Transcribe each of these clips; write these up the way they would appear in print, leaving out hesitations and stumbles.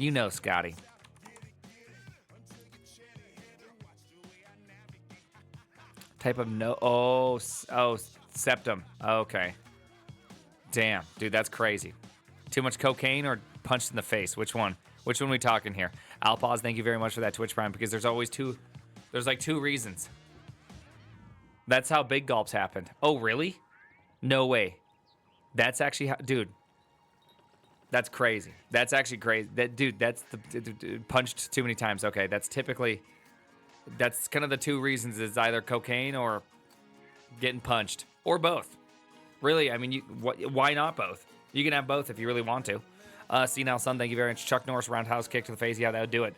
You know, Scotty. Type of no. Oh, septum. Okay. Damn, dude, that's crazy. Too much cocaine or punched in the face? Which one? Which one are we talking here? Alpaz, thank you very much for that Twitch Prime, because there's always two. There's like two reasons. That's how big gulps happened. Oh, really? No way. That's actually how, dude. That's crazy. That's actually crazy. Dude, that's punched too many times. Okay, that's typically, that's kind of the two reasons, is either cocaine or getting punched, or both. Really, I mean, why not both? You can have both if you really want to. See now, son, thank you very much. Chuck Norris, roundhouse kick to the face. Yeah, that would do it.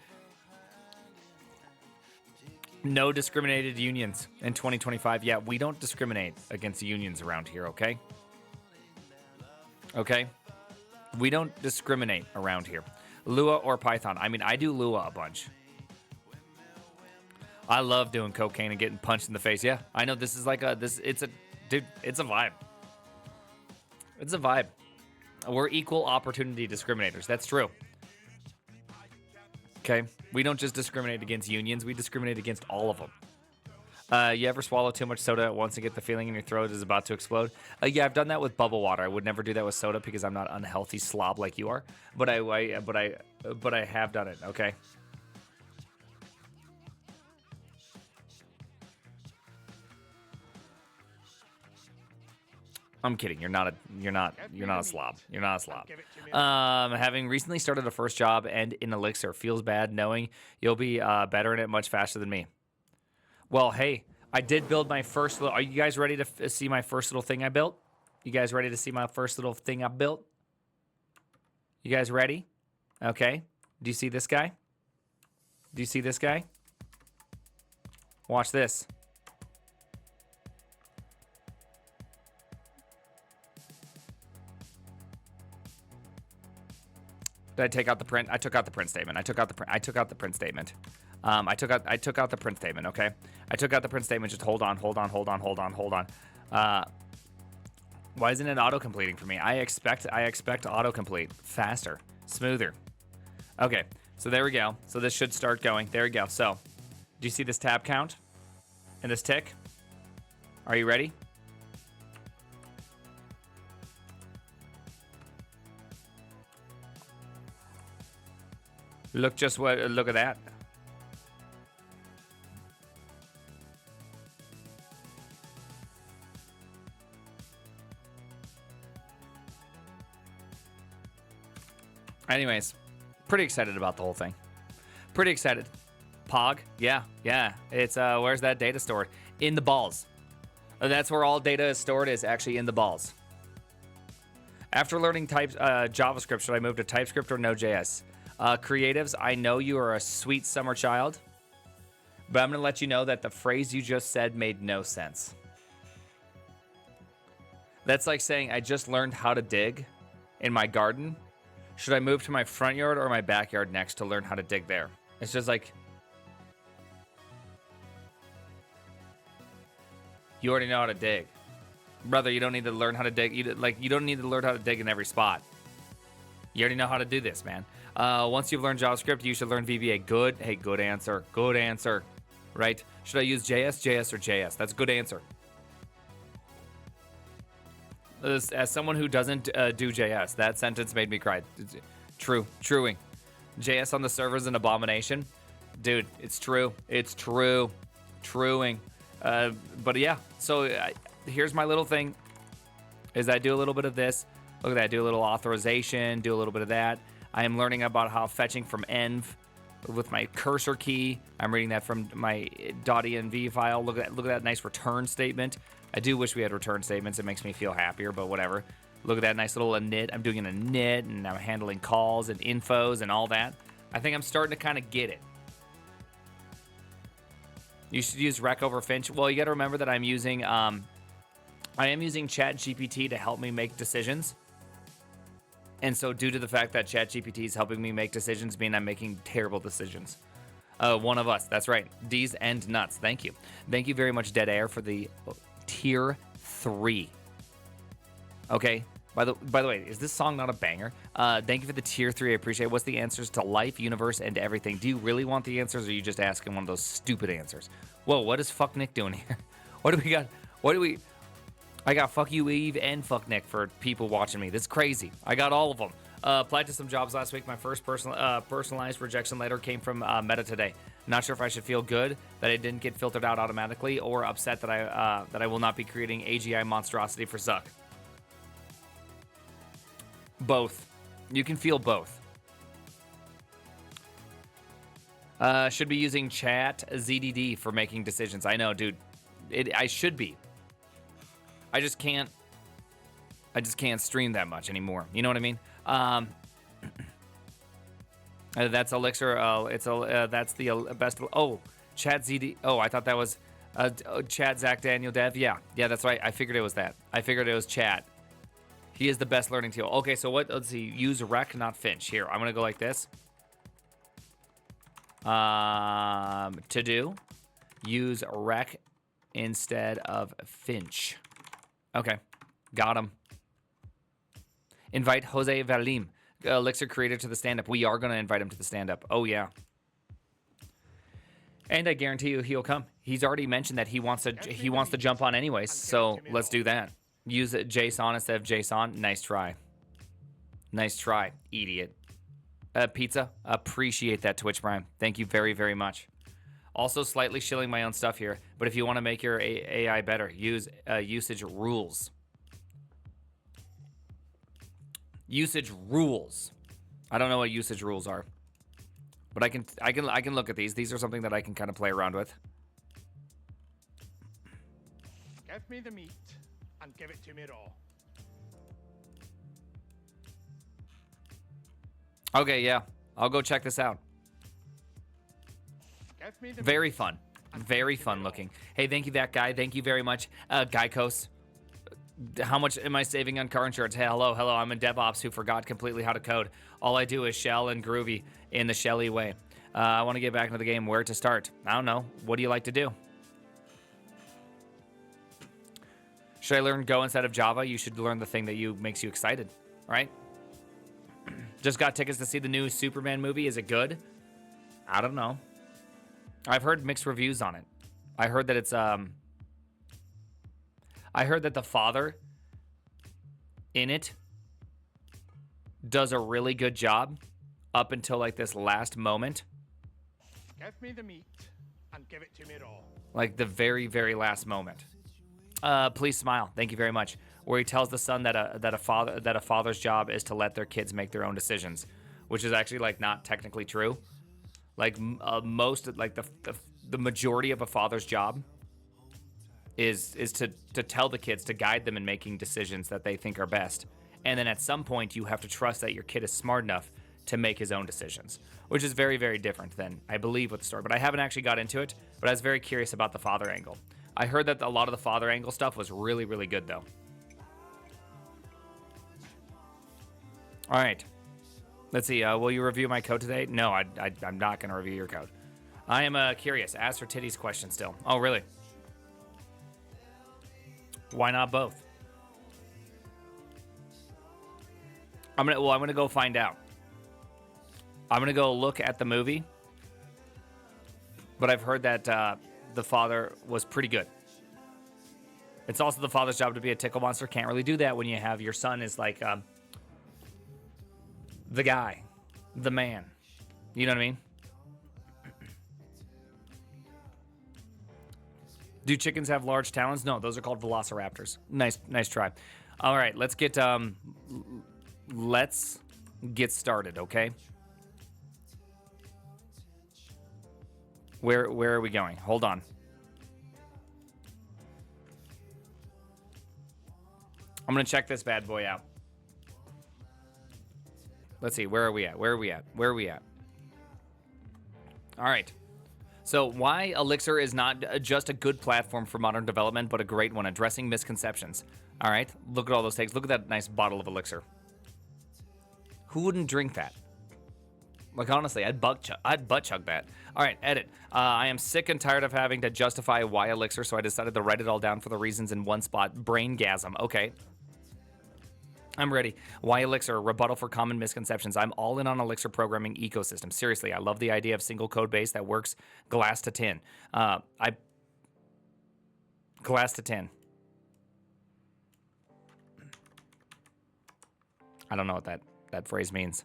No discriminated unions in 2025. Yeah, we don't discriminate against unions around here, okay? Okay? We don't discriminate around here. Lua or Python? I mean, I do Lua a bunch. I love doing cocaine and getting punched in the face. Yeah, I know this is like dude, it's a vibe. It's a vibe. We're equal opportunity discriminators. That's true. Okay? We don't just discriminate against unions. We discriminate against all of them. You ever swallow too much soda at once and get the feeling in your throat is about to explode? Yeah, I've done that with bubble water. I would never do that with soda because I'm not unhealthy slob like you are. But I have done it. Okay. I'm kidding. You're not a slob. You're not a slob. Having recently started a first job and in Elixir, feels bad knowing you'll be better in it much faster than me. Well, hey, I did build my first little... Are you guys ready to see my first little thing I built? You guys ready to see my first little thing I built? You guys ready? Okay. Do you see this guy? Do you see this guy? Watch this. Did I take out the print? I took out the print statement. I took out the print statement. I took out the print statement, okay? I took out the print statement. Just hold on. Why isn't it auto-completing for me? I expect autocomplete faster, smoother. Okay, so there we go. So this should start going. There we go. So, do you see this tab count and this tick? Are you ready? Look at that. Anyways, pretty excited about the whole thing. Pretty excited. Pog? Yeah. It's where's that data stored? In the balls. That's where all data is stored, is actually in the balls. After learning JavaScript, should I move to TypeScript or Node.js? Creatives, I know you are a sweet summer child, but I'm going to let you know that the phrase you just said made no sense. That's like saying, I just learned how to dig in my garden. Should I move to my front yard or my backyard next to learn how to dig there? It's just like, you already know how to dig. Brother, you don't need to learn how to dig. You don't need to learn how to dig in every spot. You already know how to do this, man. Once you've learned JavaScript, you should learn VBA. Good. Hey, good answer. Good answer. Right? Should I use JS, or JS? That's a good answer. As someone who doesn't do JS, that sentence made me cry. Truing. JS on the server is an abomination. Dude, it's true. It's true. Truing. But yeah, so here's my little thing, is I do a little bit of this. Look at that. Do a little authorization. Do a little bit of that. I am learning about how fetching from env with my cursor key. I'm reading that from my .env file. Look at that nice return statement. I do wish we had return statements. It makes me feel happier, but whatever. Look at that nice little init. I'm doing an init, and I'm handling calls and infos and all that. I think I'm starting to kind of get it. You should use Rec over Finch. Well, you got to remember that I am using ChatGPT to help me make decisions. And so due to the fact that ChatGPT is helping me make decisions, mean I'm making terrible decisions. One of us. That's right. D's and nuts. Thank you. Thank you very much, Dead Air, for the tier 3. Okay? By the way, is this song not a banger? Thank you for the tier 3. I appreciate it. What's the answers to life, universe, and everything? Do you really want the answers, or are you just asking one of those stupid answers? Whoa, what is fuck Nick doing here? What do we got? I got fuck you Eve and fuck Nick for people watching me. This is crazy. I got all of them. Applied to some jobs last week. My first personalized rejection letter came from Meta today. Not sure if I should feel good that it didn't get filtered out automatically, or upset that I will not be creating AGI monstrosity for Zuck. Both. You can feel both. Should be using Chat ZDD for making decisions. I know, dude. I should be. I just can't stream that much anymore. You know what I mean? That's Elixir. That's the best. Oh, Chat ZD. Oh, I thought that was Chat Zach Daniel Dev. Yeah, that's right. I figured it was that. I figured it was Chat. He is the best learning tool. Okay, so what? Let's see. Use rec, not finch. Here, I'm gonna go like this. To do, use rec instead of finch. Okay, got him. Invite Jose Valim, Elixir creator, to the stand-up. We are gonna invite him to the stand-up. Oh yeah. And I guarantee you he'll come. He's already mentioned that he wants to jump on anyways. So let's do that. Use JSON instead of JSON. Nice try. Nice try, idiot. Pizza, appreciate that, Twitch Prime. Thank you very, very much. Also slightly shilling my own stuff here, but if you want to make your AI better, use usage rules. Usage rules. I don't know what usage rules are, but I can look at these. These are something that I can kind of play around with. Give me the meat and give it to me raw. Okay, yeah. I'll go check this out. Very fun. Very fun looking. Hey, thank you, that guy. Thank you very much, Geikos. How much am I saving on car insurance? Hey, hello. I'm a DevOps who forgot completely how to code. All I do is shell and groovy in the Shelly way. I want to get back into the game. Where to start? I don't know. What do you like to do? Should I learn Go instead of Java? You should learn the thing that makes you excited, right? Just got tickets to see the new Superman movie. Is it good? I don't know. I've heard mixed reviews on it. I heard that it's I heard that the father in it does a really good job up until like this last moment. Give me the meat and give it to me raw. Like the very, very last moment. Please smile. Thank you very much. Where he tells the son that a father's job is to let their kids make their own decisions, which is actually like not technically true. Like most, like the majority of a father's job is to tell the kids, to guide them in making decisions that they think are best. And then at some point you have to trust that your kid is smart enough to make his own decisions, which is very, very different than, I believe, with the story. But I haven't actually got into it, but I was very curious about the father angle. I heard that a lot of the father angle stuff was really, really good though. All right. Let's see. Will you review my code today? No, I'm not going to review your code. I am curious. Ask for titties question still. Oh, really? Why not both? I'm gonna go find out. I'm gonna go look at the movie, but I've heard that the father was pretty good. It's also the father's job to be a tickle monster. Can't really do that when you have your son is like the guy, the man. You know what I mean? Do chickens have large talons? No, those are called velociraptors. Nice try. All right, let's get started, okay? Where are we going? Hold on. I'm gonna check this bad boy out. Let's see, where are we at? All right. So why Elixir is not just a good platform for modern development, but a great one, addressing misconceptions. All right, look at all those takes. Look at that nice bottle of Elixir. Who wouldn't drink that? Like, honestly, I'd butt chug that. All right, edit. I am sick and tired of having to justify why Elixir, so I decided to write it all down for the reasons in one spot. Braingasm. Okay. I'm ready. Why Elixir? Rebuttal for common misconceptions. I'm all in on Elixir programming ecosystem. Seriously, I love the idea of single code base that works glass to tin. Glass to tin. I don't know what that phrase means.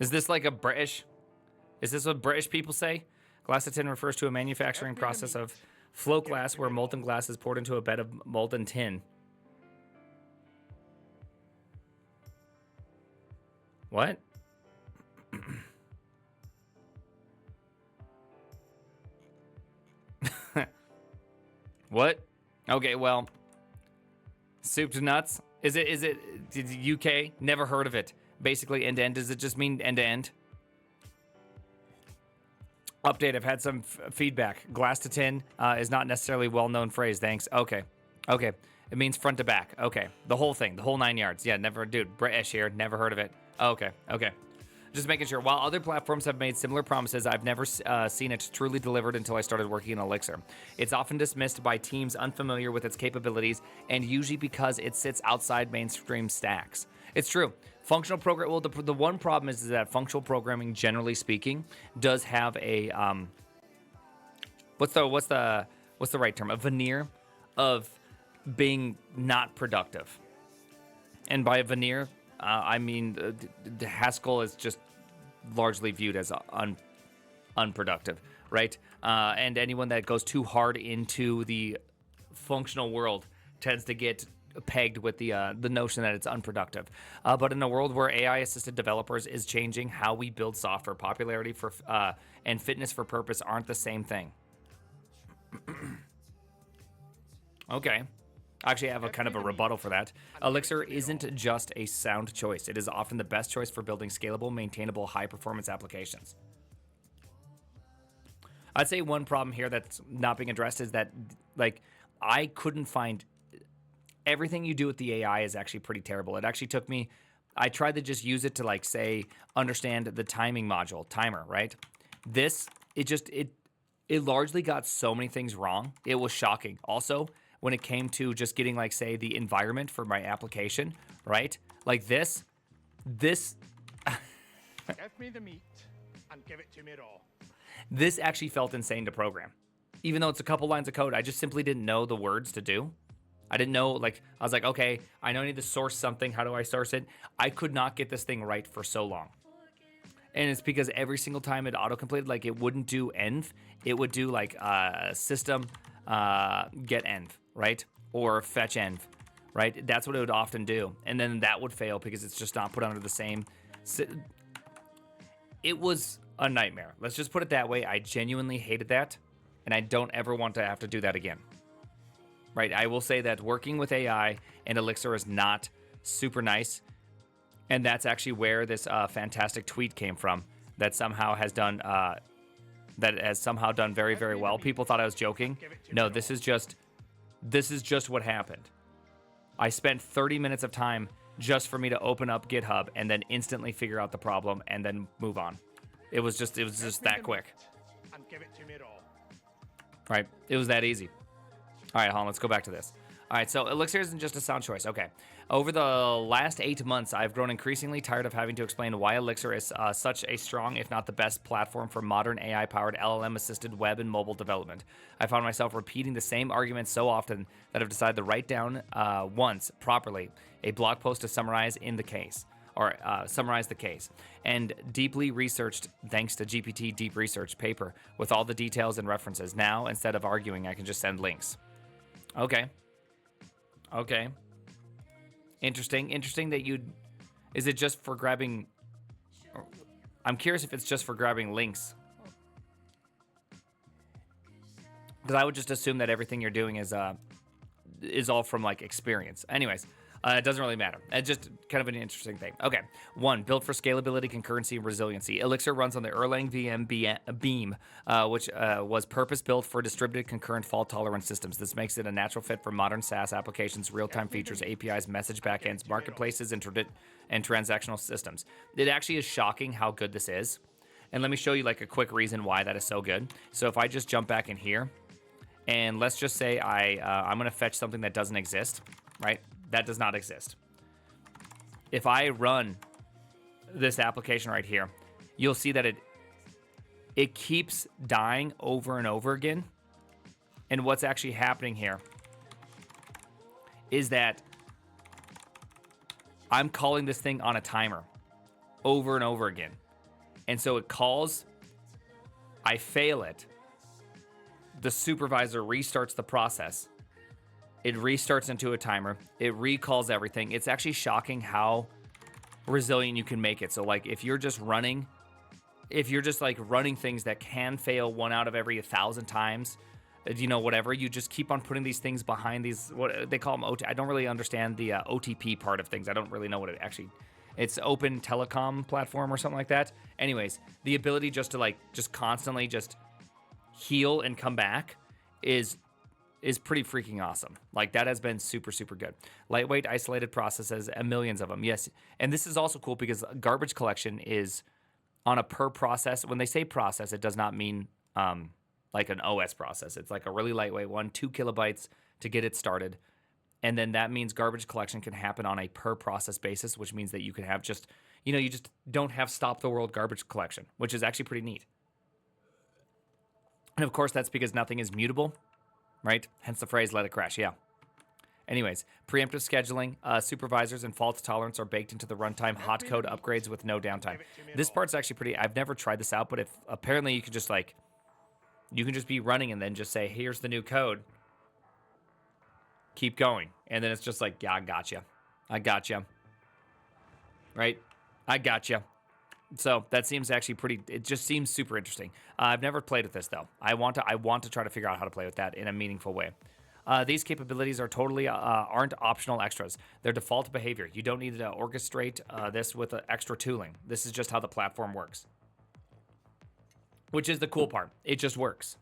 Is this like a British? Is this what British people say? Glass to tin refers to a manufacturing process of float glass where molten glass is poured into a bed of molten tin. What? What? Okay, well, soup to nuts. Is it UK? Never heard of it. Basically end to end. Does it just mean end to end? Update. I've had some feedback. Glass to tin is not necessarily a well-known phrase. Thanks. Okay. It means front to back. Okay. The whole thing. The whole 9 yards. Yeah, never. Dude, British here. Never heard of it. Okay. Just making sure. While other platforms have made similar promises, I've never seen it truly delivered until I started working in Elixir. It's often dismissed by teams unfamiliar with its capabilities, and usually because it sits outside mainstream stacks. It's true. Functional program. Well, the one problem is that functional programming, generally speaking, does have a what's the right term? A veneer of being not productive. And by a veneer, I mean the Haskell is just largely viewed as unproductive, right? And anyone that goes too hard into the functional world tends to get pegged with the notion that it's unproductive. But in a world where AI-assisted developers is changing how we build software, popularity for and fitness for purpose aren't the same thing. Okay. Actually, I have a kind of a rebuttal for that. Elixir isn't just a sound choice. It is often the best choice for building scalable, maintainable, high-performance applications. I'd say one problem here that's not being addressed is that, like, I couldn't find... Everything you do with the AI is actually pretty terrible. It actually took me... I tried to just use it to, like, say, understand the timing module, timer, right? This, it largely got so many things wrong. It was shocking. Also, when it came to just getting, like, say, the environment for my application, right? Like this. Give me the meat and give it to me raw. This actually felt insane to program. Even though it's a couple lines of code, I just simply didn't know the words to do. I didn't know, like, I was like, okay, I know I need to source something. How do I source it? I could not get this thing right for so long. And it's because every single time it auto-completed, like, it wouldn't do env. It would do, like, system get env, right? Or fetch env, right? That's what it would often do. And then that would fail because it's just not put under the same... It was a nightmare. Let's just put it that way. I genuinely hated that. And I don't ever want to have to do that again. Right? I will say that working with AI and Elixir is not super nice. And that's actually where this fantastic tweet came from that somehow has done very, very well. People thought I was joking. No, this is just what happened. I spent 30 minutes of time just for me to open up GitHub and then instantly figure out the problem and then move on. It was just that quick. Right? It was that easy. All right, hold on, let's go back to this. All right, so Elixir isn't just a sound choice. Okay. Over the last 8 months, I've grown increasingly tired of having to explain why Elixir is such a strong, if not the best, platform for modern AI-powered LLM-assisted web and mobile development. I found myself repeating the same arguments so often that I've decided to write down once, properly, a blog post to summarize the case, and deeply researched, thanks to GPT Deep Research paper, with all the details and references. Now, instead of arguing, I can just send links. Okay. Interesting that is it just for grabbing, I'm curious if it's just for grabbing links. Because I would just assume that everything you're doing is all from, like, experience. Anyways, it doesn't really matter. It's just kind of an interesting thing. Okay. 1, built for scalability, concurrency, and resiliency. Elixir runs on the Erlang VM Beam, which was purpose-built for distributed concurrent fault-tolerant systems. This makes it a natural fit for modern SaaS applications, real-time features, APIs, message backends, marketplaces, and transactional systems. It actually is shocking how good this is. And let me show you, like, a quick reason why that is so good. So if I just jump back in here, And let's just say I'm going to fetch something that doesn't exist, right? That does not exist. If I run this application right here, you'll see that it keeps dying over and over again. And what's actually happening here is that I'm calling this thing on a timer over and over again. And so it calls, I fail it. The supervisor restarts the process. It restarts into a timer. It recalls everything. It's actually shocking how resilient you can make it. So like if you're just running things that can fail 1 out of every 1,000 times, whatever, you just keep on putting these things behind these, what they call them, I don't really understand the OTP part of things. I don't really know what it's open telecom platform or something like that. Anyways, the ability just to just constantly just heal and come back is pretty freaking awesome. Like that has been super, super good. Lightweight isolated processes and millions of them. Yes. And this is also cool because garbage collection is on a per process. When they say process, it does not mean like an OS process. It's like a really lightweight one, 2 kilobytes to get it started. And then that means garbage collection can happen on a per process basis, which means that you can have just, you just don't have stop the world garbage collection, which is actually pretty neat. And of course, that's because nothing is mutable, right? Hence the phrase, let it crash. Yeah. Anyways, preemptive scheduling, supervisors, and fault tolerance are baked into the runtime hot code upgrades with no downtime. This part's actually pretty, I've never tried this out, but if apparently you could just you can just be running and then just say, here's the new code. Keep going. And then it's just like, yeah, I gotcha. Right? I gotcha. So that seems actually it just seems super interesting. I've never played with this though. I want to try to figure out how to play with that in a meaningful way. These capabilities are totally aren't optional extras. They're default behavior. You don't need to orchestrate this with extra tooling. This is just how the platform works. Which is the cool part. It just works.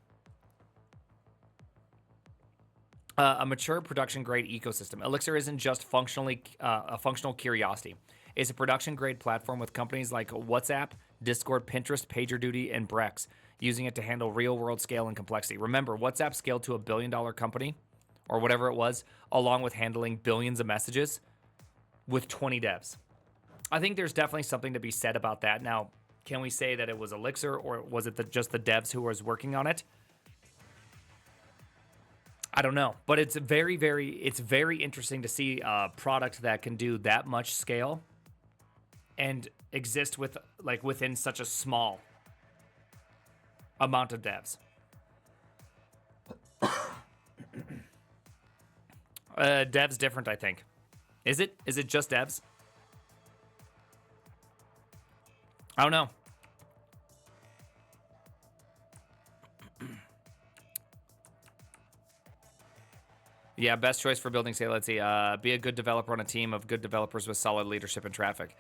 A mature production-grade ecosystem. Elixir isn't just a functional curiosity. It's a production-grade platform with companies like WhatsApp, Discord, Pinterest, PagerDuty, and Brex using it to handle real-world scale and complexity. Remember, WhatsApp scaled to $1 billion company, or whatever it was, along with handling billions of messages with 20 devs. I think there's definitely something to be said about that. Now, can we say that it was Elixir, or was it just the devs who was working on it? I don't know, but it's very interesting to see a product that can do that much scale and exist within such a small amount of devs. Devs different, I think. Is it just devs? I don't know. Yeah, best choice for building, say, let's see, be a good developer on a team of good developers with solid leadership and traffic.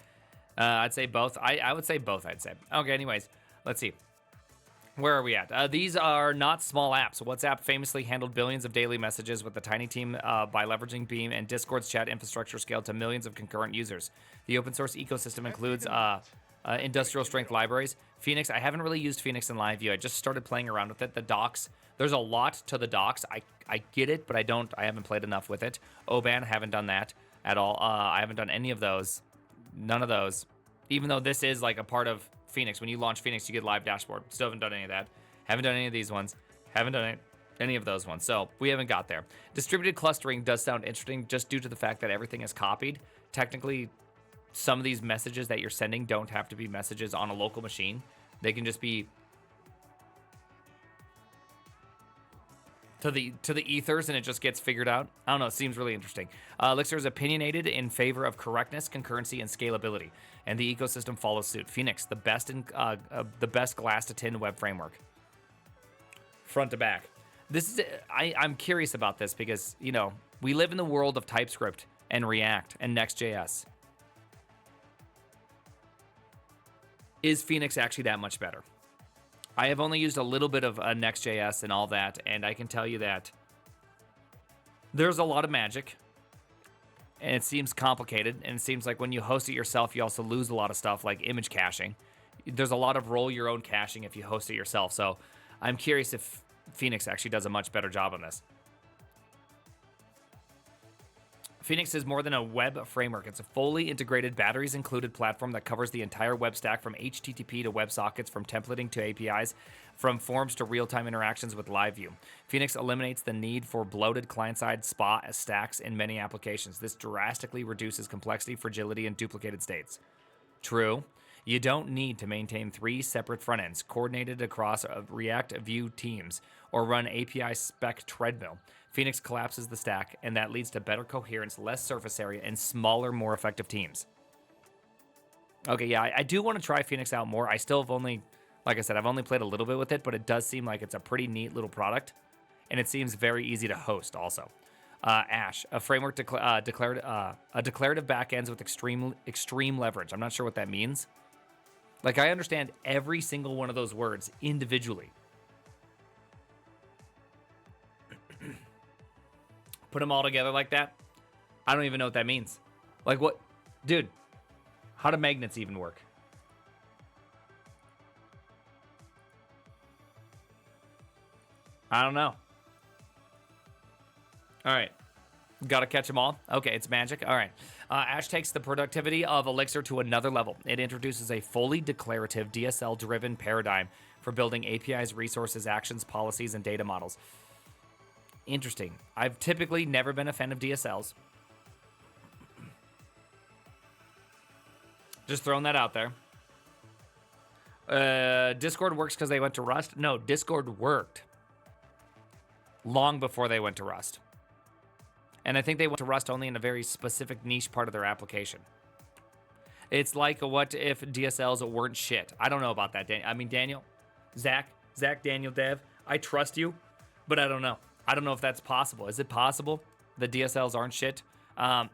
I'd say both. I would say both, I'd say. Okay, anyways, let's see. Where are we at? These are not small apps. WhatsApp famously handled billions of daily messages with a tiny team by leveraging Beam, and Discord's chat infrastructure scaled to millions of concurrent users. The open source ecosystem includes industrial strength libraries. Phoenix, I haven't really used Phoenix in live view. I just started playing around with it. The docs, there's a lot to the docs. I get it, but I haven't played enough with it. Oban, haven't done that at all. I haven't done any of those. None of those. Even though this is like a part of Phoenix. When you launch Phoenix, you get live dashboard. Still haven't done any of that. Haven't done any of these ones. Haven't done any of those ones. So we haven't got there. Distributed clustering does sound interesting just due to the fact that everything is copied. Technically, some of these messages that you're sending don't have to be messages on a local machine. They can just be to the ethers, and it just gets figured out. I don't know. It seems really interesting. Elixir is opinionated in favor of correctness, concurrency, and scalability, and the ecosystem follows suit. Phoenix, the best glass to tin web framework, front to back. This is I'm curious about this because we live in the world of TypeScript and React and Next.js. Is Phoenix actually that much better? I have only used a little bit of Next.js and all that, and I can tell you that there's a lot of magic, and it seems complicated, and it seems like when you host it yourself, you also lose a lot of stuff like image caching. There's a lot of roll your own caching if you host it yourself, so I'm curious if Phoenix actually does a much better job on this. Phoenix is more than a web framework. It's a fully integrated, batteries included platform that covers the entire web stack from HTTP to WebSockets, from templating to APIs, from forms to real-time interactions with LiveView. Phoenix eliminates the need for bloated client-side SPA stacks in many applications. This drastically reduces complexity, fragility, and duplicated states. True. You don't need to maintain 3 separate front ends coordinated across React Vue teams or run API spec treadmill. Phoenix collapses the stack, and that leads to better coherence, less surface area, and smaller, more effective teams. Okay, yeah, I do want to try Phoenix out more. I still have only, like I said, I've only played a little bit with it, but it does seem like it's a pretty neat little product, and it seems very easy to host also. Ash, a framework declarative backends with extreme leverage. I'm not sure what that means. Like, I understand every single one of those words individually. Put them all together like that? I don't even know what that means. Like, what? Dude, how do magnets even work? I don't know. All right. Got to catch them all? Okay, it's magic. All right. Ash takes the productivity of Elixir to another level. It introduces a fully declarative DSL-driven paradigm for building APIs, resources, actions, policies, and data models. Interesting. I've typically never been a fan of DSLs. Just throwing that out there. Discord works because they went to Rust? No, Discord worked long before they went to Rust. And I think they went to Rust only in a very specific niche part of their application. It's like, what if DSLs weren't shit? I don't know about that. I mean, Daniel, Zach, Daniel, Dev, I trust you, but I don't know. I don't know if that's possible. Is it possible that DSLs aren't shit? I've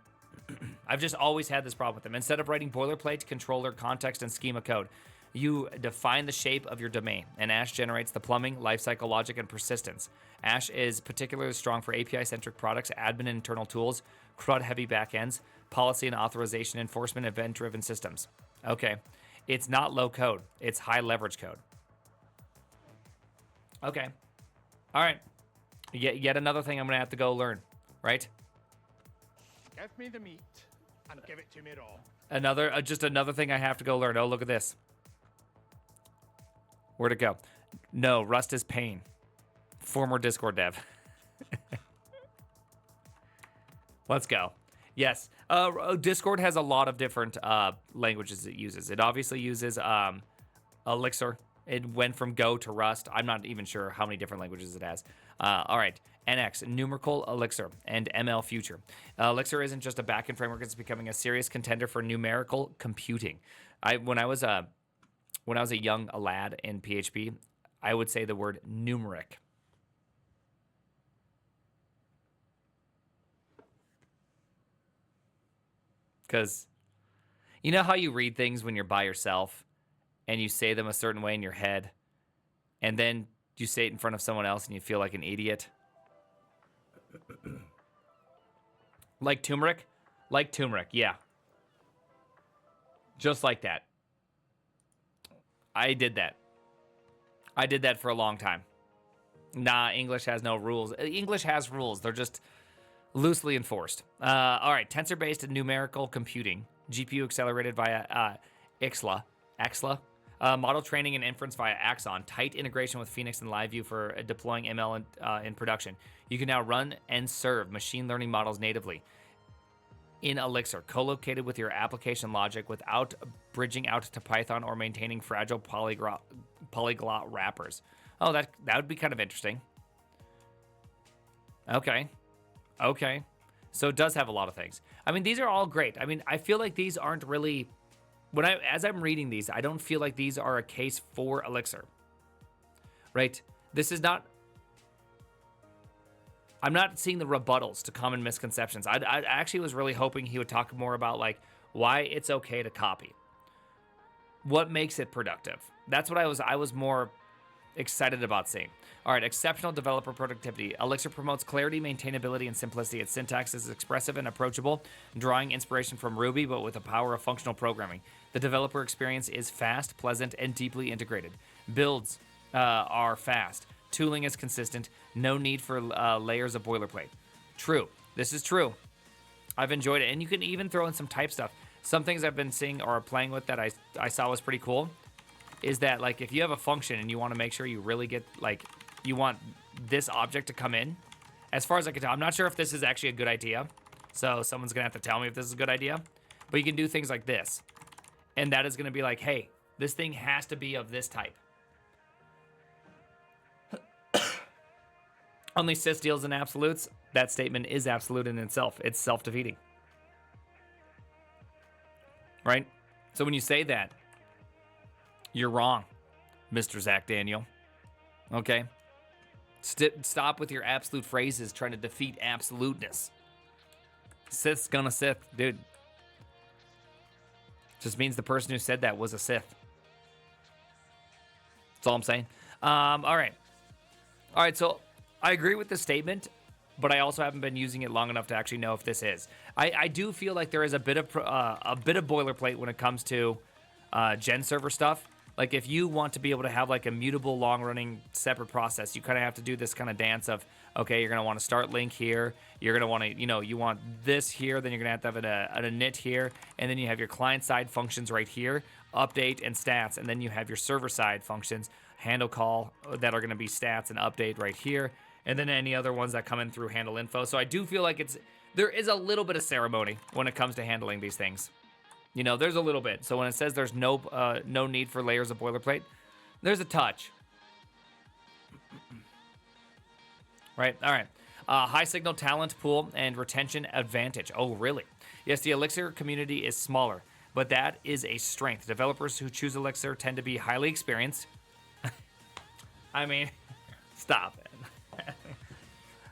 just always had this problem with them. Instead of writing boilerplate, controller, context, and schema code, you define the shape of your domain, and Ash generates the plumbing, lifecycle logic, and persistence. Ash is particularly strong for API-centric products, admin and internal tools, CRUD-heavy backends, policy and authorization enforcement, event-driven systems. Okay. It's not low code. It's high leverage code. Okay. All right. Yet another thing I'm going to have to go learn, right? Give me the meat and give it to me raw. Just another thing I have to go learn. Oh, look at this. Where'd it go? No, Rust is pain. Former Discord dev. Let's go. Yes. Discord has a lot of different languages it uses. It obviously uses Elixir. It went from Go to Rust. I'm not even sure how many different languages it has. All right. NX, numerical Elixir, and ML Future. Elixir isn't just a backend framework. It's becoming a serious contender for numerical computing. When I was a young lad in PHP, I would say the word numeric. Because you know how you read things when you're by yourself and you say them a certain way in your head, and then you say it in front of someone else and you feel like an idiot? Like turmeric? Like turmeric, yeah. Just like that. I did that. I did that for a long time. Nah, English has no rules. English has rules. They're just loosely enforced. All right, tensor-based numerical computing. GPU accelerated via Ixla. Model training and inference via Axon. Tight integration with Phoenix and LiveView for deploying ML in production. You can now run and serve machine learning models natively in Elixir, co-located with your application logic without bridging out to Python or maintaining fragile polyglot wrappers. Oh, that would be kind of interesting. Okay. So it does have a lot of things. I mean, these are all great. I mean, I feel like these aren't really... As I'm reading these, I don't feel like these are a case for Elixir. Right? This is not... I'm not seeing the rebuttals to common misconceptions. I actually was really hoping he would talk more about, like, why it's okay to copy. What makes it productive? That's what I was more excited about seeing. All right, exceptional developer productivity. Elixir promotes clarity, maintainability, and simplicity. Its syntax is expressive and approachable, drawing inspiration from Ruby, but with the power of functional programming. The developer experience is fast, pleasant, and deeply integrated. Builds are fast. Tooling is consistent. No need for layers of boilerplate. True. This is true. I've enjoyed it. And you can even throw in some type stuff. Some things I've been seeing or playing with that I saw was pretty cool is that, like, if you have a function and you want to make sure you really get, like, you want this object to come in, as far as I can tell, I'm not sure if this is actually a good idea. So someone's going to have to tell me if this is a good idea. But you can do things like this. And that is going to be like, hey, this thing has to be of this type. Only sys deals in absolutes. That statement is absolute in itself. It's self-defeating. Right? So when you say that, you're wrong, Mr. Zach Daniel. Okay? Stop with your absolute phrases trying to defeat absoluteness. Sith's gonna Sith, dude. Just means the person who said that was a Sith. That's all I'm saying. All right. All right, so I agree with the statement, but I also haven't been using it long enough to actually know if this is. I do feel like there is a bit of boilerplate when it comes to gen server stuff. Like, if you want to be able to have, like, a mutable, long-running, separate process, you kind of have to do this kind of dance of, okay, you're going to want to start link here. You're going to want to, you want this here. Then you're going to have a init here. And then you have your client-side functions right here, update and stats. And then you have your server-side functions, handle call, that are going to be stats and update right here. And then any other ones that come in through handle info. So I do feel like there is a little bit of ceremony when it comes to handling these things. There's a little bit. So when it says there's no need for layers of boilerplate, there's a touch. Right? All right. High signal talent pool and retention advantage. Oh, really? Yes, the Elixir community is smaller, but that is a strength. Developers who choose Elixir tend to be highly experienced. I mean, stop it.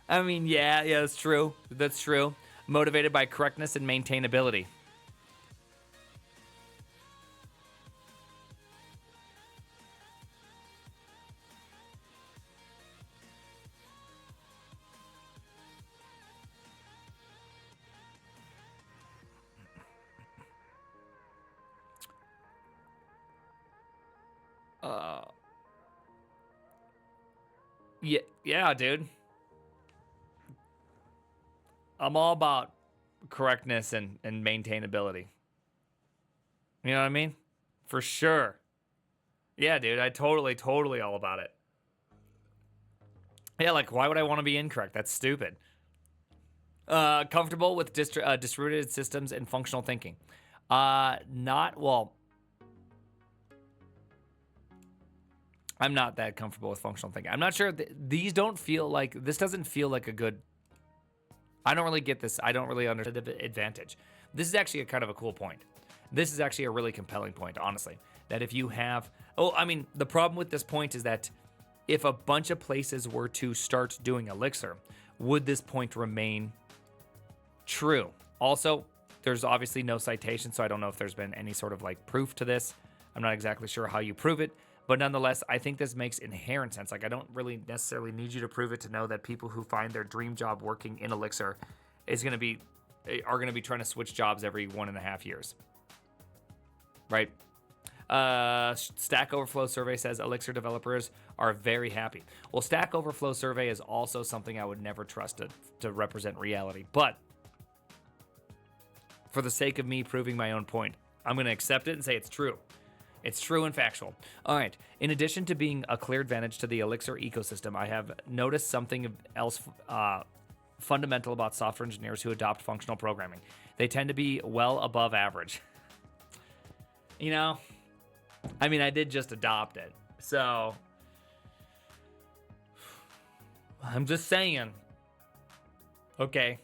I mean, yeah, that's true. That's true. Motivated by correctness and maintainability. Yeah, dude. I'm all about correctness and maintainability. You know what I mean? For sure. Yeah, dude, I totally all about it. Yeah, like, why would I want to be incorrect? That's stupid. Comfortable with distributed systems and functional thinking. I'm not that comfortable with functional thinking. I'm not sure. These don't feel like, this doesn't feel like a good, I don't really get this. I don't really understand the advantage. This is actually a kind of a cool point. This is actually a really compelling point, honestly. That if you have, the problem with this point is that if a bunch of places were to start doing Elixir, would this point remain true? Also, there's obviously no citation, so I don't know if there's been any sort of like proof to this. I'm not exactly sure how you prove it. But nonetheless, I think this makes inherent sense. Like, I don't really necessarily need you to prove it to know that people who find their dream job working in Elixir are going to be trying to switch jobs every 1.5 years. Right? Stack Overflow survey says Elixir developers are very happy. Well, Stack Overflow survey is also something I would never trust to represent reality. But for the sake of me proving my own point, I'm going to accept it and say it's true. It's true and factual. All right. In addition to being a clear advantage to the Elixir ecosystem, I have noticed something else fundamental about software engineers who adopt functional programming. They tend to be well above average. I did just adopt it. So, I'm just saying. Okay.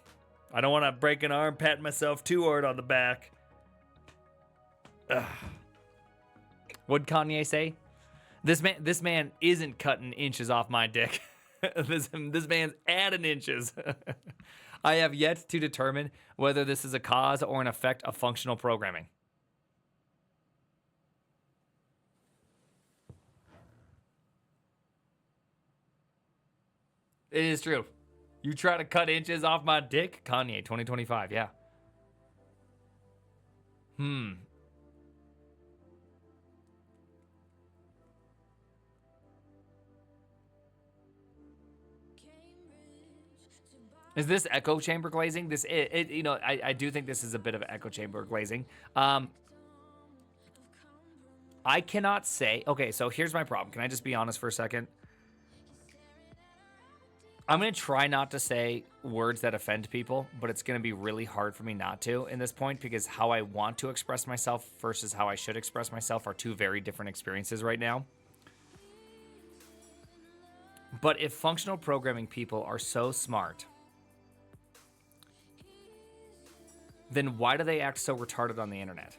I don't want to break an arm patting myself too hard on the back. Ugh. What'd Kanye say? This man isn't cutting inches off my dick. this man's adding inches. I have yet to determine whether this is a cause or an effect of functional programming. It is true. You try to cut inches off my dick? Kanye, 2025, yeah. Is this echo chamber glazing? You know, I do think this is a bit of echo chamber glazing. I cannot say. Okay, so here's my problem. Can I just be honest for a second? I'm going to try not to say words that offend people, but it's going to be really hard for me not to in this point because how I want to express myself versus how I should express myself are two very different experiences right now. But if functional programming people are so smart, then why do they act so retarded on the internet?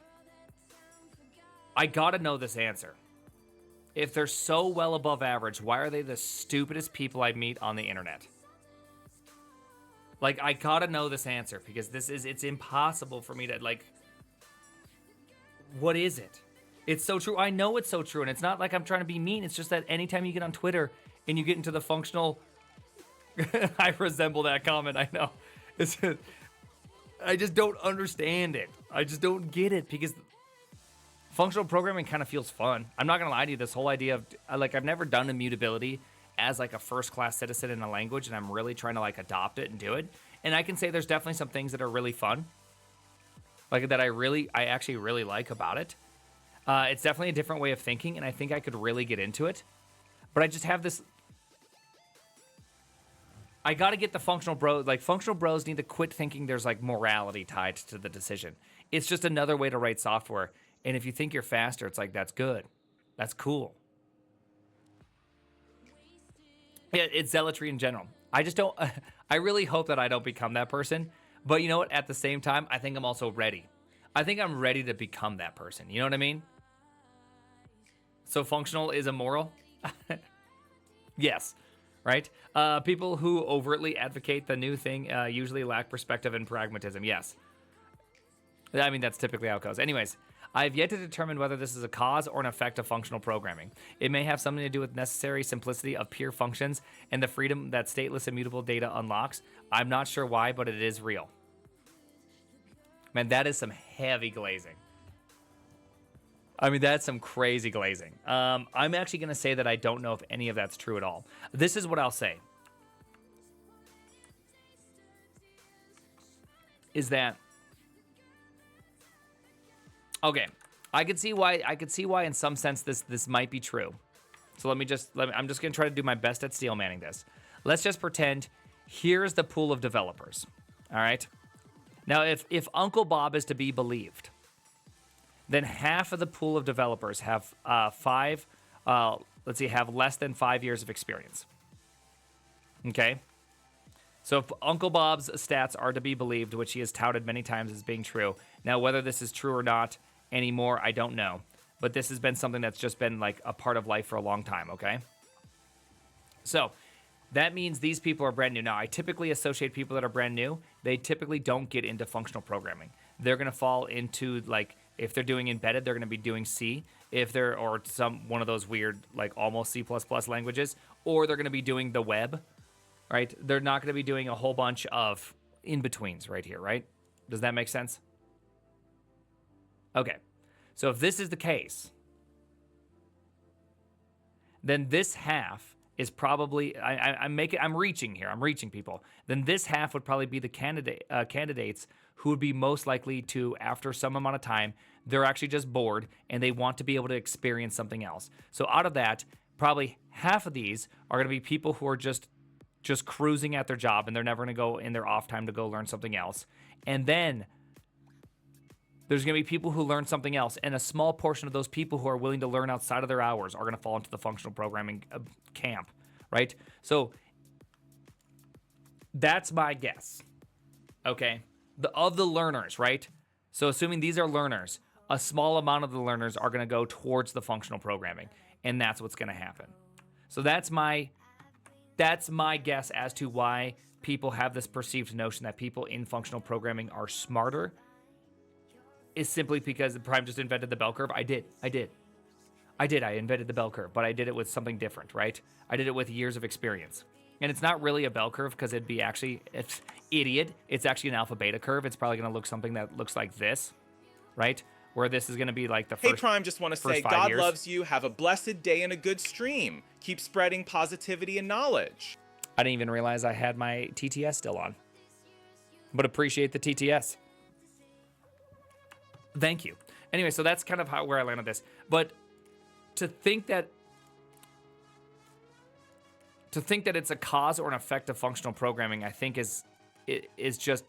I gotta know this answer. If they're so well above average, why are they the stupidest people I meet on the internet? Like, I gotta know this answer because it's impossible for me to, like, what is it? It's so true. I know it's so true. And it's not like I'm trying to be mean. It's just that anytime you get on Twitter and you get into the functional, I resemble that comment. I know. I just don't understand it. I just don't get it because functional programming kind of feels fun. I'm not going to lie to you. This whole idea of, like, I've never done immutability as, like, a first-class citizen in a language, and I'm really trying to, like, adopt it and do it. And I can say there's definitely some things that are really fun, like, that I actually really like about it. It's definitely a different way of thinking, and I think I could really get into it. But I just have this... I got to get the functional bros. Like, functional bros need to quit thinking there's, like, morality tied to the decision. It's just another way to write software. And if you think you're faster, it's like, that's good. That's cool. Yeah, it's zealotry in general. I just don't... I really hope that I don't become that person. But you know what? At the same time, I think I'm also ready. I think I'm ready to become that person. You know what I mean? So functional is immoral? Yes. Right? People who overtly advocate the new thing usually lack perspective and pragmatism. Yes. I mean, that's typically how it goes. Anyways, I have yet to determine whether this is a cause or an effect of functional programming. It may have something to do with necessary simplicity of pure functions and the freedom that stateless immutable data unlocks. I'm not sure why, but it is real. Man, that is some heavy glazing. I mean, that's some crazy glazing. I'm actually going to say that I don't know if any of that's true at all. This is what I'll say. Is that... Okay, I could see why in some sense this might be true. So I'm just going to try to do my best at steel manning this. Let's just pretend here's the pool of developers. All right? Now, if Uncle Bob is to be believed, then half of the pool of developers have have less than 5 years of experience. Okay? So if Uncle Bob's stats are to be believed, which he has touted many times as being true, now whether this is true or not anymore, I don't know. But this has been something that's just been like a part of life for a long time, okay? So that means these people are brand new. Now, I typically associate people that are brand new, they typically don't get into functional programming. They're going to fall into, like, if they're doing embedded, they're going to be doing C. If they're, or one of those weird, like, almost C++ languages, or they're going to be doing the web, right? They're not going to be doing a whole bunch of in-betweens right here, right? Does that make sense? Okay. So if this is the case, then this half is probably, I'm reaching here. I'm reaching people. Then this half would probably be the candidates who would be most likely to, after some amount of time, they're actually just bored and they want to be able to experience something else. So out of that, probably half of these are going to be people who are just cruising at their job and they're never going to go in their off time to go learn something else. And then there's going to be people who learn something else, and a small portion of those people who are willing to learn outside of their hours are going to fall into the functional programming camp, right? So that's my guess, okay? Of the learners, right? So assuming these are learners, a small amount of the learners are going to go towards the functional programming, and that's what's going to happen. So that's my guess as to why people have this perceived notion that people in functional programming are smarter. Is simply because the Prime just invented the bell curve. I did. I invented the bell curve, but I did it with something different, right? I did it with years of experience. And it's not really a bell curve because it'd be actually, it's idiot. It's actually an alpha beta curve. It's probably going to look something that looks like this, right? Where this is going to be like the first. Hey, Prime, just want to say, God loves you. Have a blessed day and a good stream. Keep spreading positivity and knowledge. I didn't even realize I had my TTS still on. but appreciate the TTS. Thank you. Anyway, so that's kind of where I landed this. But to think that it's a cause or an effect of functional programming, I think is just,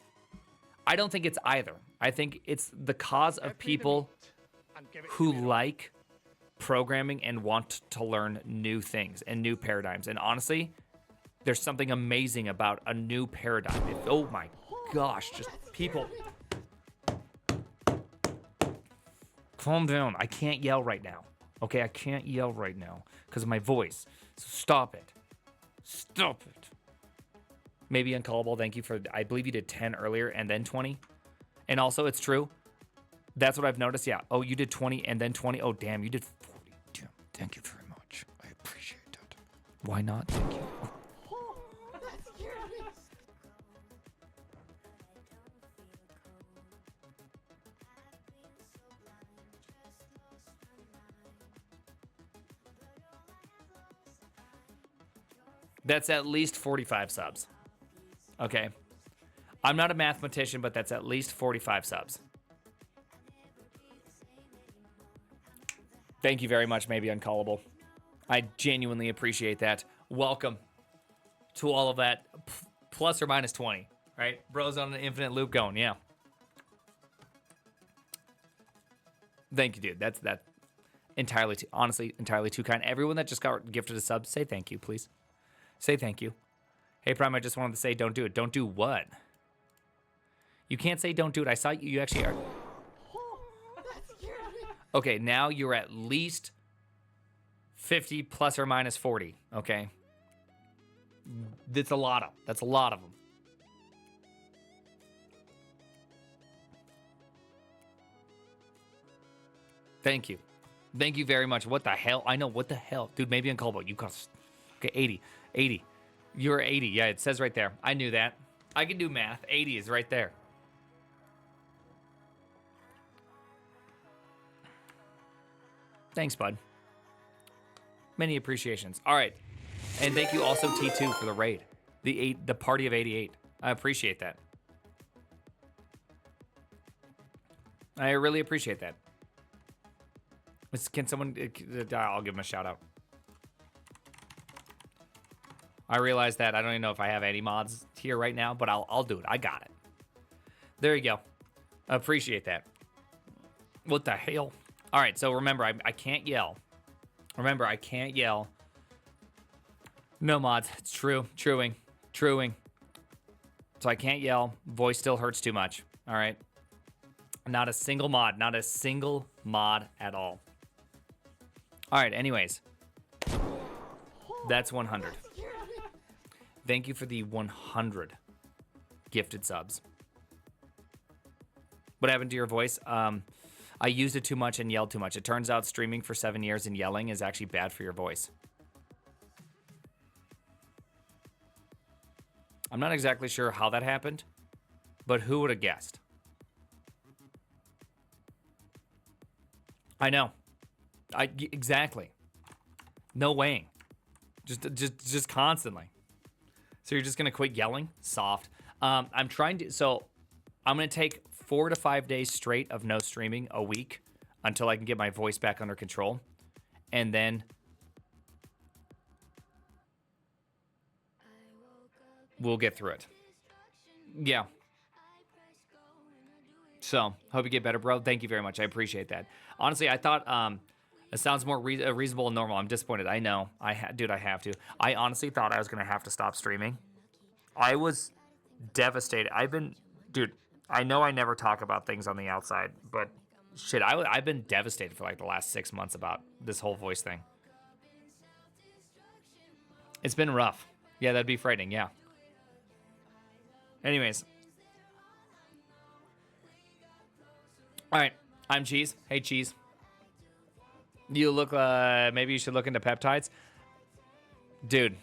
I don't think it's either. I think it's the cause of people who like programming and want to learn new things and new paradigms. And honestly, there's something amazing about a new paradigm. Oh my gosh, just people. Calm down. I can't yell right now. Okay, I can't yell right now because of my voice. So stop it. Stop it. Maybe uncallable. Thank you for, I believe you did 10 earlier and then 20. And also, it's true. That's what I've noticed. Yeah. Oh, you did 20 and then 20. Oh, damn, you did 40. Damn. Thank you very much. I appreciate it. Why not? Thank you. That's at least 45 subs. Okay. I'm not a mathematician, but that's at least 45 subs. Thank you very much, maybe uncallable. I genuinely appreciate that. Welcome to all of that. Plus or minus 20, right? Bros on an infinite loop going, yeah. Thank you, dude. That's entirely, honestly, entirely too kind. Everyone that just got gifted a sub, say thank you, please. Say thank you. Hey, Prime, I just wanted to say don't do it. Don't do what? You can't say don't do it. I saw you actually are. Okay, now you're at least 50 plus or minus 40, okay? That's a lot of them. Thank you. Thank you very much. What the hell? I know, what the hell? Dude, maybe uncallable. You cost, okay, 80. You're 80. Yeah, it says right there. I knew that. I can do math. 80 is right there. Thanks, bud. Many appreciations. All right. And thank you also, T2, for the raid. The party of 88. I appreciate that. I really appreciate that. Can someone... I'll give him a shout out. I realize that I don't even know if I have any mods here right now, but I'll do it. I got it. There you go. I appreciate that. What the hell? All right, so remember, I can't yell. Remember, I can't yell. No mods. It's true. Truing. So I can't yell. Voice still hurts too much. All right. Not a single mod. Not a single mod at all. All right, anyways. That's 100. Thank you for the 100 gifted subs. What happened to your voice? I used it too much and yelled too much. It turns out streaming for 7 years and yelling is actually bad for your voice. I'm not exactly sure how that happened, but who would have guessed? I know. Exactly. No weighing. Just constantly. So you're just gonna quit yelling? Soft. I'm trying to. So I'm gonna take 4 to 5 days straight of no streaming a week until I can get my voice back under control, and then we'll get through it. Yeah. So hope you get better, bro. Thank you very much. I appreciate that. Honestly, I thought it sounds more reasonable and normal. I'm disappointed. I know. Dude, I have to. I honestly thought I was gonna have to stop streaming. I was devastated. Dude, I know I never talk about things on the outside, but shit, I've been devastated for like the last 6 months about this whole voice thing. It's been rough. Yeah, that'd be frightening. Yeah. Anyways. All right. I'm Cheese. Hey, Cheese. You look, maybe you should look into peptides. Dude.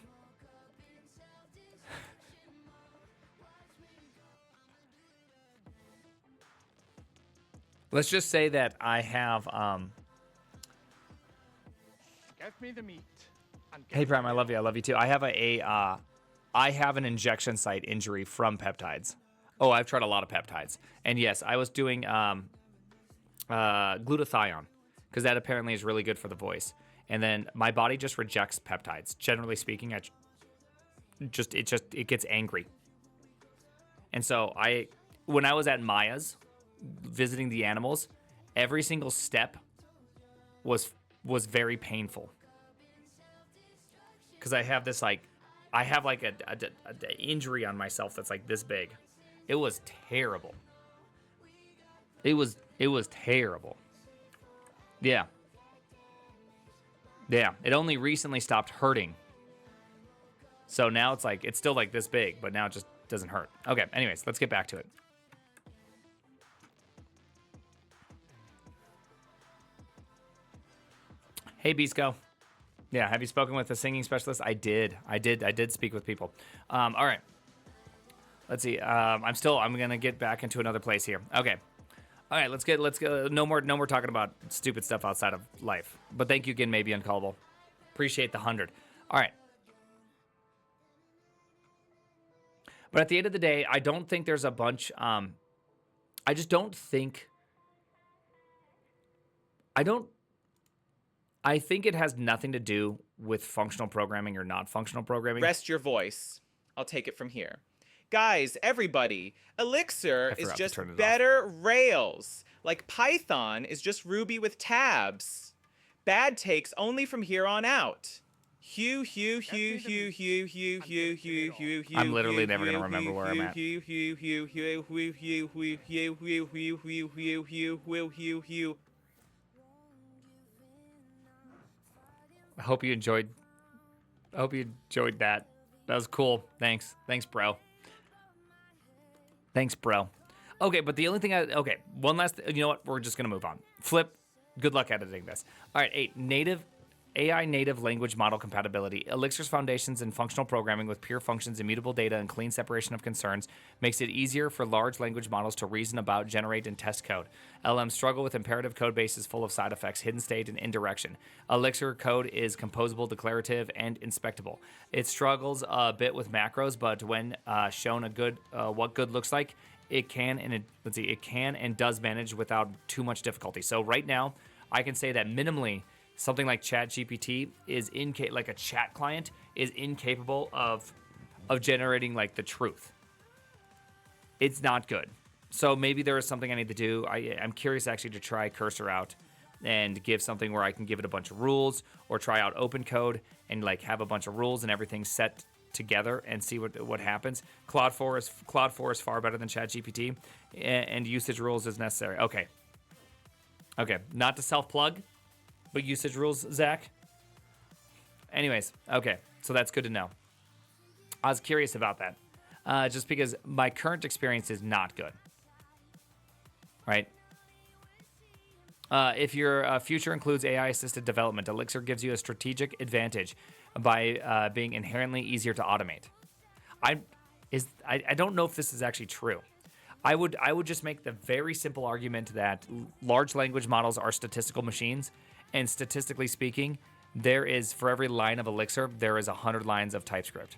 Let's just say that I have, Give me the meat. Hey, Prime, I love you. I love you too. I have I have an injection site injury from peptides. Oh, I've tried a lot of peptides. And yes, I was doing glutathione because that apparently is really good for the voice. And then my body just rejects peptides. Generally speaking, it gets angry. And so when I was at Maya's visiting the animals, every single step was very painful. Because I have this I have like a injury on myself that's like this big. It was terrible. It was terrible. Yeah. Yeah. It only recently stopped hurting. So now it's still like this big, but now it just doesn't hurt. Okay, anyways, let's get back to it. Hey, Bisco. Yeah, have you spoken with a singing specialist? I did speak with people. All right. Let's see. I'm gonna get back into another place here. Okay. All right, let's go. No more talking about stupid stuff outside of life. But thank you again, maybe uncallable. Appreciate the 100. All right. But at the end of the day, I don't think there's a bunch. I just don't think. I think it has nothing to do with functional programming or not functional programming. Rest your voice. I'll take it from here. Guys, everybody, Elixir is just better Rails. Like Python is just Ruby with tabs. Bad takes only from here on out. I'm literally never going to remember where I'm at. I hope you enjoyed that. That was cool. Thanks, bro. Okay, but the only thing one last, you know what? We're just going to move on. Flip, good luck editing this. All right, 8, AI native language model compatibility. Elixir's foundations in functional programming with pure functions, immutable data, and clean separation of concerns makes it easier for large language models to reason about, generate, and test code. LMs struggle with imperative code bases full of side effects, hidden state, and indirection. Elixir code is composable, declarative, and inspectable. It struggles a bit with macros, but when shown what good looks like, it can and does manage without too much difficulty. So right now, I can say that minimally, something like ChatGPT is like a chat client is incapable of generating like the truth. It's not good. So maybe there is something I need to do. I'm curious actually to try Cursor out and give something where I can give it a bunch of rules, or try out open code and like have a bunch of rules and everything set together and see what happens. Claude 4 is far better than ChatGPT, and usage rules is necessary. Okay, not to self plug, but usage rules, Zach. Anyways, okay, so that's good to know. I was curious about that, just because my current experience is not good. Right? If your future includes AI-assisted development, Elixir gives you a strategic advantage by being inherently easier to automate. I don't know if this is actually true. I would just make the very simple argument that large language models are statistical machines, and statistically speaking, there is, for every line of Elixir, there is 100 lines of TypeScript.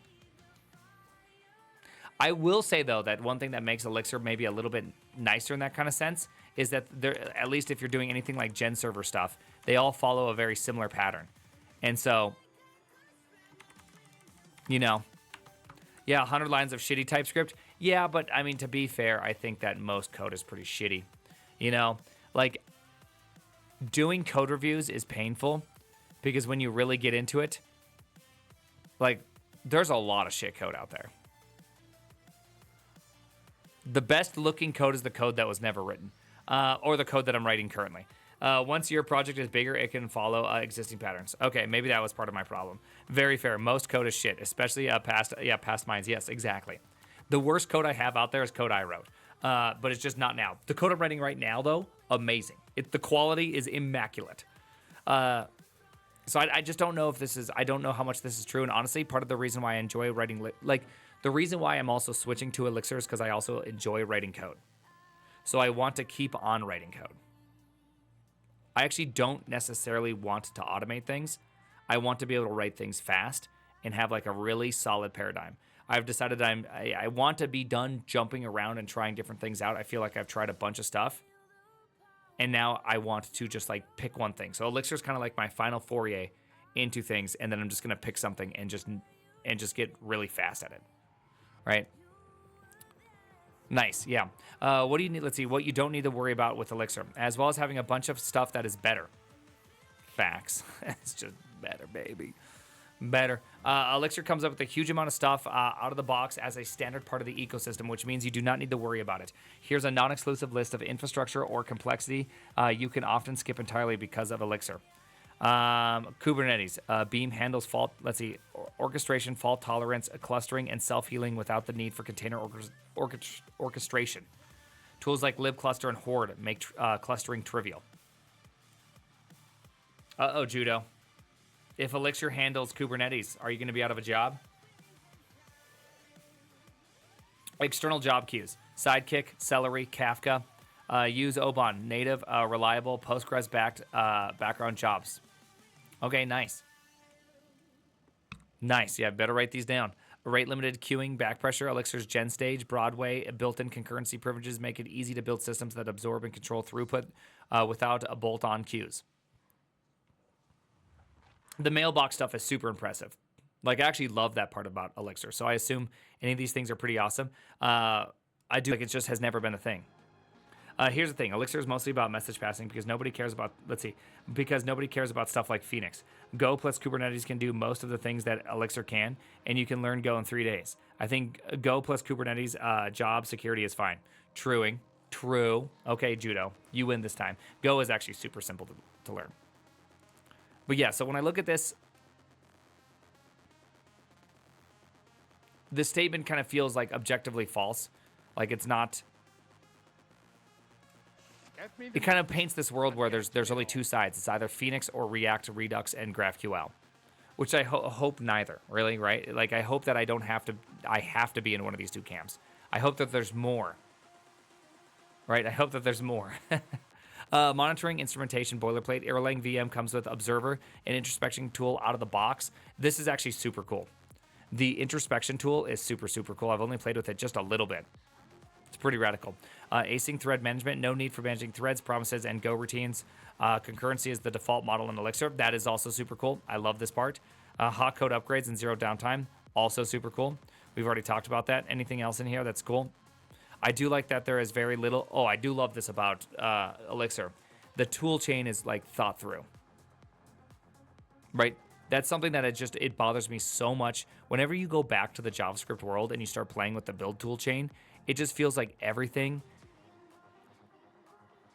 I will say, though, that one thing that makes Elixir maybe a little bit nicer in that kind of sense is that there, at least if you're doing anything like gen server stuff, they all follow a very similar pattern. And so, yeah, 100 lines of shitty TypeScript. Yeah, but I mean, to be fair, I think that most code is pretty shitty. Like, doing code reviews is painful because when you really get into it, like, there's a lot of shit code out there. The best looking code is the code that was never written, or the code that I'm writing currently. Once your project is bigger, it can follow existing patterns. Okay, maybe that was part of my problem. Very fair. Most code is shit, especially past mines. Yes, exactly. The worst code I have out there is code I wrote, but it's just not now. The code I'm writing right now, though, amazing. The quality is immaculate. So I just don't know if this is, I don't know how much this is true. And honestly, part of the reason why I enjoy writing, the reason why I'm also switching to Elixir is because I also enjoy writing code. So I want to keep on writing code. I actually don't necessarily want to automate things. I want to be able to write things fast and have like a really solid paradigm. I've decided I want to be done jumping around and trying different things out. I feel like I've tried a bunch of stuff, and now I want to just like pick one thing. So Elixir is kind of like my final foray into things, and then I'm just gonna pick something and just get really fast at it, right? Nice, yeah. What do you need? Let's see. What you don't need to worry about with Elixir, as well as having a bunch of stuff that is better. Facts. It's just better, baby. Better. Elixir comes up with a huge amount of stuff out of the box as a standard part of the ecosystem, which means you do not need to worry about it. Here's a non-exclusive list of infrastructure or complexity you can often skip entirely because of Elixir. Kubernetes. Beam handles fault. Let's see. Orchestration, fault tolerance, clustering, and self-healing without the need for container orchestration. Tools like libcluster and horde make clustering trivial. Uh-oh, Judo. If Elixir handles Kubernetes, are you going to be out of a job? External job queues. Sidekick, Celery, Kafka. Use Oban, native, reliable, Postgres-backed background jobs. Okay, nice. Nice. Yeah, better write these down. Rate-limited queuing, back pressure, Elixir's Gen Stage, Broadway, built-in concurrency privileges make it easy to build systems that absorb and control throughput without a bolt-on queues. The mailbox stuff is super impressive. Like, I actually love that part about Elixir, so I assume any of these things are pretty awesome. I do, like, it just has never been a thing. Here's the thing. Elixir is mostly about message passing because nobody cares about, because nobody cares about stuff like Phoenix. Go plus Kubernetes can do most of the things that Elixir can, and you can learn Go in 3 days. I think Go plus Kubernetes job security is fine. Truing. True. Okay, Judo. You win this time. Go is actually super simple to learn. But yeah, so when I look at this statement kind of feels like objectively false. Like it's not... It kind of paints this world where there's only two sides. It's either Phoenix or React, Redux, and GraphQL, which I hope neither, really, right? Like, I hope that I have to be in one of these two camps. I hope that there's more, right? I hope that there's more. Monitoring, instrumentation, boilerplate. Erlang VM comes with Observer, an introspection tool out of the box. This is actually super cool. The introspection tool is super, super cool. I've only played with it just a little bit. It's pretty radical. Async thread management, no need for managing threads, promises, and Go routines. Concurrency is the default model in Elixir. That is also super cool. I love this part. Hot code upgrades and zero downtime, also super cool. We've already talked about that. Anything else in here that's cool? I do like that there is very little. Oh, I do love this about Elixir. The tool chain is like thought through. Right? That's something that it bothers me so much. Whenever you go back to the JavaScript world and you start playing with the build tool chain, it just feels like everything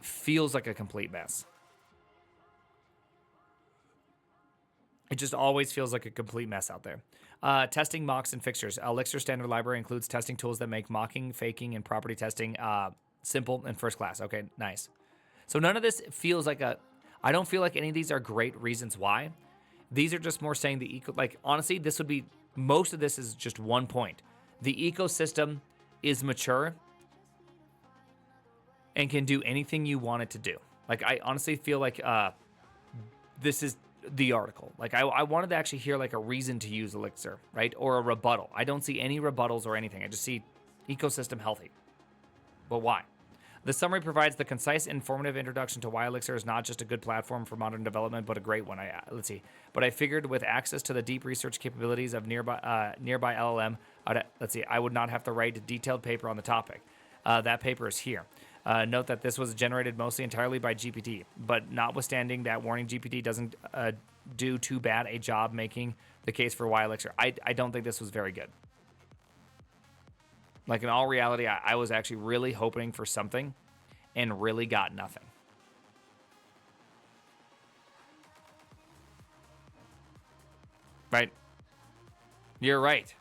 feels like a complete mess. It just always feels like a complete mess out there. Testing mocks and fixtures. Elixir standard library includes testing tools that make mocking, faking, and property testing simple and first class. Okay, nice. So none of this feels like I don't feel like any of these are great reasons why. These are just more saying honestly, most of this is just one point. The ecosystem is mature and can do anything you want it to do. Like, I honestly feel like this is the article. Like, I wanted to actually hear like a reason to use Elixir, right? Or a rebuttal. I don't see any rebuttals or anything. I just see ecosystem healthy. But why? The summary provides the concise, informative introduction to why Elixir is not just a good platform for modern development, but a great one. But I figured with access to the deep research capabilities of nearby LLM, I would not have to write a detailed paper on the topic. That paper is here. Note that this was generated mostly entirely by GPT, but notwithstanding that warning, GPT doesn't do too bad a job making the case for why Elixir. I don't think this was very good. Like, in all reality, I was actually really hoping for something and really got nothing. Right? You're right.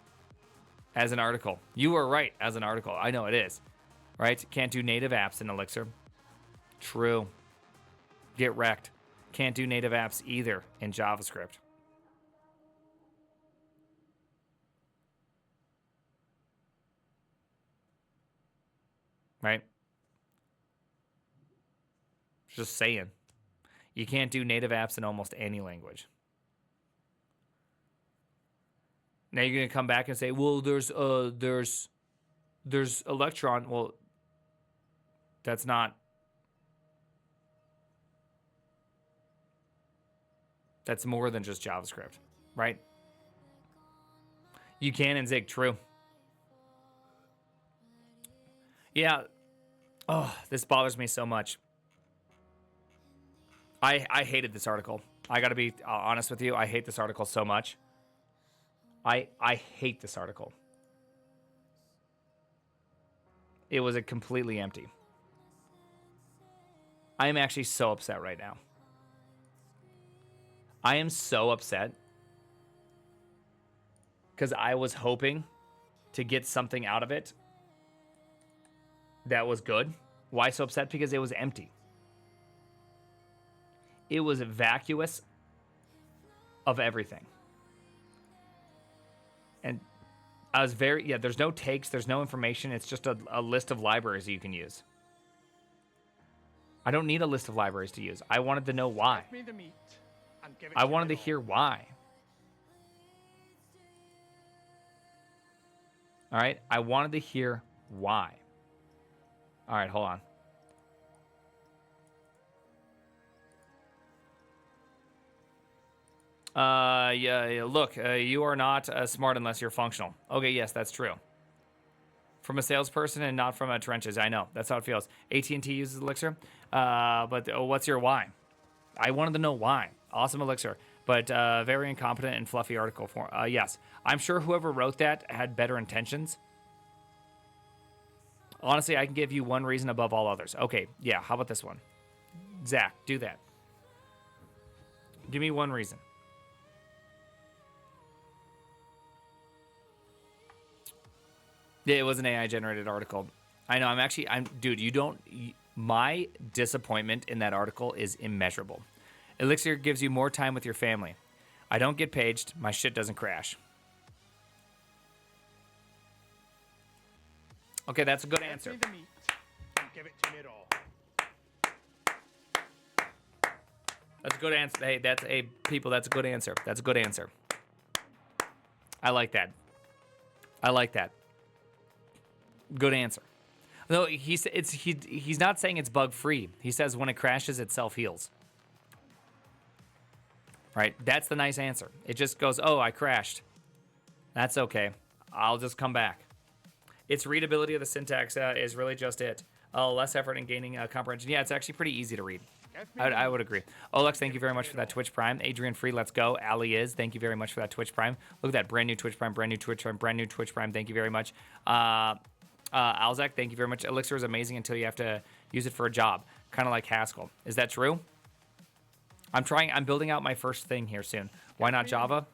As an article. You are right as an article. I know it is. Right? Can't do native apps in Elixir. True. Get wrecked. Can't do native apps either in JavaScript. Right? Just saying. You can't do native apps in almost any language. Now you're gonna come back and say, well, there's Electron. Well, that's not. That's more than just JavaScript, right? You can in Zig, true. Yeah. Oh, this bothers me so much. I hated this article. I gotta be honest with you. I hate this article so much. I hate this article. It was completely empty. I am actually so upset right now. I am so upset because I was hoping to get something out of it that was good. Why so upset? Because it was empty. It was vacuous of everything. And I was there's no takes, there's no information. It's just a list of libraries that you can use. I don't need a list of libraries to use. I wanted to know why. I wanted to hear why. All right. I wanted to hear why. All right. Hold on. Yeah. Look, you are not smart unless you're functional. Okay. Yes, that's true. From a salesperson and not from a trenches. I know. That's how it feels. AT&T uses Elixir. But what's your why? I wanted to know why. Awesome Elixir. But very incompetent and fluffy article. Yes. I'm sure whoever wrote that had better intentions. Honestly, I can give you one reason above all others. Okay. Yeah. How about this one? Zach, do that. Give me one reason. Yeah, it was an AI generated article. I know. Dude, my disappointment in that article is immeasurable. Elixir gives you more time with your family. I don't get paged. My shit doesn't crash. Okay, that's a good answer. Give me the meat and give it to me raw. That's a good answer. Hey, that's a good answer. That's a good answer. I like that. Good answer. No, he's not saying it's bug free. He says when it crashes, it self heals. Right? That's the nice answer. It just goes, oh, I crashed. That's okay. I'll just come back. Its readability of the syntax is really just it. Less effort in gaining comprehension. Yeah, it's actually pretty easy to read. I would agree. Olex, thank you very much for that Twitch Prime. Adrian Free, let's go. Ali is, thank you very much for that Twitch Prime. Look at that, brand new Twitch Prime, brand new Twitch Prime, brand new Twitch Prime. Thank you very much. Alzak, thank you very much. Elixir is amazing until you have to use it for a job, kind of like Haskell. Is that true? I'm building out my first thing here soon. Why not Java?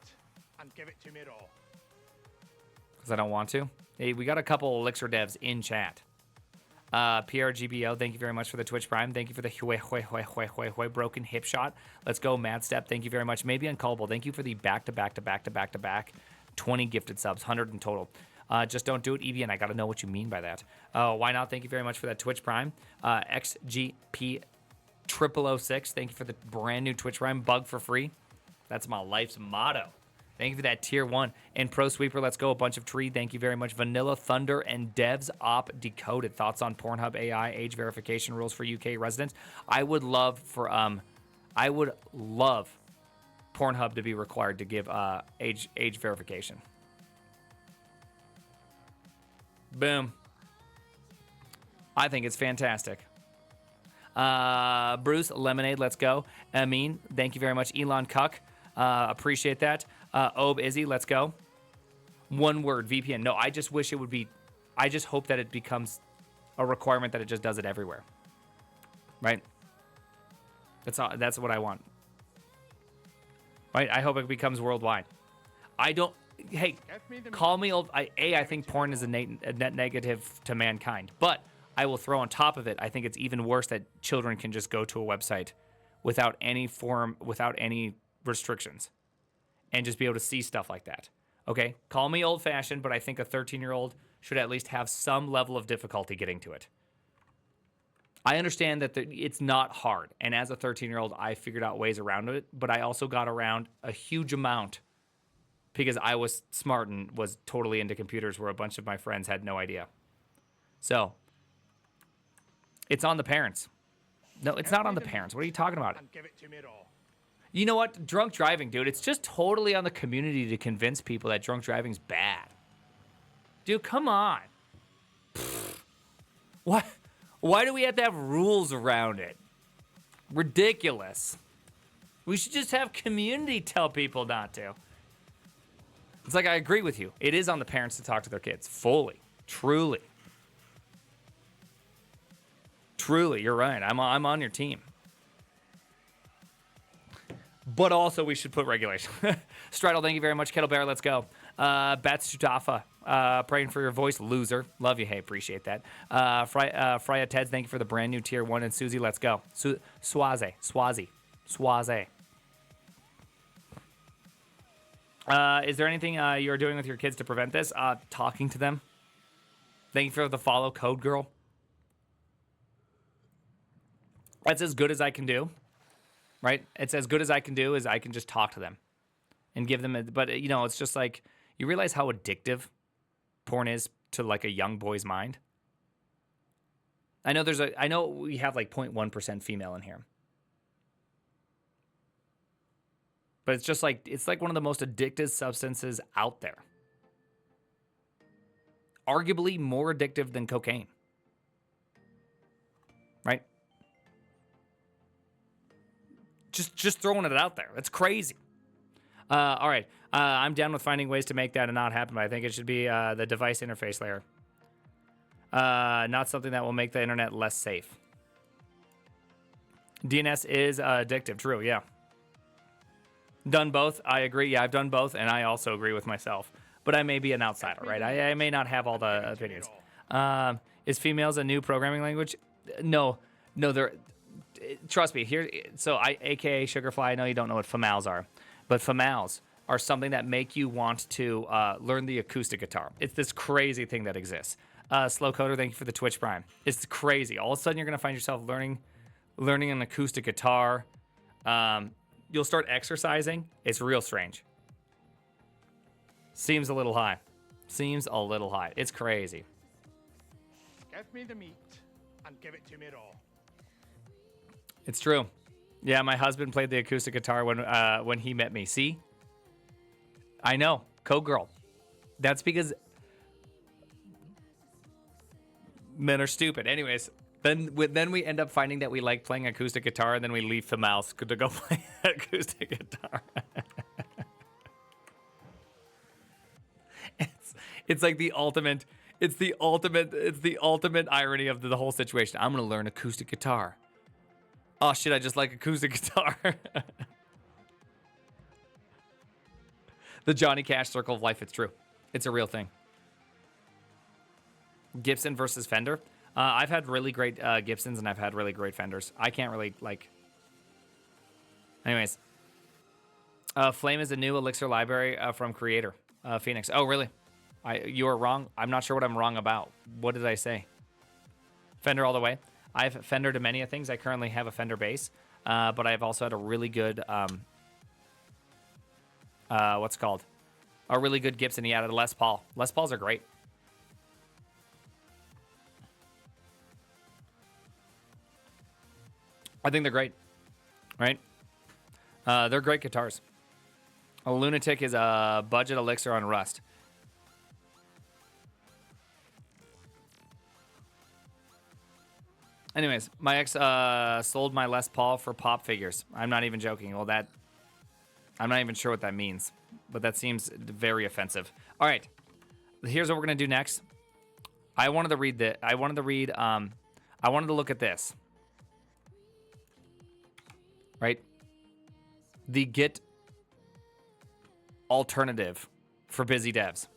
And give it to me raw. Because I don't want to. Hey, we got a couple Elixir devs in chat. PRGBO, thank you very much for the Twitch Prime. Thank you for the broken hip shot. Let's go, Mad Step. Thank you very much. Maybe Uncallable. Thank you for the back 20 gifted subs, 100 in total. Just don't do it, Evian. I got to know what you mean by that. Why not? Thank you very much for that Twitch Prime. XGP0006, thank you for the brand new Twitch Prime. Bug for free. That's my life's motto. Thank you for that tier 1. And Pro Sweeper, let's go. A bunch of tree. Thank you very much. Vanilla Thunder and Devs Op Decoded. Thoughts on Pornhub AI age verification rules for UK residents? I would love Pornhub to be required to give age verification. Boom. I think it's fantastic. Bruce Lemonade, let's go. Amin, thank you very much. Elon Cuck, appreciate that. Ob Izzy, let's go. One word, VPN. No, I just wish it would be. I just hope that it becomes a requirement that it just does it everywhere. Right? That's what I want. Right? I hope it becomes worldwide. I don't. Hey, call me old. I think porn is a net negative to mankind. But I will throw on top of it, I think it's even worse that children can just go to a website without any restrictions and just be able to see stuff like that. Okay? Call me old-fashioned, but I think a 13-year-old should at least have some level of difficulty getting to it. I understand that it's not hard. And as a 13-year-old, I figured out ways around it, but I also got around a huge amount because I was smart and was totally into computers where a bunch of my friends had no idea. So, it's on the parents. No, it's not on the parents. What are you talking about? And give it to me raw. You know what? Drunk driving, dude. It's just totally on the community to convince people that drunk driving's bad. Dude, come on. What? Why do we have to have rules around it? Ridiculous. We should just have community tell people not to. It's like, I agree with you. It is on the parents to talk to their kids. Fully. Truly. Truly, you're right. I'm on your team. But also, we should put regulation. Straddle, thank you very much. Kettle Bear, let's go. Bats Shutafa, praying for your voice, loser. Love you, hey, appreciate that. Freya Teds, thank you for the brand new tier 1. And Susie, let's go. Swazi. Is there anything you're doing with your kids to prevent this? Talking to them. Thank you for the follow, Code Girl. That's as good as I can do, right? It's as good as I can do is I can just talk to them and give them but you know, it's just like, you realize how addictive porn is to like a young boy's mind. I know we have like 0.1% female in here. But it's just like, it's like one of the most addictive substances out there. Arguably more addictive than cocaine. Right? Just throwing it out there. That's crazy. All right. I'm down with finding ways to make that not happen, but I think it should be the device interface layer. Not something that will make the internet less safe. DNS is addictive. True, yeah. Done both. I agree. Yeah, I've done both, and I also agree with myself. But I may be an outsider, right? I may not have all the opinions. Is females a new programming language? No, they're... Trust me, here. So aka Sugarfly, I know you don't know what females are, but females are something that make you want to learn the acoustic guitar. It's this crazy thing that exists. Slow Coder, thank you for the Twitch Prime. It's crazy. All of a sudden, you're gonna find yourself learning an acoustic guitar. You'll start exercising. It's real strange. Seems a little high. It's crazy. Give me the meat and give it to me raw. It's true. Yeah, my husband played the acoustic guitar when he met me. See? I know. Code Girl. That's because men are stupid. Anyways, then we end up finding that we like playing acoustic guitar, and then we leave the mouse to go play acoustic guitar. It's like the ultimate. It's the ultimate irony of the whole situation. I'm gonna learn acoustic guitar. Oh shit, I just like acoustic guitar. The Johnny Cash circle of life, it's true. It's a real thing. Gibson versus Fender. I've had really great Gibsons and I've had really great Fenders. I can't really like... Anyways. Flame is a new Elixir library from Creator. Phoenix. Oh, really? You are wrong? I'm not sure what I'm wrong about. What did I say? Fender all the way. I've Fendered many things. I currently have a Fender bass, but I've also had a really good, what's it called? A really good Gibson. Yeah, the Les Paul. Les Pauls are great. I think they're great, right? They're great guitars. A Lunatic is a budget Elixir on Rust. Anyways, my ex sold my Les Paul for pop figures. I'm not even joking. Well, I'm not even sure what that means, but that seems very offensive. All right, here's what we're gonna do next. I wanted to look at this. Right? The Git alternative for busy devs.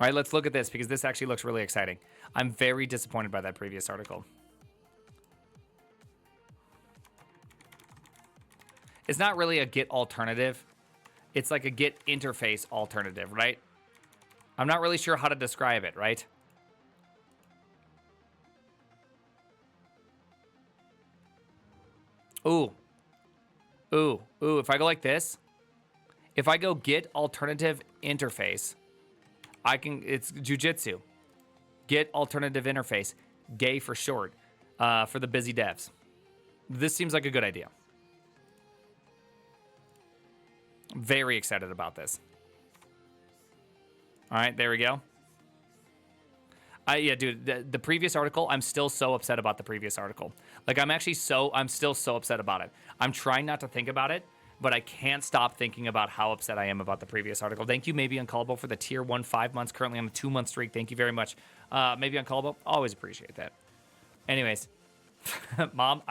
All right, let's look at this because this actually looks really exciting. I'm very disappointed by that previous article. It's not really a Git alternative. It's like a Git interface alternative, right? I'm not really sure how to describe it, right? Ooh. If I go like this, If I go get alternative interface, it's jujitsu. Get alternative interface, gay for short, for the busy devs. This seems like a good idea. Very excited about this. All right, there we go. Yeah, dude, the previous article, I'm still so upset about the previous article. Like, I'm still so upset about it. I'm trying not to think about it, but I can't stop thinking about how upset I am about the previous article. Thank you, Maybe Uncallable, for the tier 1 5 months, currently on a 2-month streak. Thank you very much. Maybe Uncallable, always appreciate that. Anyways, Mom,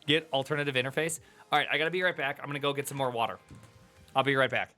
get alternative interface. All right, I gotta be right back. I'm gonna go get some more water. I'll be right back.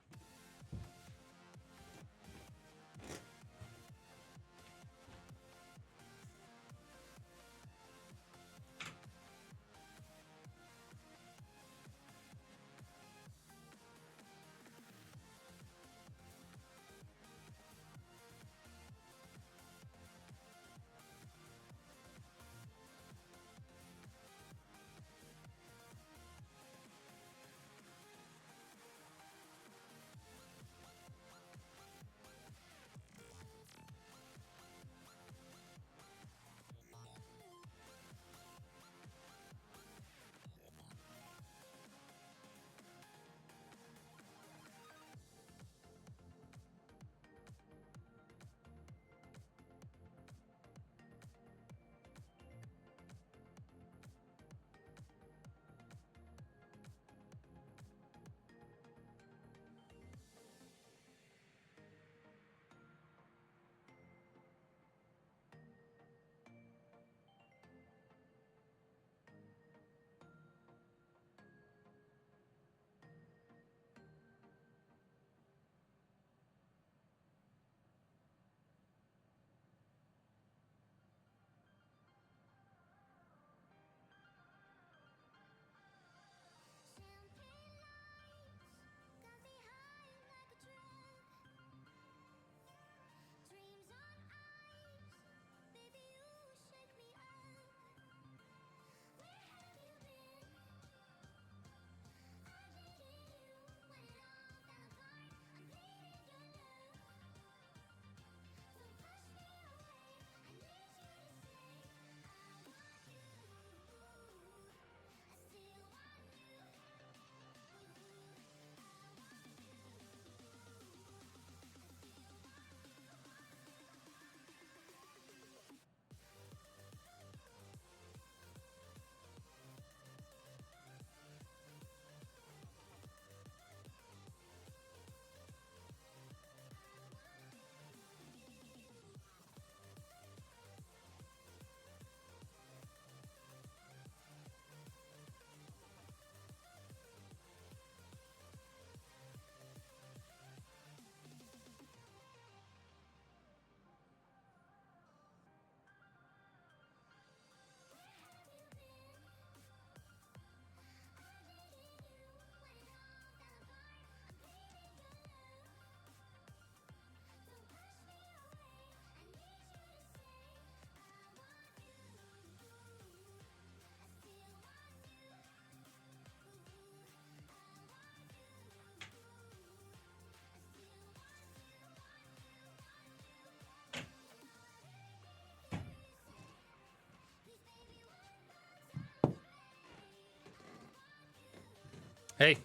Hey.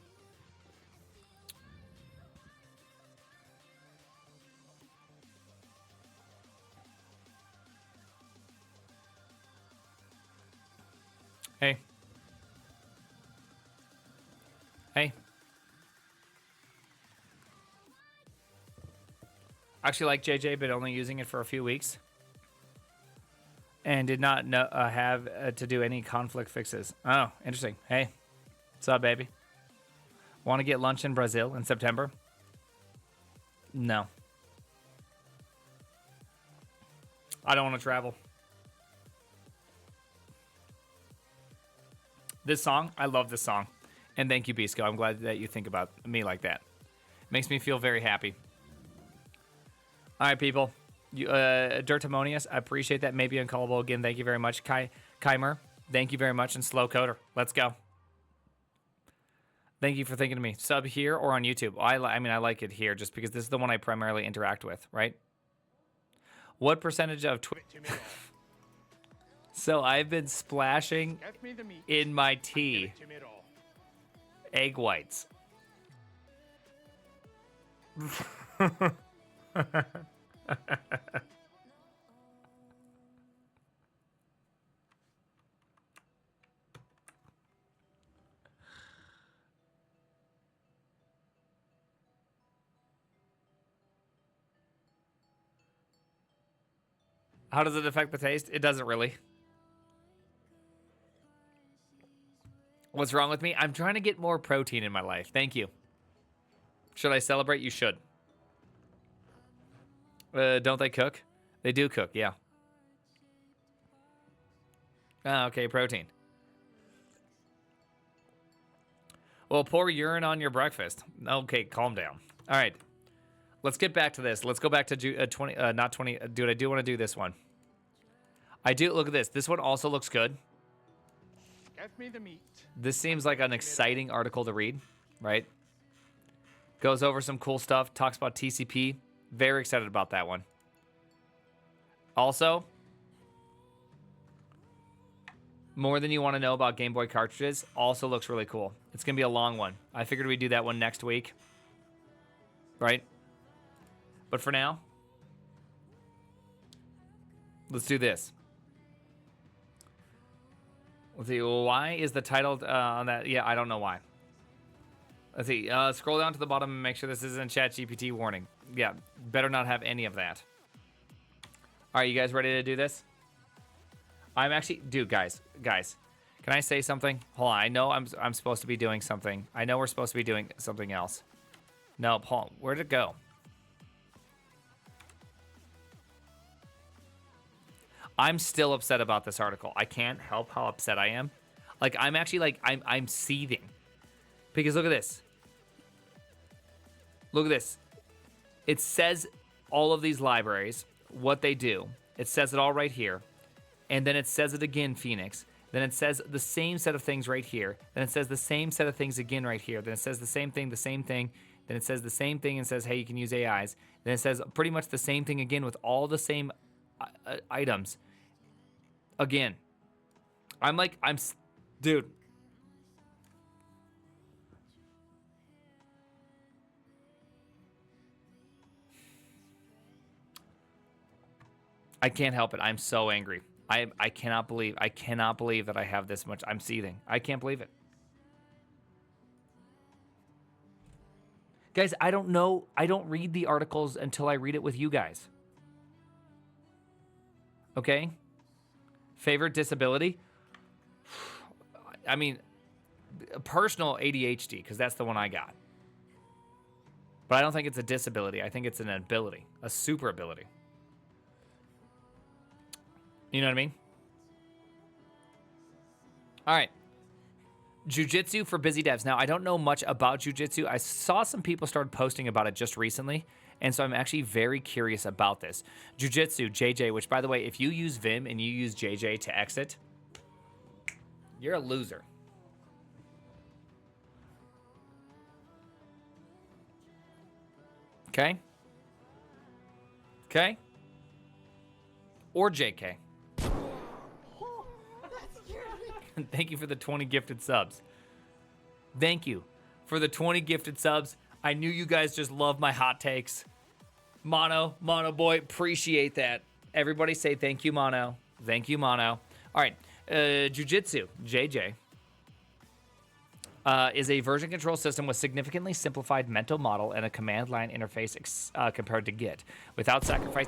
Hey. Hey. Actually like JJ, but only using it for a few weeks. And did not know, have to do any conflict fixes. Oh, interesting. Hey. What's up, baby? Want to get lunch in Brazil in September? No. I don't want to travel. This song, I love this song. And thank you, Bisco. I'm glad that you think about me like that. Makes me feel very happy. All right, people. Dirtimonious, I appreciate that. Maybe Uncallable again. Thank you very much. Kymer, thank you very much. And Slow Coder, let's go. Thank you for thinking of me. Sub here or on YouTube? I mean, I like it here just because this is the one I primarily interact with, right? What percentage of Twitch? So I've been splashing in my tea egg whites. How does it affect the taste? It doesn't really. What's wrong with me? I'm trying to get more protein in my life. Thank you. Should I celebrate? You should. Don't they cook? They do cook, yeah. Ah, okay, protein. Well, pour urine on your breakfast. Okay, calm down. All right. Let's get back to this. Let's go back to 20, not 20. Dude, I do want to do this one. I do. Look at this. This one also looks good. Give me the meat. This seems like an exciting article to read, right? Goes over some cool stuff. Talks about TCP. Very excited about that one. Also, more than you want to know about Game Boy cartridges. Also looks really cool. It's going to be a long one. I figured we'd do that one next week. Right? But for now, let's do this. Let's see. Why is the title on that? Yeah, I don't know why. Let's see. Scroll down to the bottom and make sure this isn't ChatGPT warning. Yeah, better not have any of that. All right, you guys ready to do this? I'm actually, dude, guys, can I say something? Hold on. I know I'm supposed to be doing something. I know we're supposed to be doing something else. No, Paul, where'd it go? I'm still upset about this article. I can't help how upset I am. Like, I'm actually like, I'm seething. Because look at this. Look at this. It says all of these libraries, what they do. It says it all right here. And then it says it again, Phoenix. Then it says the same set of things right here. Then it says the same set of things again right here. Then it says the same thing. Then it says the same thing and says, hey, you can use AIs. Then it says pretty much the same thing again with all the same items. Again. Dude. I can't help it. I'm so angry. I cannot believe that I have this much. I'm seething. I can't believe it. Guys, I don't know. I don't read the articles until I read it with you guys. Okay? Favorite disability? I mean, personal ADHD, because that's the one I got. But I don't think it's a disability. I think it's an ability, a super ability. You know what I mean? All right. Jiu-Jitsu for busy devs. Now, I don't know much about Jiu-Jitsu. I saw some people start posting about it just recently, and so I'm actually very curious about this. Jiu-Jitsu, JJ, which, by the way, if you use Vim and you use JJ to exit, you're a loser. Okay? Okay? Or JK. Thank you for the 20 gifted subs. Thank you for the 20 gifted subs. I knew you guys just love my hot takes. Mono boy, appreciate that. Everybody say thank you, Mono. Thank you, Mono. All right, Jiu-Jitsu, JJ, is a version control system with significantly simplified mental model and a command line interface compared to Git, without sacrifice.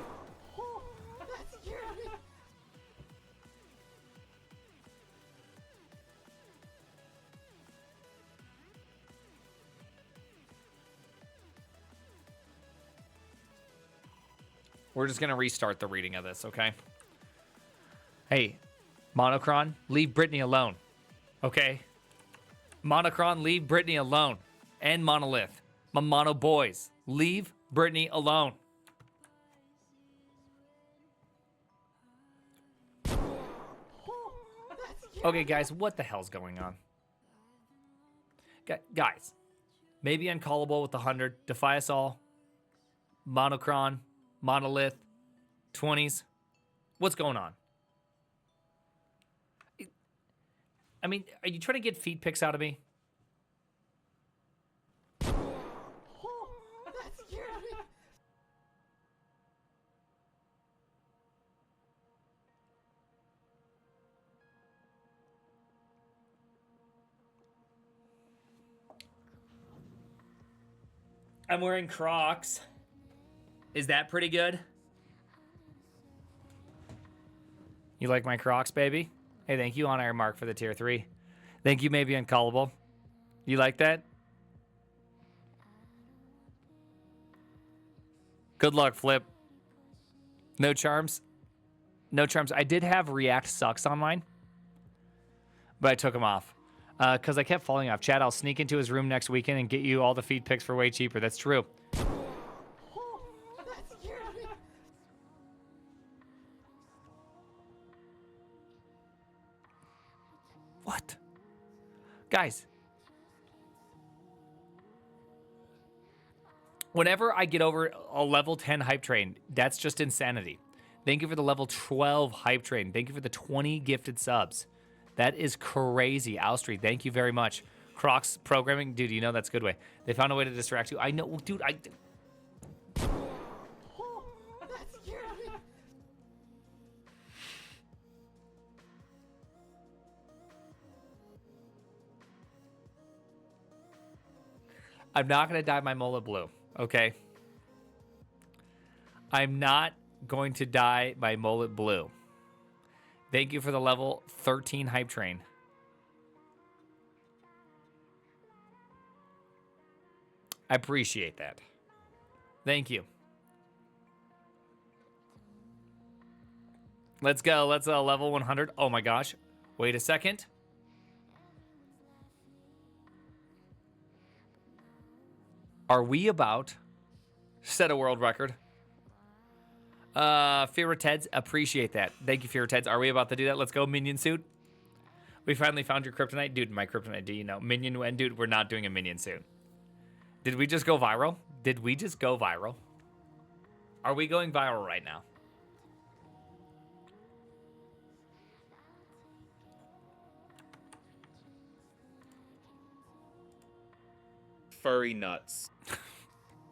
We're just going to restart the reading of this, okay? Hey, Monocron, leave Brittany alone, okay? Monocron, leave Brittany alone. And Monolith, my mono boys, leave Brittany alone. Okay, guys, what the hell's going on? Guys, maybe uncallable with the 100. Defy us all. Monocron. Monolith. 20s. What's going on? I mean, are you trying to get feet pics out of me? I'm wearing Crocs. Is that pretty good? You like my Crocs, baby? Hey, thank you, On Air Mark, for the tier 3. Thank you, Maybe Uncallable. You like that? Good luck, Flip. No charms? No charms. I did have React Sucks on mine, but I took them off because I kept falling off. Chad, I'll sneak into his room next weekend and get you all the feed pics for way cheaper. That's true. What? Guys, whenever I get over a level 10 hype train, that's just insanity. Thank you for the level 12 hype train. Thank you for the 20 gifted subs. That is crazy. Alstreet, thank you very much. Crocs programming, dude, you know that's a good way. They found a way to distract you. I know, dude, I'm not going to dye my mullet blue, okay? I'm not going to dye my mullet blue. Thank you for the level 13 hype train. I appreciate that. Thank you. Let's go. Let's level 100. Oh my gosh. Wait a second. Are we about to set a world record? Fear of Teds, appreciate that. Thank you, Fear of Teds. Are we about to do that? Let's go, Minion Suit. We finally found your kryptonite. Dude, my kryptonite, do you know? Minion, and dude, we're not doing a Minion Suit. Did we just go viral? Did we just go viral? Are we going viral right now? Furry nuts.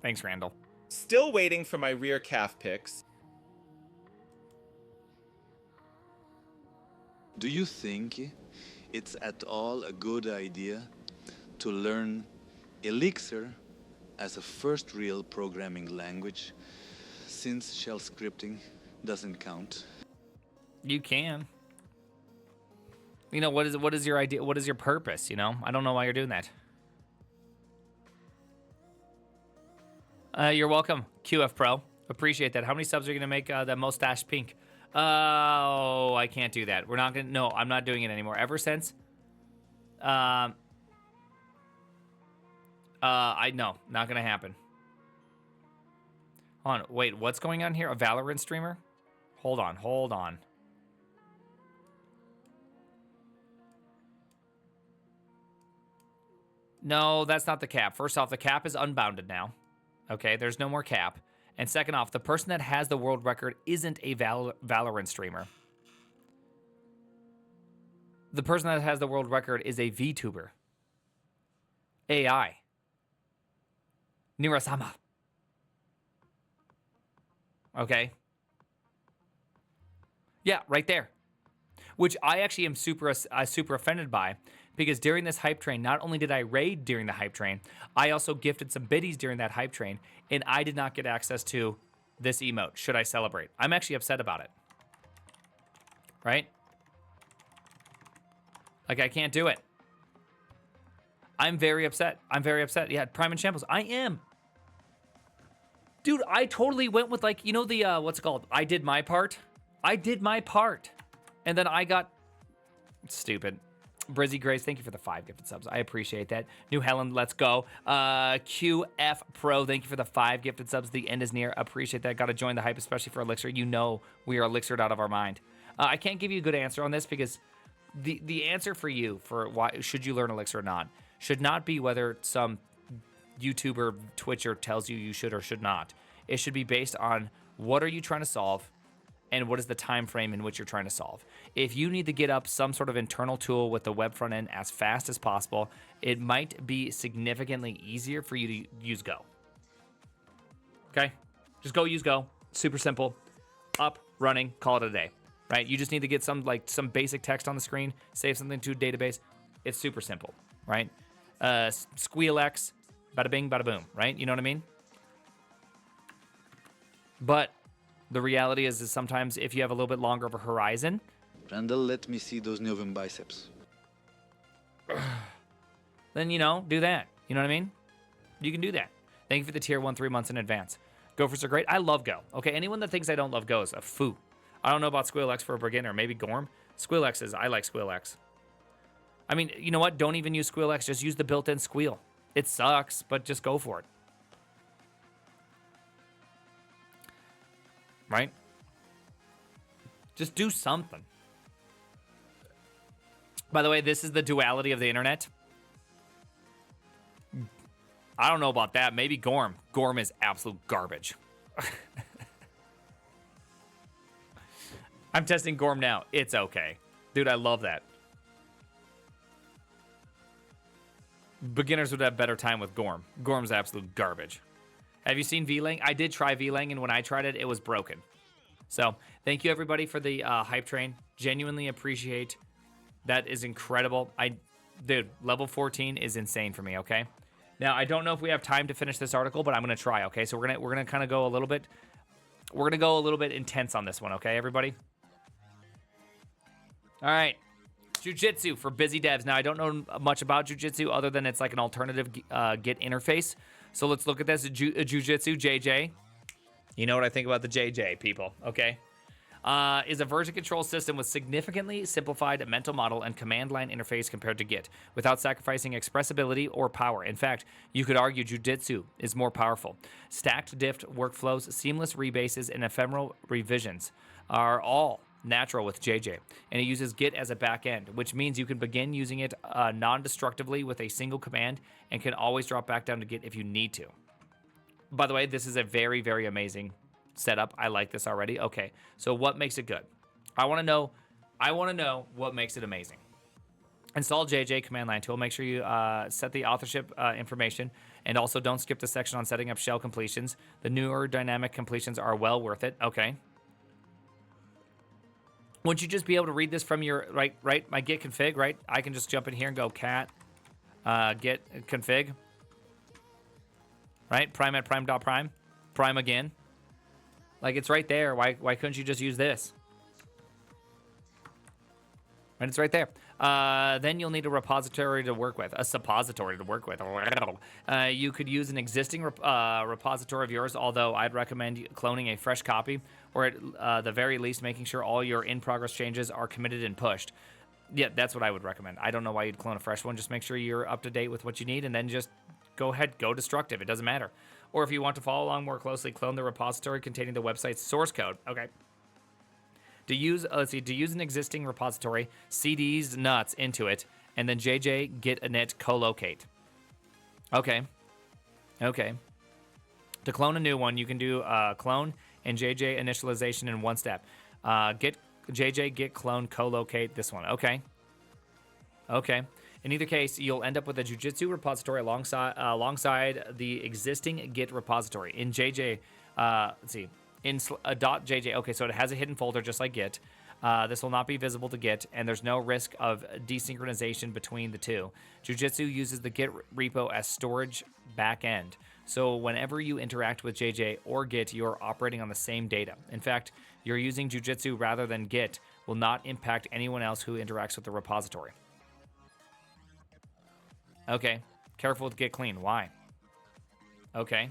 Thanks, Randall. Still waiting for my rear calf pics. Do you think it's at all a good idea to learn Elixir as a first real programming language, since shell scripting doesn't count? You can. You know, what is your idea? What is your purpose? You know, I don't know why you're doing that. You're welcome, QF Pro. Appreciate that. How many subs are you gonna make that mustache pink? Oh, I can't do that. We're not gonna. No, I'm not doing it anymore. Ever since. I know, not gonna happen. Hold on, wait, what's going on here? A Valorant streamer? Hold on. No, that's not the cap. First off, the cap is unbounded now. Okay, there's no more cap. And second off, the person that has the world record isn't a Valorant streamer. The person that has the world record is a VTuber. AI. Nirasama. Okay. Yeah, right there. Which I actually am super offended by, because during this hype train, not only did I raid during the hype train, I also gifted some biddies during that hype train, and I did not get access to this emote, Should I Celebrate. I'm actually upset about it. Right? Like, I can't do it. I'm very upset. Yeah, Prime and Shambles. I am. Dude, I totally went with, like, you know the, what's it called? I did my part. And then I got stupid. Brizzy Grace, thank you for the 5 gifted subs. I appreciate that. New Helen, let's go. QF Pro, thank you for the 5 gifted subs. The end is near. Appreciate that. Got to join the hype, especially for Elixir. You know we are elixired out of our mind. I can't give you a good answer on this, because the answer for you for why should you learn Elixir or not should not be whether some YouTuber, Twitcher tells you should or should not. It should be based on what are you trying to solve and what is the time frame in which you're trying to solve. If you need to get up some sort of internal tool with the web front end as fast as possible, it might be significantly easier for you to use Go. Okay? Just go use Go. Super simple. Up, running, call it a day. Right? You just need to get some basic text on the screen, save something to a database. It's super simple, right? SquealX, bada bing, bada boom, right? You know what I mean? But the reality is sometimes if you have a little bit longer of a horizon. Randall, let me see those Novum biceps. Then, do that. You know what I mean? You can do that. Thank you for the tier 1 3 months in advance. Gophers are great. I love Go. Okay, anyone that thinks I don't love Go is a foo. I don't know about SquealX for a beginner. Maybe Gorm. I like SquealX. I mean, you know what? Don't even use SquealX. Just use the built-in Squeal. It sucks, but just go for it. Right? Just do something. By the way, this is the duality of the internet. I don't know about that. Maybe Gorm. Gorm is absolute garbage. I'm testing Gorm now. It's okay. Dude, I love that. Beginners would have better time with Gorm. Gorm's absolute garbage. Have you seen VLang? I did try VLang, and when I tried it, it was broken. So, thank you, everybody, for the hype train. Genuinely appreciate. That is incredible. Dude, level 14 is insane for me, okay? Now, I don't know if we have time to finish this article, but I'm going to try, okay? So, we're gonna kind of go a little bit... We're going to go a little bit intense on this one, okay, everybody? All right. Jiu-Jitsu for busy devs. Now, I don't know much about Jiu-Jitsu other than it's like an alternative Git interface. So let's look at this. Jiu-Jitsu, JJ. You know what I think about the JJ, people, okay? Is a version control system with significantly simplified mental model and command line interface compared to Git, without sacrificing expressibility or power. In fact, you could argue Jiu-Jitsu is more powerful. Stacked diff workflows, seamless rebases, and ephemeral revisions are all natural with JJ, and it uses Git as a backend, which means you can begin using it non-destructively with a single command and can always drop back down to Git if you need to. By the way, this is a very, very amazing setup. I like this already. Okay, so what makes it good? I want to know what makes it amazing. Install JJ command line tool. Make sure you set the authorship information, and also don't skip the section on setting up shell completions. The newer dynamic completions are well worth it. Okay. Wouldn't you just be able to read this from your, right, my git config, right? I can just jump in here and go cat git config, right? Prime at prime.prime, prime again. Like, it's right there. Why couldn't you just use this? And it's right there. Then you'll need a repository to work with, a suppository to work with. You could use an existing repository of yours, although I'd recommend cloning a fresh copy, or at the very least making sure all your in-progress changes are committed and pushed. Yeah, that's what I would recommend. I don't know why you'd clone a fresh one. Just make sure you're up to date with what you need, and then just go ahead, go destructive. It doesn't matter. Or if you want to follow along more closely, clone the repository containing the website's source code. Okay. To use an existing repository, CDs nuts into it, and then JJ git init colocate. Okay. To clone a new one, you can do clone and JJ initialization in one step. Git JJ git clone colocate this one. Okay. In either case, you'll end up with a Jiu-Jitsu repository alongside the existing Git repository. In JJ, in .jj, okay, so it has a hidden folder just like Git. This will not be visible to Git, and there's no risk of desynchronization between the two. Jiu-Jitsu uses the Git repo as storage backend. So whenever you interact with JJ or Git, you're operating on the same data. In fact, you're using Jiu-Jitsu rather than Git will not impact anyone else who interacts with the repository. Okay, careful with git clean. Why? Okay.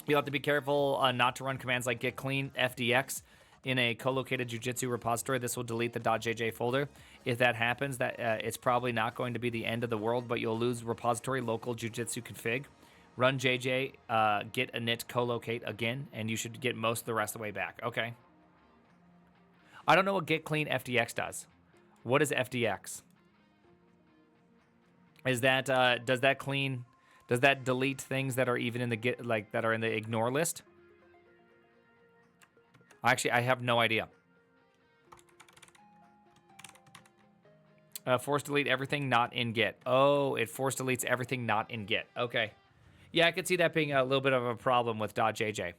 You have to be careful not to run commands like git clean fdx in a co-located Jiu-Jitsu repository. This will delete the .jj folder. If that happens, it's probably not going to be the end of the world, but you'll lose repository local Jiu-Jitsu config. Run JJ git init colocate again, and you should get most of the rest of the way back. Okay. I don't know what git clean fdx does. What is fdx? Is that does that clean? Does that delete things that are even in the git, like that are in the ignore list? Actually, I have no idea. Force delete everything not in Git. Oh, it force deletes everything not in Git. Okay. Yeah, I could see that being a little bit of a problem with .jj.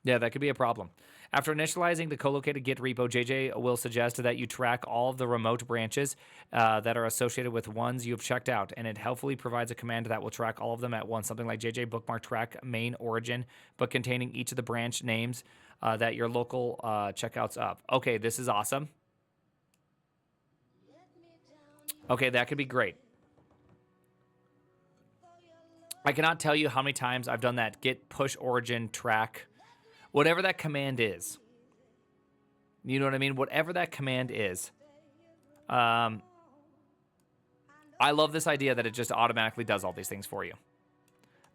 Yeah, that could be a problem. After initializing the co-located Git repo, JJ will suggest that you track all of the remote branches that are associated with ones you've checked out, and it helpfully provides a command that will track all of them at once, something like JJ bookmark track main origin, but containing each of the branch names that your local checkouts of. Okay, this is awesome. Okay, that could be great. I cannot tell you how many times I've done that git push origin track, whatever that command is. You know what I mean? Whatever that command is. I love this idea that it just automatically does all these things for you.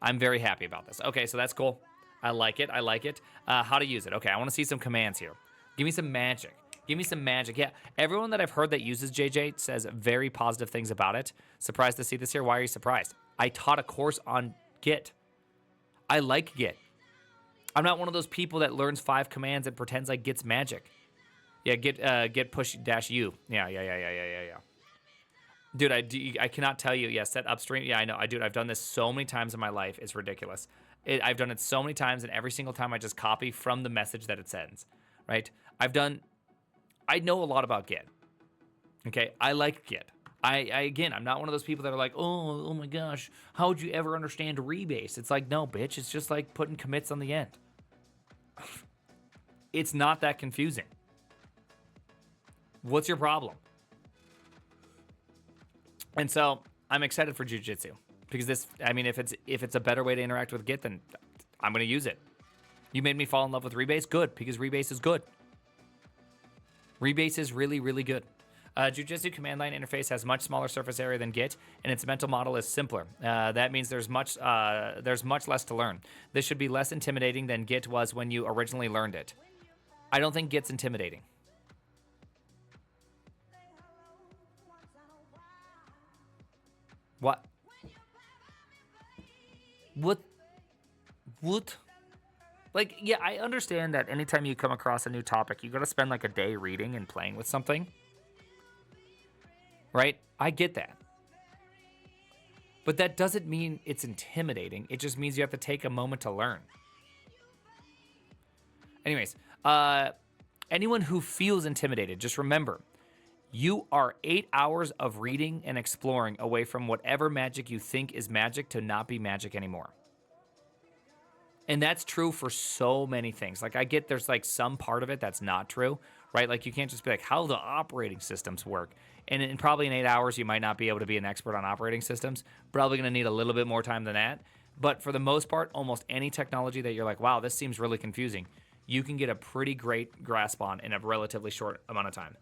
I'm very happy about this. Okay, so that's cool. I like it. I like it. How to use it. Okay, I want to see some commands here. Give me some magic. Give me some magic. Yeah, everyone that I've heard that uses JJ says very positive things about it. Surprised to see this here. Why are you surprised? I taught a course on Git. I like Git. I'm not one of those people that learns 5 commands and pretends like Git's magic. Yeah, git push -u. Yeah. Dude, I cannot tell you. Yeah, set upstream. Yeah, I know. Dude, I've done this so many times in my life. It's ridiculous. I've done it so many times, and every single time I just copy from the message that it sends, right? I know a lot about Git. Okay, I like Git. Again, I'm not one of those people that are like, oh my gosh, how would you ever understand rebase? It's like, no, bitch, it's just like putting commits on the end. It's not that confusing. What's your problem? And so I'm excited for Jiu-Jitsu because this, I mean, if it's a better way to interact with Git, then I'm going to use it. You made me fall in love with rebase. Good, because rebase is good. Rebase is really, really good. Jiu-Jitsu command line interface has much smaller surface area than Git, and its mental model is simpler. That means there's much less to learn. This should be less intimidating than Git was when you originally learned it. I don't think Git's intimidating. What? Like, yeah, I understand that anytime you come across a new topic, you got to spend like a day reading and playing with something. Right? I get that. But that doesn't mean it's intimidating. It just means you have to take a moment to learn. Anyways, anyone who feels intimidated, just remember, you are 8 hours of reading and exploring away from whatever magic you think is magic to not be magic anymore. And that's true for so many things. Like, I get there's like some part of it that's not true, right? Like, you can't just be like, how the operating systems work. And probably in 8 hours, you might not be able to be an expert on operating systems. Probably going to need a little bit more time than that. But for the most part, almost any technology that you're like, wow, this seems really confusing, you can get a pretty great grasp on in a relatively short amount of time.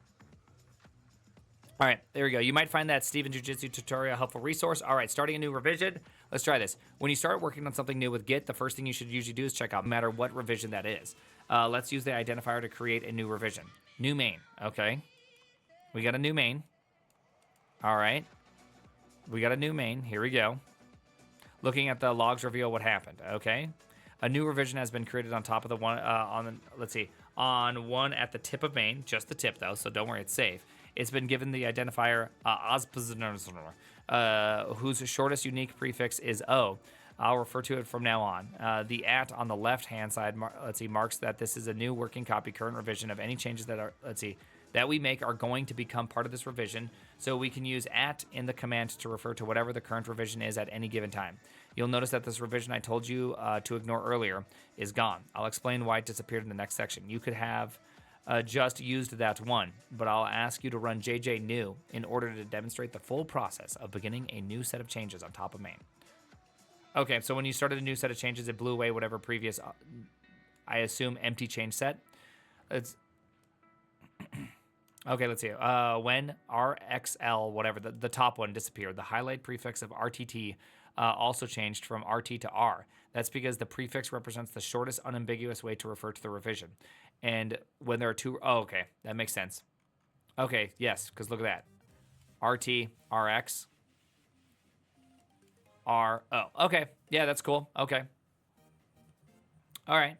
All right, there we go. You might find that Steven Jiu-Jitsu tutorial a helpful resource. All right, starting a new revision. Let's try this. When you start working on something new with Git, the first thing you should usually do is check out no matter what revision that is. Let's use the identifier to create a new revision. New main, okay. We got a new main. All right. We got a new main. Here we go. Looking at the logs reveal what happened, okay. A new revision has been created on top of the one, on one at the tip of main, just the tip though, so don't worry, it's safe. It's been given the identifier whose shortest unique prefix is O. I'll refer to it from now on. The @ on the left-hand side, marks that this is a new working copy, current revision of any changes that are, that we make are going to become part of this revision. So we can use @ in the command to refer to whatever the current revision is at any given time. You'll notice that this revision I told you to ignore earlier is gone. I'll explain why it disappeared in the next section. You could have just used that one, but I'll ask you to run JJ new in order to demonstrate the full process of beginning a new set of changes on top of main. Okay, so when you started a new set of changes, it blew away whatever previous, I assume, empty change set. It's okay, let's see. When RXL, whatever, the top one disappeared, the highlight prefix of RTT also changed from RT to R. That's because the prefix represents the shortest unambiguous way to refer to the revision. And when there are two, oh, okay, that makes sense. Okay, yes, because look at that. RT, RX, RO. Okay. Yeah, that's cool. Okay. All right.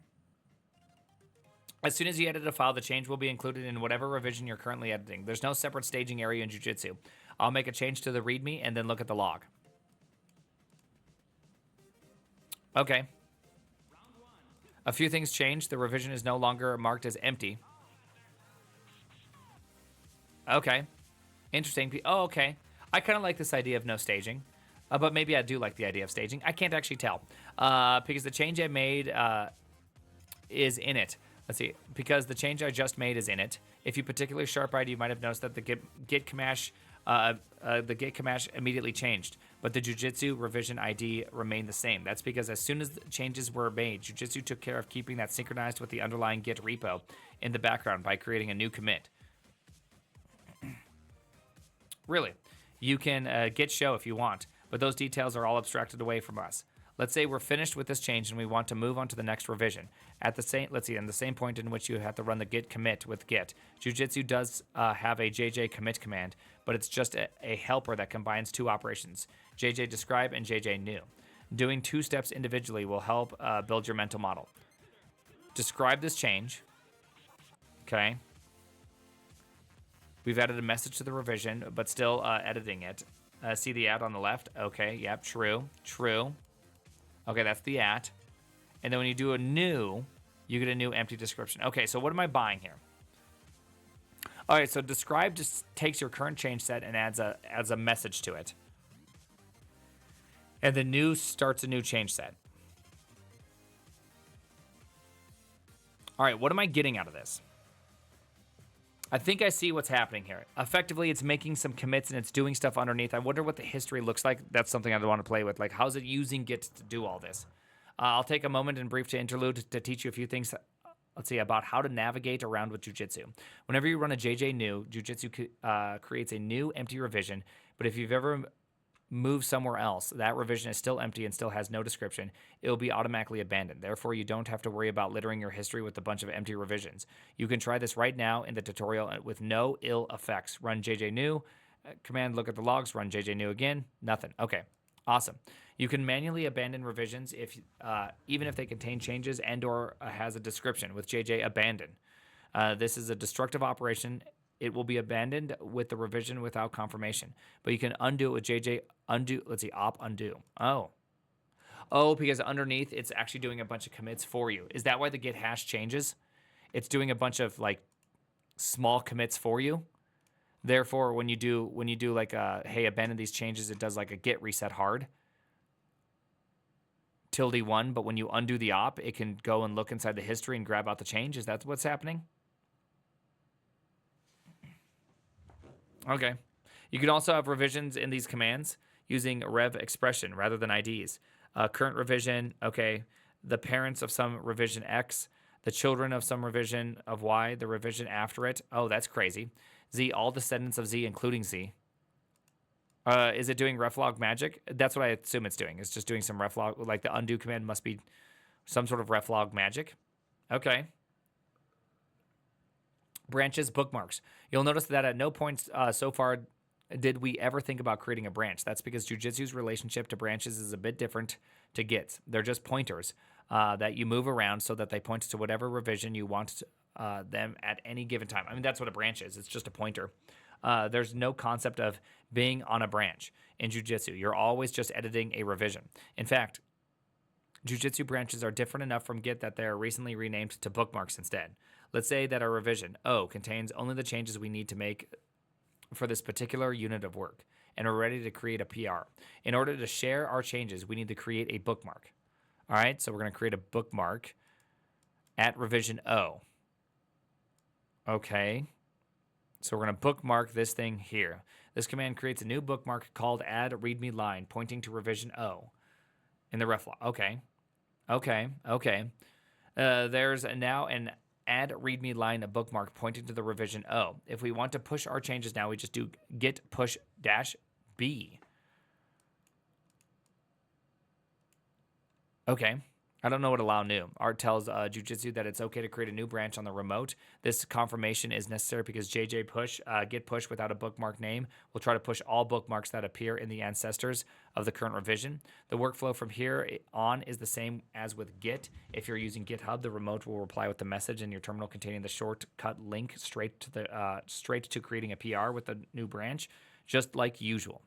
As soon as you edit a file, the change will be included in whatever revision you're currently editing. There's no separate staging area in Jiu-Jitsu. I'll make a change to the README and then look at the log. Okay. A few things changed. The revision is no longer marked as empty. Okay. Interesting. Oh, okay. I kind of like this idea of no staging. But maybe I do like the idea of staging. I can't actually tell. Because the change I made is in it. Let's see. Because the change I just made is in it. If you particularly sharp-eyed, you might have noticed that the git command immediately changed, but the Jiu-Jitsu revision ID remained the same. That's because as soon as the changes were made, Jiu-Jitsu took care of keeping that synchronized with the underlying git repo in the background by creating a new commit. Really, you can git show if you want, but those details are all abstracted away from us. Let's say we're finished with this change and we want to move on to the next revision. At the same, in the same point in which you have to run the git commit with git, Jiu-Jitsu does have a JJ commit command, but it's just a helper that combines two operations, JJ describe and JJ new. Doing two steps individually will help build your mental model. Describe this change. Okay. We've added a message to the revision, but still editing it. See the at on the left? Okay, yep, true. Okay, that's the at. And then when you do a new, you get a new empty description. Okay, so what am I buying here? All right, so describe just takes your current change set and adds a message to it. And the new starts a new change set. All right, what am I getting out of this? I think I see what's happening here. Effectively, it's making some commits and it's doing stuff underneath. I wonder what the history looks like. That's something I want to play with. Like, how's it using Git to do all this? I'll take a moment and brief to interlude to teach you a few things. Let's see, about how to navigate around with Jiu-Jitsu. Whenever you run a JJ new, Jiu-Jitsu creates a new empty revision. But if you've ever moved somewhere else, that revision is still empty and still has no description. It will be automatically abandoned. Therefore, you don't have to worry about littering your history with a bunch of empty revisions. You can try this right now in the tutorial with no ill effects. Run JJ new, command look at the logs, run JJ new again, nothing. Okay, awesome. You can manually abandon revisions if even if they contain changes and or has a description with JJ abandon. This is a destructive operation. It will be abandoned with the revision without confirmation. But you can undo it with JJ undo. Let's see, op undo. Oh, because underneath it's actually doing a bunch of commits for you. Is that why the git hash changes? It's doing a bunch of like small commits for you. Therefore, when you do like hey, abandon these changes, it does like a git reset hard. ~1, but when you undo the op, it can go and look inside the history and grab out the change. Is that what's happening? Okay. You can also have revisions in these commands using rev expression rather than IDs. Current revision, okay. The parents of some revision X, the children of some revision of Y, the revision after it. Oh, that's crazy. Z, all descendants of Z, including Z. Is it doing reflog magic? That's what I assume it's doing. It's just doing some reflog, like the undo command must be some sort of reflog magic. Okay. Branches, bookmarks. You'll notice that at no point so far did we ever think about creating a branch. That's because Jiu-Jitsu's relationship to branches is a bit different to Git's. They're just pointers that you move around so that they point to whatever revision you want them at any given time. I mean, that's what a branch is. It's just a pointer. There's no concept of being on a branch in Jiu-Jitsu. You're always just editing a revision. In fact, Jiu-Jitsu branches are different enough from Git that they are recently renamed to bookmarks instead. Let's say that our revision, O, contains only the changes we need to make for this particular unit of work, and we're ready to create a PR. In order to share our changes, we need to create a bookmark. All right, so we're going to create a bookmark at revision O. Okay, so we're going to bookmark this thing here. This command creates a new bookmark called add readme line pointing to revision O in the reflog. Okay. There's now an add readme line a bookmark pointing to the revision O. If we want to push our changes now, we just do git push -b. Okay. I don't know what allow new. Art tells Jujitsu that it's okay to create a new branch on the remote. This confirmation is necessary because JJ push, git push without a bookmark name will try to push all bookmarks that appear in the ancestors of the current revision. The workflow from here on is the same as with Git. If you're using GitHub, the remote will reply with the message in your terminal containing the shortcut link straight to creating a PR with the new branch, just like usual.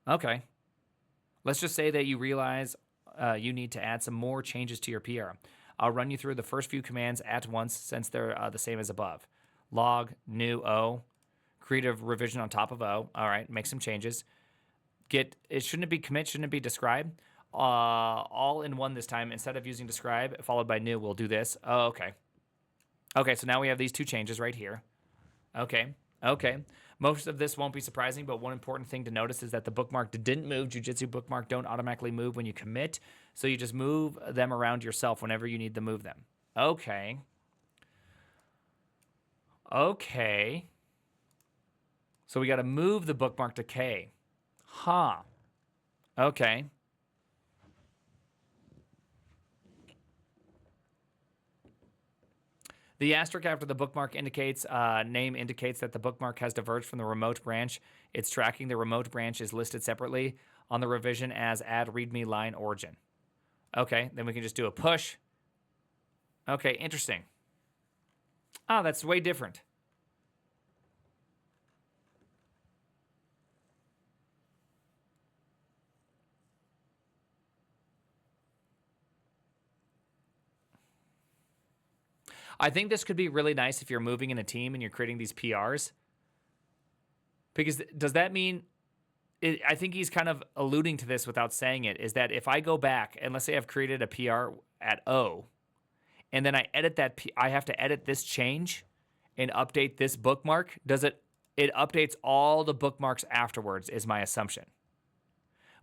Okay. Let's just say that you realize you need to add some more changes to your PR. I'll run you through the first few commands at once since they're the same as above. Log, new O, create a revision on top of O. All right, make some changes. It shouldn't be commit, shouldn't it be describe? All in one this time. Instead of using describe followed by new, we'll do this. Oh, okay. Okay, so now we have these two changes right here. Okay. Most of this won't be surprising, but one important thing to notice is that the bookmark didn't move. Jujitsu bookmark don't automatically move when you commit, so you just move them around yourself whenever you need to move them. Okay. So we got to move the bookmark to K. Huh. Okay. The asterisk after the bookmark name indicates that the bookmark has diverged from the remote branch. It's tracking the remote branch is listed separately on the revision as add readme line origin. Okay, then we can just do a push. Okay, interesting. Oh, that's way different. I think this could be really nice if you're moving in a team and you're creating these PRs. Because does that mean, I think he's kind of alluding to this without saying it, is that if I go back and let's say I've created a PR at O, and then I edit that, I have to edit this change and update this bookmark, it updates all the bookmarks afterwards is my assumption.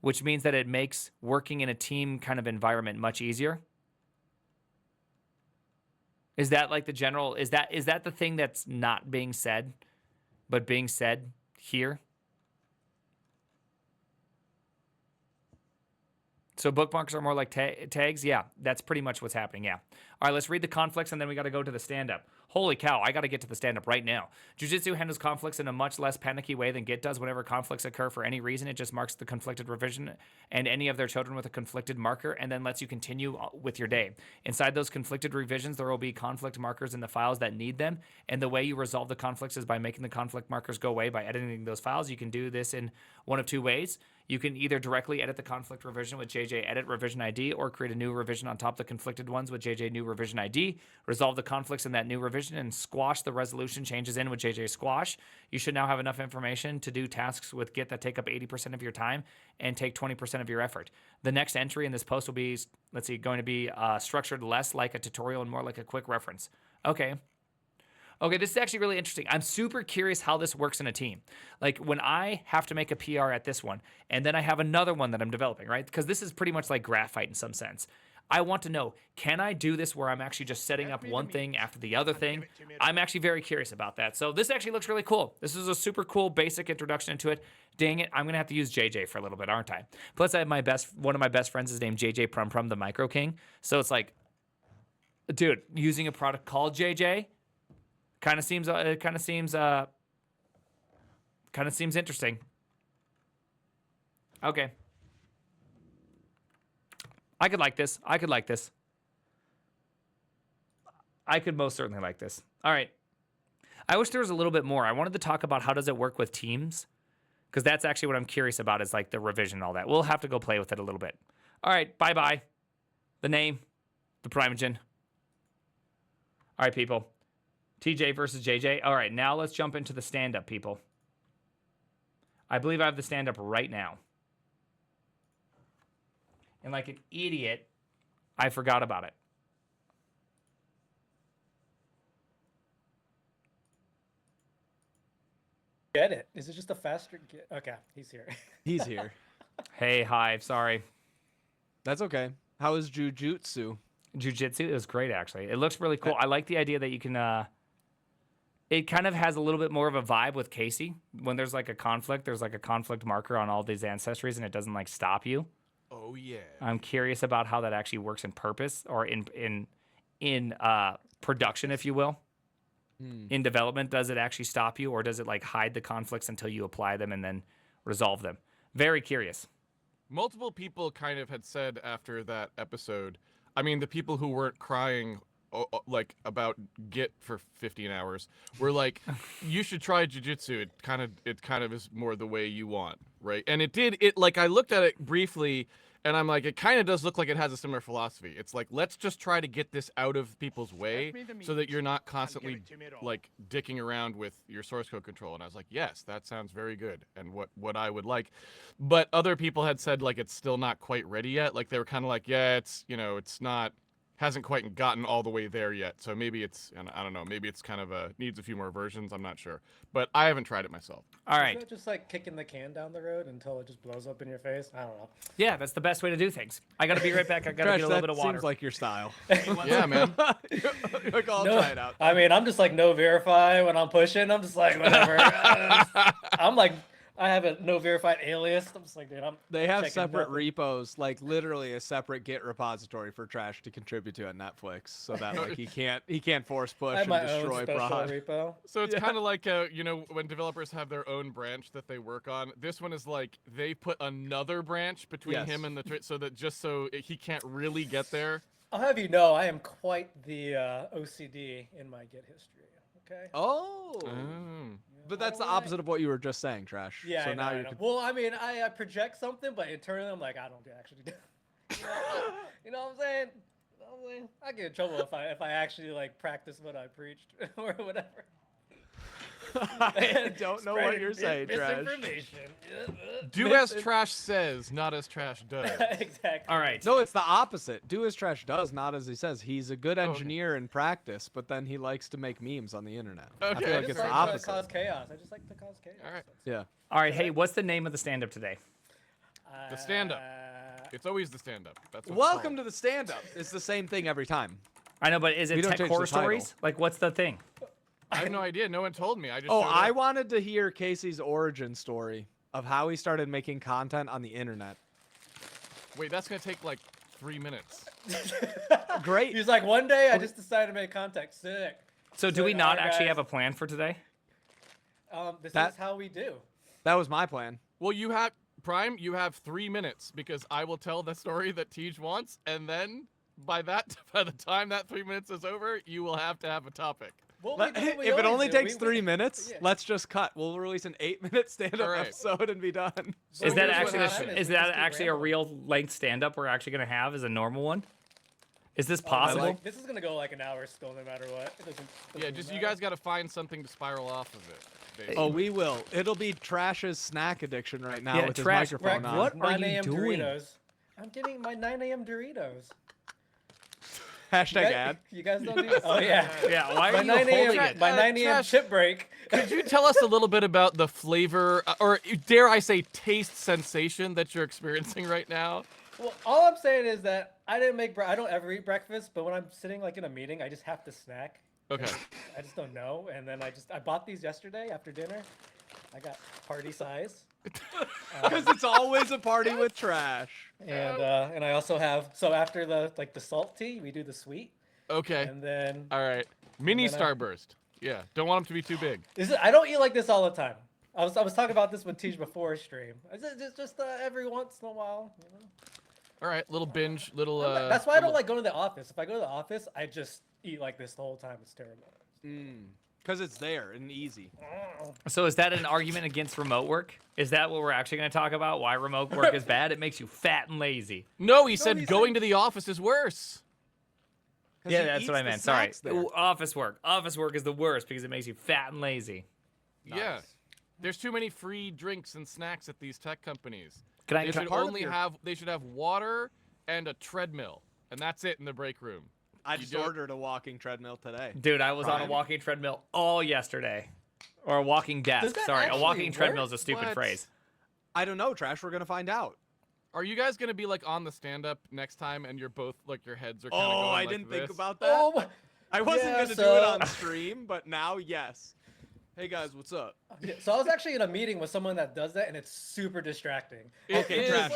Which means that it makes working in a team kind of environment much easier. Is that like the general, is that the thing that's not being said, but being said here? So bookmarks are more like tags? Yeah, that's pretty much what's happening, yeah. All right, let's read the conflicts, and then we got to go to the stand-up. Holy cow, I got to get to the stand-up right now. Jujitsu handles conflicts in a much less panicky way than Git does. Whenever conflicts occur for any reason, it just marks the conflicted revision and any of their children with a conflicted marker, and then lets you continue with your day. Inside those conflicted revisions, there will be conflict markers in the files that need them, and the way you resolve the conflicts is by making the conflict markers go away by editing those files. You can do this in one of two ways. You can either directly edit the conflict revision with JJ edit revision ID or create a new revision on top of the conflicted ones with JJ new revision ID, resolve the conflicts in that new revision, and squash the resolution changes in with JJ squash. You should now have enough information to do tasks with Git that take up 80% of your time and take 20% of your effort. The next entry in this post will be, let's see, going to be structured less like a tutorial and more like a quick reference. Okay, this is actually really interesting. I'm super curious how this works in a team. Like when I have to make a PR at this one, and then I have another one that I'm developing, right? Because this is pretty much like graphite in some sense. I want to know, can I do this where I'm actually just setting up one thing after the other thing? I'm actually very curious about that. So this actually looks really cool. This is a super cool basic introduction into it. Dang it, I'm gonna have to use JJ for a little bit, aren't I? Plus I have one of my best friends is named JJ Prum the Micro King. So it's like, dude, using a product called JJ, kind of seems interesting. Okay. I could like this. I could most certainly like this. All right. I wish there was a little bit more. I wanted to talk about how does it work with teams, because that's actually what I'm curious about is like the revision and all that. We'll have to go play with it a little bit. All right. Bye-bye. The name, theprimeagen. All right, people. TJ versus JJ. All right, now let's jump into the stand-up, people. I believe I have the stand-up right now. And like an idiot, I forgot about it. Get it? Is it just a faster? Okay, he's here. He's here. Hey, hi. Sorry. That's okay. How is jujutsu? Jiu-jitsu? It was great, actually. It looks really cool. I like the idea that you can... it kind of has a little bit more of a vibe with Casey. When there's like a conflict, there's like a conflict marker on all these ancestries, and it doesn't like stop you. Oh yeah. I'm curious about how that actually works in purpose or in production, if you will. In development, does it actually stop you, or does it like hide the conflicts until you apply them and then resolve them? Very curious. Multiple people kind of had said after that episode, I mean, the people who weren't crying like about Git for 15 hours were like, you should try jujitsu. It kind of is more the way you want, right? And it like I looked at it briefly and I'm like, it kind of does look like it has a similar philosophy. It's like, let's just try to get this out of people's way so that you're not constantly like dicking around with your source code control. And I was like, yes, that sounds very good and what I would like. But other people had said like it's still not quite ready yet. Like they were kind of like, yeah, it's, you know, it's not, hasn't quite gotten all the way there yet. So maybe it's, and I don't know, maybe it's kind of needs a few more versions. I'm not sure, but I haven't tried it myself. All right. Is that just like kicking the can down the road until it just blows up in your face? I don't know. Yeah, that's the best way to do things. I got to be right back. I got to get a little bit of water. Seems like your style. Yeah, man. Like, I'll No, try it out. I mean, I'm just like no verify when I'm pushing. I'm just like whatever. I'm like, I have a no verified alias. I'm just like, dude, They have checking separate nothing. repos, like literally a separate Git repository for Trash to contribute to at Netflix, so that like he can't force I push have and my own destroy special prod. repo. So it's kind of like, you know, when developers have their own branch that they work on. This one is like they put another branch between Yes. him and the so that just so he can't really get there. I'll have you know, I am quite the OCD in my Git history. Okay. Oh, Mm. but that's the Alright. opposite of what you were just saying, Trash. Yeah, So I know, now I you know. can. Well, I mean, I project something, but internally I'm like, I don't actually do. You know what I'm saying? You know what I'm saying? I get in trouble if I actually like practice what I preached or whatever. I don't know what Spreading you're saying, Trash. misinformation. Do as Trash says, not as Trash does. Exactly. All right. No, it's the opposite. Do as Trash does, not as he says. He's a good okay. engineer in practice, but then he likes to make memes on the internet. I Okay. feel I like just it's like the to opposite. cause chaos. I just like to cause chaos. All right. Yeah. All right. Hey, what's the name of the stand-up today? The stand-up. It's always the stand-up. That's what Welcome to the stand-up. It's the same thing every time. I know, but is We it don't tech change horror the title. stories? Like, what's the thing? I have no idea. No one told me. I just. Oh, showed I up. wanted to hear Casey's origin story of how he started making content on the internet. Wait, that's gonna take like 3 minutes. Great. He's like, one day I just decided to make contact. Sick. So do we Sick. not Alright, actually guys. have a plan for today? This That- is how we do. That was my plan. Well, you have Prime. You have 3 minutes because I will tell the story that Tej wants, and then by the time that 3 minutes is over, you will have to have a topic. What Let- we do, we if it always only do. takes 3 minutes, yeah. let's just cut. We'll release an 8-minute stand-up All right. episode and be done. So Is that here's what actually happened is we that just keep actually a rambling. real length stand-up we're actually gonna have as a normal one? Is this Oh, possible? like, this is gonna go like an hour still, no matter what. It doesn't Yeah, just you matter. guys got to find something to spiral off of it. basically. Oh, we will. It'll be Trash's snack addiction right now Yeah, with Trash, his microphone Breakfast, on. what are 9 you a.m. doing? Doritos. I'm getting my 9 a.m. Doritos. Hashtag ad. You guys don't do Oh, yeah. Yeah, why My are you 9 holding a.m. it? My 9 a.m. Trash. chip break. Could you tell us a little bit about the flavor, or dare I say, taste sensation that you're experiencing right now? Well, all I'm saying is that I didn't make. I don't ever eat breakfast, but when I'm sitting like in a meeting, I just have to snack. Okay. I just don't know, and then I bought these yesterday after dinner. I got party size, Because it's always a party with Trash. and I also have after the salt tea, we do the sweet, Okay. and then All right. Mini then I- Starburst. Yeah. Don't want them to be too big. I don't eat like this all the time. I was talking about this with Tej before stream. It's just every once in a while. You know? All right. Little binge. Little. That's why I don't little- like going to the office. If I go to the office, I just eat like this the whole time. It's terrible. Because it's there and easy. So is that an argument against remote work? Is that what we're actually going to talk about? Why remote work is bad? It makes you fat and lazy. No, he said he going said- to the office is worse. 'Cause Yeah, he that's eats what I the meant. Sorry. snacks there. Ooh, office work. Office work is the worst because it makes you fat and lazy. Yeah. There's too many free drinks and snacks at these tech companies. Can I? They Can should part of only your- have. They should have water and a treadmill, and that's it in the break room. I You just do it- ordered a walking treadmill today. Dude, I was on a Prime. walking treadmill all yesterday. Or a walking desk. that Sorry, a actually walking work? treadmill is a stupid What? phrase. I don't know, Trash. We're going to find out. Are you guys gonna be like on the stand-up next time, and you're both like your heads are kind of Oh, going I like didn't think this? about that. Oh, I wasn't yeah, going to do so- it on stream, but now, yes. Hey guys, what's up? Yeah, so I was actually in a meeting with someone that does that, and it's super distracting. Okay, It's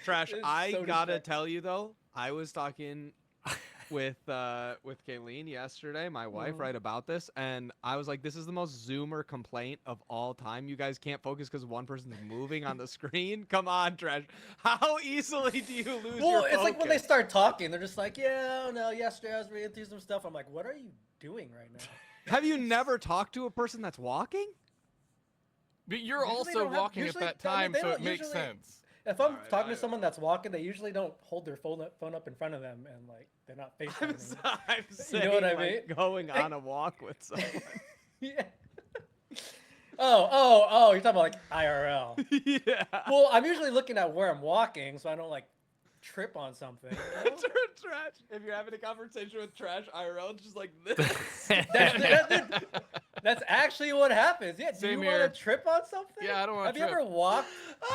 Trash. it's I so gotta distracting. tell you though, I was talking with Kayleen yesterday, my wife, right, about this, and I was like, this is the most Zoomer complaint of all time. You guys can't focus because one person's moving on the screen. Come on, Trash. How easily do you lose your Well, focus? it's like when they start talking, they're just like, yeah, oh, no, yesterday I was reading through some stuff. I'm like, what are you doing right now? Have you never talked to a person that's walking? But you're Usually also they don't have- walking at usually- that I mean, time, they so it don't makes usually- sense. If I'm Alright, talking to someone that's walking, they usually don't hold their phone up in front of them, and like they're not I'm, FaceTiming. I'm saying, know what I like, mean? going on a walk with someone. Yeah. Oh, you're talking about like IRL. Yeah. Well, I'm usually looking at where I'm walking, so I don't like trip on something. You know? Trash. If you're having a conversation with Trash IRL, it's just like this. That's actually what happens. Yeah, do Same you want here. to trip on something? Yeah, I don't wanna Have trip. you ever walked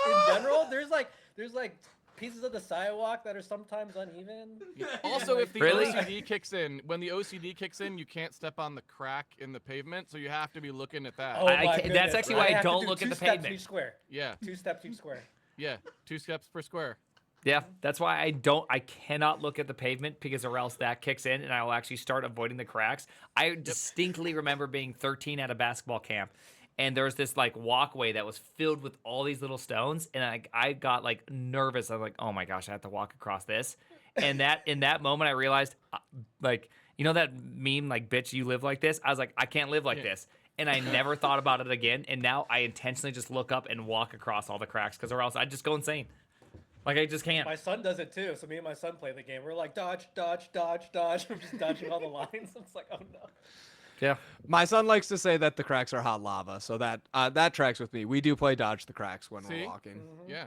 in general? There's like pieces of the sidewalk that are sometimes uneven. Also, if the Really? OCD kicks in, when the OCD kicks in, you can't step on the crack in the pavement, so you have to be looking at that. Oh I my can't- that's goodness. actually why I have to don't do look at 2 the steps pavement. Each square. Yeah, 2 steps each square. yeah, 2 steps per square. Yeah, that's why I cannot look at the pavement because or else that kicks in and I will actually start avoiding the cracks. I distinctly remember being 13 at a basketball camp and there was this like walkway that was filled with all these little stones and I got like nervous. I was like, oh my gosh, I have to walk across this. And in that moment I realized like, you know that meme like, bitch, you live like this? I was like, I can't live like this. And I never thought about it again. And now I intentionally just look up and walk across all the cracks because or else I'd just go insane. Like, I just can't. My son does it too. So me and my son play the game. We're like, dodge, dodge, dodge, dodge. We're just dodging all the lines. It's like, oh no. Yeah. My son likes to say that the cracks are hot lava, so that tracks with me. We do play dodge the cracks when See? we're walking. Yeah.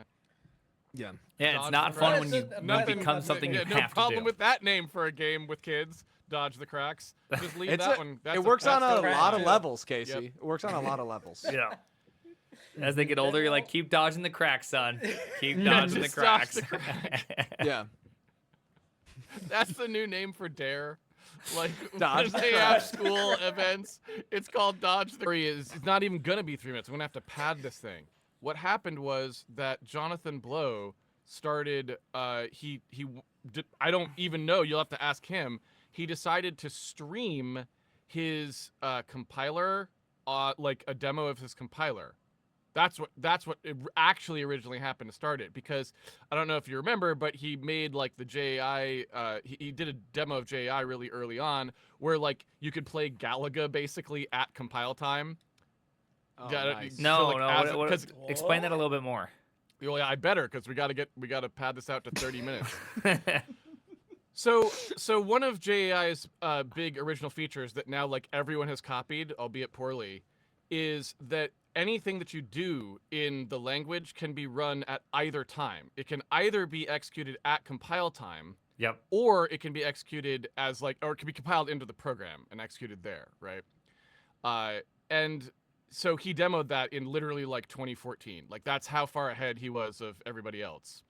Yeah. Yeah, it's Dodge not the fun cracks. when you Nothing- become something you yeah, have no to problem do. with that name for a game with kids. Dodge the cracks. Just leave It's that a- one. That's it works on that's a the lot of tagline. levels, Casey. Yep. It works on a lot of levels. Yeah. As they get older, you're like, keep dodging the cracks, son. Keep Yeah, dodging the just dodge cracks. the cracks. Yeah. That's the new name for Dare. Like Dodge when the they have cracks. school events, it's called Dodge the Cracks. It's not even gonna be 3 minutes. I'm gonna have to pad this thing. What happened was that Jonathan Blow started. I don't even know. You'll have to ask him. He decided to stream his compiler, like a demo of his compiler. That's what it actually originally happened to start it, because I don't know if you remember, but he made like the JAI, he did a demo of JAI really early on where like you could play Galaga basically at compile time. Oh, Yeah, nice. so, No, like, no. because Explain that a little bit more. well, yeah, I better, because we gotta pad this out to 30 minutes. So one of JAI's big original features that now like everyone has copied, albeit poorly, is that anything that you do in the language can be run at either time. It can either be executed at compile time, Yep. or it can be executed as like, or it can be compiled into the program and executed there, right? And so he demoed that in literally like 2014. Like that's how far ahead he was of everybody else.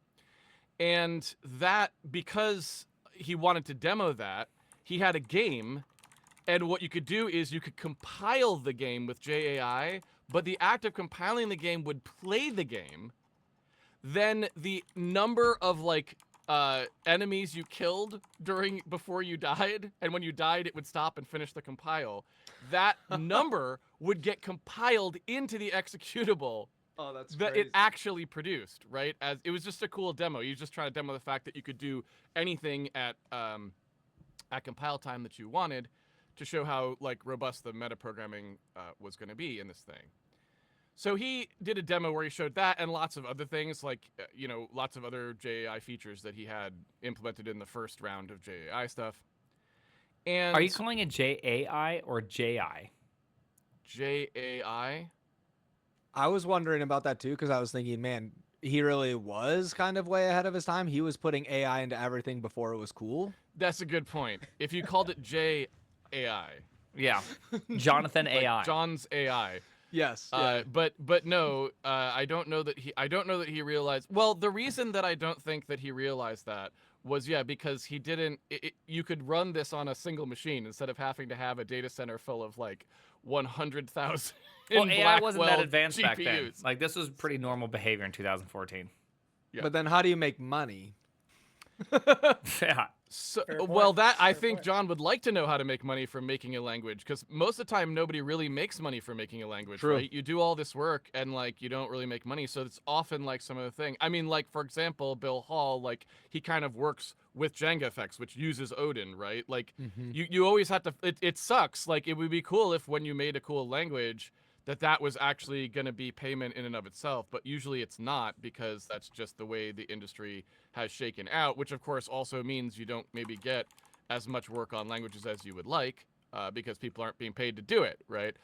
And that, because he wanted to demo that, he had a game, and what you could do is you could compile the game with JAI, but the act of compiling the game would play the game. Then the number of like enemies you killed before you died, and when you died, it would stop and finish the compile. That number would get compiled into the executable Oh, that's that crazy. it actually produced, right? As it was just a cool demo. You just trying to demo the fact that you could do anything at compile time that you wanted, to show how like robust the metaprogramming was going to be in this thing. So he did a demo where he showed that and lots of other things, like lots of other JAI features that he had implemented in the first round of JAI stuff. And Are you calling it JAI or JI? JAI? I was wondering about that too, because I was thinking, man, he really was kind of way ahead of his time. He was putting AI into everything before it was cool. That's a good point. If you called it JAI, Yeah. Jonathan like AI. John's AI. Yes. But no, I don't know that he realized. Well, the reason that I don't think that he realized that was because he didn't. You could run this on a single machine instead of having to have a data center full of like 100,000. Well, in AI wasn't that Blackwell advanced back then. GPUs. Like, this was pretty normal behavior in 2014. Yeah. But then how do you make money? Yeah. So, Fair point. well, that I Fair think point. John would like to know how to make money from making a language, because most of the time nobody really makes money from making a language, True. right? You do all this work and like you don't really make money, so it's often like some of the thing. I mean, like for example, Bill Hall, like he kind of works with Jenga effects, which uses Odin, right? Like you always have to. It sucks. Like it would be cool if when you made a cool language, that was actually going to be payment in and of itself, but usually it's not, because that's just the way the industry has shaken out, which of course also means you don't maybe get as much work on languages as you would like, because people aren't being paid to do it, right?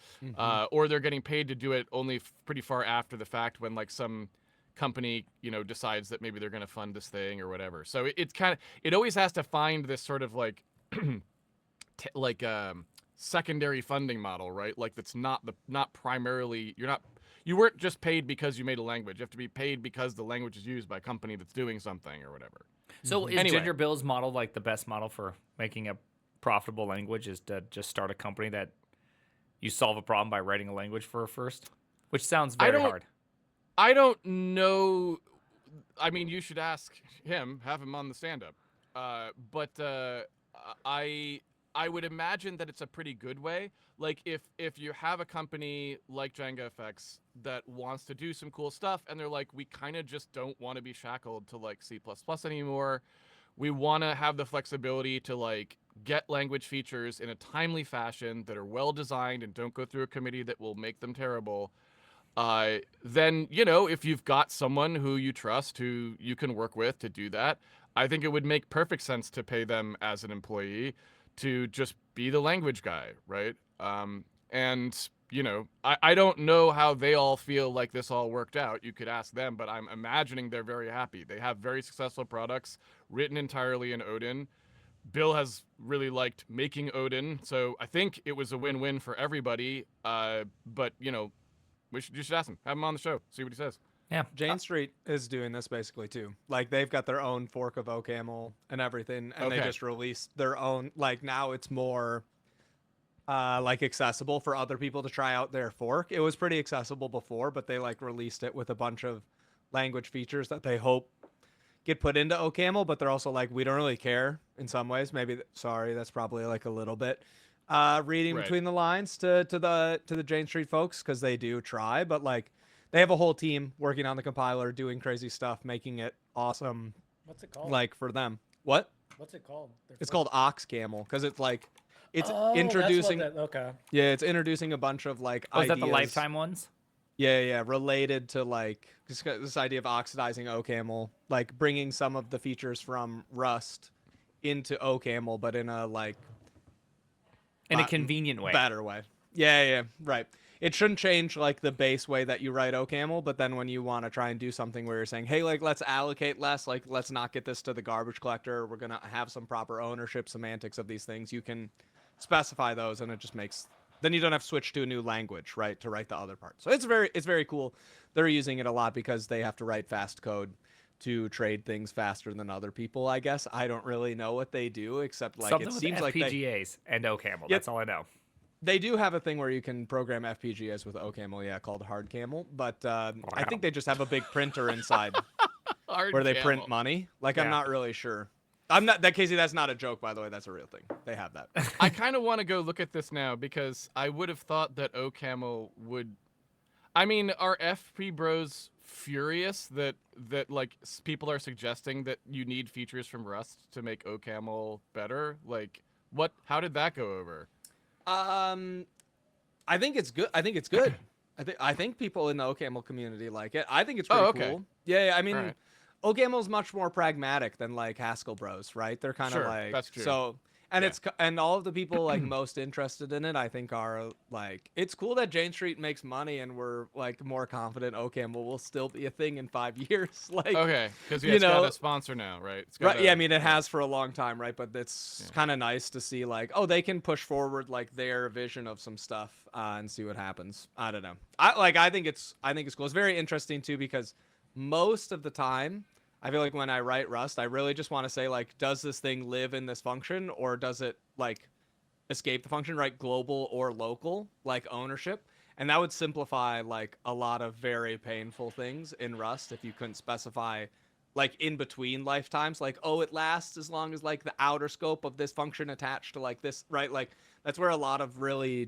Or they're getting paid to do it only pretty far after the fact, when like some company, you know, decides that maybe they're going to fund this thing or whatever. So it's kind of, it always has to find this sort of like secondary funding model, right? Like that's not primarily, you weren't just paid because you made a language. You have to be paid because the language is used by a company that's doing something or whatever. So is Anyway. Ginger Bill's model like the best model for making a profitable language, is to just start a company that you solve a problem by writing a language for first? Which sounds very hard. I don't know. I mean, you should ask him, have him on the stand-up. But I would imagine that it's a pretty good way. Like if you have a company like Jenga Effects that wants to do some cool stuff, and they're like, we kind of just don't want to be shackled to like C++ anymore. We want to have the flexibility to like get language features in a timely fashion that are well designed and don't go through a committee that will make them terrible. Then, you know, if you've got someone who you trust, who you can work with to do that, I think it would make perfect sense to pay them as an employee to just be the language guy, right? And, you know, I don't know how they all feel like this all worked out. You could ask them, but I'm imagining they're very happy. They have very successful products written entirely in Odin. Bill has really liked making Odin, so I think it was a win-win for everybody. But, you know, you should ask him. Have him on the show. See what he says. Yeah. Jane Street is doing this basically too. Like they've got their own fork of OCaml and everything, and they Okay. just released their own. Like now it's more like accessible for other people to try out their fork. It was pretty accessible before, but they like released it with a bunch of language features that they hope get put into OCaml. But they're also like, we don't really care in some ways. Maybe sorry, that's probably like a little bit reading Right. between the lines to the Jane Street folks, because they do try, but like. They have a whole team working on the compiler, doing crazy stuff, making it awesome. What's it called? Like for them, what? What's it called? It's called OxCaml because it's like it's Oh, introducing. That's what that, okay. Yeah, it's introducing a bunch of like Oh, is ideas. that the lifetime ones? Yeah, related to like this idea of oxidizing OCaml, like bringing some of the features from Rust into OCaml, but in a like In a convenient way. better way. Yeah, right. It shouldn't change like the base way that you write OCaml, but then when you want to try and do something where you're saying, hey, like let's allocate less, like let's not get this to the garbage collector, we're gonna have some proper ownership semantics of these things, you can specify those, and it just makes then you don't have to switch to a new language, right, to write the other part. So it's very cool. They're using it a lot because they have to write fast code to trade things faster than other people, I guess. I don't really know what they do, except like Something it with seems like FPGAs and OCaml. That's all I know. they do have a thing where you can program FPGAs with OCaml, yeah, called hardcaml. But I think they just have a big printer inside where they print money. Like, I'm Yeah. not really sure. I'm not that Casey. That's not a joke, by the way. That's a real thing. They have that. I kind of want to go look at this now, because I would have thought that OCaml would. I mean, are FP bros furious that like people are suggesting that you need features from Rust to make OCaml better? Like, what? How did that go over? I think it's good. I think people in the OCaml community like it. I think it's pretty okay. cool. Yeah. I mean, Alright. OCaml's much more pragmatic than like Haskell Bros, right? They're kind of Sure, like that's true. so. And Yeah. and all of the people like most interested in it, I think, are like, it's cool that Jane Street makes money, and we're like more confident OCaml will still be a thing in 5 years. Like, Okay, because you it's got know- a sponsor now, right? It's right? got Yeah, a- I mean, it has for a long time, right? But it's kind of nice to see like, oh, they can push forward like their vision of some stuff and see what happens. I don't know. I think it's cool. It's very interesting too, because most of the time, I feel like when I write Rust, I really just want to say like, does this thing live in this function, or does it like escape the function, right? Global or local, like ownership. And that would simplify like a lot of very painful things in Rust if you couldn't specify like in between lifetimes, like, oh, it lasts as long as like the outer scope of this function attached to like this, right? Like that's where a lot of really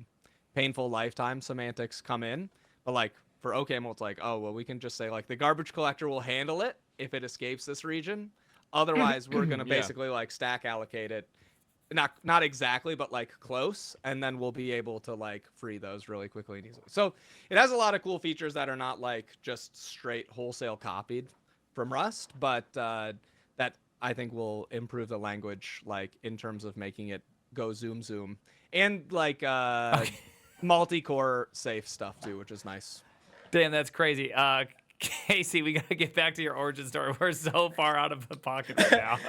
painful lifetime semantics come in. But like for OCaml, it's like, oh, well, we can just say like the garbage collector will handle it if it escapes this region. Otherwise, we're going to basically like stack allocate it. Not exactly, but like close, and then we'll be able to like free those really quickly and easily. So it has a lot of cool features that are not like just straight wholesale copied from Rust, but that I think will improve the language like in terms of making it go zoom and like multi-core safe stuff too, which is nice. Damn, that's crazy. Casey, we gotta get back to your origin story. We're so far out of the pocket right now.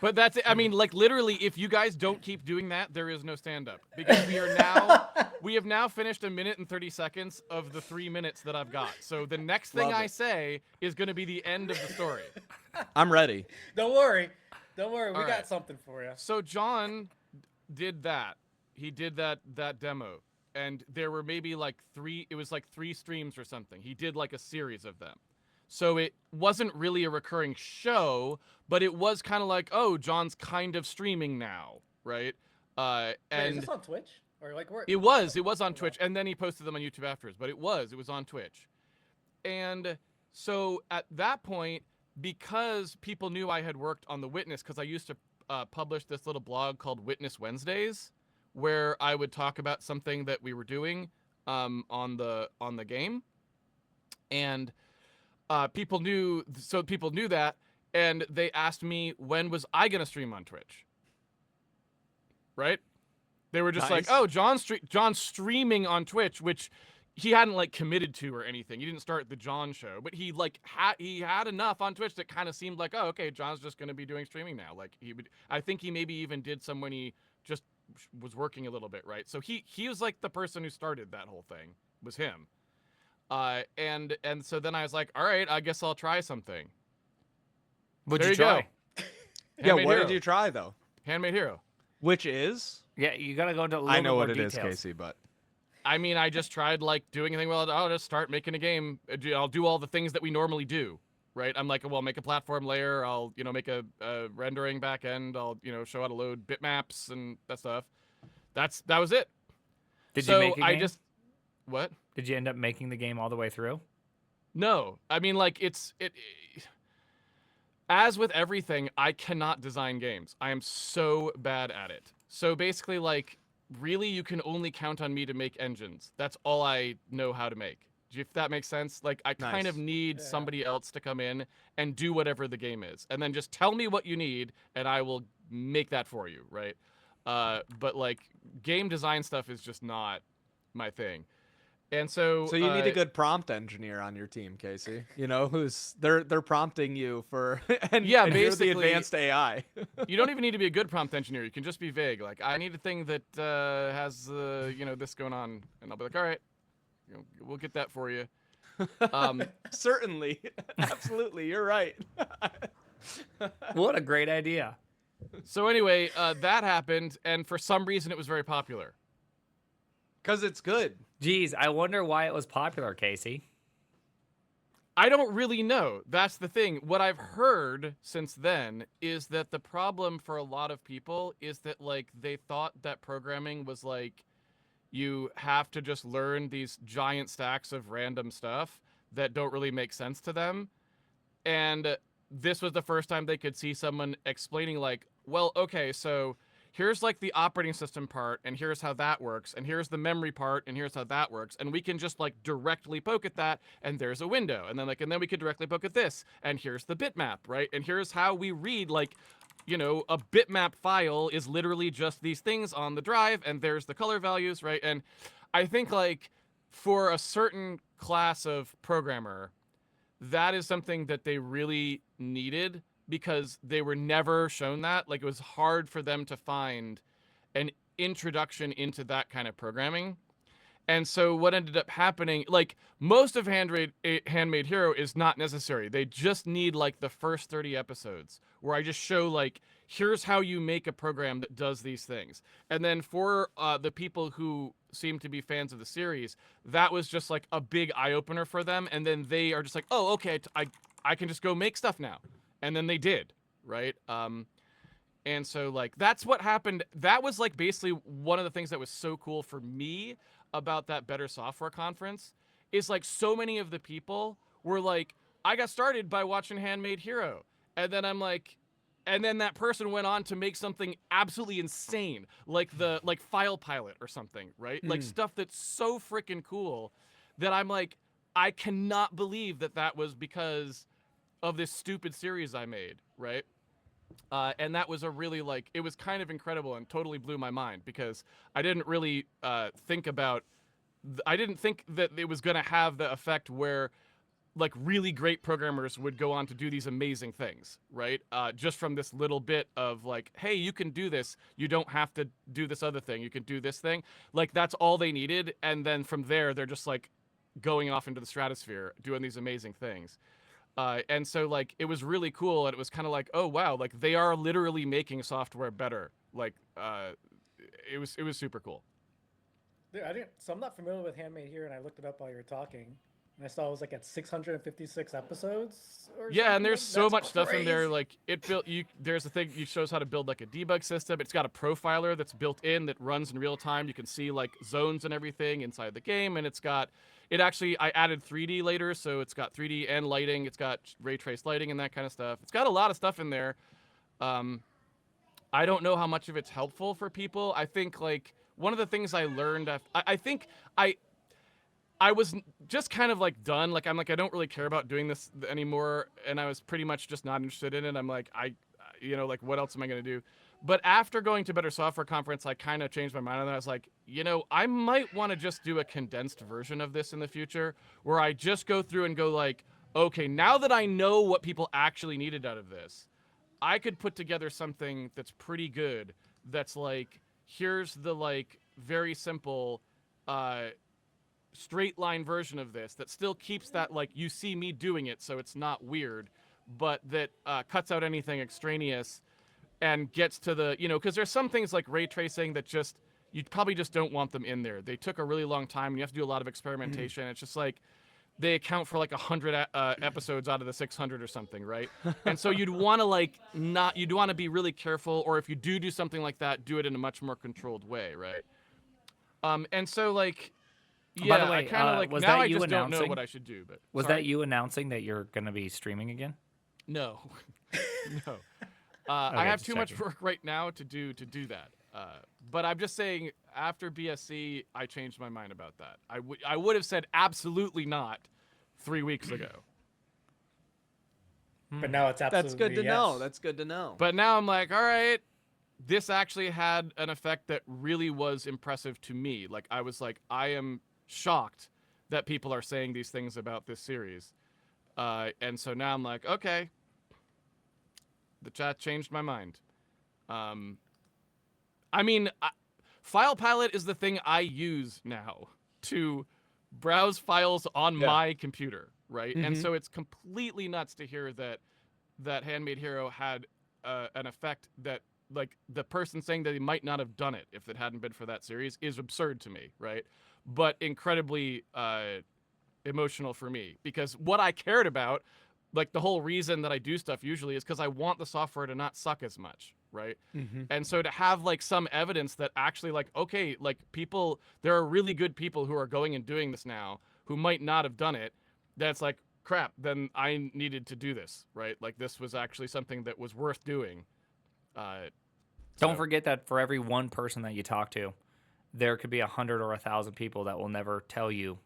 But that's it. I mean, like literally, if you guys don't keep doing that, there is no stand-up because we have now finished 1 minute and 30 seconds of the 3 minutes that I've got. So the next thing I say is going to be the end of the story. I'm ready. Don't worry. We right. got something for you. So John did that. He did that demo. And there were maybe like 3 streams or something. He did like a series of them. So it wasn't really a recurring show, but it was kind of like, oh, John's kind of streaming now, right? And Wait, is this on Twitch? Or like where? It was on Twitch, and then he posted them on YouTube afterwards, but it was on Twitch. And so at that point, because people knew I had worked on The Witness, because I used to publish this little blog called Witness Wednesdays, where I would talk about something that we were doing on the game, and people knew that, and they asked me when was I gonna stream on Twitch. Right? They were just like, oh, John's streaming on Twitch, which he hadn't like committed to or anything. He didn't start the John show, but he like he had enough on Twitch that kind of seemed like, oh, okay, John's just gonna be doing streaming now. Like I think he maybe even did some when he just was working a little bit, right? So he was like the person who started that whole thing, was him. And so then I was like, all right, I guess I'll try something. What'd you try? Yeah, what did you try though? Handmade Hero. Which is? Yeah, you gotta go into a little I know more what it details. is, Casey, but I mean, I just tried like doing anything. Well, I'll just start making a game. I'll do all the things that we normally do, right? I'm like, well, make a platform layer. I'll, make a rendering backend. I'll, show how to load bitmaps and that stuff. That was it. Did you make a game? What? Did you end up making the game all the way through? No. I mean, like, as with everything, I cannot design games. I am so bad at it. So basically, like, really, you can only count on me to make engines. That's all I know how to make. If that makes sense. Like, I kind of need somebody else to come in and do whatever the game is. And then just tell me what you need, and I will make that for you, right? But, like, game design stuff is just not my thing. And so you need a good prompt engineer on your team, Casey. Who's they're prompting you for and basically the advanced AI. You don't even need to be a good prompt engineer. You can just be vague. Like, I need a thing that has this going on, and I'll be like, all right, we'll get that for you. Certainly, absolutely, you're right. What a great idea. So anyway, that happened, and for some reason, it was very popular. Because it's good. Geez, I wonder why it was popular, Casey. I don't really know. That's the thing. What I've heard since then is that the problem for a lot of people is that, like, they thought that programming was like, you have to just learn these giant stacks of random stuff that don't really make sense to them. And this was the first time they could see someone explaining, like, well, okay, so here's like the operating system part, and here's how that works, and here's the memory part, and here's how that works, and we can just like directly poke at that, and there's a window, and then we could directly poke at this, and here's the bitmap, right? And here's how we read, like, a bitmap file is literally just these things on the drive, and there's the color values, right? And I think, like, for a certain class of programmer, that is something that they really needed, because they were never shown that. Like, it was hard for them to find an introduction into that kind of programming. And so what ended up happening, like most of Handmade Hero is not necessary. They just need like the first 30 episodes where I just show like, here's how you make a program that does these things. And then for the people who seem to be fans of the series, that was just like a big eye opener for them. And then they are just like, oh, okay, I can just go make stuff now. And then they did, right? And so like, that's what happened. That was like basically one of the things that was so cool for me about that Better Software conference is like so many of the people were like, I got started by watching Handmade Hero. And then I'm like, and then that person went on to make something absolutely insane, like File Pilot or something, right? Like stuff that's so freaking cool that I'm like, I cannot believe that was because of this stupid series I made, right? And that was a really like, it was kind of incredible and totally blew my mind because I didn't really think about, I didn't think that it was going to have the effect where like really great programmers would go on to do these amazing things, right? Just from this little bit of like, hey, you can do this. You don't have to do this other thing. You can do this thing. Like that's all they needed. And then from there, they're just like going off into the stratosphere, doing these amazing things. And so like it was really cool, and it was kind of like, oh wow, like they are literally making software better. Like it was super cool. Dude, so I'm not familiar with Handmade Hero, and I looked it up while you were talking, and I saw it was like at 656 episodes. Or yeah, and there's so That's much stuff in there. crazy. Like it built you. There's a thing it shows how to build like a debug system. It's got a profiler that's built in that runs in real time. You can see like zones and everything inside the game, and it's got. It actually, I added 3D later, so it's got 3D and lighting. It's got ray trace lighting and that kind of stuff. It's got a lot of stuff in there. I don't know how much of it's helpful for people. I think like one of the things I learned, I think I was just kind of like done. Like I'm like I don't really care about doing this anymore, and I was pretty much just not interested in it. I'm like like what else am I gonna do? But after going to Better Software Conference, I kind of changed my mind on that. I was like, I might want to just do a condensed version of this in the future where I just go through and go like, okay, now that I know what people actually needed out of this, I could put together something that's pretty good. That's like, here's the like very simple, straight line version of this that still keeps that like you see me doing it, so it's not weird, but that cuts out anything extraneous. And gets to the, because there's some things like ray tracing that just, you probably just don't want them in there. They took a really long time, and you have to do a lot of experimentation. It's just like, they account for like 100 episodes out of the 600 or something, right? And so you'd want to you'd want to be really careful, or if you do something like that, do it in a much more controlled way, right? And so like, yeah, By the way, I kind of like, was now that I you just don't know announcing? what I should do. But Was sorry? that you announcing that you're going to be streaming again? No, no. Okay, I have just too much checking. work right now to do that. But I'm just saying, after BSC, I changed my mind about that. I would have said absolutely not 3 weeks ago. But now it's absolutely That's good to yes. know. That's good to know. But now I'm like, all right, this actually had an effect that really was impressive to me. Like I was like, I am shocked that people are saying these things about this series. And so now I'm like, okay. The chat changed my mind. I mean, File Pilot is the thing I use now to browse files on my computer, right? Mm-hmm. And so it's completely nuts to hear that Handmade Hero had an effect that, like, the person saying that he might not have done it if it hadn't been for that series is absurd to me, right? But incredibly emotional for me, because what I cared about, like the whole reason that I do stuff usually is because I want the software to not suck as much, right? Mm-hmm. And so to have like some evidence that actually like, okay, like people, there are really good people who are going and doing this now who might not have done it, that's like, crap, then I needed to do this, right? Like this was actually something that was worth doing. Don't forget that for every one person that you talk to, there could be 100 or 1,000 people that will never tell you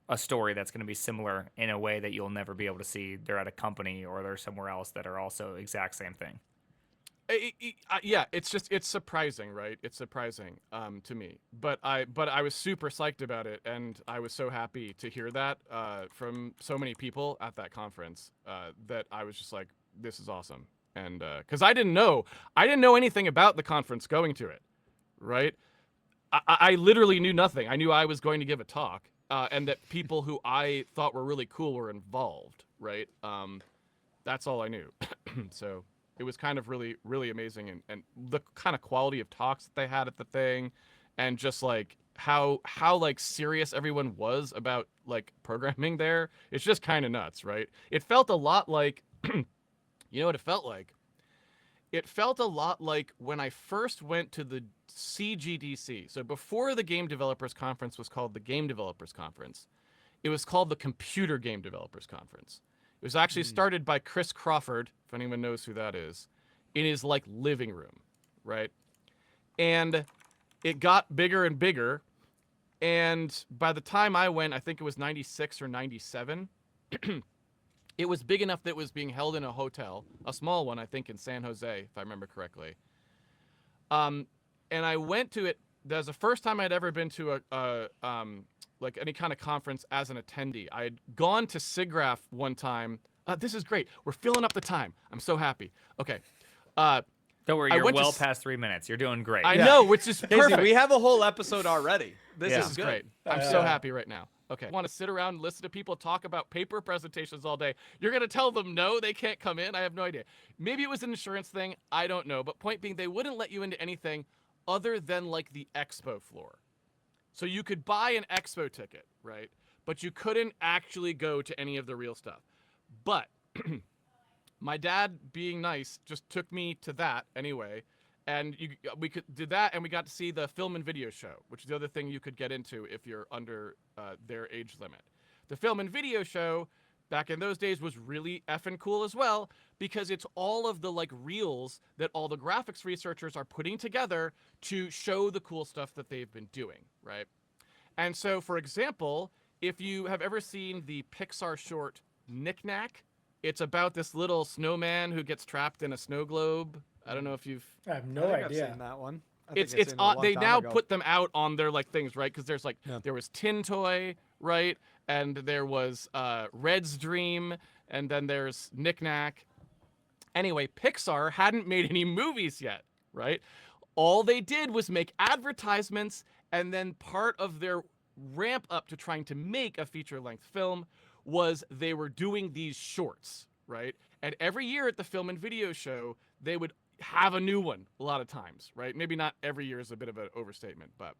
a story that's going to be similar in a way that you'll never be able to see. They're at a company or they're somewhere else that are also exact same thing. Yeah, it's surprising, right? It's surprising to me, but I was super psyched about it, and I was so happy to hear that from so many people at that conference that I was just like, this is awesome. And because I didn't know anything about the conference going to it, right? I literally knew nothing. I knew I was going to give a talk, and that people who I thought were really cool were involved, right? That's all I knew. So it was kind of really, really amazing, and the kind of quality of talks that they had at the thing, and just like how like serious everyone was about like programming there. It's just kind of nuts, right? It felt a lot like, you know what it felt like? It felt a lot like when I first went to the CGDC. So before the Game Developers Conference was called the Game Developers Conference, it was called the Computer Game Developers Conference. It was actually started by Chris Crawford, if anyone knows who that is, in his like living room, right? And it got bigger and bigger. And by the time I went, I think it was 96 or 97, it was big enough that it was being held in a hotel, a small one, I think, in San Jose, if I remember correctly. And I went to it. That was the first time I'd ever been to like any kind of conference as an attendee. I had gone to SIGGRAPH one time. This is great. We're filling up the time. I'm so happy. Okay. Don't worry, you're well past 3 minutes. You're doing great. I know, which is perfect. Casey, we have a whole episode already. This is good. Great. I'm so happy right now. Okay. I want to sit around and listen to people talk about paper presentations all day. You're going to tell them no, they can't come in? I have no idea. Maybe it was an insurance thing. I don't know. But point being, they wouldn't let you into anything other than like the expo floor. So you could buy an expo ticket, right? But you couldn't actually go to any of the real stuff. But my dad, being nice, just took me to that anyway. And we did that, and we got to see the film and video show, which is the other thing you could get into if you're under their age limit. The film and video show, back in those days, was really effing cool as well, because it's all of the like reels that all the graphics researchers are putting together to show the cool stuff that they've been doing, right? And so, for example, if you have ever seen the Pixar short Knick Knack, it's about this little snowman who gets trapped in a snow globe. I don't know if you've... I have no idea. I've seen that one. They now put them out on their like things, right? Because there's like there was Tin Toy, right? And there was Red's Dream, and then there's Knick Knack. Anyway, Pixar hadn't made any movies yet, right? All they did was make advertisements, and then part of their ramp up to trying to make a feature-length film was they were doing these shorts, right? And every year at the film and video show, they would have a new one a lot of times, right? Maybe not every year is a bit of an overstatement, but.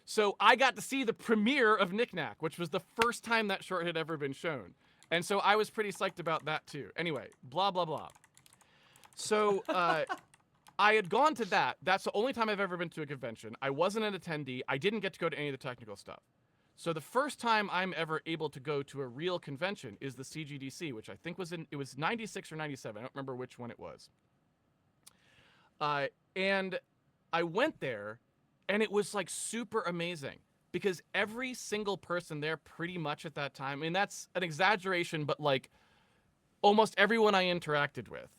So I got to see the premiere of Knick Knack, which was the first time that short had ever been shown. And so I was pretty psyched about that too. Anyway, blah, blah, blah. So I had gone to that. That's the only time I've ever been to a convention. I wasn't an attendee. I didn't get to go to any of the technical stuff. So the first time I'm ever able to go to a real convention is the CGDC, which I think it was 96 or 97. I don't remember which one it was. And I went there, and it was like super amazing because every single person there pretty much at that time, I mean, that's an exaggeration, but like almost everyone I interacted with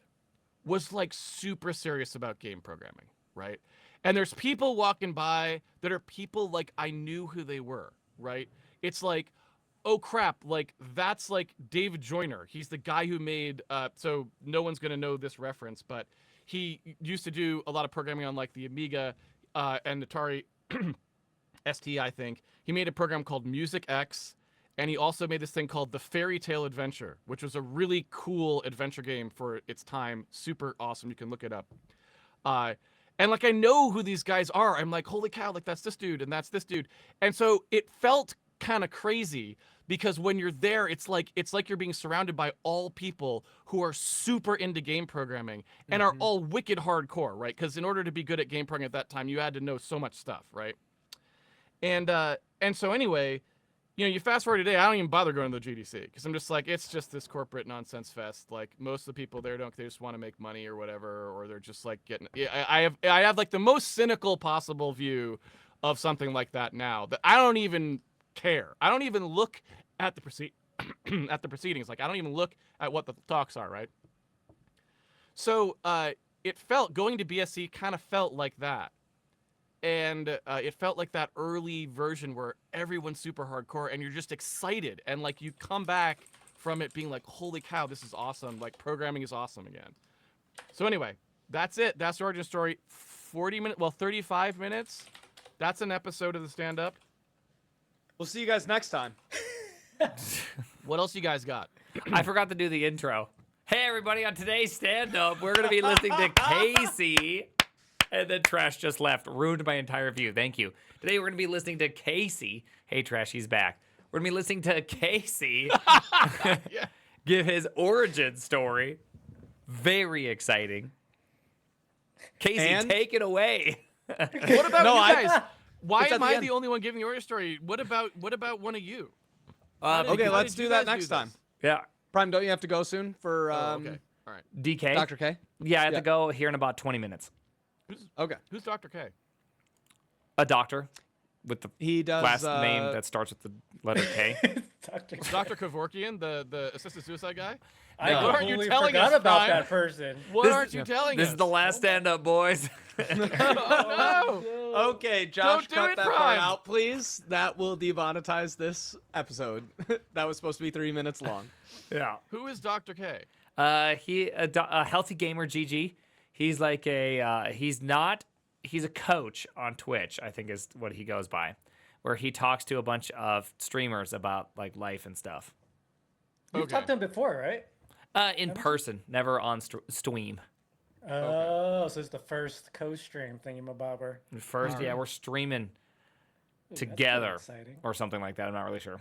was like super serious about game programming, right? And there's people walking by that are people like I knew who they were, right? It's like, oh crap, like that's like David Joyner. He's the guy who made, so no one's gonna know this reference, but he used to do a lot of programming on like the Amiga and Atari ST, I think. He made a program called Music X, and he also made this thing called the Fairy Tale Adventure, which was a really cool adventure game for its time. Super awesome. You can look it up. And like I know who these guys are. I'm like, holy cow, like that's this dude and that's this dude. And so it felt kind of crazy because when you're there, it's like you're being surrounded by all people who are super into game programming and are all wicked hardcore, right? Because in order to be good at game programming at that time, you had to know so much stuff, right? And so anyway, you know, you fast forward today, I don't even bother going to the GDC because I'm just like, it's just this corporate nonsense fest. Like most of the people there they just want to make money or whatever, or they're just like getting. I have like the most cynical possible view of something like that now that I don't even care. I don't even look at the proceedings. Like I don't even look at what the talks are, right? So it felt going to BSC kind of felt like that. And it felt like that early version where everyone's super hardcore and you're just excited. And like you come back from it being like, holy cow, this is awesome. Like programming is awesome again. So anyway, that's it. That's the origin story. 35 minutes. That's an episode of the stand-up. We'll see you guys next time. What else you guys got? I forgot to do the intro. Hey, everybody, on today's stand-up, we're going to be listening to Casey. And then Trash just left. Ruined my entire view. Thank you. Today, we're going to be listening to Casey. Hey, Trash, he's back. We're going to be listening to Casey give his origin story. Very exciting. Casey, take it away. What about you guys? Why am I the only one giving the origin story? What about one of you? Okay, How let's did you do that guys next do time. this? Yeah. Prime, don't you have to go soon for Okay. All right. DK? Dr. K? Yeah, I have to go here in about 20 minutes. Okay. Who's Dr. K? A doctor with the He does last name that starts with the letter K. Dr. Kevorkian, the assisted suicide guy? I What aren't you completely telling forgot us, about Prime? that person. What aren't you telling us? This is the last stand-up, boys. Oh, no. Okay, Josh, Don't do cut it, that part Prime. out, please. That will demonetize this episode. That was supposed to be 3 minutes long. Yeah. Who is Dr. K? A healthy gamer, GG. He's like he's a coach on Twitch, I think is what he goes by, where he talks to a bunch of streamers about like life and stuff. You've talked to him before, right? In person, never on stream. Oh, so it's the first co-stream thingamabobber. First, yeah, we're streaming Ooh, together that's kinda exciting. or something like that. I'm not really sure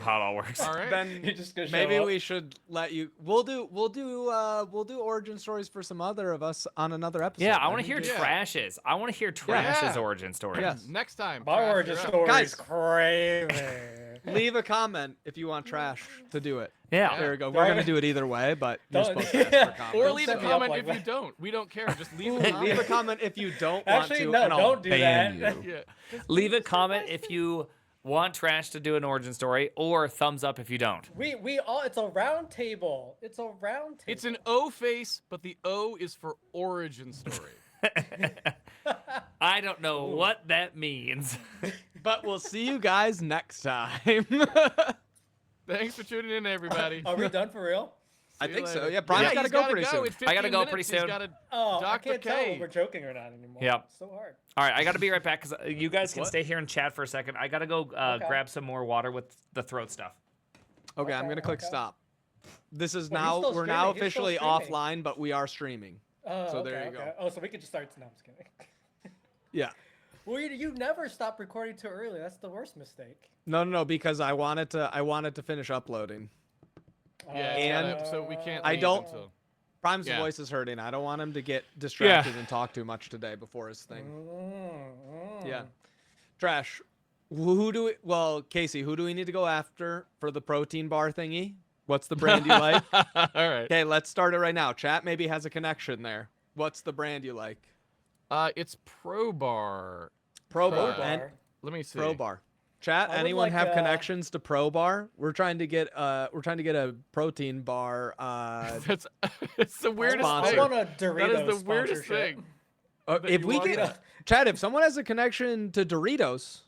how it all works. All right. Then You're just gonna show maybe up? we should let you. We'll do origin stories for some other of us on another episode. Yeah, I want to hear Yeah. Trash's. I want to hear Trash's Yeah. origin story. Yes. Next time. My Trash, origin you're up. story Guys. is crazy. Leave a comment if you want Trash to do it. Yeah. There we go. We're gonna do it either way, but you're Don't- supposed to ask for yeah. comments. Or Don't leave a set me up comment like if you that. don't. We don't care. Just leave a comment. Leave a comment if you don't Actually, want to, no, and I'll don't do ban that. you. Yeah. Leave a comment if you want Trash to do an origin story, or thumbs up if you don't. We all it's a round table. It's a round table. It's an O face, but the O is for origin story. I don't know what that means. But we'll see you guys next time. Thanks for tuning in, everybody. Are we done for real? I See you think so. later. Yeah, Brian's Yeah, gotta he's go gotta pretty soon. It's I gotta 15 go minutes. pretty He's soon. gotta- Oh, I Dr. can't tell K. if we're joking or not anymore. Yep. It's so hard. All right, I got to be right back because you guys can What? stay here and chat for a second. I got to go grab some more water with the throat stuff. Okay, I'm gonna click okay. stop. This is Well, he's now still we're now streaming, he's still officially streaming. offline, but we are streaming. Oh, So okay, there you okay. go. Oh, so we could just start. No, I'm just kidding. Yeah. Well, you never stop recording too early. That's the worst mistake. No, because I wanted to finish uploading. Yeah, And so we can't. I leave don't- until- Prime's Yeah. voice is hurting. I don't want him to get distracted and talk too much today before his thing. Yeah. Trash. Casey, who do we need to go after for the protein bar thingy? What's the brand you like? All right. Okay, let's start it right now. Chat maybe has a connection there. What's the brand you like? It's Pro Bar. Pro Pro Bar. And Let me see. Pro Bar. Chat, I would anyone like, have connections to Pro Bar? We're trying to get a protein bar That's it's the weirdest Sponsor. I thing. want a Doritos That is the weirdest sponsorship. thing. if you we want can that. Chad, if someone has a connection to Doritos,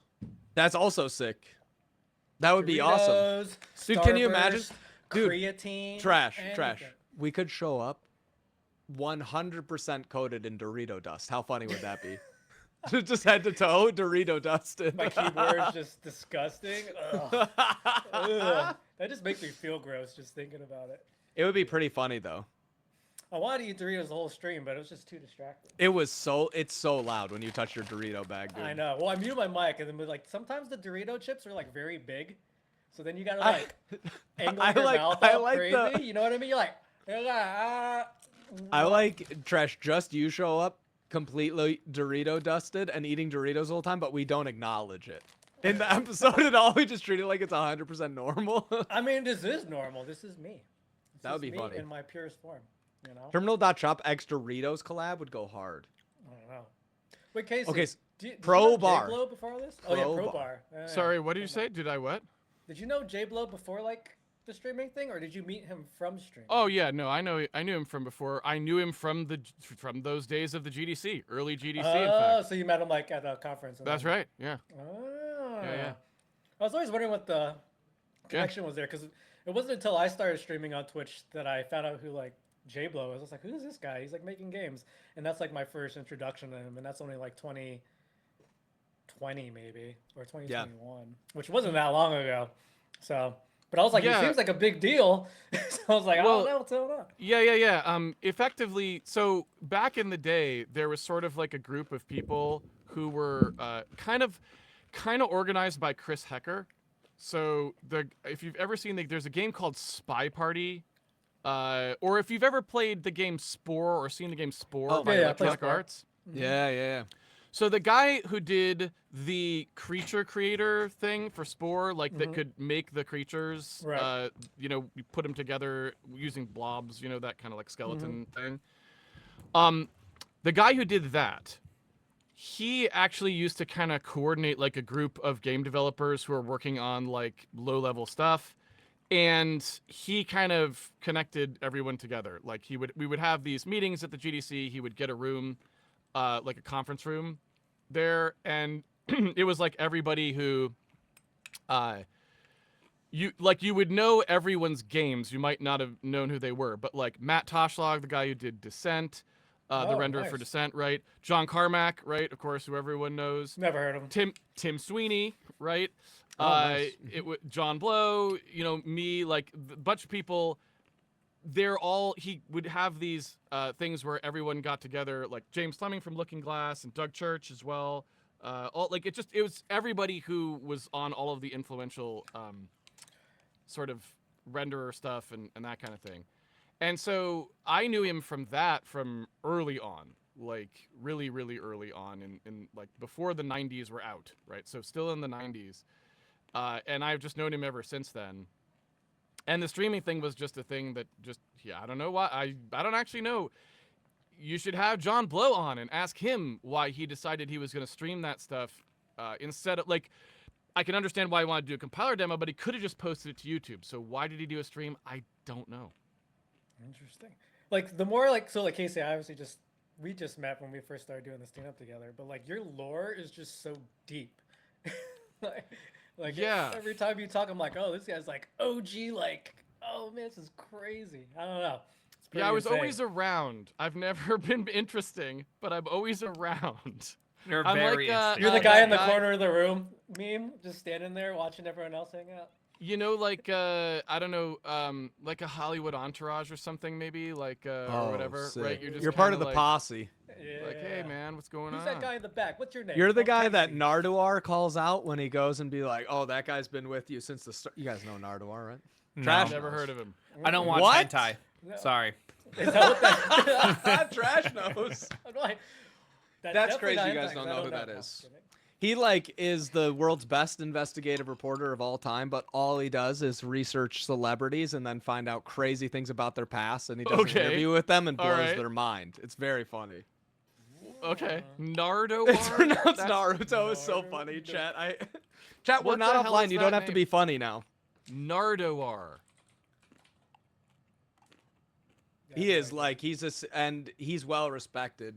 that's also sick. That would be awesome. Doritos, Dude, can you imagine? Starburst, Dude, creatine, Trash. anything. We could show up 100% coated in Dorito dust. How funny would that be? Just head to toe Dorito dusted. My keyboard's just disgusting. Ugh. Ugh. That just makes me feel gross just thinking about it. It would be pretty funny though. I wanted to eat Doritos the whole stream, but it was just too distracting. It's so loud when you touch your Dorito bag, dude. I know. Well, I muted my mic, and then like sometimes the Dorito chips are like very big, so then you gotta like angle I your like- mouth I out like crazy. the- You know what I mean? You're like I like Trash. Just you show up completely Dorito dusted and eating Doritos the whole time, but we don't acknowledge it in the episode at all. We just treat it like it's 100% normal. I mean, this is normal. This is me. This That would is be me funny. in my purest form. You know. Terminal.shop X Doritos collab would go hard. I don't know. Wait, Casey. Okay, did Pro you know Bar. J-Blow before this? Oh yeah, Pro Pro Bar. Bar. Yeah, Sorry, what did Pro you Bar. say? Did I what? Did you know J-Blow before like the streaming thing, or did you meet him from streaming? Oh yeah, no, I knew him from before. I knew him from those days of the GDC, early GDC. In fact, So you met him like at a conference. and that's then- right. Yeah. Oh. Yeah. I was always wondering what the connection was there, because it wasn't until I started streaming on Twitch that I found out who like J-Blow was. I was like, who's this guy? He's like making games, and that's like my first introduction to him, and that's only like 2020 maybe, or 2021, which wasn't that long ago. So, but I was like, it seems like a big deal. So I was like, I don't know what's going on. Yeah. Effectively, so back in the day, there was sort of like a group of people who were kind of organized by Chris Hecker. So if you've ever seen there's a game called Spy Party, or if you've ever played the game Spore or seen the game Spore by Electronic Arts. Yeah. So the guy who did the creature creator thing for Spore, like that could make the creatures, you know, you put them together using blobs, you know, that kind of like skeleton thing. The guy who did that, he actually used to kind of coordinate like a group of game developers who are working on like low-level stuff, and he kind of connected everyone together. Like we would have these meetings at the GDC. He would get a room, like a conference room there, and it was like everybody who you would know everyone's games. You might not have known who they were, but like Matt Toshlog, the guy who did Descent, the renderer for Descent, right? John Carmack, right? Of course, who everyone knows. Never heard of him. Tim Sweeney, right? Nice. John Blow, you know, me, like a bunch of people. He would have these things where everyone got together, like James Fleming from Looking Glass and Doug Church as well. It was everybody who was on all of the influential sort of renderer stuff and that kind of thing. And so I knew him from early on, like really, really early on, in like before the 90s were out, right? So still in the 90s. And I've just known him ever since then. And the streaming thing was just a thing that I don't know why. I don't actually know. You should have John Blow on and ask him why he decided he was going to stream that stuff instead of, like, I can understand why he wanted to do a compiler demo, but he could have just posted it to YouTube. So why did he do a stream? I don't know. Interesting. Like the more like Casey, obviously we just met when we first started doing the stand up together, but like your lore is just so deep. like yeah. Every time you talk, I'm like, oh, this guy's like OG, like, oh man, this is crazy. I don't know. Yeah, I was always around. I've never been interesting, but I'm always around. You're I'm very You're the guy in the corner of the room meme, just standing there watching everyone else hang out. You know, like I don't know, like a Hollywood Entourage or something, maybe, like or whatever, sick. right? You're part of the posse. Yeah. Like, hey man, what's going on? Who's that guy in the back? What's your name? You're the guy Casey. that Nardwar calls out when he goes and be like, "Oh, that guy's been with you since the start." You guys know Nardwar, right? No. Trash. Never heard of him. I don't watch What? hentai. No. Sorry. Is that what that? Trash knows. I'm like, That's definitely crazy. not You guys hentai, don't 'cause I know who that No, is. I'm kidding. He like is the world's best investigative reporter of all time, but all he does is research celebrities and then find out crazy things about their past, and he does an interview with them and All blows right. their mind. It's very funny. Okay, Nardo. It's pronounced Naruto. It's so funny, chat. Chat, we're What not the hell offline. is You that don't have to name? be funny now. Nardoar. He is like and he's well respected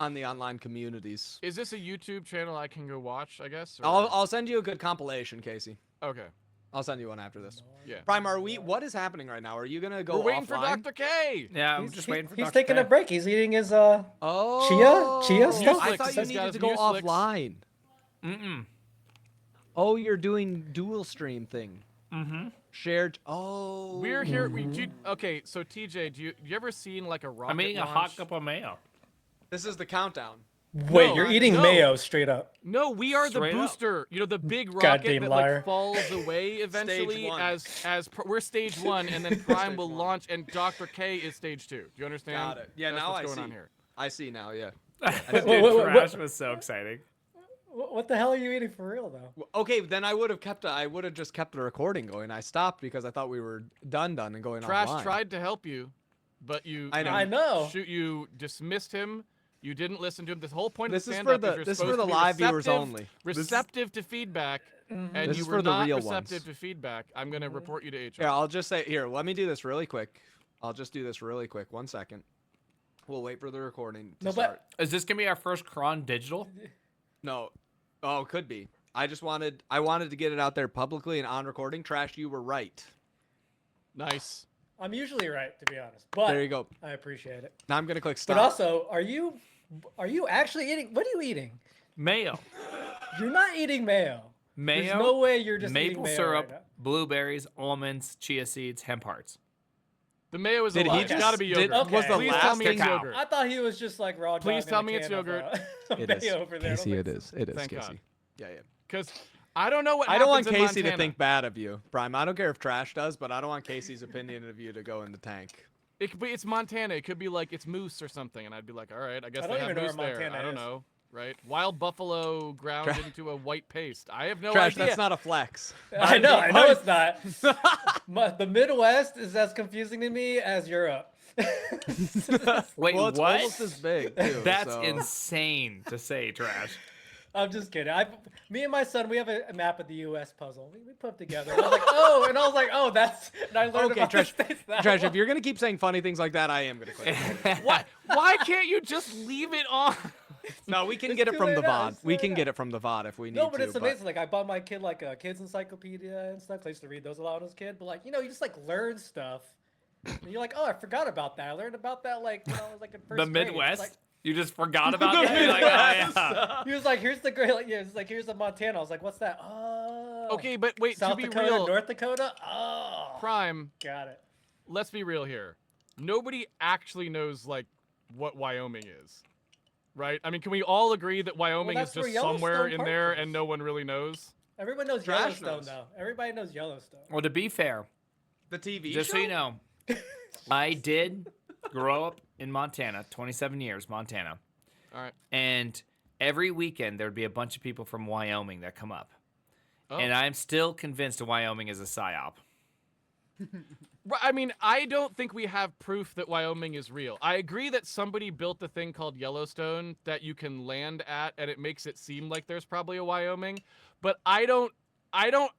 on the online communities. Is this a YouTube channel I can go watch, I guess? or- I'll send you a good compilation, Casey. Okay. I'll send you one after this. Yeah. Prime, what is happening right now? Are you gonna go We're waiting for offline? Dr. K. Yeah, I'm just waiting for He's Dr. taking K. a break. He's eating his Oh, Chia stuff? I thought you He's got needed to go Mucilix. offline. Mm-mm. Oh, you're doing dual stream thing. Mm-hmm. Shared. Oh. We're here. Okay, so TJ, do you ever seen like a rocket I'm eating a launch? hot cup of mayo. This is the countdown. Wait, No, you're eating no. mayo straight up. No, we are the Straight up. booster. You know, the big rocket Goddamn that liar. like falls away eventually one. we're stage 1, and then Prime will launch, and Dr. K is stage 2. Do you understand? Got it. Yeah, That's now what's I going see. on here. I see now. Yeah. Dude, what- Trash was so exciting. What the hell are you eating for real though? Okay, then I would have just kept the recording going. I stopped because I thought we were done and going Trash offline. tried to help you, but you I know. you dismissed him. You didn't listen to him. The whole point This of is stand-up for the- you're this is for supposed the to be live viewers receptive- only. Receptive to feedback, and This you is were for the not real receptive ones. to feedback. I'm going to report you to HR. Here, I'll just say here. Let me do this really quick. I'll just do this really quick. 1 second. We'll wait for the recording to No, start. but Is this gonna be our first Cron digital? No. Oh, it could be. I wanted to get it out there publicly and on recording. Trash, you were right. Nice. I'm usually right to be honest. But There you go. I appreciate it. Now I'm gonna click stop. But also, are you actually eating? What are you eating? Mayo. You're not eating mayo. Mayo. There's no way you're just eating maple mayo syrup, right now. blueberries, almonds, chia seeds, hemp hearts. The mayo is a Did lie. he It's just- gotta be did- yogurt. Okay. was the Please last tell me it's cacao. yogurt. I thought he was just like raw. Please dogging tell a me it's can of, yogurt. It is. mayo over there. I was Casey, like, it is. It is, Thank Casey. God. Yeah, yeah. Because I don't know what I don't want happens in Casey to Montana. think bad of you, Prime. I don't care if Trash does, but I don't want Casey's opinion of you to go in the tank. It could be, it's Montana. It could be like it's moose or something, and I'd be like, all right, I guess I don't they have even know moose where there. Montana I don't is. know, right? Wild buffalo ground into a white paste. I have no Trash, idea. that's not a flex. I know it's not. The Midwest is as confusing to me as Europe. Wait, Well, it's what? almost as big, too. That's so. insane to say, Trash. I'm just kidding. Me and my son, we have a map of the U.S. puzzle. We put them together. And I was like, oh, that's. And I learned Okay, about Trash, the states that Trash, way. if you're going to keep saying funny things like that, I am going to quit. Why can't you just leave it on? No, we can It's get it too from the late now, VOD. it's We too can late get now. it from the VOD if we need No, but to. it's amazing. Like, I bought my kid, like, a kid's encyclopedia and stuff. I used to read those a lot as a kid. But, like, you just, like, learn stuff. And you're like, oh, I forgot about that. I learned about that, like, like, in first The grade. It's Midwest? like, You just forgot about that? You're like, oh, yeah. he was like, here's the great, like, it's like, here's the Montana. I was like, what's that? Oh. Okay, but wait, South to be Dakota, real, North Dakota? Oh. Prime, Got it. let's be real here. Nobody actually knows, like, what Wyoming is. Right? I mean, can we all agree that Wyoming is that's where just somewhere Yellowstone in Park there is. and no one really knows? Everyone knows Trash Yellowstone, knows. though. Everybody knows Yellowstone. Well, to be fair, The TV just so you know, I did grow up in Montana, 27 years, Montana. All right. And every weekend there'd be a bunch of people from Wyoming that come up. Oh. And I'm still convinced Wyoming is a psyop. I mean, I don't think we have proof that Wyoming is real. I agree that somebody built a thing called Yellowstone that you can land at, and it makes it seem like there's probably a Wyoming. But I don't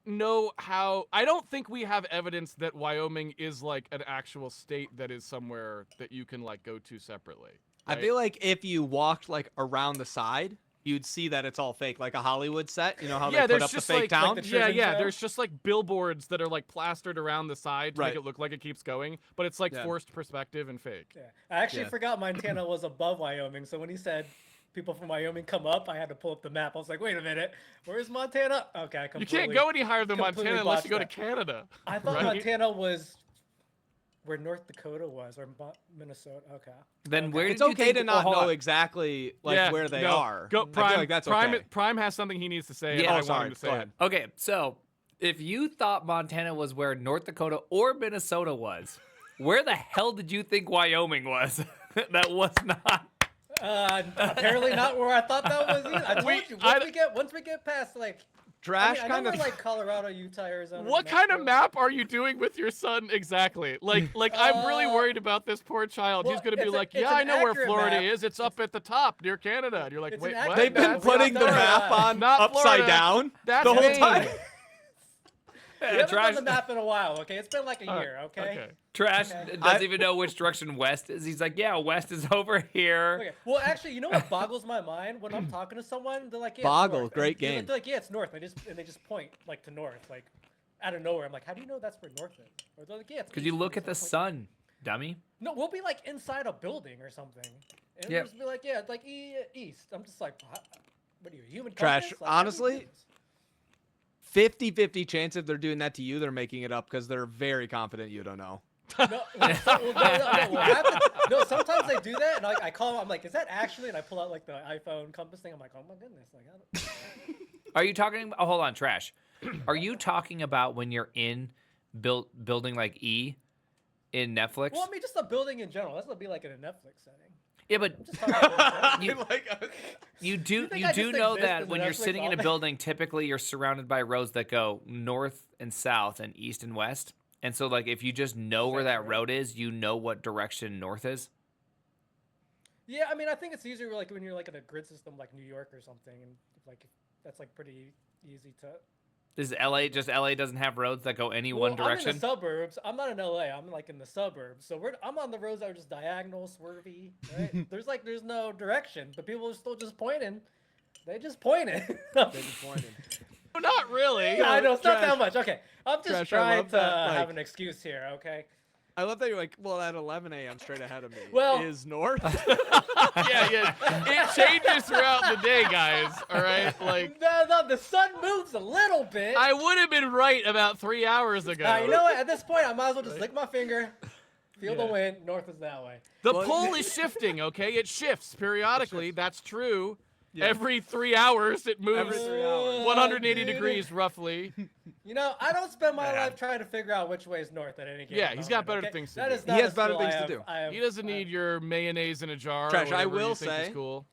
know how. I don't think we have evidence that Wyoming is like an actual state that is somewhere that you can like go to separately. I right? feel like if you walked like around the side, you'd see that it's all fake, like a Hollywood set. You know how they put there's up the just fake like, town? the yeah, Truman yeah. Show? There's just like billboards that are like plastered around the side to Right. make it look like it keeps going, but it's like Yeah. forced perspective and fake. Yeah. I actually Yeah. forgot Montana was above Wyoming. So when he said people from Wyoming come up, I had to pull up the map. I was like, wait a minute. Where's Montana? Okay, I You completely, can't go any higher than completely Montana unless you go to botched that. Canada. I thought right? Montana was where North Dakota was, or Minnesota. Okay. Then where It's did you okay think, to not hold know on. exactly like Yeah, where they no, are. Go I Prime. feel like that's Prime, okay. Prime has something he needs to say. Yeah. and I Oh, want sorry. him to say Go it. ahead. Okay, so if you thought Montana was where North Dakota or Minnesota was, where the hell did you think Wyoming was? That was not. Apparently not where I thought that was either. I told you, once we get past like Trash I know kind where, of like Colorado, Utah, Arizona. What New kind of Mexico. map are you doing with your son exactly? Like I'm really worried about this poor child. He's well, gonna be it's like, it's yeah, I an know where accurate Florida map. is. It's up at the top near Canada. And you're like, It's wait, an what? accurate They've been map. We putting all the know map that. on Not upside Florida. down That's the whole Maine. time. We haven't Trash, done the map in a while. Okay, it's been like a year. Okay. Trash Okay. doesn't even know which direction west is. He's like, yeah, west is over here. Okay. Well, actually, you know what boggles my mind when I'm talking to someone? They're like, "Yeah, it's Boggle, north." great And they're game. like, "Yeah, it's north." And they just point like to north, like out of nowhere. I'm like, "How do you know that's where north is?" Or they're like, "Yeah, it's Because you east." look And at the it's like, sun, dummy. No, we'll be like inside a building or something, and Yeah. we'll just be like, "Yeah, it's like east." I'm just like, "What are you, a human?" Trash, compass? Like, how do you do honestly, this? 50-50 chance if they're doing that to you, they're making it up because they're very confident you don't know. No, no, sometimes they do that, and I call them. I'm like, "Is that actually?" And I pull out like the iPhone compass thing. I'm like, "Oh my goodness!" Like, I don't... Are you talking? Oh, hold on, Trash. Are you talking about when you're in building like E in Netflix? Well, I mean, just a building in general. That's gonna be like in a Netflix setting. Yeah, but Just talking about you, you do think you I do just know exist that in when the you're Netflix sitting in a office? building, typically you're surrounded by roads that go north and south and east and west. And so, like, if you just know where that true? road is, you know what direction north is. Yeah, I mean, I think it's easier like when you're like in a grid system like New York or something, and like that's like pretty easy to. Is LA just LA doesn't have roads that go any one I'm in direction? the suburbs. I'm not in LA. I'm like in the suburbs. So I'm on the roads that are just diagonal, swervy. Right? there's no direction, but people are still just pointing. They just pointing. Not really. Yeah, I know it's not Trash. that much. Okay, I'm just Trash, I trying love to that, have like- an excuse here. Okay, I love that you're like, well, at 11 a.m. straight ahead of me Well- is north. Yeah. It changes throughout the day, guys. All right, like No, the sun moves a little bit. I would have been right about 3 hours ago. You know what? At this point, I might as well just lick my finger, feel the wind. North is that way. The pole is shifting. Okay, it shifts periodically. That's true. Yeah. Every 3 hours, it moves Every 3 hours. 180 degrees roughly. You know, I don't spend my life trying to figure out which way is north at any given Yeah, he's got moment, better okay? things to That do. is not He a has better skill things I to have- do. I have- He doesn't need your mayonnaise in a jar. Trash, or I whatever will you think is say- cool.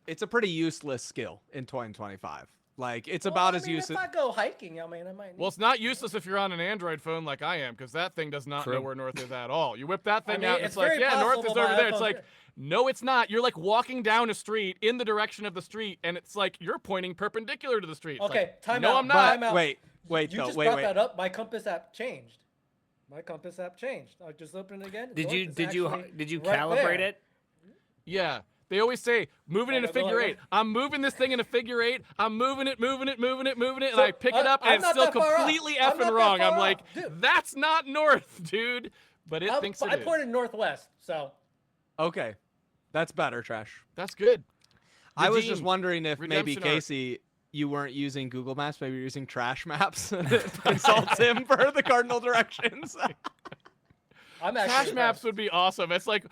It's a pretty useless skill in 2025. Like, it's Well, about I as mean, useless. If I go hiking, I mean, I might. Well, it's not useless if you're on an Android phone like I am, because that thing does not True. know where north is at all. You whip that thing mean, out, and it's it's like, very yeah, north is possible over my there. It's iPhone's like, no, it's not. You're like walking down a street in the direction of the street, and it's like you're pointing perpendicular to the street. It's Okay, like, time no, out. I'm not. Time out. Wait, You though. just Wait, brought wait. that up. My compass app changed. I just opened it again. Did North you is did you actually did you right calibrate there. it? Yeah. They always say, move it in a Like, go figure like eight. I'm moving this thing in a figure eight. I'm moving it, and So, I pick it up, and I'm it's not still that far off. completely I'm effing not that wrong. far I'm off. like, Dude. that's not north, dude. But it thinks it I is. pointed northwest, so Okay, that's better, Trash. That's good. I was just Redeemed. wondering if maybe Redemption arc. Casey, you weren't using Google Maps, maybe you're using Trash Maps. Consults him for the cardinal directions. I'm actually Trash maps impressed. would be awesome. It's like,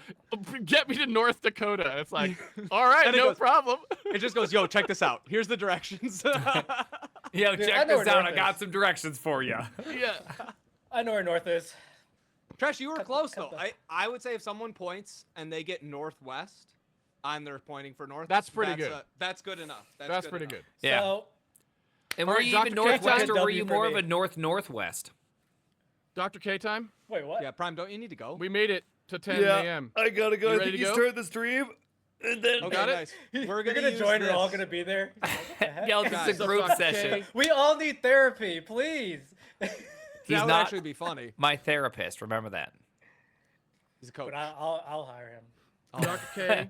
get me to North Dakota. It's like, all right, And it no goes- problem. It just goes, yo, check this out. Here's the directions. Yo, Dude, I check know this where out. north I got is. some directions for you. Yeah. I know where north is. Trash, you were close though. cut I would say if someone points and they get northwest, and they're pointing for north. That's pretty good. That's good enough. That's good pretty enough. good. Yeah. So, And All were right, you Dr. even K, northwest, take or a were W you for more me. of a northwest? Dr. K time? wait, what? Yeah, Prime, don't you need to go? We made it to 10 a.m. I gotta go. You ready to go? the stream, and then Okay, got it? nice. You're We're gonna use join. We're all this. gonna be there. What the heck? Yo, this Guys, is a group Dr. session. K. We all need therapy, please. He's that would not actually be funny. my therapist. Remember that. He's a coach. But I'll hire him. Dr. K.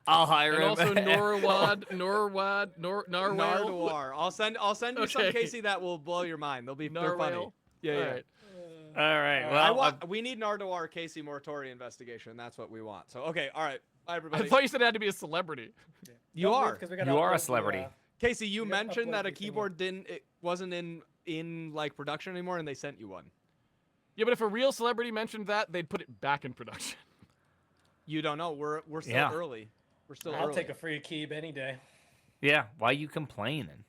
I'll hire And him. also Norwad, Narwhale. Nardwar. I'll send you some, Okay. Casey, that will blow your mind. They're funny. Narwhale. Yeah, yeah. All right. All right. I Well, we need Nardwar Casey Mortori investigation. That's what we want. So okay, all right, bye I everybody. thought you said it had to be a celebrity. You are. You are a celebrity. Casey, you We gotta mentioned that upload a these keyboard wasn't in like production anymore, and they sent you one. Yeah, but if a real celebrity mentioned that, they'd put it back in production. You don't know. We're still Yeah. early. We're still I'll early. take a free keeb any day. yeah. Why you complaining?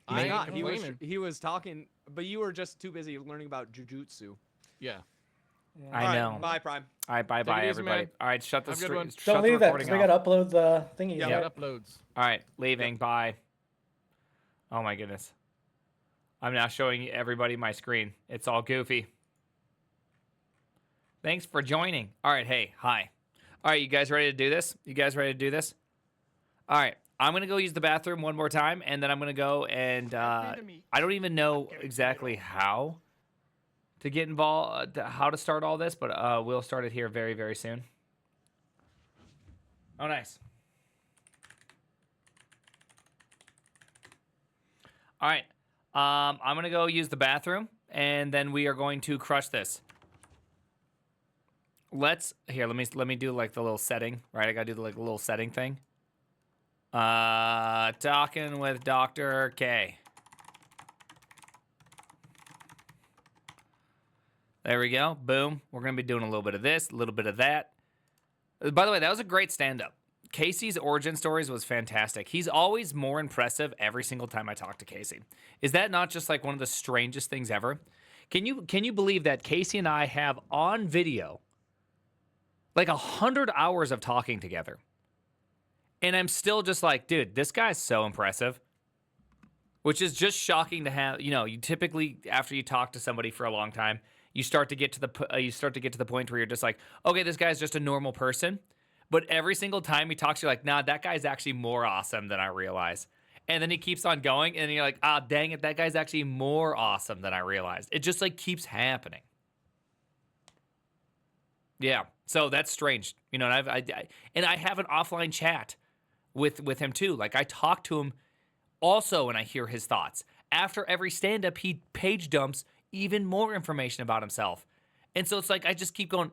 I'm ain't not. complaining. He was talking, but you were just too busy learning about jujutsu. Yeah. I All right, know. Bye, Prime. All right. Bye, Take bye, it easy, everybody. man. All right. Shut the Have a good stream. one. Shut Don't the leave that recording because we off. gotta upload the thingy. Yeah, right? it uploads. All right. Leaving. Bye. Oh my goodness. I'm now showing everybody my screen. It's all goofy. Thanks for joining. All right. Hey. Hi. All right. You guys ready to do this? All right. I'm going to go use the bathroom one more time, and then I'm going to go and I don't even know exactly how to get involved, how to start all this, but we'll start it here very, very soon. Oh, nice. All right. I'm going to go use the bathroom, and then we are going to crush this. Let me do like the little setting, right? I got to do the like little setting thing. Talking with Dr. K. There we go. Boom. We're going to be doing a little bit of this, a little bit of that. By the way, that was a great stand-up. Casey's origin stories was fantastic. He's always more impressive every single time I talk to Casey. Is that not just like one of the strangest things ever? Can you believe that Casey and I have on video like 100 hours of talking together? And I'm still just like, dude, this guy's so impressive. Which is just shocking to have. You know, you typically, after you talk to somebody for a long time, you start to get to the point where you're just like, okay, this guy's just a normal person. But every single time he talks, you're like, nah, that guy's actually more awesome than I realize. And then he keeps on going, and you're like, ah, dang it, that guy's actually more awesome than I realized. It just like keeps happening. Yeah, so that's strange, you know. And I have an offline chat with him too. Like I talk to him also, and I hear his thoughts. After every stand-up, he page dumps even more information about himself. And so it's like I just keep going,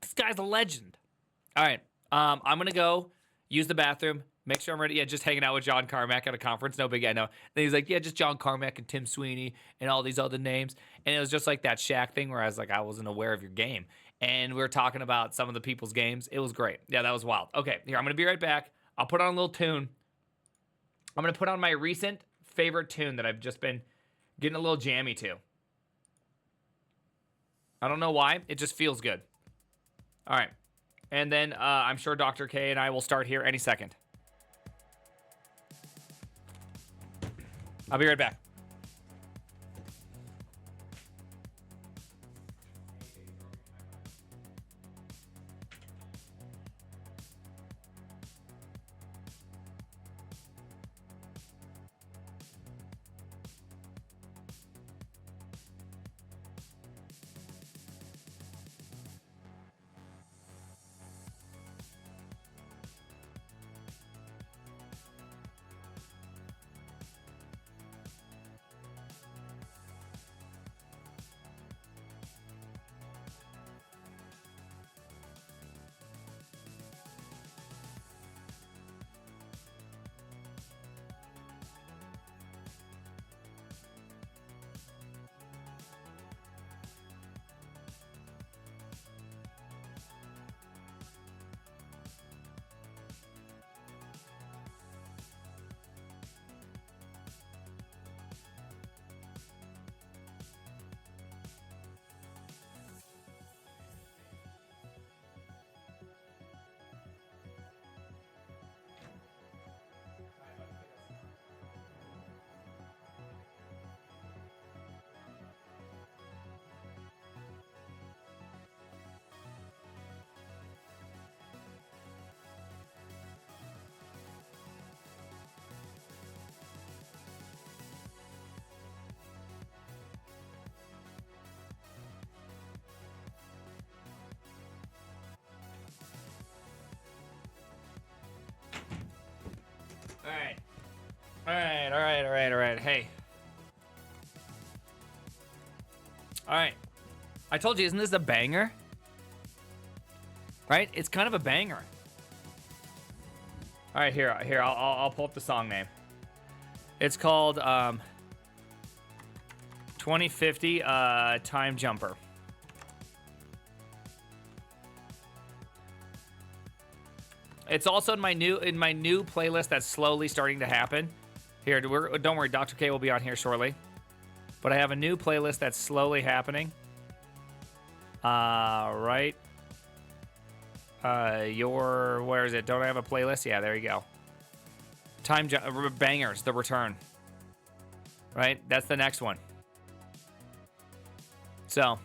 this guy's a legend. All right. I'm going to go use the bathroom, make sure I'm ready. Yeah, just hanging out with John Carmack at a conference. No big, I know. Then he's like, yeah, just John Carmack and Tim Sweeney and all these other names. And it was just like that Shaq thing where I was like, I wasn't aware of your game. And we were talking about some of the people's games. It was great. Yeah, that was wild. Okay, here, I'm going to be right back. I'll put on a little tune. I'm going to put on my recent favorite tune that I've just been getting a little jammy to. I don't know why. It just feels good. All right. And then I'm sure Dr. K and I will start here any second. I'll be right back. All right. Hey. All right. I told you, isn't this a banger? Right? It's kind of a banger. All right, here. I'll pull up the song name. It's called 2050 Time Jumper. It's also in my new playlist that's slowly starting to happen. Here, don't worry, Dr. K will be on here shortly. But I have a new playlist that's slowly happening. Right. Where is it? Don't I have a playlist? Yeah, there you go. Bangers, The Return. Right? That's the next one. So,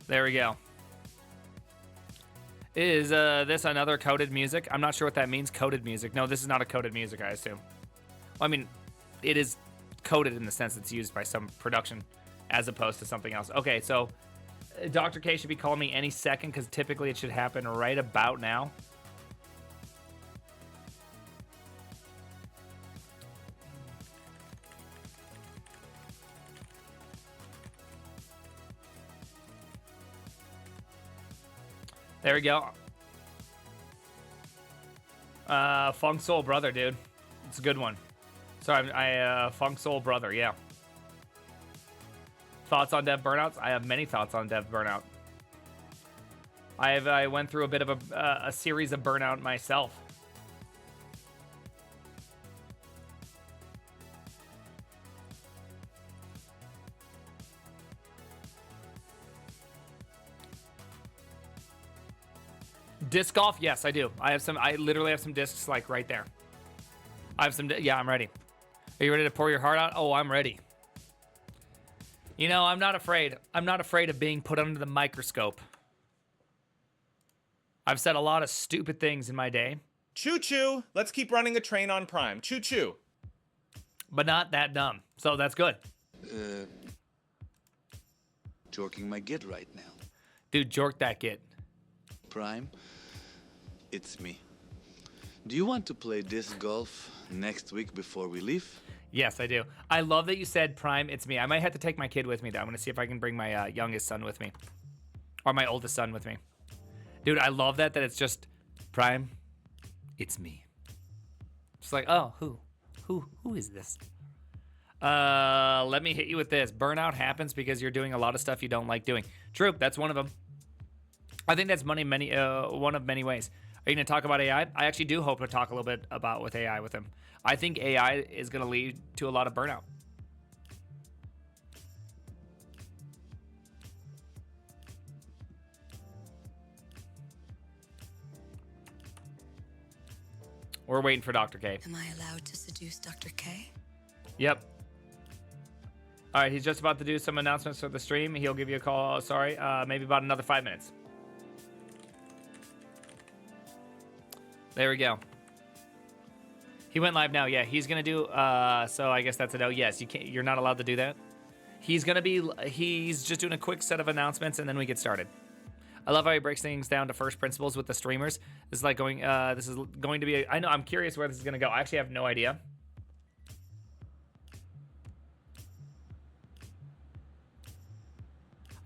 there we go. Is this another coded music? I'm not sure what that means, coded music. No, this is not a coded music, I assume. Well, I mean, it is coded in the sense it's used by some production as opposed to something else. Okay, so Dr. K should be calling me any second because typically it should happen right about now. There we go. Funk Soul Brother, dude. It's a good one. Sorry, Funk Soul Brother, yeah. Thoughts on Dev Burnouts? I have many thoughts on Dev Burnout. I went through a bit of a series of burnout myself. Disc golf? Yes, I do. I literally have some discs like right there. I have some, yeah, I'm ready. Are you ready to pour your heart out? Oh, I'm ready. You know, I'm not afraid. I'm not afraid of being put under the microscope. I've said a lot of stupid things in my day. Choo-choo. Let's keep running a train on Prime. Choo-choo. But not that dumb. So that's good. Jorking my git right now. Dude, jork that git. Prime, it's me. Do you want to play disc golf next week before we leave? Yes, I do. I love that you said Prime, it's me. I might have to take my kid with me, though. I'm going to see if I can bring my youngest son with me. Or my oldest son with me. Dude, I love that it's just Prime, it's me. It's like, oh, who is this? Let me hit you with this. Burnout happens because you're doing a lot of stuff you don't like doing. True, that's one of them. I think that's one of many ways. Are you going to talk about AI? I actually do hope to talk a little bit about with AI with him. I think AI is going to lead to a lot of burnout. We're waiting for Dr. K. Am I allowed to seduce Dr. K? Yep. All right, he's just about to do some announcements for the stream. He'll give you a call, sorry, maybe about another 5 minutes. There we go. He went live now. Yeah, he's going to do, so I guess that's a no. Yes, you're not allowed to do that. He's just doing a quick set of announcements, and then we get started. I love how he breaks things down to first principles with the streamers. This is like this is going to be, I know, I'm curious where this is going to go. I actually have no idea.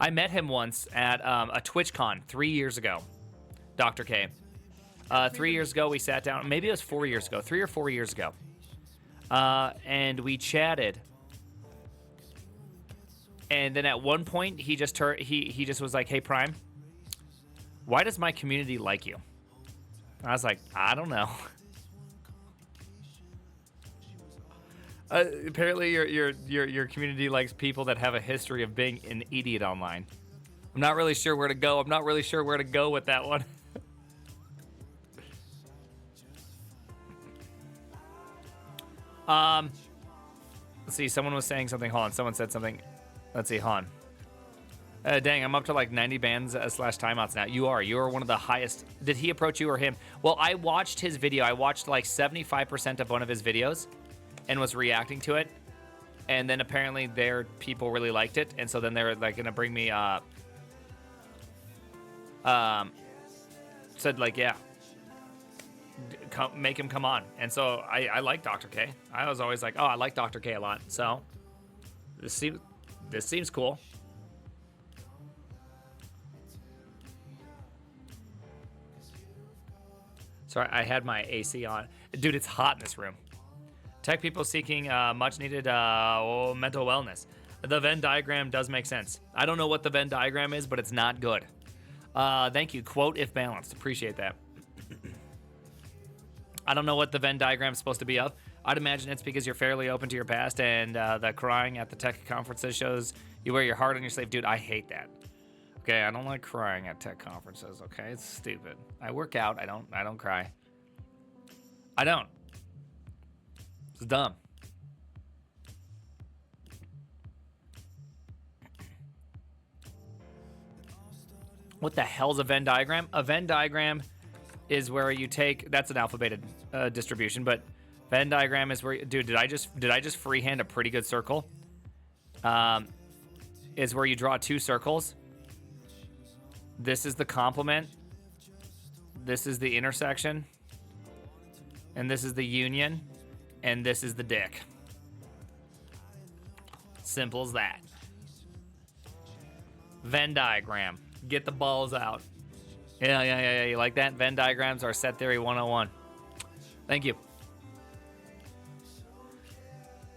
I met him once at a TwitchCon 3 years ago, Dr. K. 3 years ago, we sat down. Maybe it was 4 years ago, 3 or 4 years ago. And we chatted. And then at one point, he just was like, hey, Prime, why does my community like you? I was like, I don't know. Apparently, your community likes people that have a history of being an idiot online. I'm not really sure where to go. I'm not really sure where to go with that one. Let's see. Someone was saying something. Hold on. Someone said something. Let's see. Hold on. Dang, I'm up to like 90 bans / timeouts now. You are one of the highest. Did he approach you or him? Well, I watched his video. I watched like 75% of one of his videos and was reacting to it. And then apparently their people really liked it. And so then they're like going to bring me, said like, yeah, make him come on. And so I like Dr. K. I was always like, oh, I like Dr. K a lot. So this seems cool. Sorry, I had my AC on. Dude, it's hot in this room. Tech people seeking much needed mental wellness. The Venn diagram does make sense. I don't know what the Venn diagram is, but it's not good. Thank you. Quote if balanced. Appreciate that. I don't know what the Venn diagram is supposed to be of. I'd imagine it's because you're fairly open to your past, and the crying at the tech conferences shows you wear your heart on your sleeve. Dude, I hate that. Okay, I don't like crying at tech conferences, okay? It's stupid. I work out. I don't cry. I don't. It's dumb. What the hell's a Venn diagram? A Venn diagram is where you take, that's an alphabeted distribution, but Venn diagram is where, dude, did I just freehand a pretty good circle? Is where you draw two circles. This is the complement. This is the intersection. And this is the union. And this is the dick. Simple as that. Venn diagram. Get the balls out. Yeah. You like that? Venn diagrams are set theory 101. Thank you.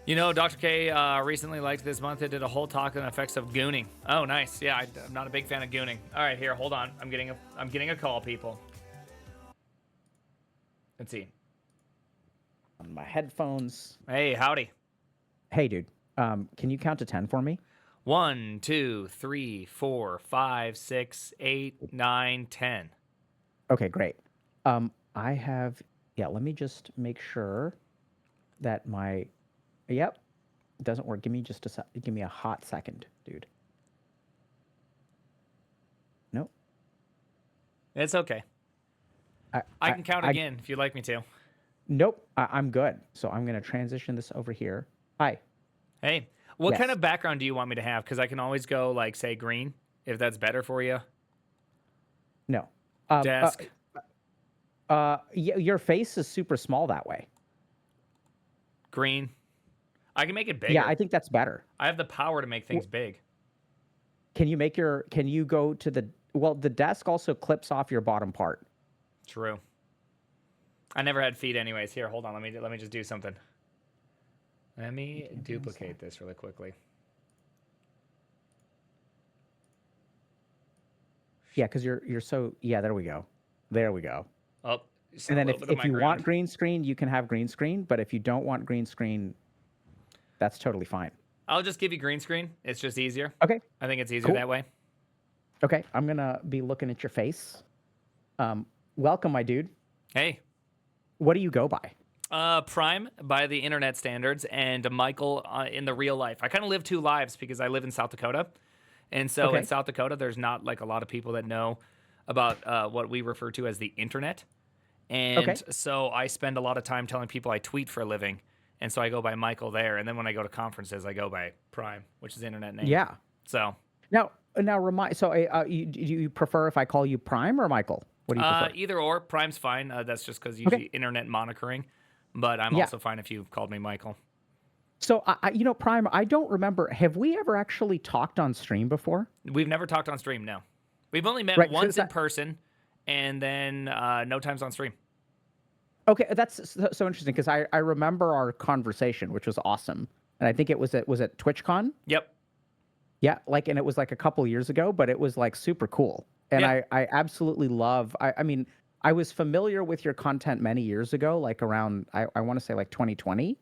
You know, Dr. K recently, like this month, it did a whole talk on the effects of gooning. Oh, nice. Yeah, I'm not a big fan of gooning. All right, here, hold on. I'm getting a call, people. Let's see. On my headphones. Hey, howdy. Hey, dude. Can you count to 10 for me? 1, 2, 3, 4, 5, 6, 8, 9, 10. Okay, great. I have. Yeah, let me just make sure that my. Yep, it doesn't work. Give me a hot second, dude. Nope. It's okay. I can count again if you'd like me to. Nope, I'm good. So I'm gonna transition this over here. Hi. Hey, what kind of background do you want me to have? Because I can always go like say green if that's better for you. No. Desk. Your face is super small that way. Green. I can make it bigger. Yeah, I think that's better. I have the power to make things big. Can you go to the desk also clips off your bottom part. True. I never had feet anyways. Here, hold on. Let me just do something. Let me duplicate this really quickly. Yeah, because you're so there we go. There we go. Oh, and then if you want green screen, you can have green screen, but if you don't want green screen, that's totally fine. I'll just give you green screen. It's just easier. Okay. I think it's easier that way. Okay, I'm gonna be looking at your face. Welcome, my dude. Hey. What do you go by? Prime by the internet standards, and Michael in the real life. I kind of live two lives because I live in South Dakota. And so in South Dakota, there's not like a lot of people that know about what we refer to as the internet. And so I spend a lot of time telling people I tweet for a living. And so I go by Michael there. And then when I go to conferences, I go by Prime, which is the internet name. Yeah. So now remind. So do you prefer if I call you Prime or Michael? What do you prefer? Either or. Prime's fine. That's just because usually internet monitoring. But I'm also fine if you called me Michael. So, Prime, I don't remember. Have we ever actually talked on stream before? We've never talked on stream, no. We've only met once in person, and then no times on stream. Okay, that's so interesting, because I remember our conversation, which was awesome. And I think it was at TwitchCon? Yep. Yeah, and it was a couple years ago, but it was super cool. And I absolutely love, I mean, I was familiar with your content many years ago, around, I want to say 2020.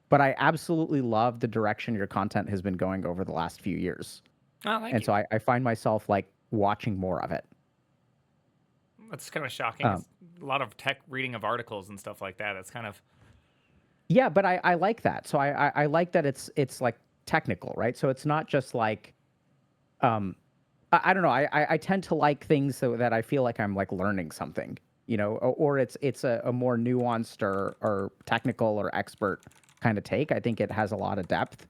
But I absolutely love the direction your content has been going over the last few years. Oh, thank you. So I find myself watching more of it. That's kind of shocking. A lot of tech reading of articles and stuff like that. It's kind of. Yeah, but I like that. So I like that it's technical, right? So it's not just I don't know. I tend to like things so that I feel like I'm learning something, or it's a more nuanced or technical or expert kind of take. I think it has a lot of depth.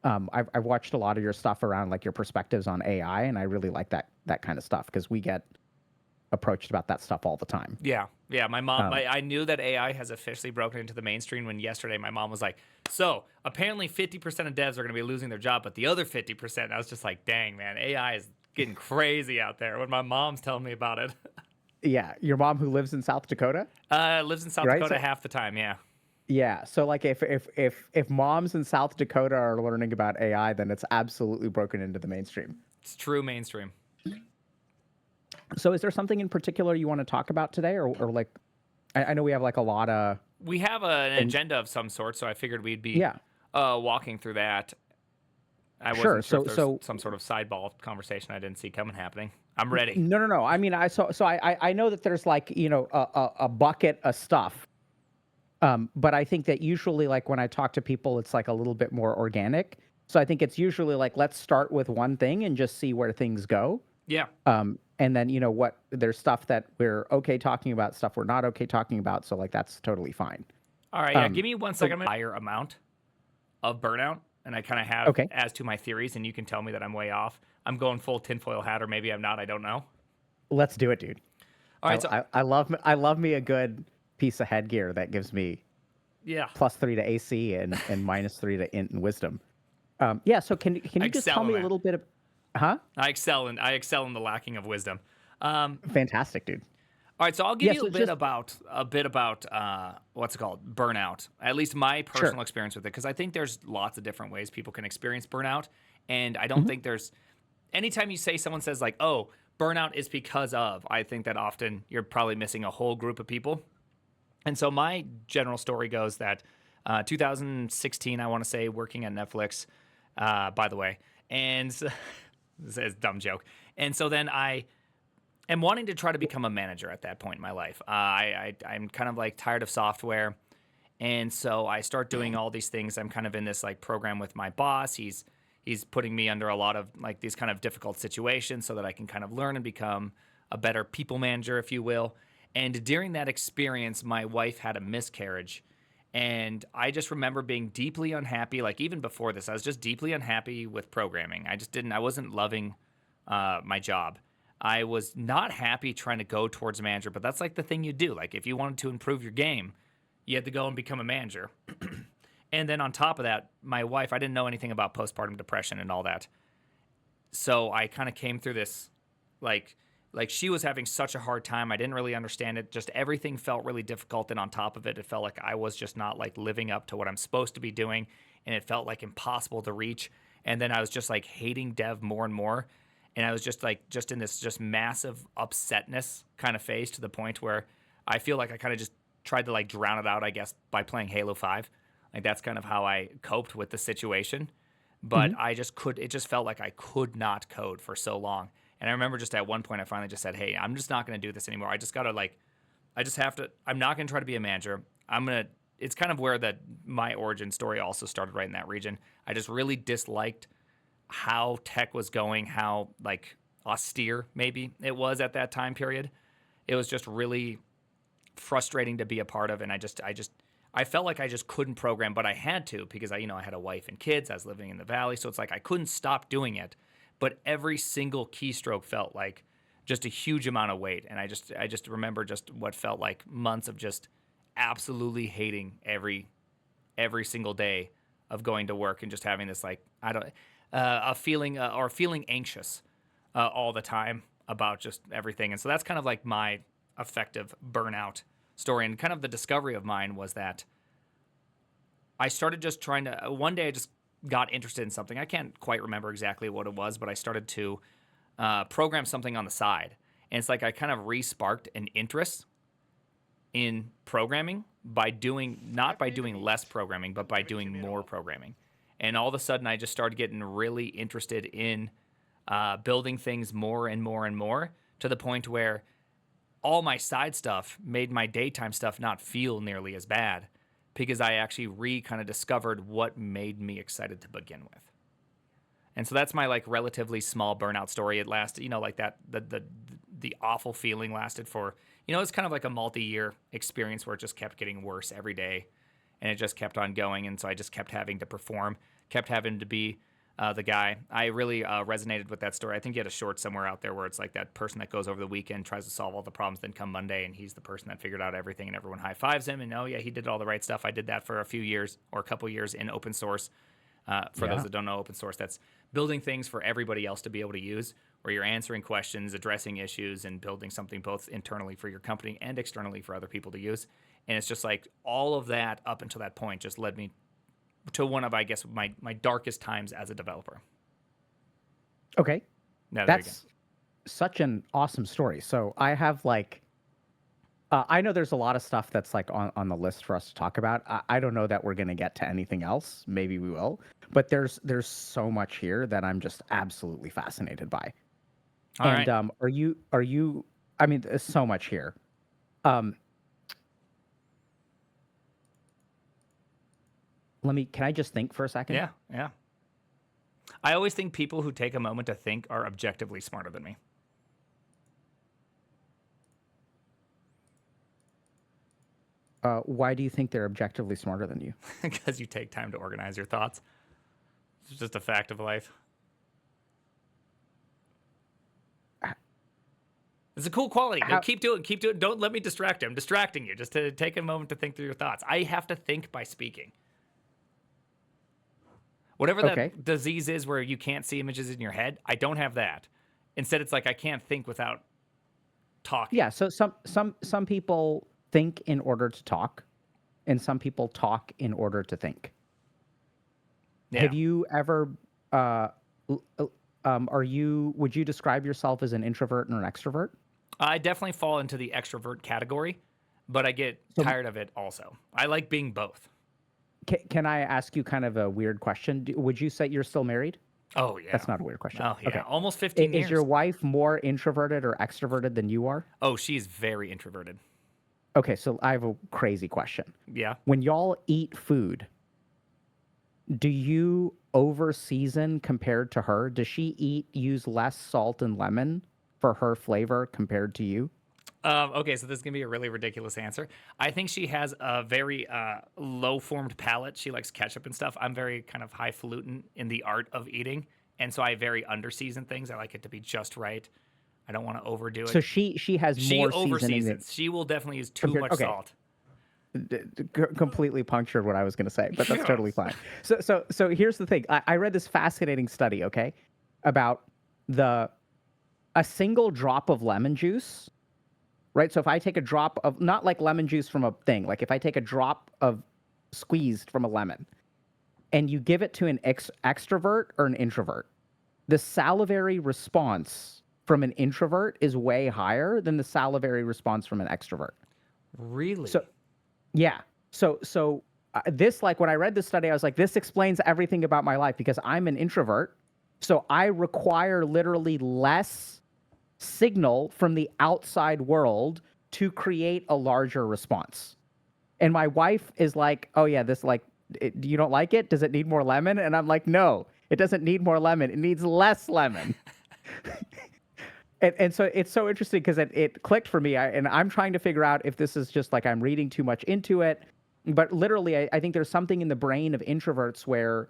I've watched a lot of your stuff around your perspectives on AI, and I really like that kind of stuff because we get approached about that stuff all the time. Yeah. My mom, I knew that AI has officially broken into the mainstream when yesterday my mom was like, so apparently 50% of devs are going to be losing their job, but the other 50%, I was just like, dang, man, AI is getting crazy out there when my mom's telling me about it. Yeah. Your mom who lives in South Dakota? Lives in South Dakota half the time, yeah. Yeah, so if moms in South Dakota are learning about AI, then it's absolutely broken into the mainstream. It's true mainstream. So is there something in particular you want to talk about today, or I know we have a lot of. We have an agenda of some sort, so I figured we'd be walking through that. I wasn't sure if there's some sort of sideball conversation I didn't see happening. I'm ready. No. I mean, I know that there's a bucket of stuff. But I think that usually when I talk to people, it's a little bit more organic. So I think it's usually let's start with one thing and just see where things go. Yeah. And then, there's stuff that we're okay talking about, stuff we're not okay talking about. So that's totally fine. All right. Yeah. Give me 1 second. Higher amount of burnout. And I kind of have as to my theories, and you can tell me that I'm way off. I'm going full tinfoil hat, or maybe I'm not. I don't know. Let's do it, dude. All right. I love me a good piece of headgear that gives me +3 to AC and -3 to int and wisdom. So can you just tell me a little bit of I excel in the lacking of wisdom. Fantastic, dude. All right, so I'll give you a bit about what's it called, burnout. At least my personal experience with it, because I think there's lots of different ways people can experience burnout, and I don't think there's anytime you say someone says oh, burnout is because of, I think that often you're probably missing a whole group of people. And so my general story goes that 2016, I want to say, working at Netflix, by the way, and this is a dumb joke. And so then I am wanting to try to become a manager at that point in my life. I'm kind of tired of software. And so I start doing all these things. I'm kind of in this program with my boss. He's putting me under a lot of these kind of difficult situations so that I can kind of learn and become a better people manager, if you will. And during that experience, my wife had a miscarriage. And I just remember being deeply unhappy. Even before this, I was just deeply unhappy with programming. I wasn't loving my job. I was not happy trying to go towards manager, but that's the thing you do. If you wanted to improve your game, you had to go and become a manager. And then on top of that, my wife, I didn't know anything about postpartum depression and all that. So I kind of came through this, like she was having such a hard time. I didn't really understand it. Just everything felt really difficult. And on top of it, it felt like I was just not like living up to what I'm supposed to be doing. And it felt like impossible to reach. And then I was just like hating Dev more and more. And I was just like, just in this just massive upsetness kind of phase, to the point where I feel like I kind of just tried to like drown it out, I guess, by playing Halo 5. Like that's kind of how I coped with the situation. But I just it just felt like I could not code for so long. And I remember just at one point I finally just said, hey, I'm just not going to do this anymore. I just got to I'm not going to try to be a manager. It's kind of where my origin story also started, right in that region. I just really disliked how tech was going, how like austere maybe it was at that time period. It was just really frustrating to be a part of. And I felt like I just couldn't program, but I had to, because I had a wife and kids. I was living in the Valley. So it's like I couldn't stop doing it. But every single keystroke felt like just a huge amount of weight. And I just remember just what felt like months of just absolutely hating every single day of going to work, and just having this like, feeling anxious all the time about just everything. And so that's kind of like my effective burnout story. And kind of the discovery of mine was that I started just trying to, one day I just got interested in something. I can't quite remember exactly what it was, but I started to program something on the side. And it's like I kind of re-sparked an interest in programming by doing, not by doing less programming, but by doing more programming. And all of a sudden I just started getting really interested in building things more and more and more, to the point where all my side stuff made my daytime stuff not feel nearly as bad, because I actually kind of discovered what made me excited to begin with. And so that's my like relatively small burnout story. It lasted, like that, the awful feeling lasted for, it's kind of like a multi-year experience where it just kept getting worse every day, and it just kept on going. And so I just kept having to perform, kept having to be the guy. I really resonated with that story. I think you had a short somewhere out there where it's like that person that goes over the weekend, tries to solve all the problems, then come Monday, and he's the person that figured out everything, and everyone high fives him. And oh yeah, he did all the right stuff. I did that for a few years, or a couple years, in open source. For those that don't know, open source, that's building things for everybody else to be able to use, where you're answering questions, addressing issues, and building something both internally for your company and externally for other people to use. And it's just like all of that up until that point just led me to one of, I guess, my darkest times as a developer. Okay. Now, that's such an awesome story. So I have like, I know there's a lot of stuff that's like on the list for us to talk about. I don't know that we're going to get to anything else. Maybe we will, but there's so much here that I'm just absolutely fascinated by. All right. Are you, I mean, there's so much here. Can I just think for a second? Yeah. I always think people who take a moment to think are objectively smarter than me. Why do you think they're objectively smarter than you? Because you take time to organize your thoughts. It's just a fact of life. It's a cool quality. Keep doing. Don't let me distract you. I'm distracting you. Just to take a moment to think through your thoughts. I have to think by speaking. Whatever that disease is where you can't see images in your head, I don't have that. Instead, it's like I can't think without talking. Yeah, so some people think in order to talk, and some people talk in order to think. Yeah. Have you ever would you describe yourself as an introvert or an extrovert? I definitely fall into the extrovert category, but I get tired of it also. I like being both. Can I ask you kind of a weird question? Would you say you're still married? Oh, yeah. That's not a weird question. Oh, yeah. Okay. Almost 15 years. Is your wife more introverted or extroverted than you are? Oh, she's very introverted. Okay, so I have a crazy question. Yeah. When y'all eat food, do you over-season compared to her? Does she use less salt and lemon for her flavor compared to you? Okay, so this is going to be a really ridiculous answer. I think she has a very low-formed palate. She likes ketchup and stuff. I'm very kind of highfalutin in the art of eating, and so I very under-season things. I like it to be just right. I don't want to overdo it. So she has more seasoning. She will definitely use too much salt. completely punctured what I was going to say, but that's totally fine. So here's the thing. I read this fascinating study, okay, about a single drop of lemon juice, right? So if I take a drop of, not like lemon juice from a thing, like if I take a drop of squeezed from a lemon and you give it to an extrovert or an introvert, the salivary response from an introvert is way higher than the salivary response from an extrovert. Really? So, yeah. So this, like, when I read this study, I was like, this explains everything about my life because I'm an introvert. So I require literally less signal from the outside world to create a larger response. And my wife is like, oh yeah, this, like, you don't like it? Does it need more lemon? And I'm like, no, it doesn't need more lemon. It needs less lemon. And so it's so interesting because it clicked for me. And I'm trying to figure out if this is just like I'm reading too much into it. But literally, I think there's something in the brain of introverts where,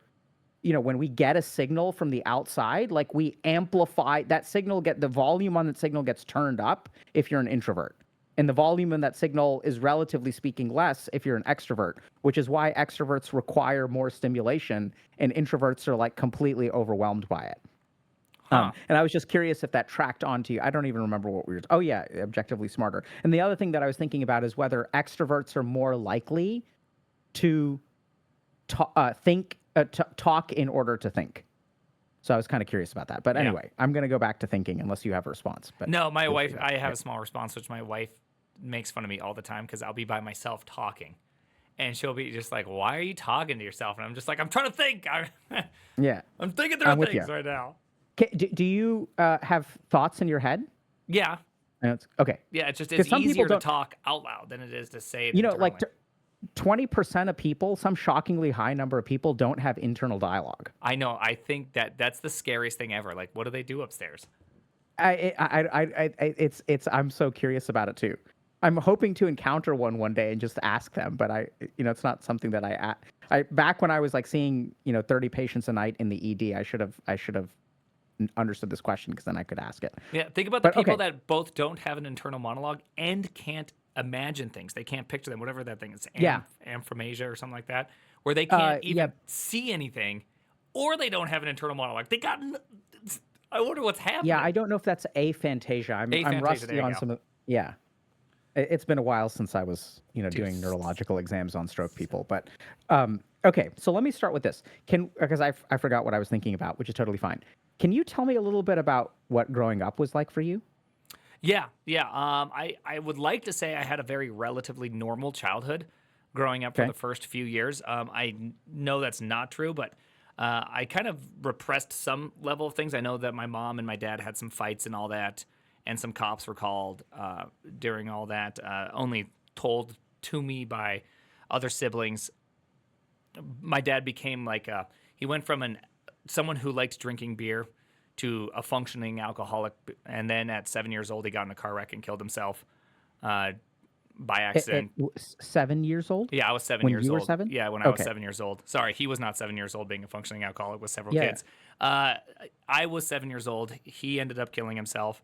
you know, when we get a signal from the outside, like we amplify that signal, the volume on that signal gets turned up if you're an introvert. And the volume in that signal is relatively speaking less if you're an extrovert, which is why extroverts require more stimulation and introverts are like completely overwhelmed by it. And I was just curious if that tracked onto you. I don't even remember what we were. Oh yeah, objectively smarter. And the other thing that I was thinking about is whether extroverts are more likely to talk in order to think. So I was kind of curious about that. But anyway, I'm going to go back to thinking unless you have a response. But no, my wife. I have a small response, which my wife makes fun of me all the time because I'll be by myself talking, and she'll be just like, "Why are you talking to yourself?" And I'm just like, "I'm trying to think. I'm thinking through things right now." Do you have thoughts in your head? Yeah. Okay. Yeah, it's easier to talk out loud than it is to say it internally. Like 20% of people, some shockingly high number of people, don't have internal dialogue. I know. I think that's the scariest thing ever. Like, what do they do upstairs? I'm so curious about it too. I'm hoping to encounter one day and just ask them, but it's not something that I back when I was like seeing 30 patients a night in the ED, I should have understood this question because then I could ask it. Yeah, think about the people that both don't have an internal monologue and can't imagine things. They can't picture them, whatever that thing is. Amphromasia or something like that, where they can't even see anything, or they don't have an internal monologue. I wonder what's happening. Yeah, I don't know if that's aphantasia. I'm rusty on some of. Yeah. It's been a while since I was, doing neurological exams on stroke people. But okay, so let me start with this. Because I forgot what I was thinking about, which is totally fine. Can you tell me a little bit about what growing up was like for you? Yeah. I would like to say I had a very relatively normal childhood growing up for the first few years. I know that's not true, but I kind of repressed some level of things. I know that my mom and my dad had some fights and all that, and some cops were called during all that, only told to me by other siblings. My dad became like he went from someone who liked drinking beer to a functioning alcoholic, and then at 7 years old, he got in a car wreck and killed himself by accident. 7 years old? Yeah, I was 7 years old. When you were 7? Yeah, when I was 7 years old. Sorry, he was not 7 years old, being a functioning alcoholic with several kids. I was 7 years old. He ended up killing himself.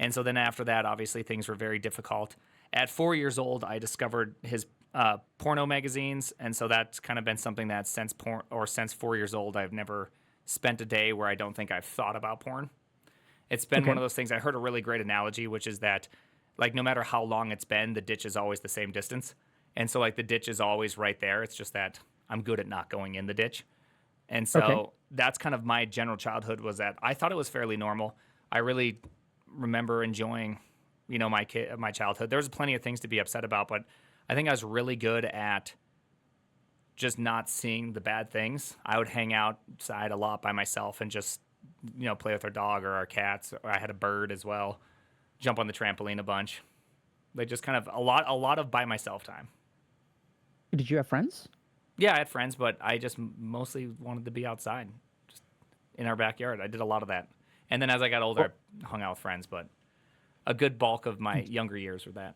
And so then after that, obviously, things were very difficult. At 4 years old, I discovered his porno magazines, and so that's kind of been something that since 4 years old, I've never spent a day where I don't think I've thought about porn. It's been one of those things. I heard a really great analogy, which is that, like, no matter how long it's been, the ditch is always the same distance. And so, like, the ditch is always right there. It's just that I'm good at not going in the ditch. And so that's kind of my general childhood, was that I thought it was fairly normal. I really remember enjoying, my childhood. There was plenty of things to be upset about, but I think I was really good at just not seeing the bad things. I would hang outside a lot by myself and just, play with our dog or our cats. Or I had a bird as well. Jump on the trampoline a bunch. Like, just kind of a lot of by myself time. Did you have friends? Yeah, I had friends, but I just mostly wanted to be outside, just in our backyard. I did a lot of that. And then as I got older, I hung out with friends, but a good bulk of my younger years were that.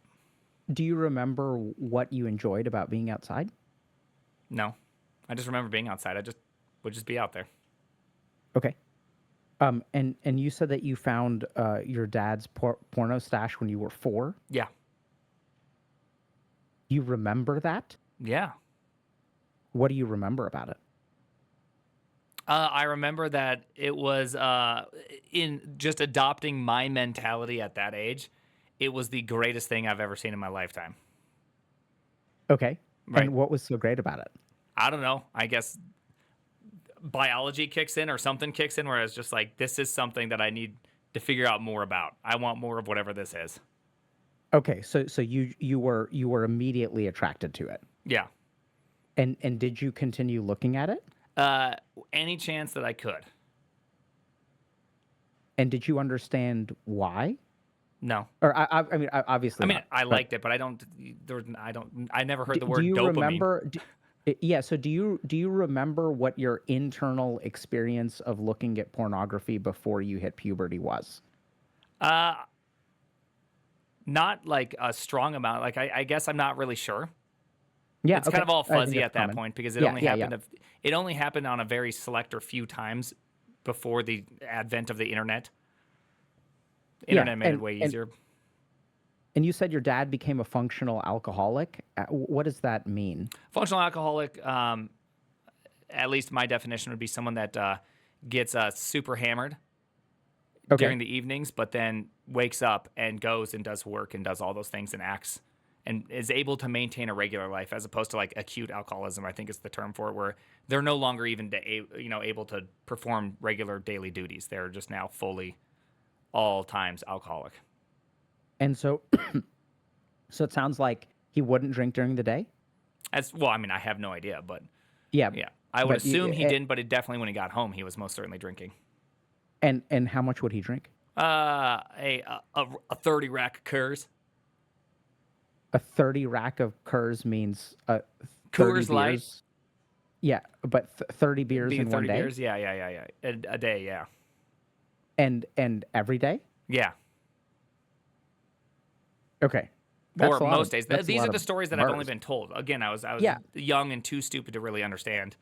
Do you remember what you enjoyed about being outside? No, I just remember being outside. I would just be out there. Okay. And you said that you found your dad's porno stash when you were 4? Yeah. You remember that? Yeah. What do you remember about it? I remember that it was in just adopting my mentality at that age. It was the greatest thing I've ever seen in my lifetime. Okay. Right. And what was so great about it? I don't know. I guess biology kicks in or something kicks in where it's just like, this is something that I need to figure out more about. I want more of whatever this is. Okay, so you were immediately attracted to it. Yeah. And did you continue looking at it? Any chance that I could. And did you understand why? No. Or I mean, obviously. I mean, not, I but liked it, but I never heard the word do you dopamine. remember? Yeah. So do you remember what your internal experience of looking at pornography before you hit puberty was? Not like a strong amount. Like I guess I'm not really sure. Yeah, it's kind of all fuzzy at that common. point because it it only happened on a very select or few times before the advent of the internet. Internet made it way easier. And you said your dad became a functional alcoholic. What does that mean? Functional alcoholic, at least my definition would be someone that gets super hammered during the evenings, but then wakes up and goes and does work and does all those things and acts and is able to maintain a regular life as opposed to like acute alcoholism, I think is the term for it, where they're no longer even able to perform regular daily duties. They're just now fully all times alcoholic. And so it sounds like he wouldn't drink during the day? Well, I mean, I have no idea, but yeah. I would assume he didn't, but it definitely when he got home, he was most certainly drinking. And how much would he drink? A 30 rack of Coors. A 30 rack of Coors means 30 Coors Light. Beers. Yeah, but 30 beers in 30 one day? Beers? Yeah. A day, yeah. And every day? Yeah. Okay. Or most days. These are the stories that I've only been told. Again, I was young and too stupid to really understand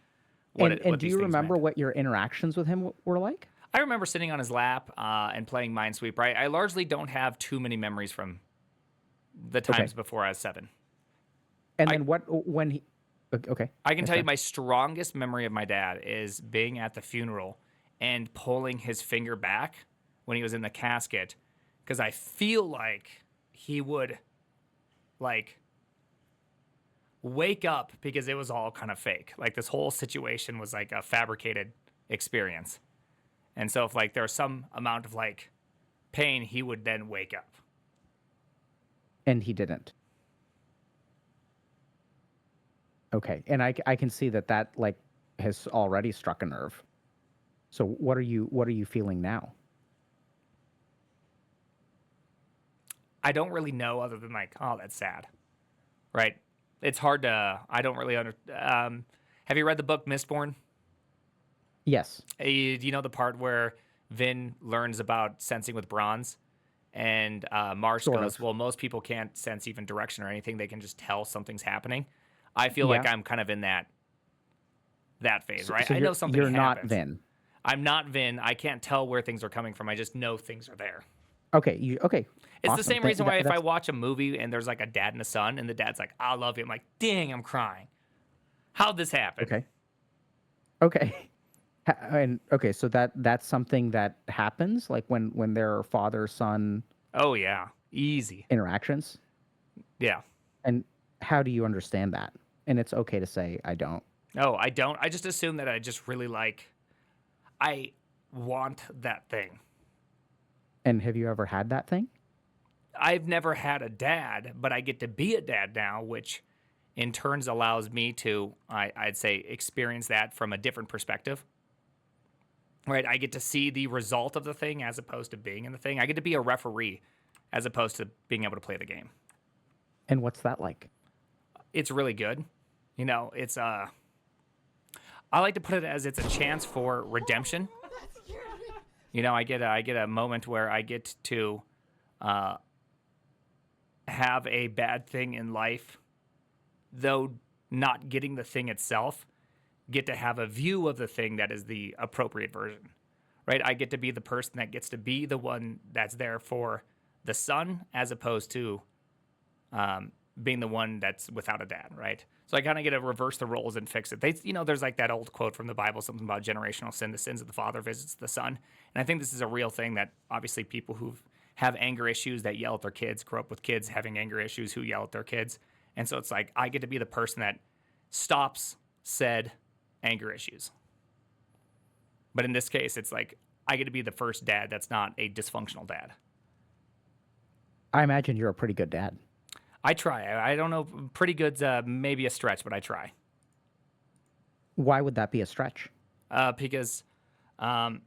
what do you remember what your interactions with him were like? I remember sitting on his lap and playing Minesweeper. I largely don't have too many memories from the times before I was 7. And then when he... Okay. I can tell you my strongest memory of my dad is being at the funeral and pulling his finger back when he was in the casket because I feel like he would like wake up because it was all kind of fake. Like this whole situation was like a fabricated experience. And so if like there was some amount of like pain, he would then wake up. And he didn't. Okay. And I can see that like has already struck a nerve. So what are you feeling now? I don't really know other than like, oh, that's sad. Right? It's hard to, I don't really have you read the book Mistborn? Yes. Do you know the part where Vin learns about sensing with bronze? And Marsh goes, well, most people can't sense even direction or anything. They can just tell something's happening. I feel like I'm kind of in that phase, right? So I know something happens. You're not Vin. Vin. I'm not Vin. I can't tell where things are coming from. I just know things are there. Okay. Okay. It's the same reason why if I watch a movie and there's like a dad and a son and the dad's like, I love you. I'm like, dang, I'm crying. How'd this happen? Okay. Okay. And okay, so that's something that happens like when there are father-son. Oh yeah, easy interactions. Yeah. And how do you understand that? And it's okay to say I don't. No, I don't. I just assume that I just really I want that thing. And have you ever had that thing? I've never had a dad, but I get to be a dad now, which in turns allows me to, I'd say, experience that from a different perspective. Right? I get to see the result of the thing as opposed to being in the thing. I get to be a referee as opposed to being able to play the game. And what's that like? It's really good. You know, it's I like to put it as it's a chance for redemption. You know, I get a moment where I get to have a bad thing in life, though not getting the thing itself, get to have a view of the thing that is the appropriate version, right? I get to be the person that gets to be the one that's there for the son as opposed to being the one that's without a dad, right? So I kind of get to reverse the roles and fix it. There's like that old quote from the Bible, something about generational sin, the sins of the father visits the son. And I think this is a real thing that obviously people who have anger issues that yell at their kids, grow up with kids having anger issues who yell at their kids. And so it's like, I get to be the person that stops said anger issues. But in this case, it's like, I get to be the first dad that's not a dysfunctional dad. I imagine you're a pretty good dad. I try. I don't know. Pretty good's maybe a stretch, but I try. Why would that be a stretch? Because, how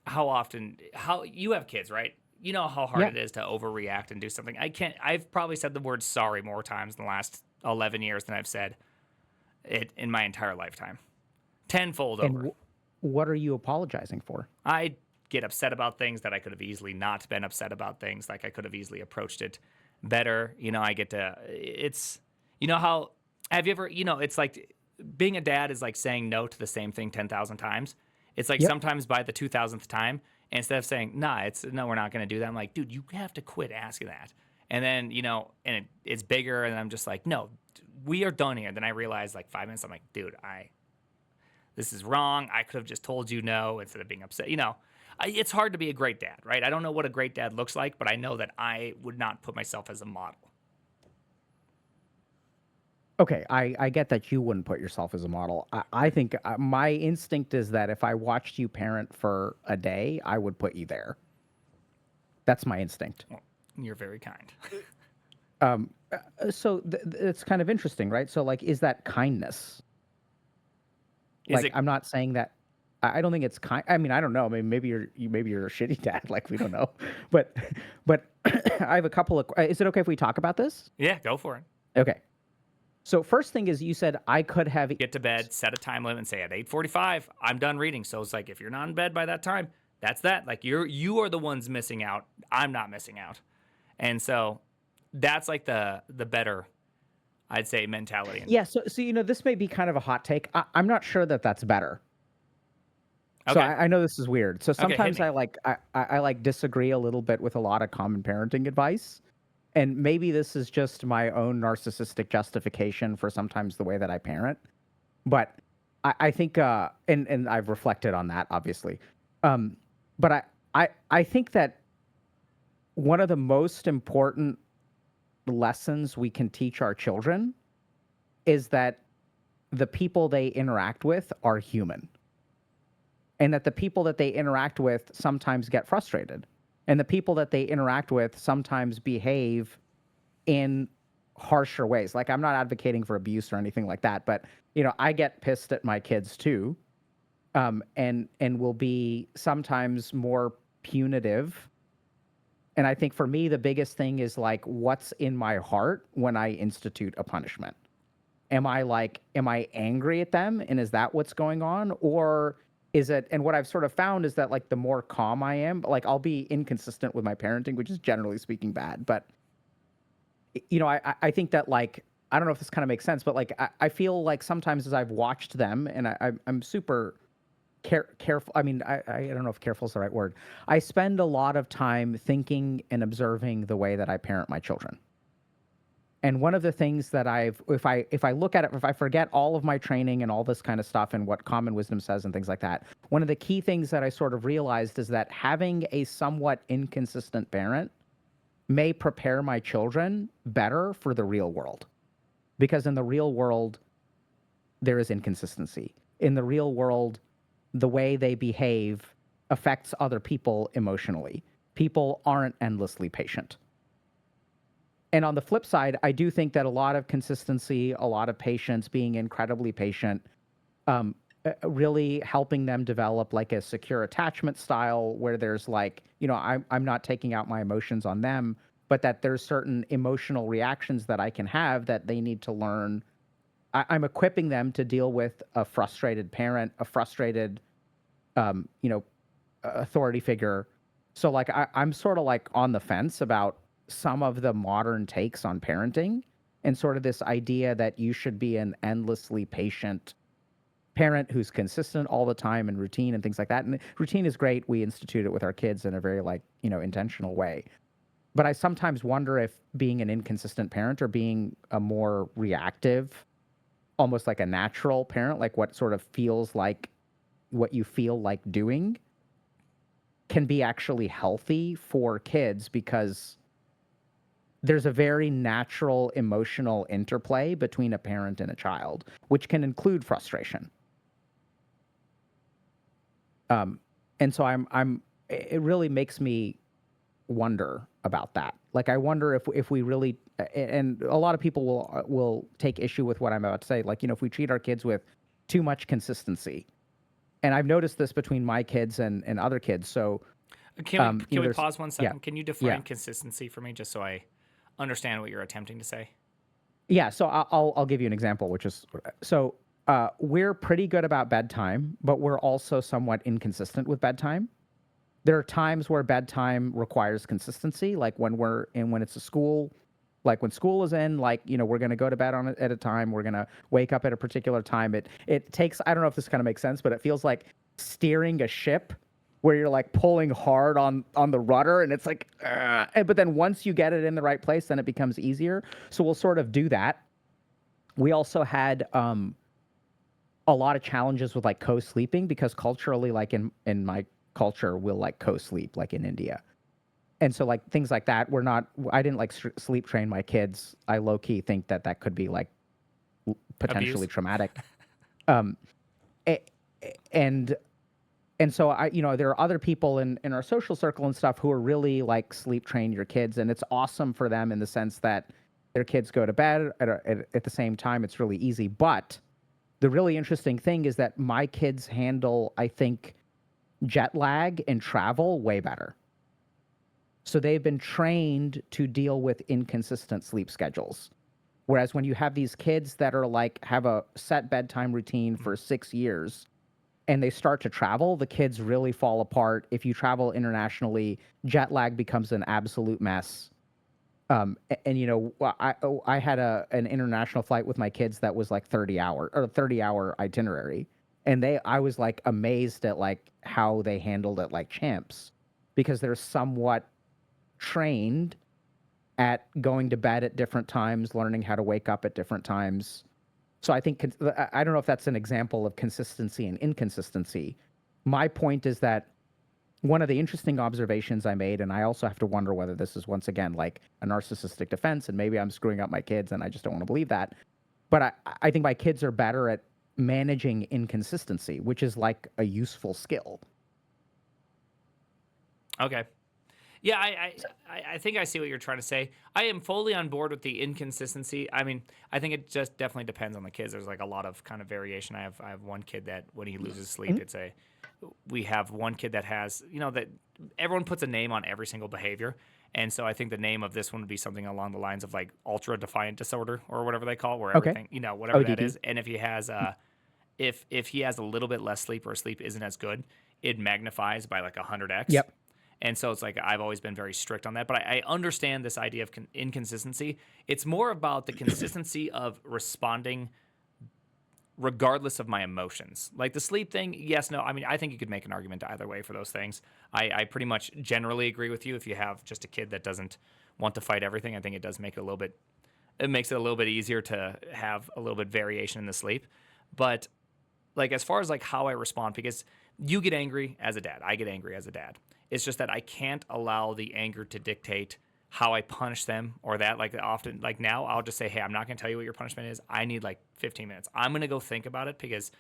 often? How you have kids, right? You know how hard it is to overreact and do something. I've probably said the word sorry more times in the last 11 years than I've said it in my entire lifetime. Tenfold over. And what are you apologizing for? I get upset about things that I could have easily not been upset about things. Like I could have easily approached it better. Have you ever, it's like being a dad is like saying no to the same thing 10,000 times. It's like sometimes by the 2000th time, instead of saying, no, we're not going to do that. I'm like, dude, you have to quit asking that. And then, it's bigger. And I'm just like, no, we are done here. Then I realize like 5 minutes, I'm like, dude, this is wrong. I could have just told you no instead of being upset. It's hard to be a great dad, right? I don't know what a great dad looks like, but I know that I would not put myself as a model. Okay, I get that you wouldn't put yourself as a model. I think my instinct is that if I watched you parent for a day, I would put you there. That's my instinct. Well, you're very kind. So it's kind of interesting, right? So like, is that kindness? I'm not saying that. I don't think it's kind. I mean, I don't know. I mean, maybe you're a shitty dad. Like we don't know. But I have a couple of. Is it okay if we talk about this? Yeah, go for it. Okay. So first thing is, you said I could have get to bed, set a time limit, and say at 8:45 I'm done reading. So it's like if you're not in bed by that time, that's that. Like you are the ones missing out. I'm not missing out, and so that's like the better, I'd say, mentality. Yeah. So this may be kind of a hot take. I'm not sure that that's better. Okay. So I know this is weird. So sometimes Okay, I disagree a little bit with a lot of common parenting advice. And maybe this is just my own narcissistic justification for sometimes the way that I parent. But I think, and I've reflected on that, obviously. But I think that one of the most important lessons we can teach our children is that the people they interact with are human. And that the people that they interact with sometimes get frustrated. And the people that they interact with sometimes behave in harsher ways. Like, I'm not advocating for abuse or anything like that, but, I get pissed at my kids too, and will be sometimes more punitive. And I think for me, the biggest thing is like, what's in my heart when I institute a punishment? Am I angry at them? And is that what's going on? Or is it, and what I've sort of found is that like the more calm I am, like I'll be inconsistent with my parenting, which is generally speaking bad. But, I think that like, I don't know if this kind of makes sense, but like, I feel like sometimes as I've watched them and I'm super careful. I mean, I don't know if careful is the right word. I spend a lot of time thinking and observing the way that I parent my children. And one of the things that if I look at it, if I forget all of my training and all this kind of stuff and what common wisdom says and things like that, one of the key things that I sort of realized is that having a somewhat inconsistent parent may prepare my children better for the real world. Because in the real world, there is inconsistency. In the real world, the way they behave affects other people emotionally. People aren't endlessly patient. And on the flip side, I do think that a lot of consistency, a lot of patience, being incredibly patient, really helping them develop like a secure attachment style where there's like, I'm not taking out my emotions on them, but that there's certain emotional reactions that I can have that they need to learn. I'm equipping them to deal with a frustrated parent, a frustrated, authority figure. So like, I'm sort of like on the fence about some of the modern takes on parenting and sort of this idea that you should be an endlessly patient parent who's consistent all the time and routine and things like that. And routine is great. We institute it with our kids in a very intentional way. but I sometimes wonder if being an inconsistent parent or being a more reactive, almost like a natural parent, like what sort of feels like what you feel like doing, can be actually healthy for kids, because there's a very natural emotional interplay between a parent and a child, which can include frustration. And so it really makes me wonder about that. Like, I wonder if we really, and a lot of people will take issue with what I'm about to say. Like, if we treat our kids with too much consistency, and I've noticed this between my kids and other kids. So can we pause 1 second? Yeah, Can you define consistency for me, just so I understand what you're attempting to say? Yeah, so I'll give you an example, which is, so we're pretty good about bedtime, but we're also somewhat inconsistent with bedtime. There are times where bedtime requires consistency, like when it's a school, like when school is in, like, we're going to go to bed at a time, we're going to wake up at a particular time. It takes, I don't know if this kind of makes sense, but it feels like steering a ship where you're like pulling hard on the rudder, and it's like, but then once you get it in the right place, then it becomes easier. So we'll sort of do that. We also had a lot of challenges with like co-sleeping, because culturally, like in my culture, we'll like co-sleep, like in India. And so like things like that, I didn't like sleep train my kids. I low key think that could be like potentially traumatic. And so there are other people in our social circle and stuff who are really like sleep train your kids, and it's awesome for them in the sense that their kids go to bed at the same time. It's really easy. But the really interesting thing is that my kids handle, I think, jet lag and travel way better. So they've been trained to deal with inconsistent sleep schedules. Whereas when you have these kids that are like, have a set bedtime routine for 6 years, and they start to travel, the kids really fall apart. If you travel internationally, jet lag becomes an absolute mess. I had an international flight with my kids that was like 30-hour itinerary. And I was like amazed at like how they handled it like champs, because they're somewhat trained at going to bed at different times, learning how to wake up at different times. So I think, I don't know if that's an example of consistency and inconsistency. My point is that one of the interesting observations I made, and I also have to wonder whether this is once again like a narcissistic defense, and maybe I'm screwing up my kids and I just don't want to believe that. But I think my kids are better at managing inconsistency, which is like a useful skill. Okay. Yeah, I think I see what you're trying to say. I am fully on board with the inconsistency. I mean, I think it just definitely depends on the kids. There's like a lot of kind of variation. I have one kid that when he loses sleep, we have one kid that has, that everyone puts a name on every single behavior. And so I think the name of this one would be something along the lines of like ultra defiant disorder or whatever they call it, where everything, whatever ODD. that is. And if he has if he has a little bit less sleep or sleep isn't as good, it magnifies by like 100x. Yep. And so it's like I've always been very strict on that. But I understand this idea of inconsistency. It's more about the consistency of responding regardless of my emotions. Like the sleep thing, yes, no. I mean, I think you could make an argument either way for those things. I pretty much generally agree with you. If you have just a kid that doesn't want to fight everything, I think it does make it a little bit, it makes it a little bit easier to have a little bit variation in the sleep. But like as far as like how I respond, because you get angry as a dad, I get angry as a dad. It's just that I can't allow the anger to dictate how I punish them or that. Like often, like now I'll just say, hey, I'm not going to tell you what your punishment is. I need like 15 minutes. I'm going to go think about it, because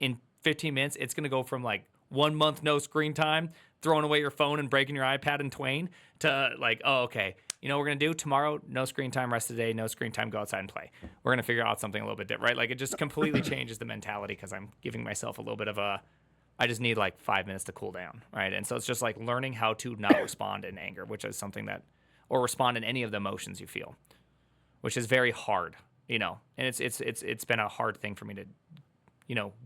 in 15 minutes, it's going to go from like 1 month no screen time, throwing away your phone and breaking your iPad in twain, to like, oh, okay, you know what we're going to do tomorrow? No screen time, rest of the day, no screen time, go outside and play. We're going to figure out something a little bit different, right? Like it just completely changes the mentality, because I'm giving myself a little bit of I just need like 5 minutes to cool down, right? And so it's just like learning how to not respond in anger, which is something that, or respond in any of the emotions you feel, which is very hard, and it's been a hard thing for me to,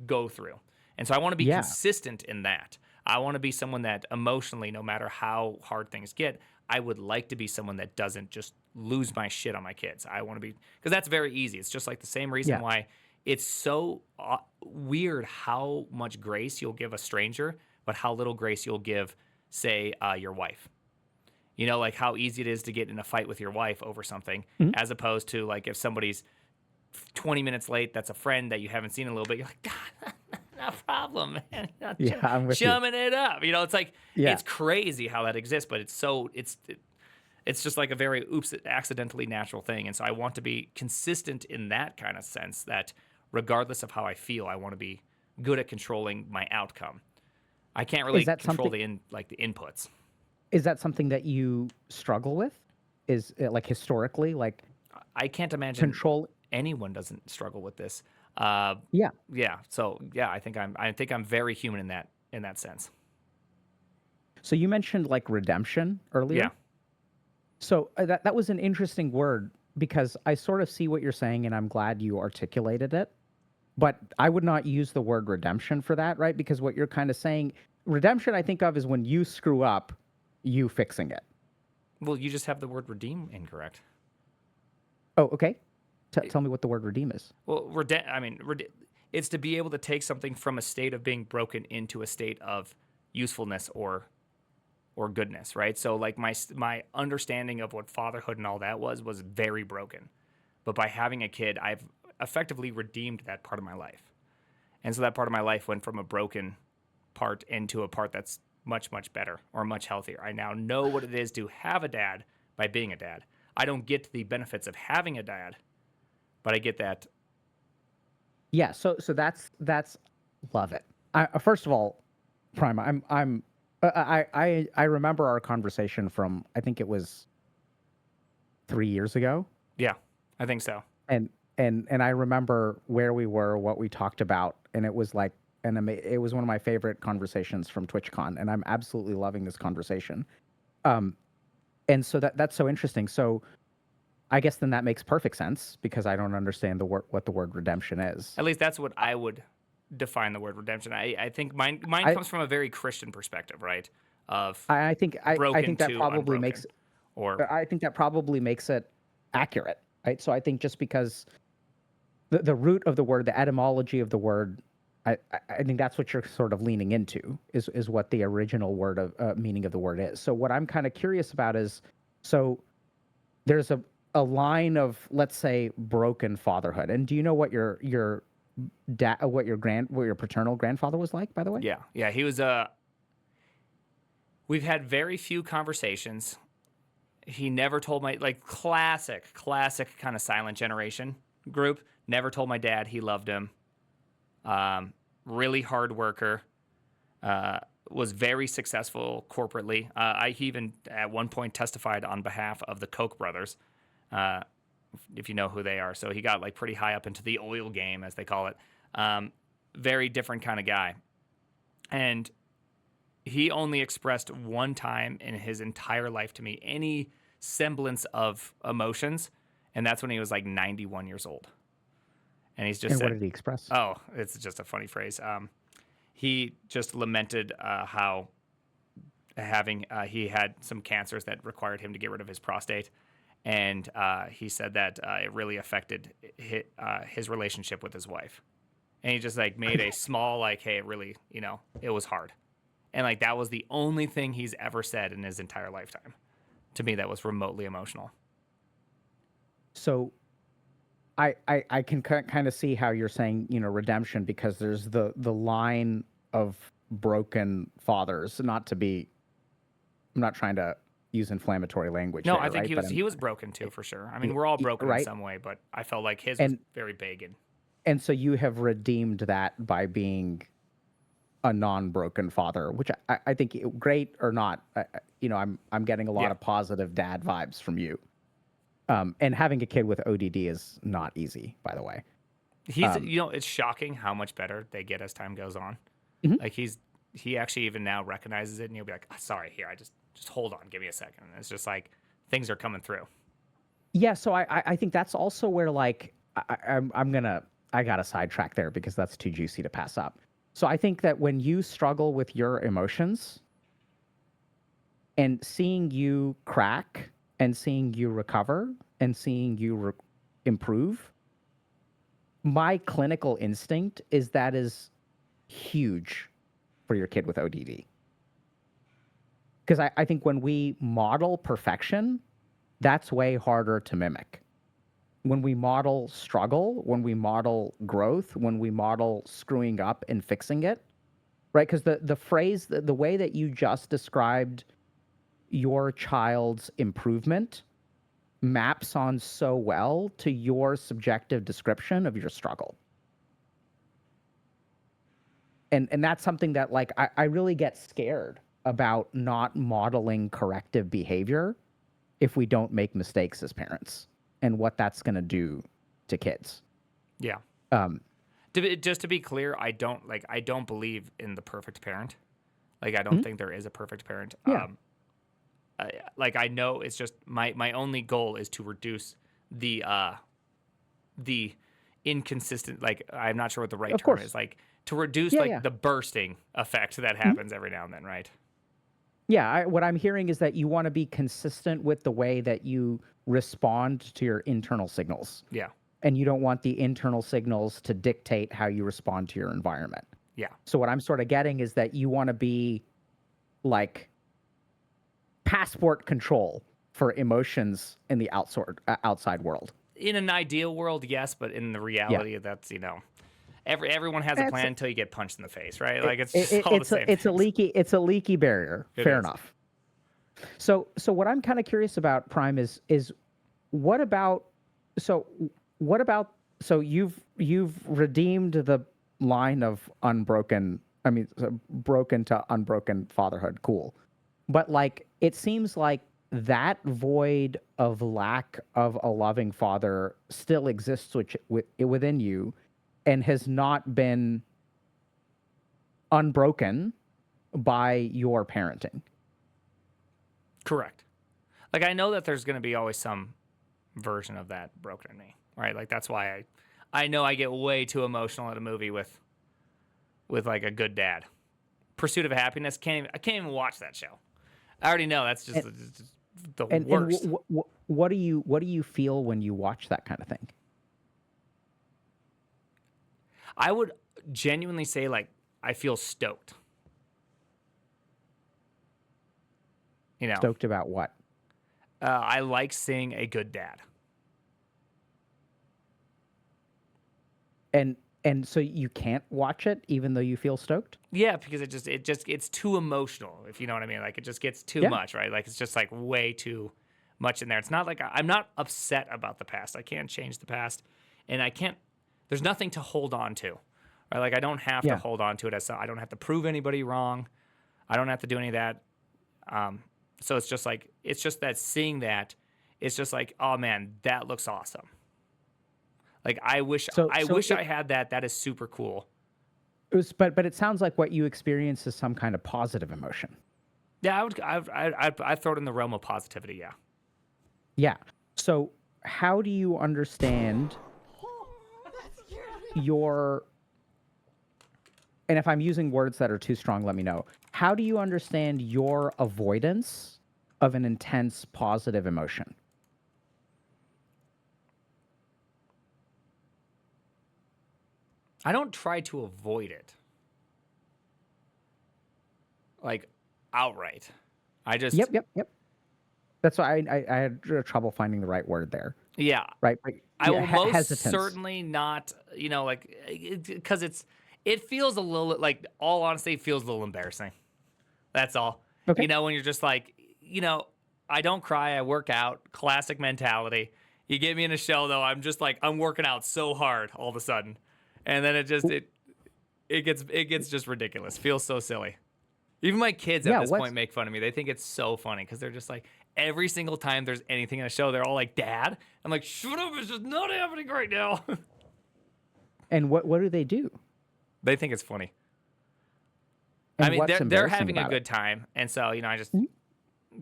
go through. And so I want to be consistent in that. I want to be someone that emotionally, no matter how hard things get, I would like to be someone that doesn't just lose my shit on my kids. I want to be, because that's very easy. It's just like the same reason why it's so weird how much grace you'll give a stranger, but how little grace you'll give, say, your wife. You know, like how easy it is to get in a fight with your wife over something, as opposed to like if somebody's 20 minutes late, that's a friend that you haven't seen in a little bit. You're like, no problem, man. Yeah, I'm with you. Chumming it up. You know, it's like, Yeah. it's crazy how that exists, but it's just like a very accidentally natural thing. And so I want to be consistent in that kind of sense that regardless of how I feel, I want to be good at controlling my outcome. I can't really control the inputs. Is that something that you struggle with? Is it like historically, like I can't imagine control anyone doesn't struggle with this. Yeah. Yeah. So yeah, I think I'm very human in that sense. So you mentioned like redemption earlier. Yeah. So that was an interesting word because I sort of see what you're saying and I'm glad you articulated it. But I would not use the word redemption for that, right? Because what you're kind of saying, redemption I think of is when you screw up, you fixing it. Well, you just have the word redeem incorrect. Oh, okay. Tell me what the word redeem is. Well, it's to be able to take something from a state of being broken into a state of usefulness or goodness, right? So like my understanding of what fatherhood and all that was very broken. But by having a kid, I've effectively redeemed that part of my life. And so that part of my life went from a broken part into a part that's much, much better or much healthier. I now know what it is to have a dad by being a dad. I don't get the benefits of having a dad, but I get that. Yeah, so that's love it. First of all, Prime, I remember our conversation from I think it was 3 years ago. Yeah, I think so. And I remember where we were, what we talked about, and it was like it was one of my favorite conversations from TwitchCon, and I'm absolutely loving this conversation. And so that's so interesting. So I guess then that makes perfect sense because I don't understand what the word redemption is. At least that's what I would define the word redemption. I think mine comes from a very Christian perspective, right? I think that probably makes it accurate, right? So I think just because the root of the word, the etymology of the word, I think that's what you're sort of leaning into is what the original word of meaning of the word is. So what I'm kind of curious about is, so there's a line of, let's say, broken fatherhood. And do you know what your paternal grandfather was like, by the way? Yeah, he was we've had very few conversations. He never told classic kind of silent generation group. Never told my dad he loved him. Really hard worker. Was very successful corporately. He even at one point testified on behalf of the Koch brothers, if you know who they are. So he got like pretty high up into the oil game, as they call it. Very different kind of guy. And he only expressed one time in his entire life to me any semblance of emotions, and that's when he was like 91 years old. And he's just what did he express? Oh, it's just a funny phrase. He just lamented how he had some cancers that required him to get rid of his prostate. And he said that it really affected his relationship with his wife. And he just like made a small hey, it really, it was hard. And like that was the only thing he's ever said in his entire lifetime. To me, that was remotely emotional. So I can kind of see how you're saying, redemption, because there's the line of broken fathers, I'm not trying to use inflammatory language. No, there, I think right? he was broken too, for sure. I mean, we're all broken in some way, but I felt like his was very big. And so you have redeemed that by being a non-broken father, which I think, great or not, I'm getting a lot of positive dad vibes from you. And having a kid with ODD is not easy, by the way. It's shocking how much better they get as time goes on. Mm-hmm. Like he actually even now recognizes it, and he'll be like, sorry, here, I just hold on, give me a second. And it's just like things are coming through. Yeah, so I think that's also where like I gotta sidetrack there because that's too juicy to pass up. So I think that when you struggle with your emotions and seeing you crack and seeing you recover and seeing you improve, my clinical instinct is that is huge for your kid with ODD. Because I think when we model perfection, that's way harder to mimic. When we model struggle, when we model growth, when we model screwing up and fixing it, right? Because the phrase, the way that you just described your child's improvement maps on so well to your subjective description of your struggle. And that's something that, like, I really get scared about not modeling corrective behavior if we don't make mistakes as parents, and what that's going to do to kids. Yeah. Just to be clear, I don't believe in the perfect parent. Like, I don't think there is a perfect parent. Yeah. I know it's just my only goal is to reduce the inconsistent, like, I'm not sure what the right term is, like, to reduce the bursting effect that happens every now and then, right? Yeah, what I'm hearing is that you want to be consistent with the way that you respond to your internal signals. Yeah. And you don't want the internal signals to dictate how you respond to your environment. Yeah. So what I'm sort of getting is that you want to be like passport control for emotions in the outside world. In an ideal world, yes, but in the reality, that's, everyone has a plan until you get punched in the face, right? Like, it's just all the same. It's a leaky barrier. Fair enough. So what I'm kind of curious about, Prime, is what about you've redeemed the line of broken to unbroken fatherhood. Cool. But, like, it seems like that void of lack of a loving father still exists within you and has not been unbroken by your parenting. Correct. Like, I know that there's going to be always some version of that broken in me, right? Like, that's why I know I get way too emotional at a movie with like a good dad. Pursuit of Happiness, I can't even watch that show. I already know that's just the worst. And what do you feel when you watch that kind of thing? I would genuinely say, like, I feel stoked. Stoked about what? I like seeing a good dad. And so you can't watch it even though you feel stoked? Yeah, because it's too emotional, if you know what I mean. Like, it just gets too much, right? Like, it's just, like, way too much in there. It's not like I'm not upset about the past. I can't change the past, and there's nothing to hold on to, right? Like, I don't have to hold on to it. I don't have to prove anybody wrong. I don't have to do any of that. So it's just that seeing that, it's just like, oh man, that looks awesome. Like, I wish I had that. That is super cool. But it sounds like what you experience is some kind of positive emotion. Yeah, I'd throw it in the realm of positivity. Yeah. Yeah. So how do you understand your? And if I'm using words that are too strong, let me know. How do you understand your avoidance of an intense positive emotion? I don't try to avoid it, like, outright. I just Yep. That's why I had trouble finding the right word there. Yeah. Right. But I will most hesitance. certainly not, because it feels a little, like, all honesty, it feels a little embarrassing. That's all. Okay. When you're just like, I don't cry, I work out, classic mentality. You get me in a show, though, I'm just like, I'm working out so hard all of a sudden. And then it gets just ridiculous. Feels so silly. Even my kids at this point make fun of me. They think it's so funny because they're just like, every single time there's anything in a show, they're all like, Dad? I'm like, shut up, it's just not happening right now. And what do they do? They think it's funny. And I mean, they're having a good time. And so, I just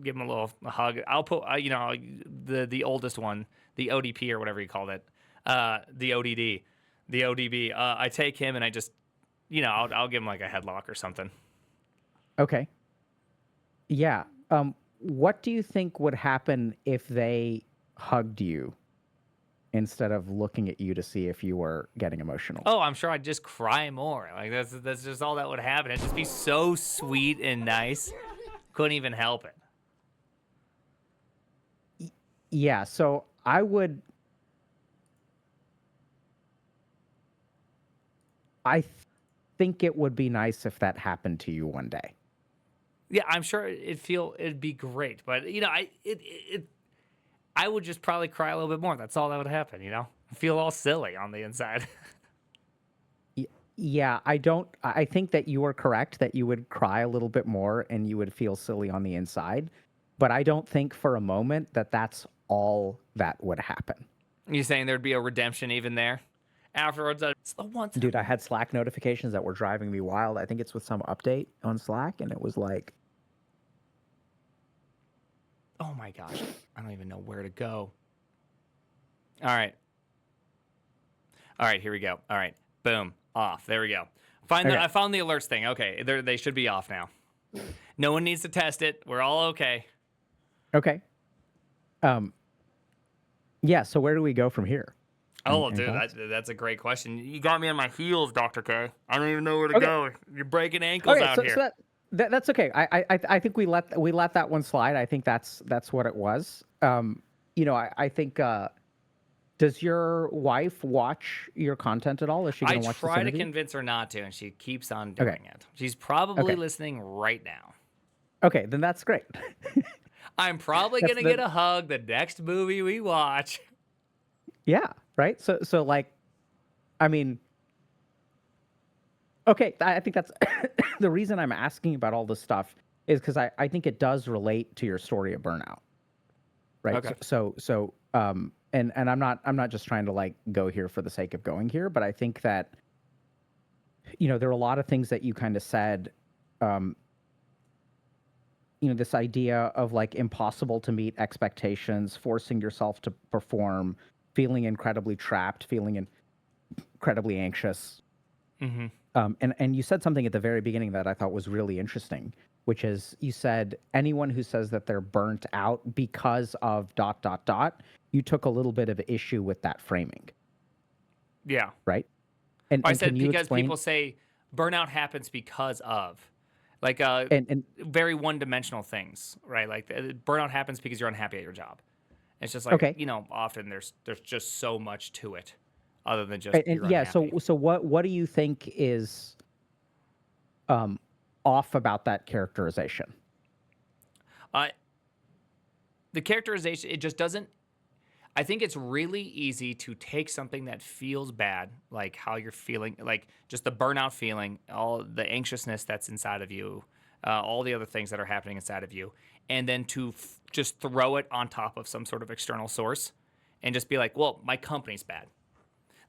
give them a hug. I'll put, the oldest one, the ODP or whatever you called it, the ODD. The ODB, I take him and I just, I'll give him like a headlock or something. Okay. Yeah. What do you think would happen if they hugged you instead of looking at you to see if you were getting emotional? Oh, I'm sure I'd just cry more. Like, that's just all that would happen. It'd just be so sweet and nice. couldn't even help it. Yeah, so I think it would be nice if that happened to you one day. Yeah, I'm sure it'd be great, but I would just probably cry a little bit more. That's all that would happen, feel all silly on the inside. Yeah, I think that you are correct that you would cry a little bit more and you would feel silly on the inside, but I don't think for a moment that that's all that would happen. You saying there'd be a redemption even there? Afterwards, it's the one time. Dude, I had Slack notifications that were driving me wild. I think it's with some update on Slack, and it was like, oh my gosh, I don't even know where to go. All right, here we go. All right, boom, off. There we go. I found the alerts thing. Okay, they should be off now. No one needs to test it. We're all okay. Okay. Yeah. So where do we go from here? Oh, dude, that's a great question. You got me on my heels, Dr. K. I don't even know where to go. You're breaking ankles out here. So that's okay. I think we let that one slide. I think that's what it was. I think. Does your wife watch your content at all? Is she going to watch this interview? I try to convince her not to, and she keeps on doing it. She's probably listening right now. Okay, then that's great. I'm probably going to get a hug the next movie we watch. Yeah, right? So like, I mean, okay, I think that's the reason I'm asking about all this stuff is because I think it does relate to your story of burnout, right? Okay. And I'm not just trying to like go here for the sake of going here, but I think that, there are a lot of things that you kind of said, this idea of like impossible to meet expectations, forcing yourself to perform, feeling incredibly trapped, feeling incredibly anxious. Mm-hmm. And you said something at the very beginning that I thought was really interesting, which is you said anyone who says that they're burnt out because of ... you took a little bit of issue with that framing. Yeah. Right? I said because people say burnout happens because of, like, and very one-dimensional things, right? Like burnout happens because you're unhappy at your job. It's just like, often there's just so much to it other than just you're unhappy. So what do you think is off about that characterization? The characterization, it just doesn't. I think it's really easy to take something that feels bad, like how you're feeling, like just the burnout feeling, all the anxiousness that's inside of you, all the other things that are happening inside of you, and then to just throw it on top of some sort of external source and just be like, well, my company's bad.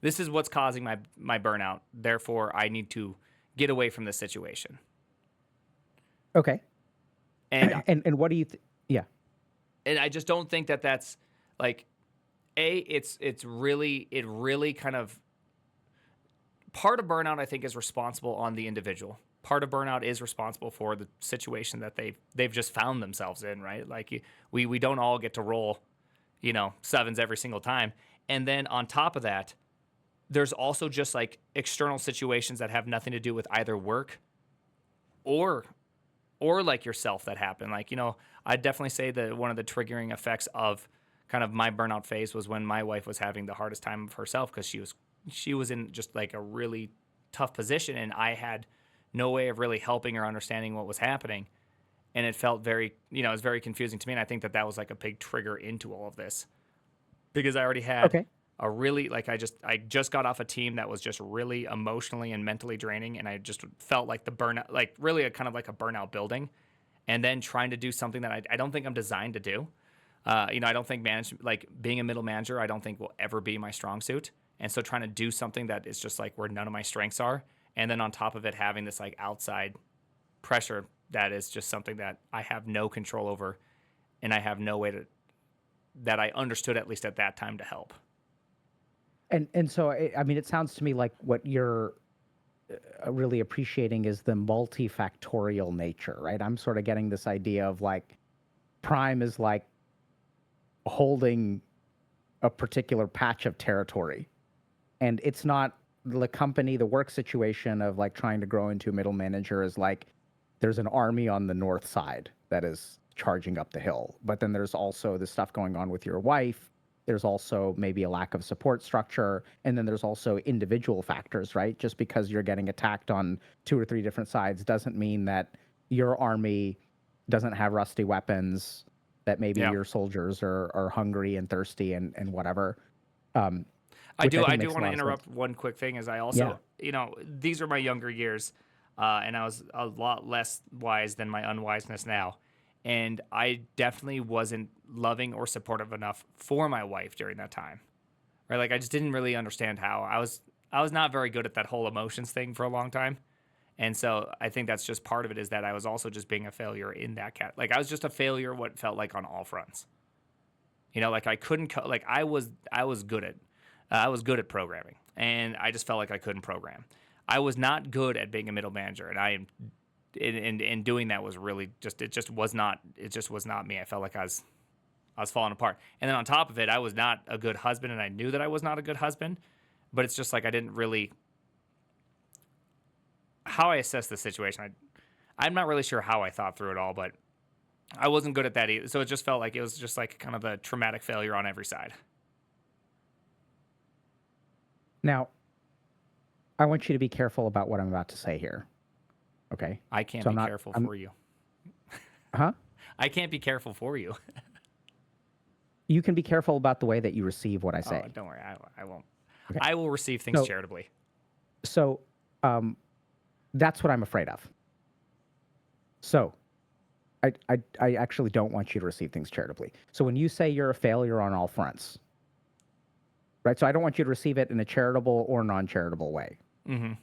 This is what's causing my burnout. Therefore, I need to get away from this situation. Okay. And what do you yeah. And I just don't think that that's like, it really kind of, part of burnout I think is responsible on the individual. Part of burnout is responsible for the situation that they've just found themselves in, right? Like we don't all get to roll, sevens every single time. And then on top of that, there's also just like external situations that have nothing to do with either work or like yourself that happen. Like, I'd definitely say that one of the triggering effects of kind of my burnout phase was when my wife was having the hardest time of herself because she was in just like a really tough position, and I had no way of really helping her understanding what was happening. And it felt very, it was very confusing to me. And I think that was like a big trigger into all of this because I already had a really, like, I just got off a team that was just really emotionally and mentally draining. And I just felt like the burnout, like really a kind of like a burnout building, and then trying to do something that I don't think I'm designed to do. I don't think being a middle manager, I don't think will ever be my strong suit. And so trying to do something that is just like where none of my strengths are. And then on top of it, having this like outside pressure that is just something that I have no control over, and I have no way that I understood at least at that time to help. And so, I mean, it sounds to me like what you're really appreciating is the multifactorial nature, right? I'm sort of getting this idea of like Prime is like holding a particular patch of territory, and it's not the company, the work situation of like trying to grow into a middle manager is like there's an army on the north side that is charging up the hill. But then there's also the stuff going on with your wife. There's also maybe a lack of support structure. And then there's also individual factors, right? Just because you're getting attacked on 2 or 3 different sides doesn't mean that your army doesn't have rusty weapons, that maybe your soldiers are hungry and thirsty and whatever. I do want to interrupt one quick thing. Is I also, these are my younger years, and I was a lot less wise than my unwiseness now. And I definitely wasn't loving or supportive enough for my wife during that time. Right? Like, I just didn't really understand how. I was not very good at that whole emotions thing for a long time. And so I think that's just part of it, is that I was also just being a failure in that like, I was just a failure what felt like on all fronts. Like I couldn't I was good at programming, and I just felt like I couldn't program. I was not good at being a middle manager, and doing that was really it just was not me. I felt like I was falling apart. And then on top of it, I was not a good husband, and I knew that I was not a good husband, but it's just like I didn't really, how I assessed the situation. I'm not really sure how I thought through it all, but I wasn't good at that either. So it just felt like it was just like kind of a traumatic failure on every side. Now, I want you to be careful about what I'm about to say here. Okay? I can't be careful for you. Huh? I can't be careful for you. You can be careful about the way that you receive what I say. Oh, don't worry. I won't. Okay. I will receive things charitably. So, that's what I'm afraid of. So, I actually don't want you to receive things charitably. So when you say you're a failure on all fronts, right? So I don't want you to receive it in a charitable or non-charitable way. Mm-hmm.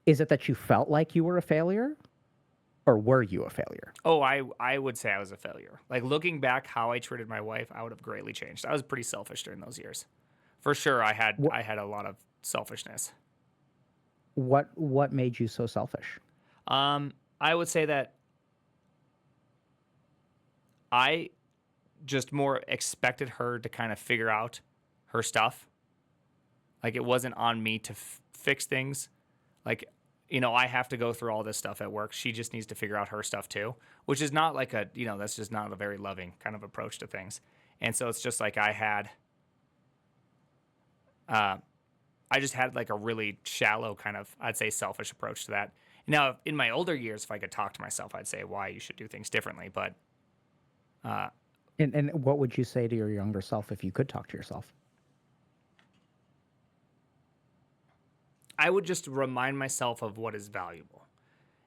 Is it that you felt like you were a failure, or were you a failure? Oh, I would say I was a failure. Like, looking back how I treated my wife, I would have greatly changed. I was pretty selfish during those years. For sure, I had a lot of selfishness. What made you so selfish? I would say that I just more expected her to kind of figure out her stuff. Like, it wasn't on me to fix things. Like, I have to go through all this stuff at work. She just needs to figure out her stuff too, which is not like that's just not a very loving kind of approach to things. And so it's just like I just had like a really shallow kind of, I'd say, selfish approach to that. Now, in my older years, if I could talk to myself, I'd say why you should do things differently. But and what would you say to your younger self if you could talk to yourself? I would just remind myself of what is valuable.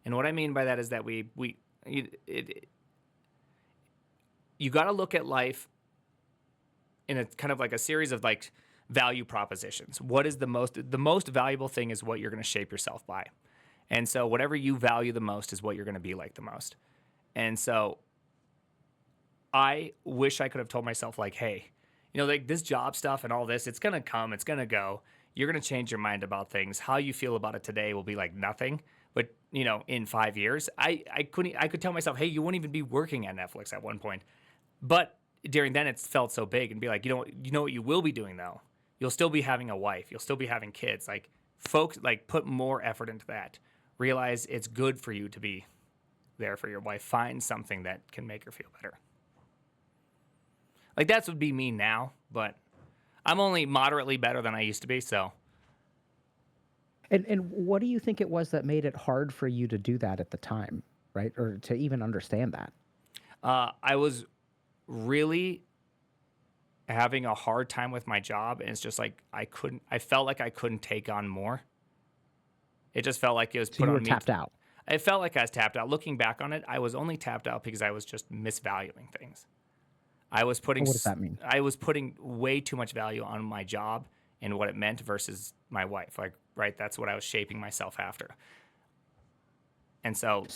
And what I mean by that is that you got to look at life in a kind of like a series of like value propositions. What is the most valuable thing is what you're going to shape yourself by. And so whatever you value the most is what you're going to be like the most. And so I wish I could have told myself, like, hey, like this job stuff and all this, it's going to come, it's going to go. You're going to change your mind about things. How you feel about it today will be like nothing. But, in 5 years, I could tell myself, hey, you won't even be working at Netflix at one point. But during then, it felt so big, and be like, you know what you will be doing, though? You'll still be having a wife. You'll still be having kids. Like, folks, like, put more effort into that. Realize it's good for you to be there for your wife. Find something that can make her feel better. Like, that would be me now, but I'm only moderately better than I used to be, so. And what do you think it was that made it hard for you to do that at the time, right? Or to even understand that? I was really having a hard time with my job, and it's just like I felt like I couldn't take on more. It just felt like it was put on me. So you were tapped out. It felt like I was tapped out. Looking back on it, I was only tapped out because I was just misvaluing things. I was putting. What does that mean? I was putting way too much value on my job and what it meant versus my wife. Like, right, that's what I was shaping myself after. And so.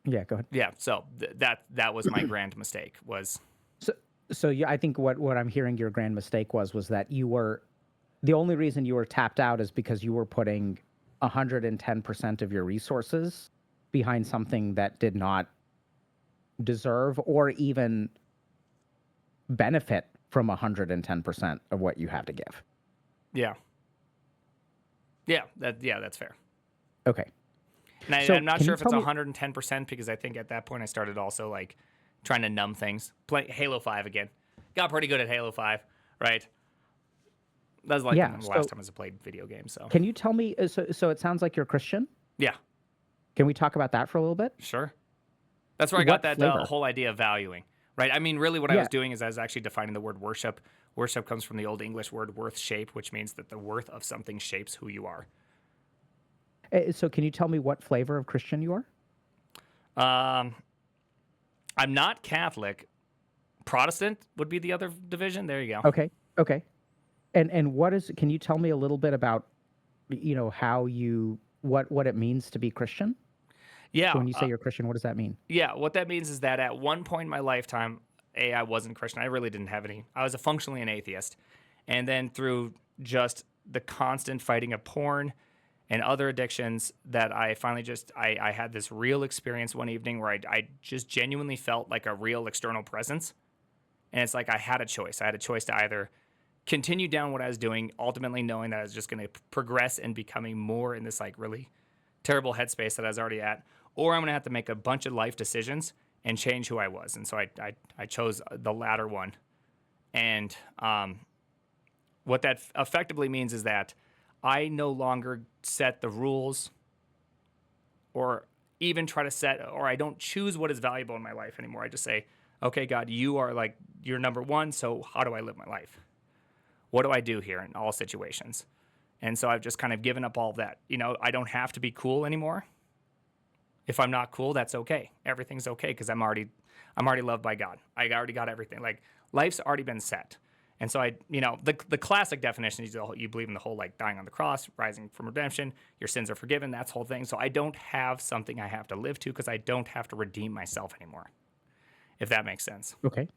Yeah, go ahead. Yeah, so that was my grand mistake. So yeah, I think what I'm hearing your grand mistake was that the only reason you were tapped out is because you were putting 110% of your resources behind something that did not deserve or even benefit from 110% of what you have to give. Yeah. Yeah, that's fair. Okay. And So I'm not can sure you if it's tell me? 110% because I think at that point I started also like trying to numb things. Play Halo 5 again. Got pretty good at Halo 5, right? That was like Yeah. the last So time I played video games. So can you tell me? So it sounds like you're Christian. yeah, Can we talk about that for a little bit? sure. That's where I got What that flavor? whole idea of valuing, right? I mean, really, what I Yeah. was doing is I was actually defining the word worship. Worship comes from the Old English word worth shape, which means that the worth of something shapes who you are. So can you tell me what flavor of Christian you are? I'm not Catholic. Protestant would be the other division. There you go. Okay. Okay. And what is? Can you tell me a little bit about, how you what it means to be Christian? Yeah. So when you say you're Christian, what does that mean? Yeah, what that means is that at one point in my lifetime, I wasn't Christian. I really didn't have any. I was functionally an atheist. And then through just the constant fighting of porn and other addictions that I finally I had this real experience one evening where I just genuinely felt like a real external presence. And it's like I had a choice. I had a choice to either continue down what I was doing, ultimately knowing that I was just going to progress and becoming more in this like really terrible headspace that I was already at, or I'm going to have to make a bunch of life decisions and change who I was. And so I chose the latter one. And what that effectively means is that I no longer set the rules or even try to set, or I don't choose what is valuable in my life anymore. I just say, okay, God, you are like, you're number one. So how do I live my life? What do I do here in all situations? And so I've just kind of given up all of that. I don't have to be cool anymore. If I'm not cool, that's okay. Everything's okay because I'm already loved by God. I already got everything. Like life's already been set. And so the classic definition is you believe in the whole like dying on the cross, rising from redemption, your sins are forgiven, that's the whole thing. So I don't have something I have to live to because I don't have to redeem myself anymore. If that makes sense. Okay.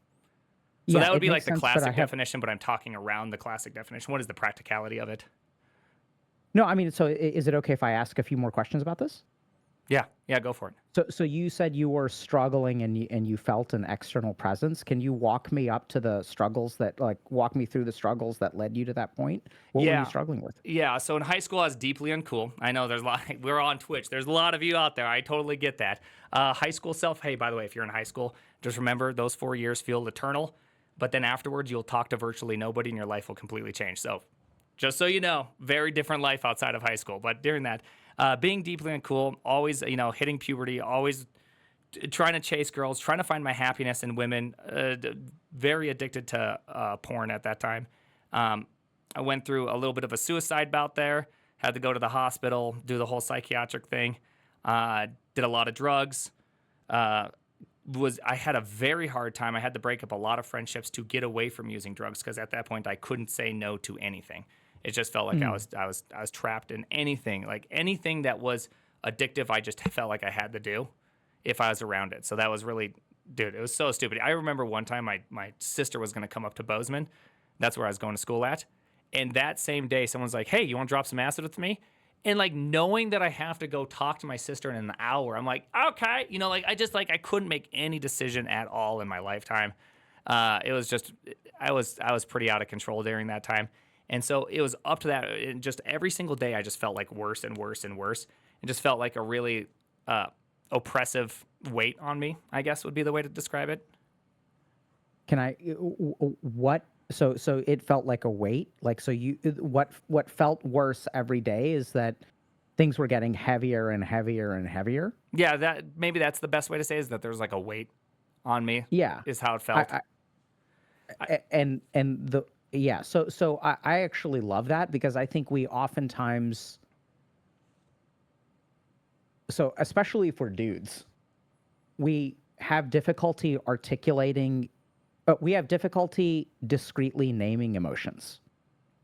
So Yeah, that would it be like makes the sense, but I classic have- definition, but I'm talking around the classic definition. What is the practicality of it? No, I mean, so is it okay if I ask a few more questions about this? Yeah, go for it. So you said you were struggling and you felt an external presence. Can you walk me up to the struggles walk me through the struggles that led you to that point? What were you struggling with? Yeah, so in high school, I was deeply uncool. I know there's a lot, we're on Twitch. There's a lot of you out there. I totally get that. High school self, hey, by the way, if you're in high school, just remember those 4 years feel eternal, but then afterwards, you'll talk to virtually nobody and your life will completely change. So just so you know, very different life outside of high school. But during that, being deeply uncool, always, hitting puberty, always trying to chase girls, trying to find my happiness in women, very addicted to porn at that time. I went through a little bit of a suicide bout there, had to go to the hospital, do the whole psychiatric thing, did a lot of drugs, I had a very hard time. I had to break up a lot of friendships to get away from using drugs because at that point I couldn't say no to anything. It just felt like I was trapped in anything, like anything that was addictive. I just felt like I had to do if I was around it. So that was really, dude, it was so stupid. I remember one time my sister was going to come up to Bozeman. That's where I was going to school at. And that same day, someone's like, hey, you want to drop some acid with me? And like knowing that I have to go talk to my sister in an hour, I'm like, okay, I couldn't make any decision at all in my lifetime. It was just, I was pretty out of control during that time. And so it was up to that. And just every single day, I just felt like worse and worse and worse. It just felt like a really oppressive weight on me, I guess would be the way to describe it. Can I, what? So it felt like a weight. Like, so what felt worse every day is that things were getting heavier and heavier and heavier. Yeah, maybe that's the best way to say is that there's like a weight on me. Yeah, is how it felt. So I actually love that because I think we oftentimes, so especially for dudes, we have difficulty articulating. We have difficulty discreetly naming emotions.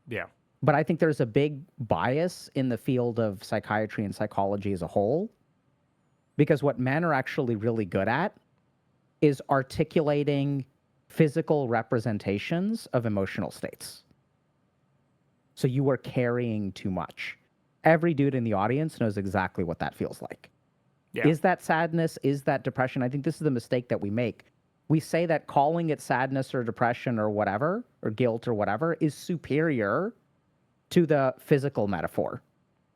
Yeah. But I think there's a big bias in the field of psychiatry and psychology as a whole, because what men are actually really good at is articulating physical representations of emotional states. So you are carrying too much. Every dude in the audience knows exactly what that feels like. Yeah. Is that sadness? Is that depression? I think this is the mistake that we make. We say that calling it sadness or depression or whatever, or guilt or whatever, is superior to the physical metaphor.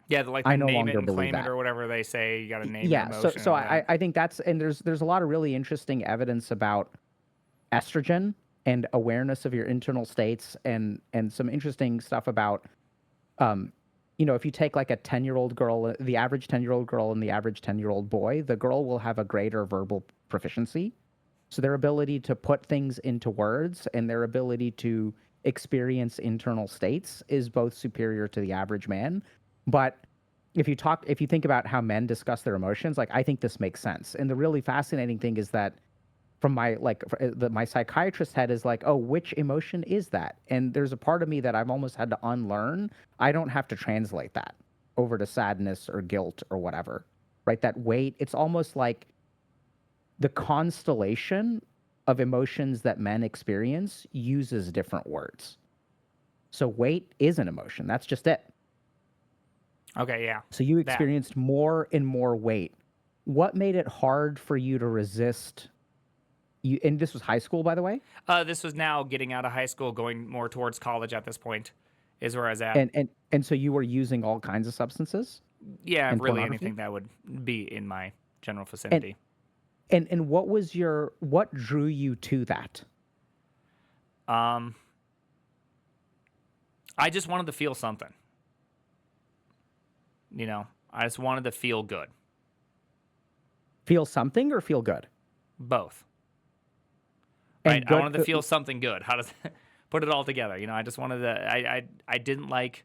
Yeah, like I the no name it longer and believe claim it that. or whatever they say. You got to name your Yeah, emotion. so and all that. I think that's, and there's a lot of really interesting evidence about estrogen and awareness of your internal states, and some interesting stuff about if you take like a 10-year-old girl, the average 10-year-old girl and the average 10-year-old boy, the girl will have a greater verbal proficiency. So their ability to put things into words and their ability to experience internal states is both superior to the average man. But if you think about how men discuss their emotions, like I think this makes sense. And the really fascinating thing is that from my psychiatrist head is like, oh, which emotion is that? And there's a part of me that I've almost had to unlearn. I don't have to translate that over to sadness or guilt or whatever, right? That weight, it's almost like the constellation of emotions that men experience uses different words. So weight is an emotion. That's just it. Okay, yeah. So you That. experienced more and more weight. What made it hard for you to resist? And this was high school, by the way? This was now getting out of high school, going more towards college at this point, is where I was at. And so you were using all kinds of substances? Yeah, and really pornography? anything that would be in my general vicinity. And what drew you to that? I just wanted to feel something. I just wanted to feel good. Feel something or feel good? Both. And Right? I good- wanted to feel something good. How does put it all together? I just wanted to. I didn't like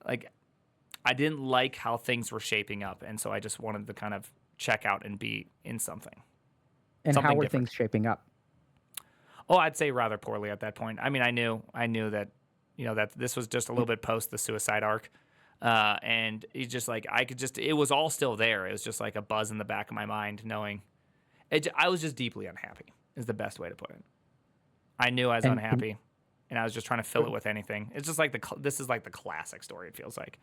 I didn't like how things were shaping up, and so I just wanted to kind of check out and be in something. And something how were different. things shaping up? Oh, I'd say rather poorly at that point. I mean, I knew that that this was just a little bit post the suicide arc. And it's just like it was all still there. It was just like a buzz in the back of my mind, knowing I was just deeply unhappy, is the best way to put it. I knew I was unhappy, and I was just trying to fill it with anything. It's just like this is like the classic story, it feels like.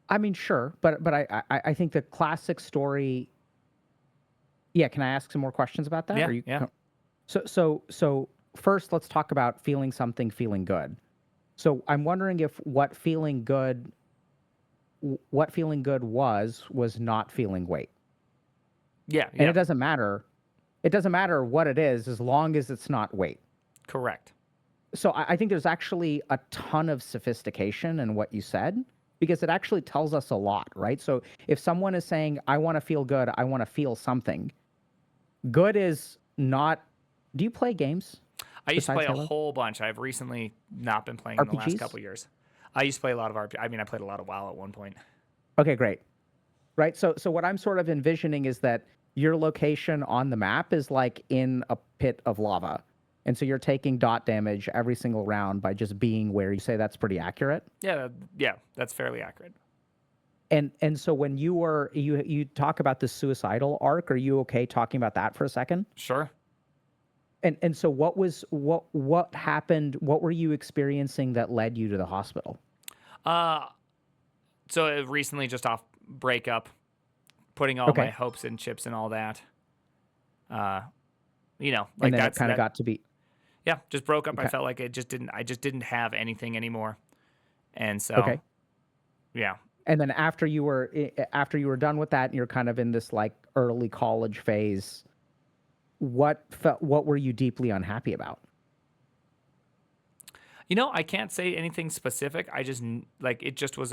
I mean, sure, but I think the classic story. Yeah, can I ask some more questions about that? Yeah, yeah. So first, let's talk about feeling something, feeling good. So I'm wondering if what feeling good was not feeling weight. Yeah, And it doesn't matter. It doesn't matter what it is as long as it's not weight. Correct. So I think there's actually a ton of sophistication in what you said, because it actually tells us a lot, right? So if someone is saying, I want to feel good, I want to feel something, good is not. Do you play games? I used to play besides a Halo? whole bunch. I've recently not been playing in the last RPGs? couple years. I used to play a lot of RPG. I mean, I played a lot of WoW at one point. Okay, great. Right. So what I'm sort of envisioning is that your location on the map is like in a pit of lava. And so you're taking dot damage every single round by just being where you say. That's pretty accurate. Yeah, that's fairly accurate. And so when you talk about the suicidal arc, are you okay talking about that for a second? Sure. And so what happened? What were you experiencing that led you to the hospital? So recently, just off breakup, putting all my hopes and chips and all that. Like and then that's it kind of got to be. Yeah, just broke up. Okay. I felt like I just didn't have anything anymore, and so yeah. And then after you were done with that, and you're kind of in this like early college phase. What were you deeply unhappy about? I can't say anything specific. I just it was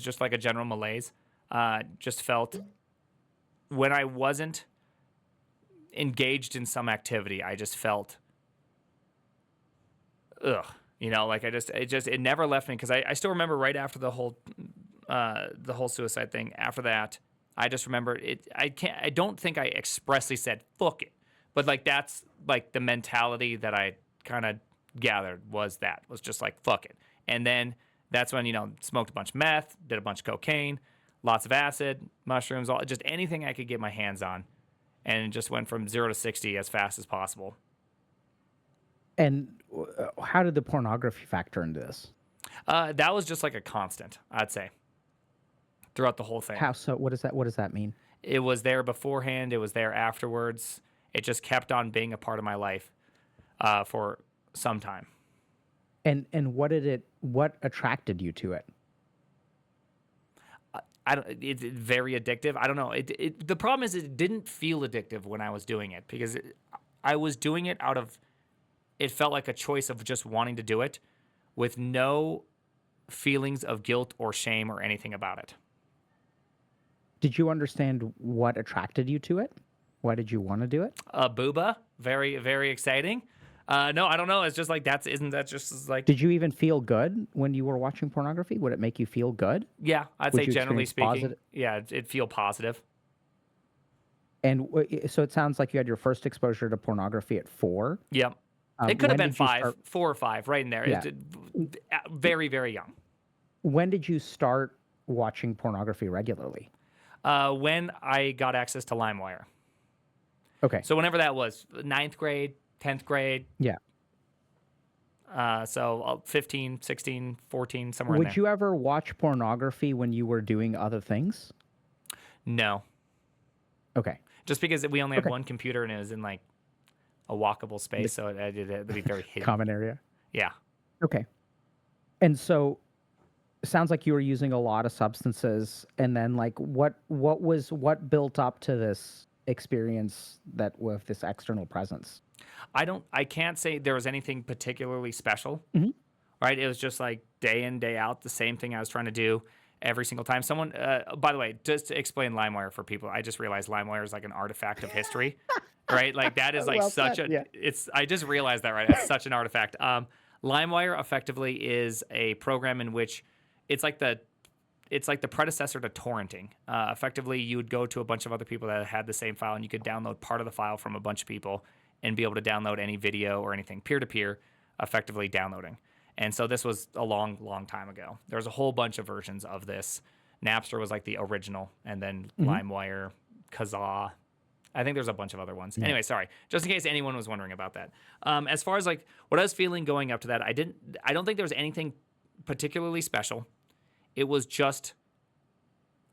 just like a general malaise. Just felt when I wasn't engaged in some activity, I just felt it never left me, because I still remember right after the whole suicide thing. After that, I just remember it. I don't think I expressly said fuck it. But that's the mentality that I kind of gathered was just like, fuck it. And then that's when, smoked a bunch of meth, did a bunch of cocaine, lots of acid, mushrooms, just anything I could get my hands on. And it just went from 0 to 60 as fast as possible. And how did the pornography factor into this? That was just like a constant, I'd say, throughout the whole thing. How so? What does that mean? It was there beforehand. It was there afterwards. It just kept on being a part of my life for some time. And what attracted you to it? I don't. It's very addictive. I don't know. The problem is it didn't feel addictive when I was doing it because I was doing it out of. It felt like a choice of just wanting to do it, with no feelings of guilt or shame or anything about it. Did you understand what attracted you to it? Why did you want to do it? Booba, very very exciting. No, I don't know. It's just like isn't that just like? Did you even feel good when you were watching pornography? Would it make you feel good? Yeah, I'd Would say you generally experience speaking, positive? yeah, it'd feel positive. And so it sounds like you had your first exposure to pornography at 4. Yep. It could have when been did you 5, start- 4 or 5, right in there. Yeah. Very, very young. When did you start watching pornography regularly? When I got access to LimeWire. Okay. So whenever that was, 9th grade, 10th grade. Yeah. So 15, 16, 14, somewhere in Would there. you ever watch pornography when you were doing other things? No. Okay. Just because we only had Okay. one computer and it was in like a walkable space, so it'd be very hidden. Common area. Yeah. Okay. And so it sounds like you were using a lot of substances, and then like what built up to this experience that with this external presence? I can't say there was anything particularly special, Mhm. right? It was just like day in, day out, the same thing I was trying to do every single time. Someone, by the way, just to explain LimeWire for people, I just realized LimeWire is like an artifact of history, right? Like that is like Well such said, a, yeah. I just realized that, right? It's such an artifact. LimeWire effectively is a program in which it's like the predecessor to torrenting. Effectively, you would go to a bunch of other people that had the same file, and you could download part of the file from a bunch of people and be able to download any video or anything peer-to-peer, effectively downloading. And so this was a long, long time ago. There's a whole bunch of versions of this. Napster was like the original, and then LimeWire, Kazaa. I think there's a bunch of other ones. Anyway, sorry. Just in case anyone was wondering about that. As far as like what I was feeling going up to that, I don't think there was anything particularly special. It was just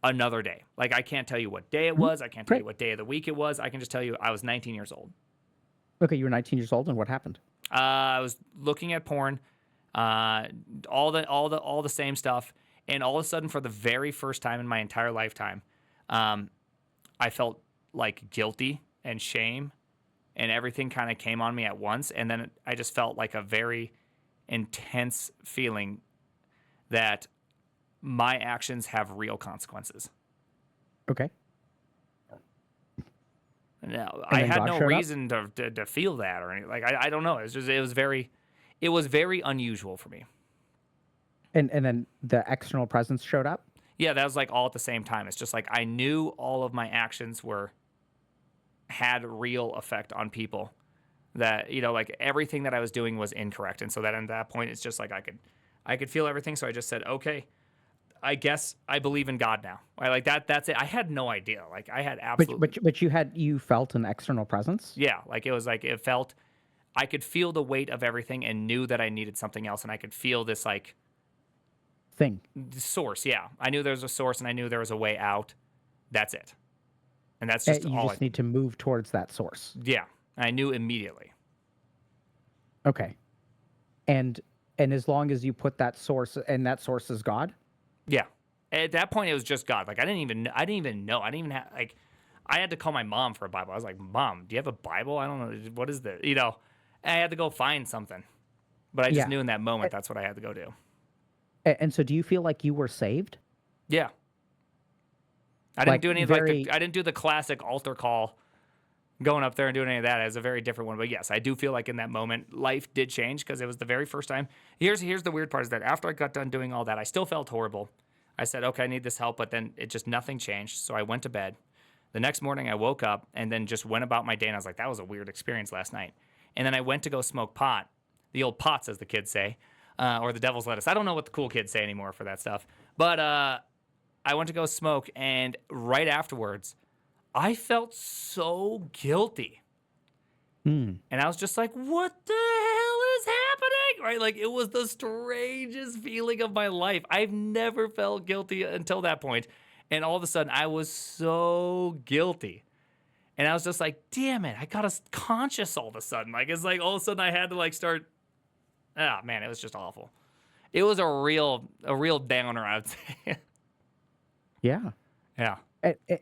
another day. Like I can't tell you what day it was. I can't tell you what day of the week it was. I can just tell you I was 19 years old. Okay, you were 19 years old, and what happened? I was looking at porn, all the same stuff, and all of a sudden, for the very first time in my entire lifetime, I felt like guilty and shame, and everything kind of came on me at once, and then I just felt like a very intense feeling that my actions have real consequences. Okay. No, And I then had God no showed up? reason to feel that or anything. Like I don't know. It was very unusual for me. And then the external presence showed up? Yeah, that was like all at the same time. It's just like I knew all of my actions had real effect on people. That like everything that I was doing was incorrect, and so that at that point, it's just like I could feel everything. So I just said, okay, I guess I believe in God now. Like that's it. I had no idea. Like I had absolutely. But you felt an external presence? Yeah, like it felt. I could feel the weight of everything and knew that I needed something else, and I could feel this like thing. Source. Yeah, I knew there was a source, and I knew there was a way out. That's it, and that's just you all. Just need to move towards that source. Yeah, I knew immediately. Okay, and as long as you put that source, and that source is God. Yeah. At that point, it was just God. Like I didn't even know. I didn't even have like. I had to call my mom for a Bible. I was like, "Mom, do you have a Bible? I don't know. What is this?" I had to go find something. But I just knew in that moment that's what I had to go do. And so, do you feel like you were saved? Yeah. I didn't do any of I didn't do the classic altar call, going up there and doing any of that. It was a very different one. But yes, I do feel like in that moment, life did change because it was the very first time. Here's the weird part is that after I got done doing all that, I still felt horrible. I said, okay, I need this help, but then nothing changed. So I went to bed. The next morning I woke up and then just went about my day, and I was like, that was a weird experience last night. And then I went to go smoke pot, the old pots, as the kids say, or the devil's lettuce. I don't know what the cool kids say anymore for that stuff. But I went to go smoke, and right afterwards, I felt so guilty. And I was just like, what the hell is happening? Right? Like, it was the strangest feeling of my life. I've never felt guilty until that point. And all of a sudden, I was so guilty. And I was just like, damn it, I got conscious all of a sudden. Like, it's like all of a sudden I had to like start Oh man, it was just awful. It was a real downer, I would say. Yeah. Yeah.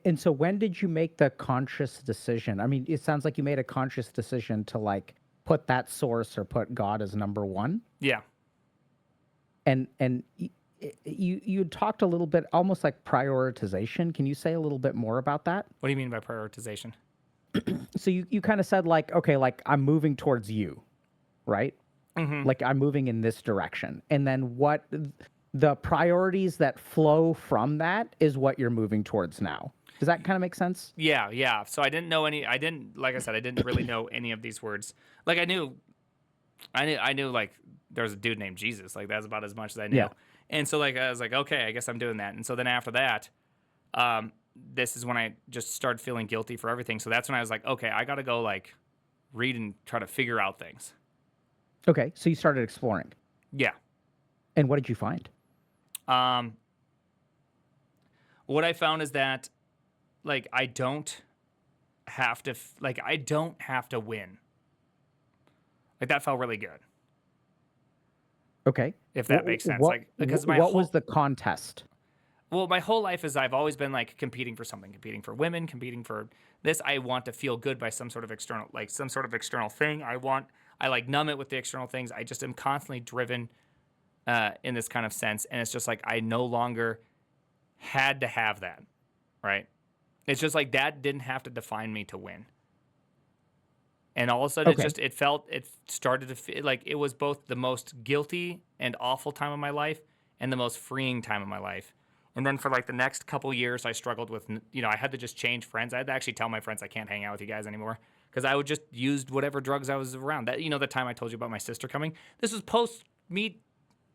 And so when did you make the conscious decision? I mean, it sounds like you made a conscious decision to like put that source or put God as number one. Yeah. And you talked a little bit, almost like prioritization. Can you say a little bit more about that? What do you mean by prioritization? So you kind of said like, okay, like I'm moving towards you, right? Mm-hmm. Like I'm moving in this direction. And then what the priorities that flow from that is what you're moving towards now. Does that kind of make sense? Yeah, yeah. So I didn't know like I said, I didn't really know any of these words. Like I knew like there was a dude named Jesus. Like that's about as much as I knew. Yeah. And so like I was like, okay, I guess I'm doing that. And so then after that, this is when I just started feeling guilty for everything. So that's when I was like, okay, I got to go like read and try to figure out things. Okay, so you started exploring. Yeah. And what did you find? What I found is that like I don't have to win. Like that felt really good. Okay. If that makes sense. What, like because what was the contest? Well, my whole life is I've always been like competing for something, competing for women, competing for this. I want to feel good by some sort of external thing. I like numb it with the external things. I just am constantly driven in this kind of sense. And it's just like I no longer had to have that, right? It's just like that didn't have to define me to win. And all of a sudden, it started to feel like it was both the most guilty and awful time of my life and the most freeing time of my life. And then for like the next couple years, I struggled with, I had to just change friends. I had to actually tell my friends I can't hang out with you guys anymore because I would just use whatever drugs I was around. That, the time I told you about my sister coming, this was post me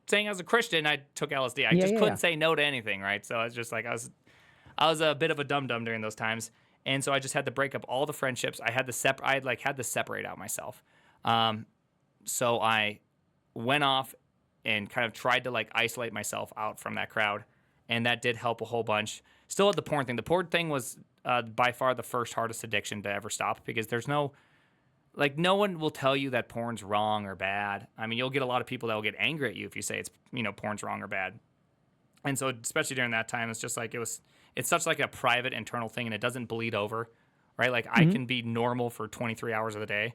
saying I was a Christian. I took LSD. I just couldn't say no to anything, right? So I was just like, I was a bit of a dum-dum during those times. And so I just had to break up all the friendships. I had to separate out myself. So I went off and kind of tried to like isolate myself out from that crowd. And that did help a whole bunch. Still had the porn thing. The porn thing was by far the first hardest addiction to ever stop because there's no one will tell you that porn's wrong or bad. I mean, you'll get a lot of people that will get angry at you if you say it's, porn's wrong or bad. And so especially during that time, it's just like it's such like a private internal thing and it doesn't bleed over, right? Like I can be normal for 23 hours of the day.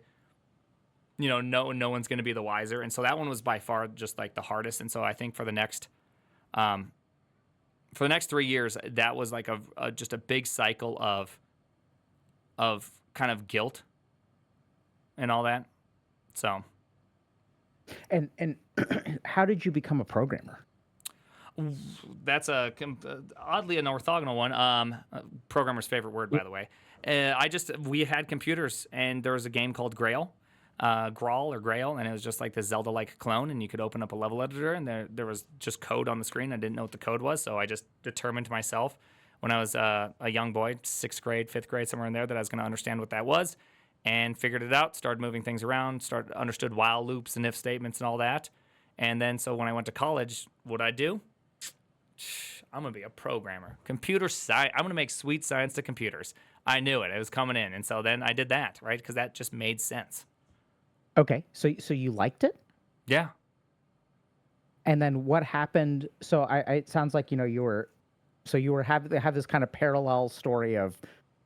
No one's going to be the wiser. And so that one was by far just like the hardest. And so I think for the next 3 years, that was like just a big cycle of kind of guilt and all that. So. And how did you become a programmer? That's oddly an orthogonal one. Programmer's favorite word, by the way. We had computers, and there was a game called Grail, Grail, and it was just like this Zelda-like clone, and you could open up a level editor, and there was just code on the screen. I didn't know what the code was, so I just determined myself when I was a young boy, 6th grade, 5th grade, somewhere in there, that I was going to understand what that was, and figured it out, started moving things around, understood while loops and if statements and all that. And then so when I went to college, what'd I do? I'm going to be a programmer. Computer science. I'm going to make sweet science to computers. I knew it. It was coming in. And so then I did that, right? Because that just made sense. Okay. So you liked it? Yeah. And then what happened? So it sounds like, you have this kind of parallel story of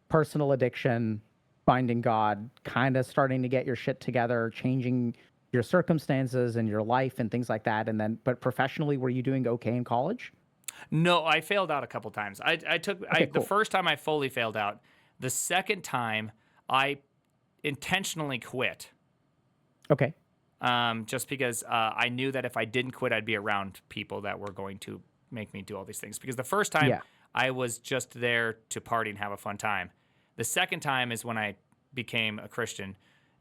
personal addiction, finding God, kind of starting to get your shit together, changing your circumstances and your life and things like that. And then, but professionally, were you doing okay in college? No, I failed out a couple times. Cool. The first time I fully failed out. The second time I intentionally quit. Okay. Just because I knew that if I didn't quit, I'd be around people that were going to make me do all these things. Because the first time I was just there to party and have a fun time. The second time is when I became a Christian.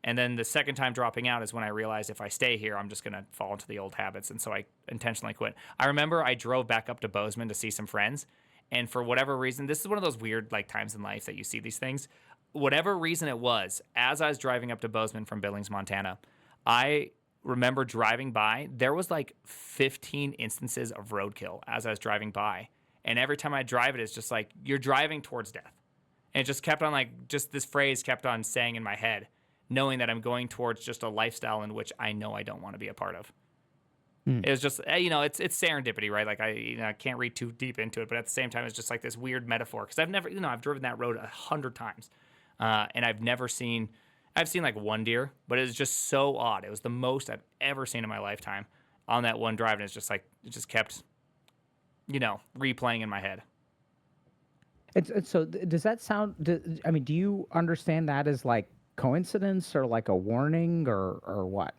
And then the second time dropping out is when I realized if I stay here, I'm just going to fall into the old habits. And so I intentionally quit. I remember I drove back up to Bozeman to see some friends. And for whatever reason, this is one of those weird like times in life that you see these things. Whatever reason it was, as I was driving up to Bozeman from Billings, Montana, I remember driving by. There was like 15 instances of roadkill as I was driving by. And every time I drive it, it's just like, you're driving towards death. And it just kept on like, just this phrase kept on saying in my head, knowing that I'm going towards just a lifestyle in which I know I don't want to be a part of. It was just, it's serendipity, right? Like I can't read too deep into it, but at the same time, it's just like this weird metaphor. Because I've never, I've driven that road 100 times, and I've seen like one deer, but it was just so odd. It was the most I've ever seen in my lifetime on that one drive, and it's just like it just kept, replaying in my head. So does that sound? Do you understand that as like coincidence or like a warning or what?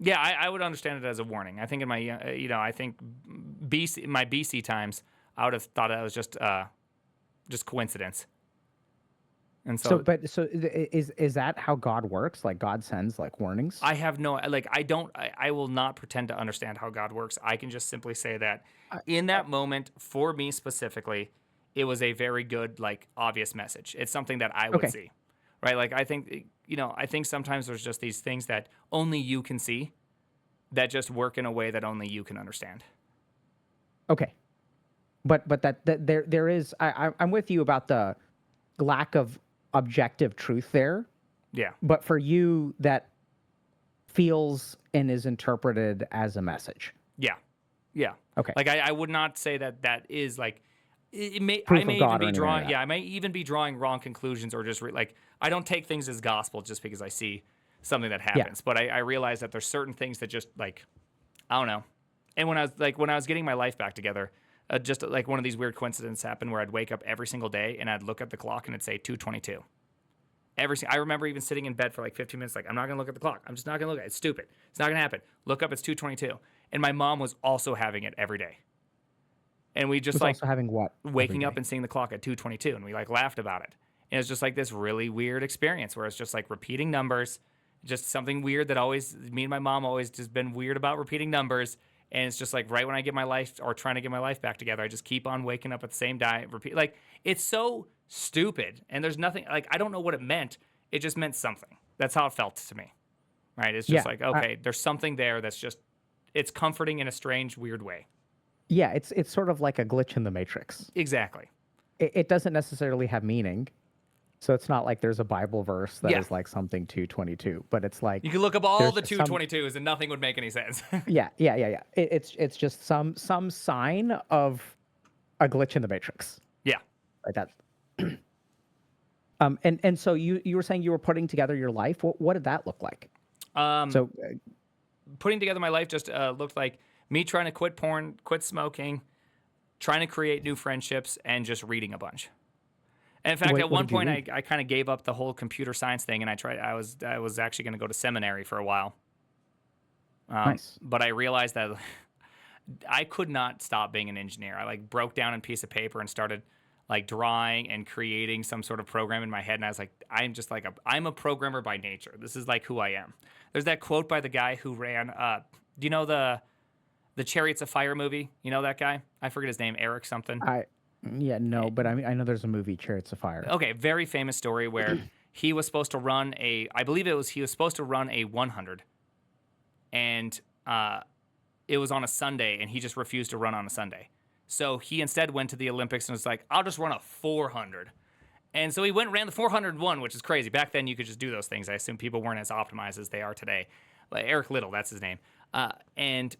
Yeah, I would understand it as a warning. I think in my, I think my BC times, I would have thought that was just coincidence. And so, is that how God works? Like God sends like warnings? I have I will not pretend to understand how God works. I can just simply say that in that moment, for me specifically, it was a very good, like, obvious message. It's something that I would see, right? Like, I think, I think sometimes there's just these things that only you can see that just work in a way that only you can understand. Okay. But that there is, I'm with you about the lack of objective truth there. Yeah. But for you, that feels and is interpreted as a message. Yeah. Yeah. Okay. Like I would not say that is like I may even be drawing wrong conclusions or just like I don't take things as gospel just because I see something that happens. But I realize that there's certain things that just like I don't know. And when I was getting my life back together, just like one of these weird coincidences happened where I'd wake up every single day and I'd look at the clock and it'd say 2:22. I remember even sitting in bed for like 15 minutes, like, I'm not going to look at the clock. I'm just not going to look at it. It's stupid. It's not going to happen. Look up, it's 2:22. And my mom was also having it every day. And we just like also having what? Waking up and seeing the clock at 2:22, and we like laughed about it. And it's just like this really weird experience where it's just like repeating numbers, just something weird that always me and my mom always just been weird about repeating numbers. And it's just like right when I get my life or trying to get my life back together, I just keep on waking up at the same time, repeat. Like it's so stupid, and there's nothing like I don't know what it meant. It just meant something. That's how it felt to me, right? It's just like okay, there's something there that's just it's comforting in a strange, weird way. Yeah, it's sort of like a glitch in the matrix. Exactly. It doesn't necessarily have meaning. So it's not like there's a Bible verse that is like something 2:22, but it's like you can look up all the 2:22s and nothing would make any sense. Yeah. It's just some sign of a glitch in the matrix. Yeah, like that. And so you were saying you were putting together your life. What did that look like? Putting together my life just looked like me trying to quit porn, quit smoking, trying to create new friendships, and just reading a bunch. And in fact, at one point, I kind of gave up the whole computer science thing, and I was actually going to go to seminary for a while. Nice. But I realized that I could not stop being an engineer. I like broke down a piece of paper and started like drawing and creating some sort of program in my head, and I was like, I'm a programmer by nature. This is like who I am. There's that quote by the guy who ran. Do you know the Chariots of Fire movie? You know that guy? I forget his name. Eric something. But I know there's a movie, Chariots of Fire. Okay, very famous story where he was supposed to run he was supposed to run a 100, and it was on a Sunday, and he just refused to run on a Sunday. So he instead went to the Olympics and was like, I'll just run a 400. And so he went and ran the 401, which is crazy. Back then, you could just do those things. I assume people weren't as optimized as they are today. Like Eric Little, that's his name. And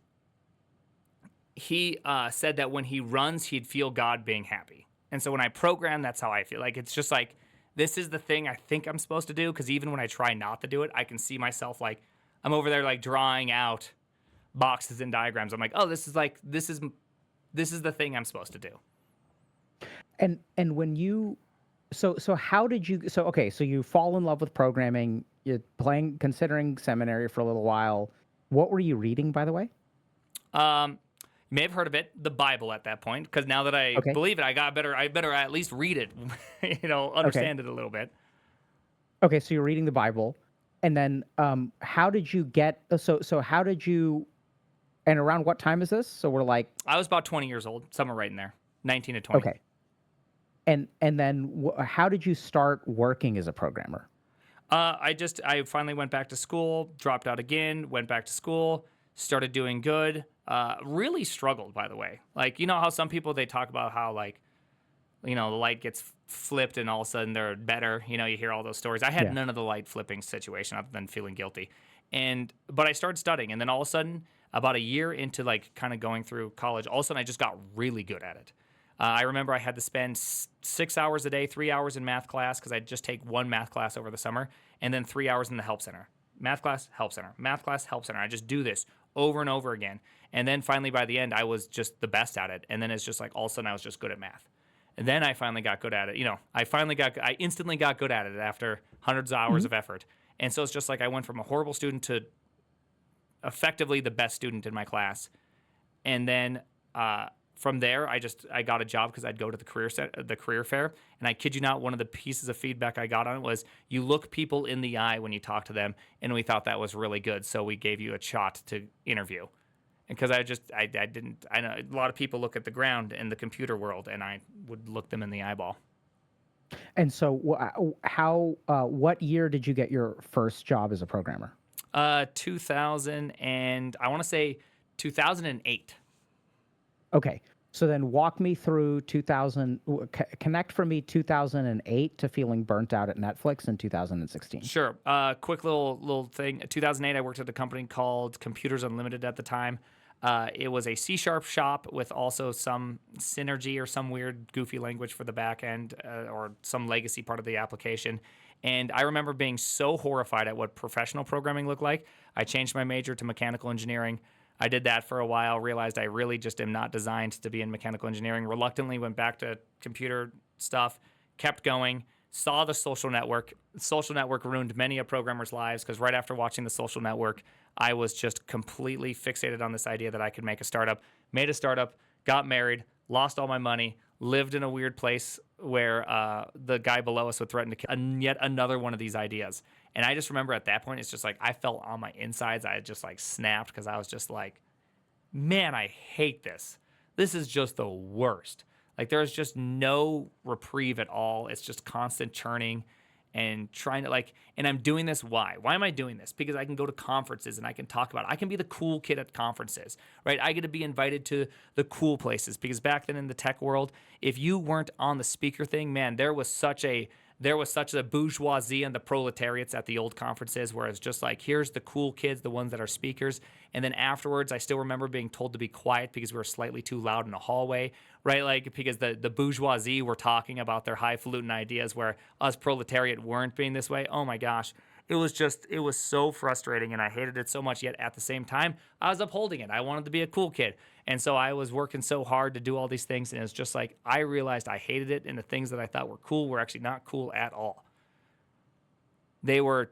he said that when he runs, he'd feel God being happy. And so when I program, that's how I feel. Like, it's just like, this is the thing I think I'm supposed to do. Because even when I try not to do it, I can see myself like, I'm over there like drawing out boxes and diagrams. I'm like, oh, this is the thing I'm supposed to do. And when you, so how did you, so you fall in love with programming, you're considering seminary for a little while. What were you reading, by the way? You may have heard of it, the Bible at that point, because now that I believe it, I better at least read it, understand it a little bit. Okay, so you're reading the Bible, and then how did you get, how did you, and around what time is this? So we're like... I was about 20 years old, somewhere right in there, 19 to 20. Okay. And then how did you start working as a programmer? I finally went back to school, dropped out again, went back to school, started doing good. Really struggled, by the way. Like, you know how some people, they talk about how, like, the light gets flipped and all of a sudden they're better. You hear all those stories. I had none of the light flipping situation other than feeling guilty. But I started studying, and then all of a sudden about a year into like kind of going through college, all of a sudden I just got really good at it. I remember I had to spend 6 hours a day, 3 hours in math class because I'd just take one math class over the summer, and then 3 hours in the help center. Math class, help center. Math class, help center. I just do this over and over again. And then finally by the end, I was just the best at it. And then it's just like all of a sudden I was just good at math. And then I finally got good at it. I instantly got good at it after hundreds of hours of effort. And so it's just like I went from a horrible student to effectively the best student in my class. And then from there, I got a job because I'd go to the career fair, and I kid you not, one of the pieces of feedback I got on it was you look people in the eye when you talk to them, and we thought that was really good, so we gave you a shot to interview. And because I know a lot of people look at the ground in the computer world, and I would look them in the eyeball. And so, what year did you get your first job as a programmer? 2000 and I want to say 2008. Okay. So then walk me through 2000, connect for me 2008 to feeling burnt out at Netflix in 2016. Sure. Quick little thing. 2008, I worked at a company called Computers Unlimited at the time. It was a C# shop with also some Synergy or some weird goofy language for the back end or some legacy part of the application. And I remember being so horrified at what professional programming looked like. I changed my major to mechanical engineering. I did that for a while, realized I really just am not designed to be in mechanical engineering. Reluctantly went back to computer stuff, kept going, saw The Social Network. The Social Network ruined many a programmer's lives because right after watching The Social Network, I was just completely fixated on this idea that I could make a startup. Made a startup, got married, lost all my money, lived in a weird place where the guy below us would threaten to kill yet another one of these ideas. And I just remember at that point, it's just like I felt on my insides. I had just like snapped because I was just like, man, I hate this. This is just the worst. Like there's just no reprieve at all. It's just constant churning and trying to and I'm doing this. Why? Why am I doing this? Because I can go to conferences and I can talk about it. I can be the cool kid at conferences, right? I get to be invited to the cool places because back then in the tech world, if you weren't on the speaker thing, man, there was such a bourgeoisie and the proletariats at the old conferences where it's just like, here's the cool kids, the ones that are speakers. And then afterwards, I still remember being told to be quiet because we were slightly too loud in the hallway, right? Like because the bourgeoisie were talking about their highfalutin ideas where us proletariat weren't being this way. Oh my gosh. It was so frustrating and I hated it so much, yet at the same time, I was upholding it. I wanted to be a cool kid. And so I was working so hard to do all these things. And it's just like, I realized I hated it. And the things that I thought were cool were actually not cool at all. They were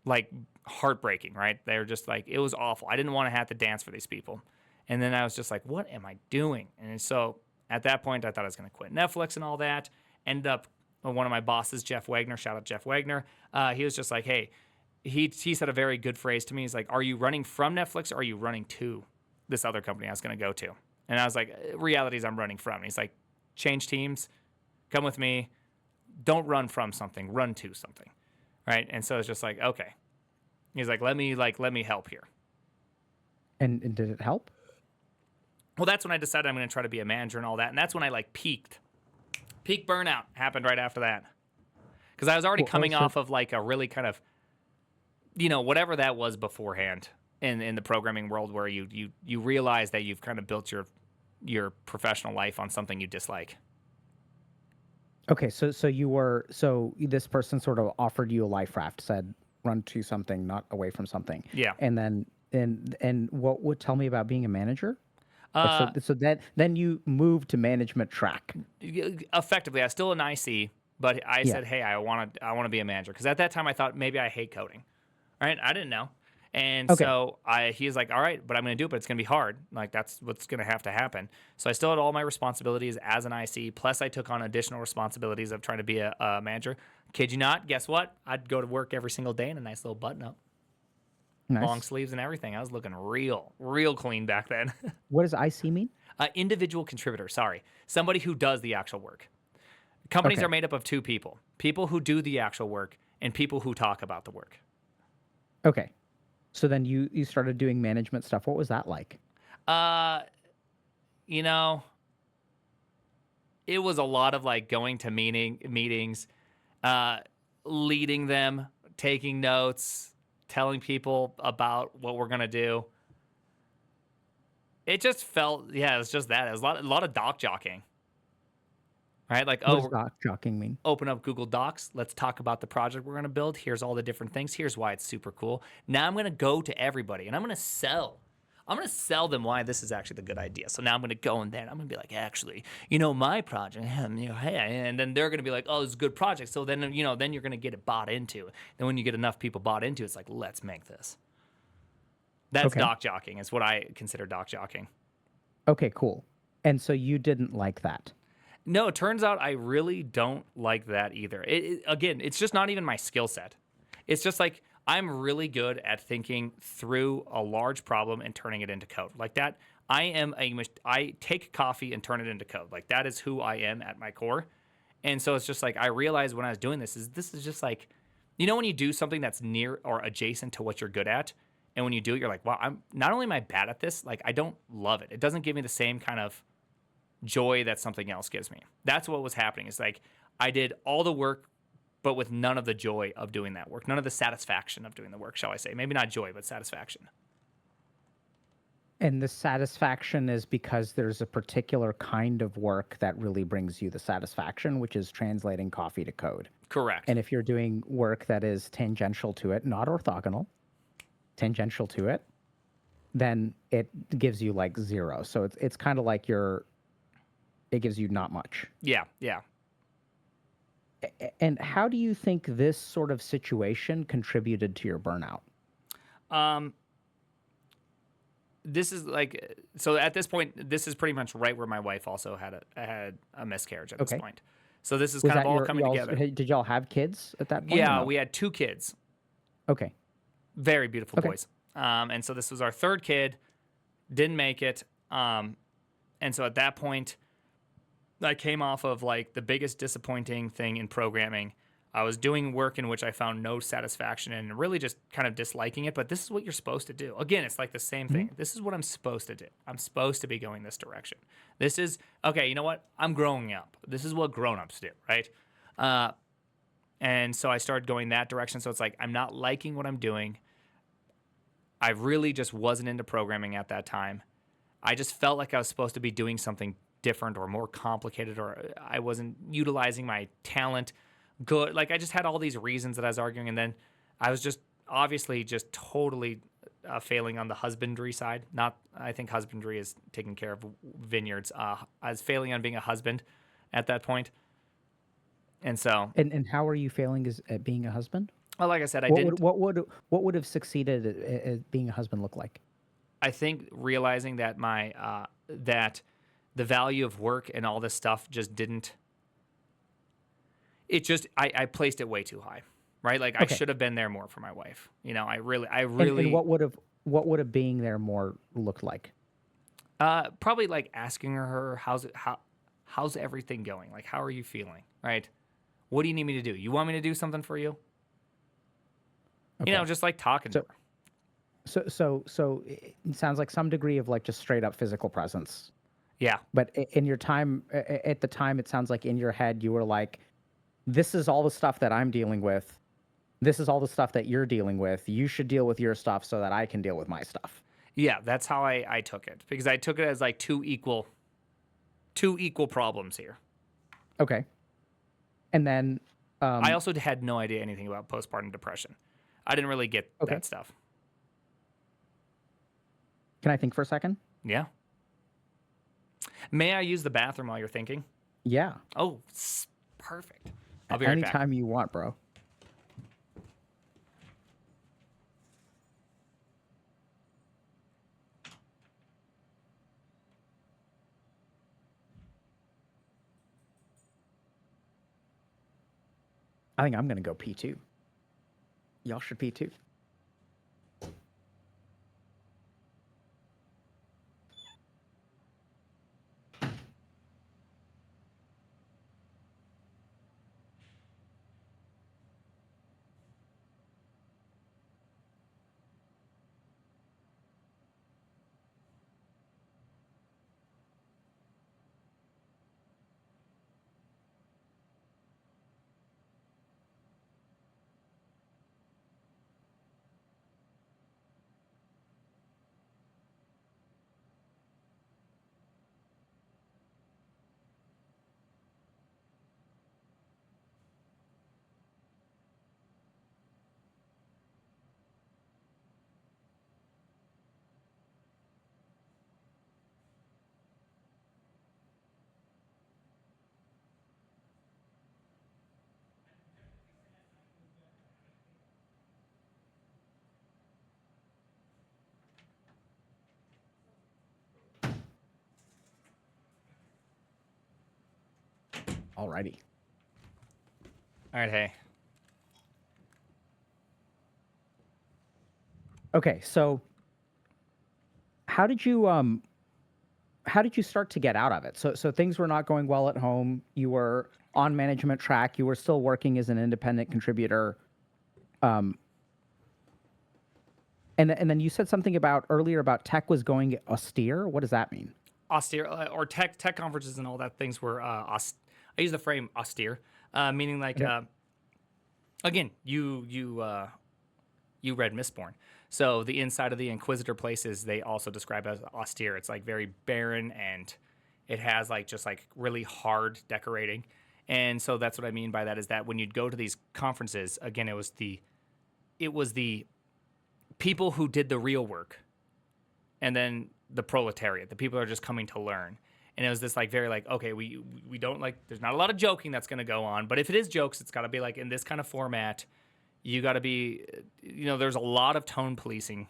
like heartbreaking, right? They were just like, it was awful. I didn't want to have to dance for these people. And then I was just like, what am I doing? And so at that point, I thought I was going to quit Netflix and all that. Ended up one of my bosses, Jeff Wagner, shout out Jeff Wagner. He was just like, hey, he said a very good phrase to me. He's like, are you running from Netflix or are you running to this other company I was going to go to? And I was like, reality is I'm running from. And he's like, change teams, come with me. Don't run from something, run to something, right? And so it's just like, okay. He's like, let me help here. And did it help? Well, that's when I decided I'm going to try to be a manager and all that. And that's when I peaked. Peak burnout happened right after that. Because I was already coming off of a really kind of, whatever that was beforehand in the programming world where you realize that you've kind of built your professional life on something you dislike. Okay, so this person sort of offered you a life raft, said run to something, not away from something. Yeah. And then what would tell me about being a manager? So then you moved to management track. Effectively, I was still an IC, but I said, hey, I want to be a manager because at that time I thought maybe I hate coding, right? I didn't know, and so he's like, all right, but I'm going to do it, but it's going to be hard. Like that's what's going to have to happen. So I still had all my responsibilities as an IC, plus I took on additional responsibilities of trying to be a manager. Kid you not? Guess what? I'd go to work every single day in a nice little button up. Nice. Long sleeves and everything. I was looking real clean back then. What does IC mean? Individual contributor, sorry. Somebody who does the actual work. Companies are made up of two people. People who do the actual work and people who talk about the work. Okay. So then you started doing management stuff. What was that like? It was a lot of going to meetings, leading them, taking notes, telling people about what we're going to do. It just felt, yeah, it's just that. It was a lot of doc jockeying, right? Like, What oh, does doc jockeying mean? open up Google Docs. Let's talk about the project we're going to build. Here's all the different things. Here's why it's super cool. Now I'm going to go to everybody and I'm going to sell. I'm going to sell them why this is actually the good idea. So now I'm going to go in there and I'm going to be like, actually, my project, hey, and then they're going to be like, oh, it's a good project. So then, then you're going to get it bought into. Then when you get enough people bought into, it's like, let's make this. That's Okay. doc jockeying. Is what I consider doc jockeying. Okay, cool. And so you didn't like that? No, it turns out I really don't like that either. Again, it's just not even my skill set. It's just like I'm really good at thinking through a large problem and turning it into code. Like that, I take coffee and turn it into code. Like that is who I am at my core. And so it's just like I realized when I was doing this is just like, when you do something that's near or adjacent to what you're good at, and when you do it, you're like, wow, I'm not only am I bad at this, like I don't love it. It doesn't give me the same kind of joy that something else gives me. That's what was happening. It's like I did all the work, but with none of the joy of doing that work, none of the satisfaction of doing the work, shall I say. Maybe not joy, but satisfaction. And the satisfaction is because there's a particular kind of work that really brings you the satisfaction, which is translating coffee to code. Correct. And if you're doing work that is tangential to it, not orthogonal, tangential to it, then it gives you like 0. So it's kind of like it gives you not much. Yeah, yeah. And how do you think this sort of situation contributed to your burnout? This is like, so at this point, this is pretty much right where my wife also had a miscarriage at this point. So this is kind of all coming together. Did y'all have kids at that point? Yeah, we had 2 kids. Okay. Very beautiful boys. And so this was our 3rd kid, didn't make it. And so at that point, I came off of like the biggest disappointing thing in programming. I was doing work in which I found no satisfaction in and really just kind of disliking it. But this is what you're supposed to do. Again, it's like the same thing. This is what I'm supposed to do. I'm supposed to be going this direction. This is, okay, you know what? I'm growing up. This is what grown-ups do, right? And so I started going that direction. So it's like, I'm not liking what I'm doing. I really just wasn't into programming at that time. I just felt like I was supposed to be doing something different or more complicated, or I wasn't utilizing my talent good. Like I just had all these reasons that I was arguing, and then I was just obviously just totally failing on the husbandry side. I think husbandry is taking care of vineyards. I was failing on being a husband at that point. And so, and how are you failing at being a husband? Well, like I said, what would have succeeded at being a husband look like? I think realizing that that the value of work and all this stuff just didn't. It just I placed it way too high, right? Like I should have been there more for my wife. I really. And what would have being there more looked like? Probably like asking her how's everything going? Like how are you feeling? Right? What do you need me to do? You want me to do something for you? Okay. Just like talking to her. So it sounds like some degree of like just straight up physical presence. Yeah. But in your time, at the time, it sounds like in your head you were like, this is all the stuff that I'm dealing with. This is all the stuff that you're dealing with. You should deal with your stuff so that I can deal with my stuff. Yeah, that's how I took it, because I took it as like two equal problems here. Okay. And then I also had no idea anything about postpartum depression. I didn't really get that stuff. Can I think for a second? Yeah. May I use the bathroom while you're thinking? Yeah. Oh, perfect. I'll be right back. Anytime you want, bro. I think I'm going to go P2. Y'all should P2. Alrighty. All right, hey. Okay, so how did you start to get out of it? So things were not going well at home. You were on management track. You were still working as an independent contributor. And then you said something earlier about tech was going austere. What does that mean? Austere or tech conferences and all that things were I use the frame austere, meaning like again, you read Mistborn. So the inside of the Inquisitor places they also describe as austere. It's like very barren and it has like just like really hard decorating. And so that's what I mean by that is that when you'd go to these conferences, again, it was the people who did the real work and then the proletariat, the people who are just coming to learn. And it was this like very like, okay, we don't like, there's not a lot of joking that's going to go on, but if it is jokes, it's got to be like in this kind of format. You got to be, there's a lot of tone policing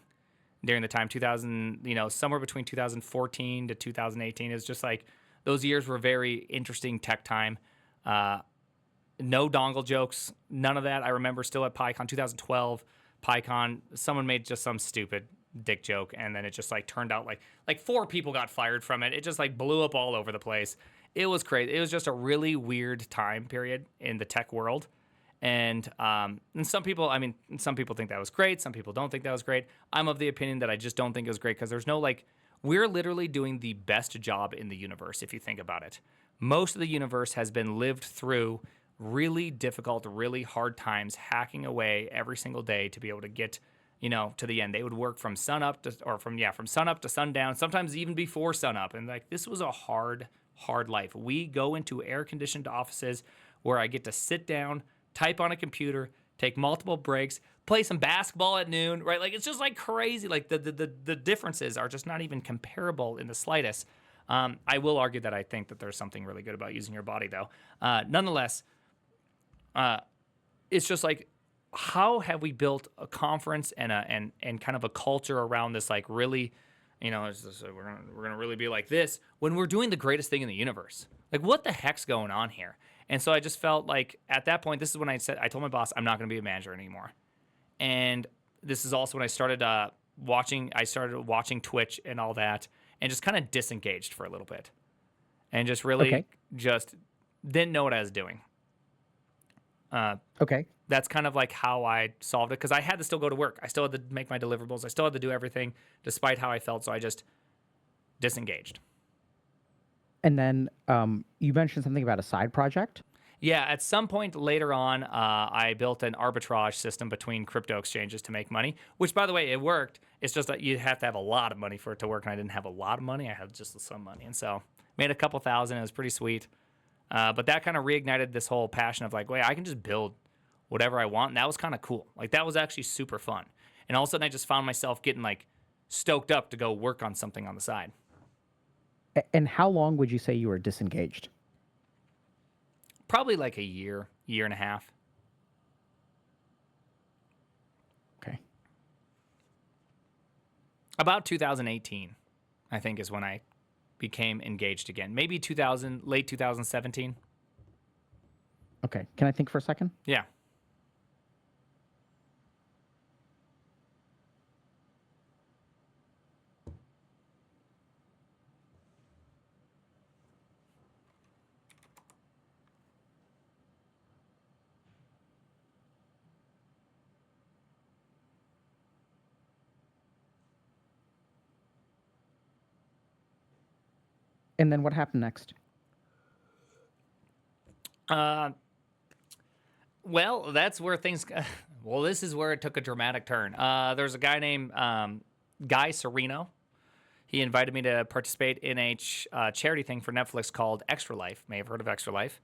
during the time 2000, somewhere between 2014 to 2018 is just like those years were very interesting tech time. No dongle jokes, none of that. I remember still at PyCon 2012, PyCon, someone made just some stupid dick joke and then it just like turned out like 4 people got fired from it. It just like blew up all over the place. It was crazy. It was just a really weird time period in the tech world. And some people think that was great. Some people don't think that was great. I'm of the opinion that I just don't think it was great because there's no we're literally doing the best job in the universe if you think about it. Most of the universe has been lived through really difficult, really hard times, hacking away every single day to be able to get, to the end. They would work from sun up to sundown, sometimes even before sun up. And this was a hard life. We go into air-conditioned offices where I get to sit down, type on a computer, take multiple breaks, play some basketball at noon, right? It's just crazy. The differences are just not even comparable in the slightest. I will argue that I think that there's something really good about using your body though. Nonetheless, it's just how have we built a conference and kind of a culture around this really, we're gonna really be like this when we're doing the greatest thing in the universe. What the heck's going on here? And so I just felt like at that point, this is when I told my boss, I'm not going to be a manager anymore. And this is also when I started watching Twitch and all that and just kind of disengaged for a little bit and just really just didn't know what I was doing. That's kind of how I solved it because I had to still go to work. I still had to make my deliverables. I still had to do everything despite how I felt. So I just disengaged. And then you mentioned something about a side project. Yeah, at some point later on, I built an arbitrage system between crypto exchanges to make money, which, by the way, it worked. It's just that you have to have a lot of money for it to work, and I didn't have a lot of money. I had just some money, and so made a couple thousand. It was pretty sweet. But that kind of reignited this whole passion of wait, I can just build whatever I want, and that was kind of cool. That was actually super fun. And all of a sudden, I just found myself getting stoked up to go work on something on the side. And how long would you say you were disengaged? Probably a year and a half. Okay. About 2018, I think, is when I became engaged again. Maybe late 2017. Okay. Can I think for a second? Yeah. And then what happened next? Well, that's where things. Well, this is where it took a dramatic turn. There's a guy named Guy Sereno. He invited me to participate in a charity thing for Netflix called Extra Life. May have heard of Extra Life.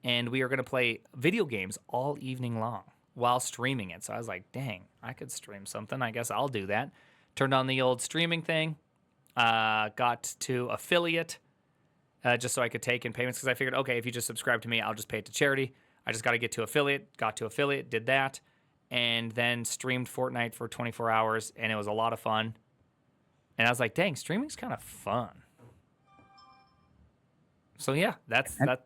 And we are going to play video games all evening long while streaming it. So I was like, dang, I could stream something. I guess I'll do that. Turned on the old streaming thing. Got to affiliate. Just so I could take in payments because I figured, okay, if you just subscribe to me, I'll just pay it to charity. I just got to get to affiliate, got to affiliate, did that, and then streamed Fortnite for 24 hours, and it was a lot of fun. And I was like, dang, streaming's kind of fun. So yeah, that's And and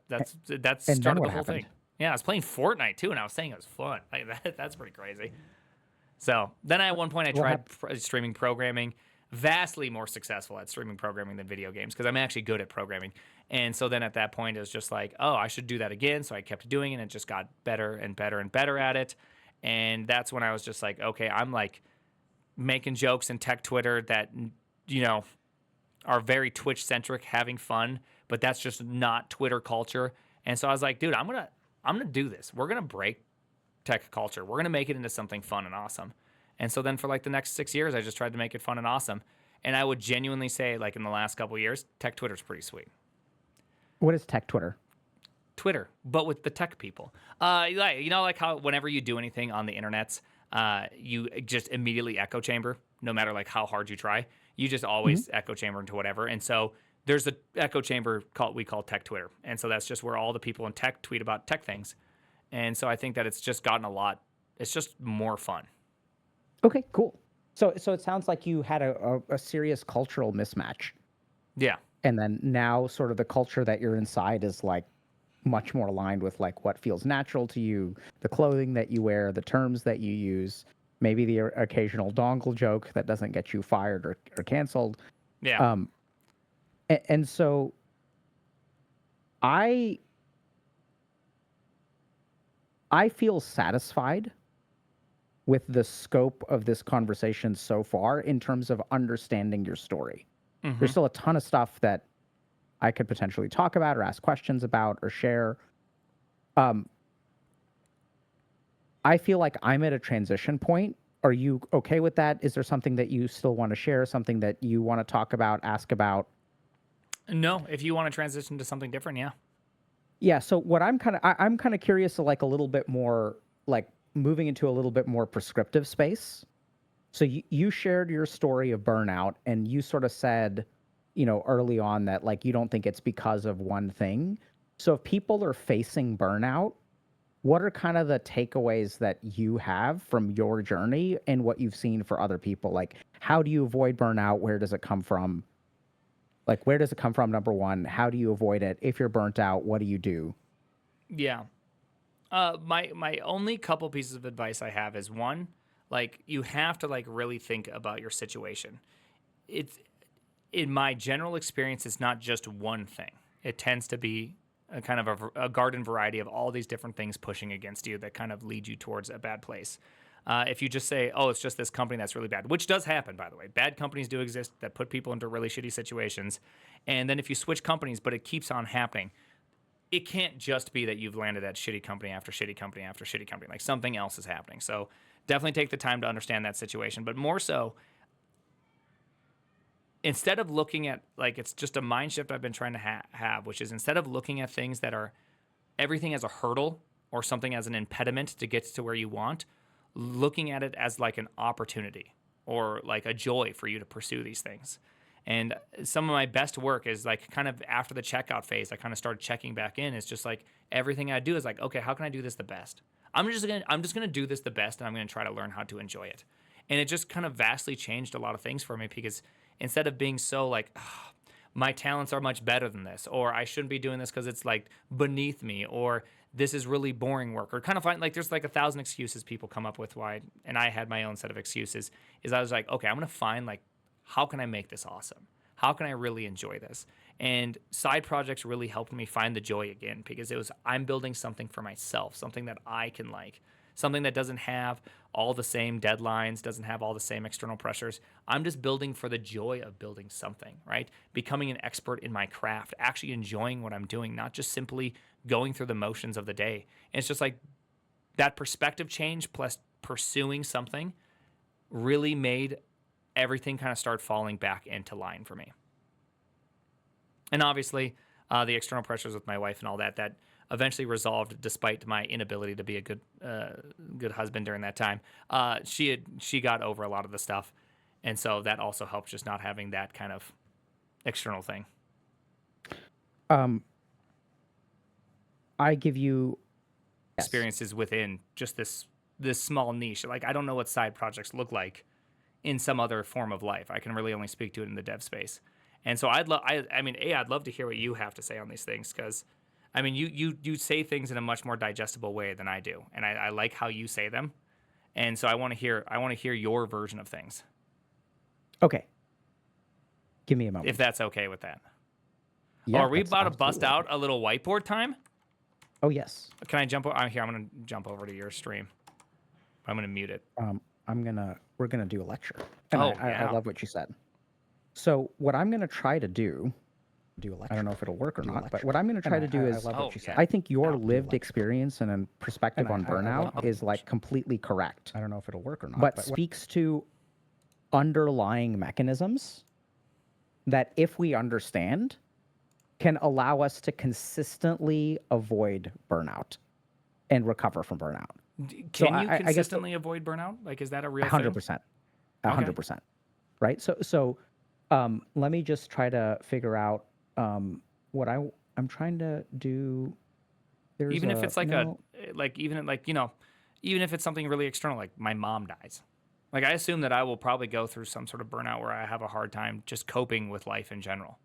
then started what the whole happened? thing. Yeah, I was playing Fortnite too, and I was saying it was fun. Like that's pretty crazy. So then at one point I What tried streaming programming, vastly more successful at streaming programming than video games because I'm actually good at programming. And so then at that point it was just like, oh, I should do that again. So I kept doing it and just got better and better and better at it. And that's when I was just like, okay, I'm like making jokes in tech Twitter that, you know, are very Twitch centric, having fun, but that's just not Twitter culture. And so I was like, dude, I'm gonna do this. We're gonna break tech culture. We're gonna make it into something fun and awesome. And so then for like the next 6 years, I just tried to make it fun and awesome. And I would genuinely say, like in the last couple of years, tech Twitter's pretty sweet. What is tech Twitter? Twitter, but with the tech people. Like how whenever you do anything on the internets, you just immediately echo chamber, no matter like how hard you try. You just always echo chamber into whatever. And so there's an echo chamber we call tech Twitter. And so that's just where all the people in tech tweet about tech things. And so I think that it's just gotten it's just more fun. Okay, cool. So it sounds like you had a serious cultural mismatch. Yeah. And then now sort of the culture that you're inside is like much more aligned with like what feels natural to you, the clothing that you wear, the terms that you use, maybe the occasional dongle joke that doesn't get you fired or canceled. Yeah. And so I feel satisfied with the scope of this conversation so far in terms of understanding your story. There's still a ton of stuff that I could potentially talk about or ask questions about or share. I feel like I'm at a transition point. Are you okay with that? Is there something that you still want to share, something that you want to talk about, ask about? No, if you want to transition to something different, yeah. Yeah, so what I'm kind of curious to like a little bit more like moving into a little bit more prescriptive space. So you shared your story of burnout and you sort of said, you know, early on that like you don't think it's because of one thing. So if people are facing burnout, what are kind of the takeaways that you have from your journey and what you've seen for other people? Like, how do you avoid burnout? Where does it come from? Like, where does it come from? Number one, how do you avoid it? If you're burnt out, what do you do? Yeah. My only couple pieces of advice I have is one, like you have to like really think about your situation. It's in my general experience, it's not just one thing. It tends to be a kind of a garden variety of all these different things pushing against you that kind of lead you towards a bad place. If you just say, oh, it's just this company that's really bad, which does happen, by the way. Bad companies do exist that put people into really shitty situations. And then if you switch companies, but it keeps on happening, it can't just be that you've landed at shitty company after shitty company after shitty company. Like something else is happening. So definitely take the time to understand that situation. But more so, instead of looking at, like, it's just a mind shift I've been trying to have, which is instead of looking at things that are everything as a hurdle or something as an impediment to get to where you want, looking at it as like an opportunity or like a joy for you to pursue these things. And some of my best work is like kind of after the checkout phase, I kind of started checking back in. It's just like everything I do is like, okay, how can I do this the best? I'm just gonna do this the best, and I'm gonna try to learn how to enjoy it. And it just kind of vastly changed a lot of things for me because instead of being so like, oh, my talents are much better than this, or I shouldn't be doing this because it's like beneath me, or this is really boring work, or kind of find like there's like 1,000 excuses people come up with why, and I had my own set of excuses. Is I was like, okay, I'm gonna find like, how can I make this awesome? How can I really enjoy this? And side projects really helped me find the joy again because it was I'm building something for myself, something that I can like, something that doesn't have all the same deadlines, doesn't have all the same external pressures. I'm just building for the joy of building something, right? Becoming an expert in my craft, actually enjoying what I'm doing, not just simply going through the motions of the day. And it's just like that perspective change plus pursuing something really made everything kind of start falling back into line for me. And obviously, the external pressures with my wife and all that eventually resolved despite my inability to be a good husband during that time. She got over a lot of the stuff. And so that also helped just not having that kind of external thing. I give you experiences within just this small niche. Like, I don't know what side projects look like in some other form of life. I can really only speak to it in the dev space. And so I'd love to hear what you have to say on these things, because I mean, you say things in a much more digestible way than I do, and I like how you say them, and so I want to hear your version of things. Okay. Give me a moment. If that's okay with that. Yeah. Are we about to absolutely bust out a little whiteboard time? Oh yes. Can I jump? Here, I'm gonna jump over to your stream. I'm gonna mute it. We're gonna do a lecture. And yeah. I love what you said. So what I'm gonna try to do a lecture. I don't know if it'll work or not, but what I'm gonna try to do is, love what you said. I think your lived experience and perspective on burnout is like completely correct. I don't know if it'll work or not, but speaks to underlying mechanisms that, if we understand, can allow us to consistently avoid burnout and recover from burnout. Can you consistently avoid burnout? Like, is that a real 100%. 100%. Right? So let me just try to figure out what I'm trying to do. Even if it's even if it's something really external, like my mom dies. Like, I assume that I will probably go through some sort of burnout where I have a hard time just coping with life in general.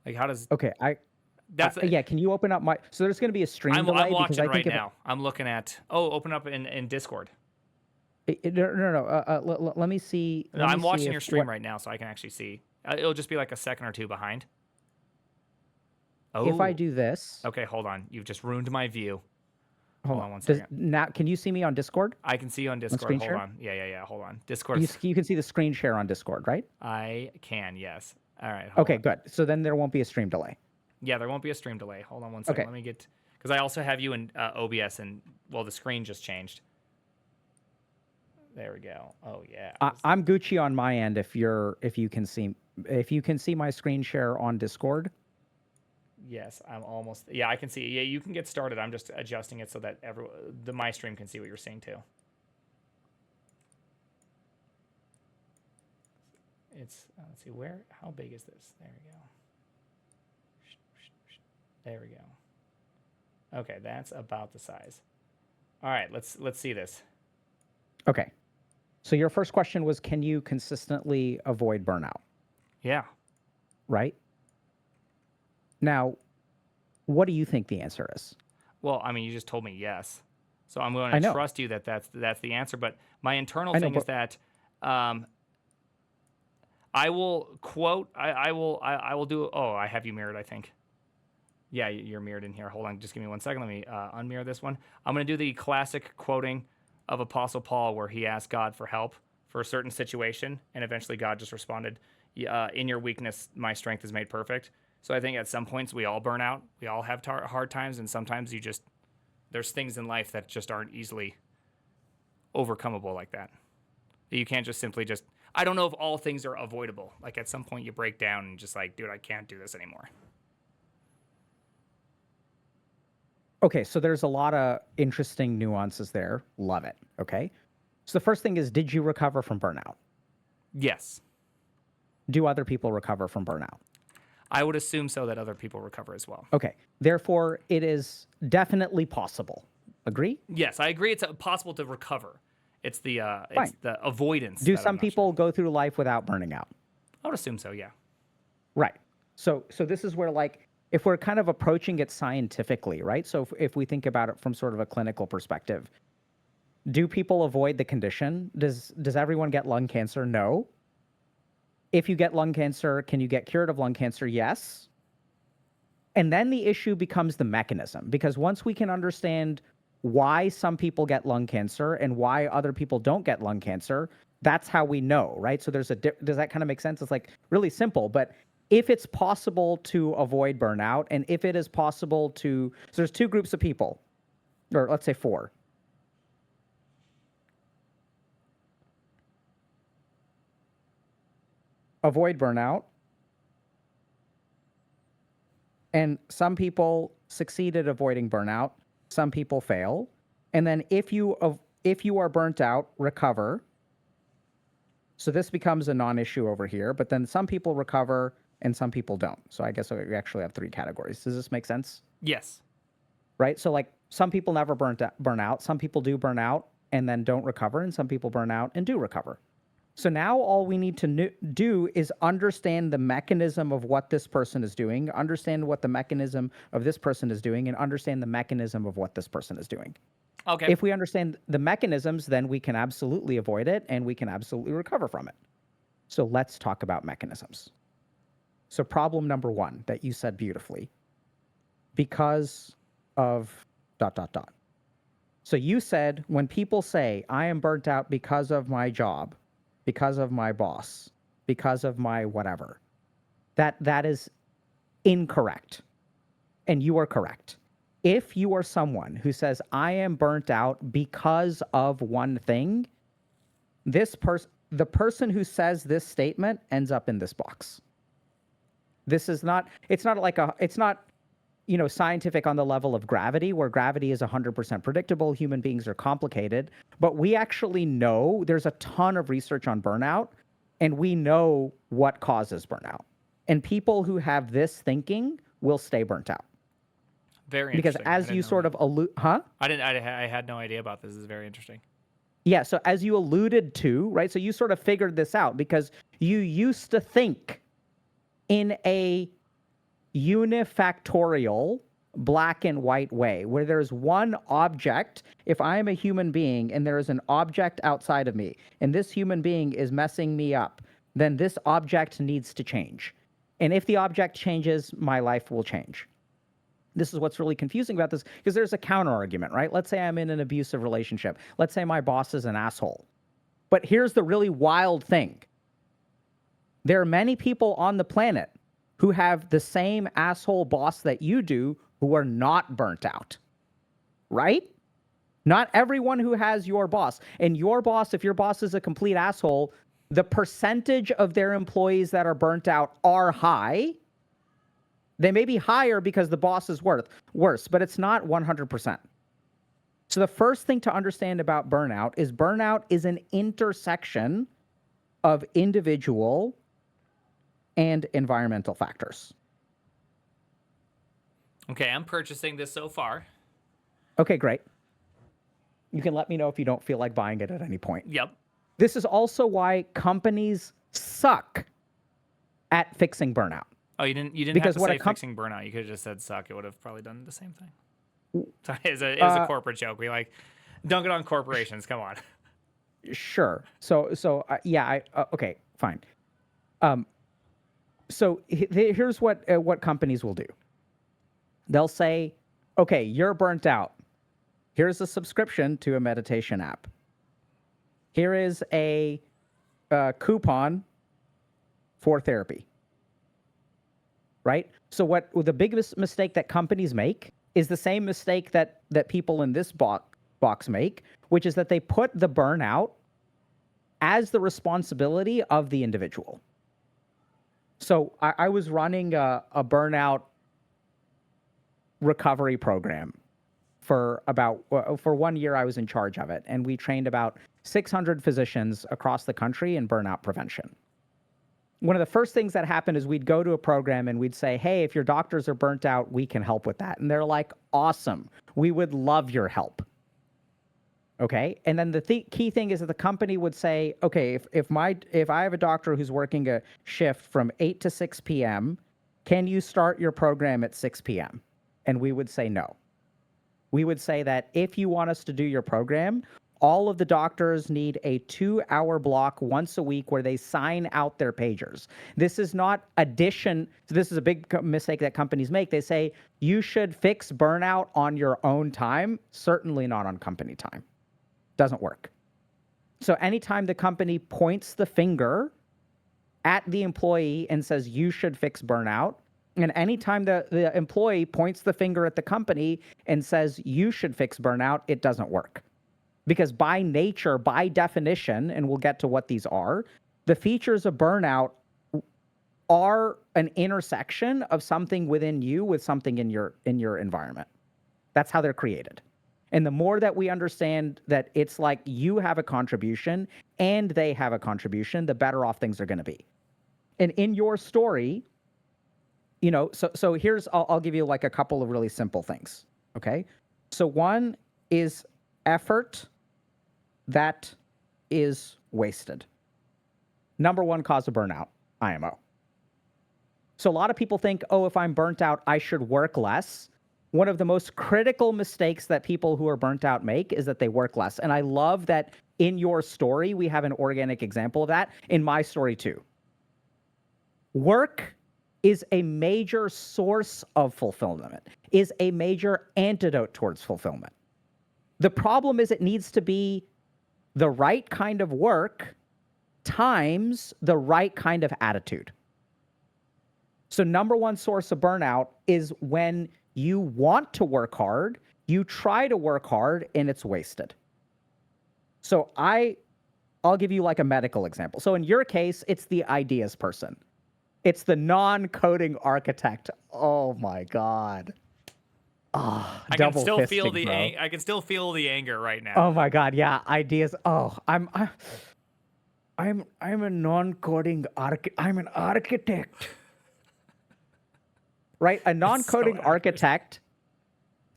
Like, how does... Okay, yeah, can you open up my... So there's going to be a stream delay. I'm watching right now. I'm looking at... Oh, open up in Discord. No. Let me see... No, I'm watching your stream right now, so I can actually see. It'll just be like a second or two behind. Oh. If I do this... Okay, hold on. You've just ruined my view. Hold on one second. second. Now, can you see me on Discord? I can see you on Discord. Hold on. Yeah. Hold on. Discord. You can see the screen share on Discord, right? I can, yes. All right. Okay, good. So then there won't be a stream delay. Yeah, there won't be a stream delay. Hold on one second. Okay. Let me get... Because I also have you in OBS, and, well, the screen just changed. There we go. Oh, yeah. I'm Gucci on my end if you can see my screen share on Discord. Yes, I'm almost... Yeah, I can see... Yeah, you can get started. I'm just adjusting it so that my stream can see what you're seeing, too. It's... let's see, how big is this? There we go. There we go. Okay, that's about the size. All right, let's see this. Okay. So your first question was, can you consistently avoid burnout? Yeah. Right? Now, what do you think the answer is? Well, I mean, you just told me yes. So I'm going to trust you that that's the answer. But my internal thing is that I will quote, I will do, oh, I have you mirrored, I think. Yeah, you're mirrored in here. Hold on, just give me 1 second. Let me unmirror this one. I'm going to do the classic quoting of Apostle Paul where he asked God for help for a certain situation, and eventually God just responded, in your weakness, my strength is made perfect. So I think at some points we all burn out. We all have hard times, and sometimes there's things in life that just aren't easily overcomable like that. You can't just simply I don't know if all things are avoidable. Like, at some point you break down and just like, dude, I can't do this anymore. Okay, so there's a lot of interesting nuances there. Love it. Okay. So the first thing is, did you recover from burnout? Yes. Do other people recover from burnout? I would assume so, that other people recover as well. Okay. Therefore, it is definitely possible. Agree? Yes, I agree. It's possible to recover. It's the avoidance. Do some people go through life without burning out? I would assume so, yeah. Right. So this is where, like, if we're kind of approaching it scientifically, right? So if we think about it from sort of a clinical perspective, do people avoid the condition? Does everyone get lung cancer? No. If you get lung cancer, can you get cured of lung cancer? Yes. And then the issue becomes the mechanism, because once we can understand why some people get lung cancer and why other people don't get lung cancer, that's how we know, right? So does that kind of make sense? It's like really simple, but if it's possible to avoid burnout, and if it is possible so there's two groups of people, or let's say four. Avoid burnout. And some people succeed at avoiding burnout. Some people fail. And then if you are burnt out, recover. So this becomes a non-issue over here, but then some people recover and some people don't. So I guess we actually have three categories. Does this make sense? Yes. Right? So like some people never burn out. Some people do burn out and then don't recover, and some people burn out and do recover. So now all we need to do is understand the mechanism of what this person is doing, understand what the mechanism of this person is doing, and understand the mechanism of what this person is doing. Okay. If we understand the mechanisms, then we can absolutely avoid it and we can absolutely recover from it. So let's talk about mechanisms. So problem number 1 that you said beautifully, because of ... So you said when people say, I am burnt out because of my job, because of my boss, because of my whatever, that is incorrect. And you are correct. If you are someone who says, I am burnt out because of one thing, the person who says this statement ends up in this box. This is not, it's not scientific on the level of gravity, where gravity is 100% predictable. Human beings are complicated, but we actually know there's a ton of research on burnout, and we know what causes burnout. And people who have this thinking will stay burnt out. Very because interesting. as you sort of allude, huh? I had no idea about this. This is very interesting. Yeah. So as you alluded to, right? So you sort of figured this out because you used to think in a unifactorial black and white way, where there's one object. If I am a human being and there is an object outside of me and this human being is messing me up, then this object needs to change. And if the object changes, my life will change. This is what's really confusing about this, because there's a counter argument, right? Let's say I'm in an abusive relationship. Let's say my boss is an asshole. But here's the really wild thing. There are many people on the planet who have the same asshole boss that you do who are not burnt out, right? Not everyone who has your boss. And your boss, if your boss is a complete asshole, the percentage of their employees that are burnt out are high. They may be higher because the boss is worse, but it's not 100%. So the first thing to understand about burnout is an intersection of individual and environmental factors. Okay, I'm purchasing this so far. Okay, great. You can let me know if you don't feel like buying it at any point. Yep. This is also why companies suck at fixing burnout. Oh, you didn't Because have to what say fixing burnout. You could have just said suck. It would have probably done the same thing. Sorry, it was a corporate joke. We dunk it on corporations. Come on. Sure. So yeah. Okay. Fine. So here's what companies will do. They'll say, okay, you're burnt out. Here's a subscription to a meditation app. Here is a coupon for therapy. Right? So what the biggest mistake that companies make is the same mistake that people in this box make, which is that they put the burnout as the responsibility of the individual. So I was running a burnout recovery program for 1 year. I was in charge of it, and we trained about 600 physicians across the country in burnout prevention. One of the first things that happened is we'd go to a program and we'd say, hey, if your doctors are burnt out, we can help with that. And they're like, awesome. We would love your help. Okay. And then the key thing is that the company would say, okay, if I have a doctor who's working a shift from 8 to 6 p.m., can you start your program at 6 p.m.? And we would say no. We would say that if you want us to do your program, all of the doctors need a 2-hour block once a week where they sign out their pagers. This is not addition. So this is a big mistake that companies make. They say you should fix burnout on your own time. Certainly not on company time. Doesn't work. So anytime the company points the finger at the employee and says you should fix burnout, and anytime the employee points the finger at the company and says you should fix burnout, it doesn't work. Because by nature, by definition, and we'll get to what these are, the features of burnout are an intersection of something within you with something in your environment. That's how they're created. And the more that we understand that it's like you have a contribution and they have a contribution, the better off things are going to be. And in your story, so here's, I'll give you like a couple of really simple things. Okay. So one is effort that is wasted. Number one cause of burnout, IMO. So a lot of people think, oh, if I'm burnt out, I should work less. One of the most critical mistakes that people who are burnt out make is that they work less. And I love that in your story, we have an organic example of that. In my story, too. Work is a major source of fulfillment, is a major antidote towards fulfillment. The problem is it needs to be the right kind of work times the right kind of attitude. So number one source of burnout is when you want to work hard, you try to work hard, and it's wasted. So I'll give you like a medical example. So in your case, it's the ideas person. It's the non-coding architect. Oh my God. Oh, I can still feel the I can still feel the anger right now. Oh my God, yeah, ideas. Oh, I'm a non-coding I'm an architect. Right? A non-coding architect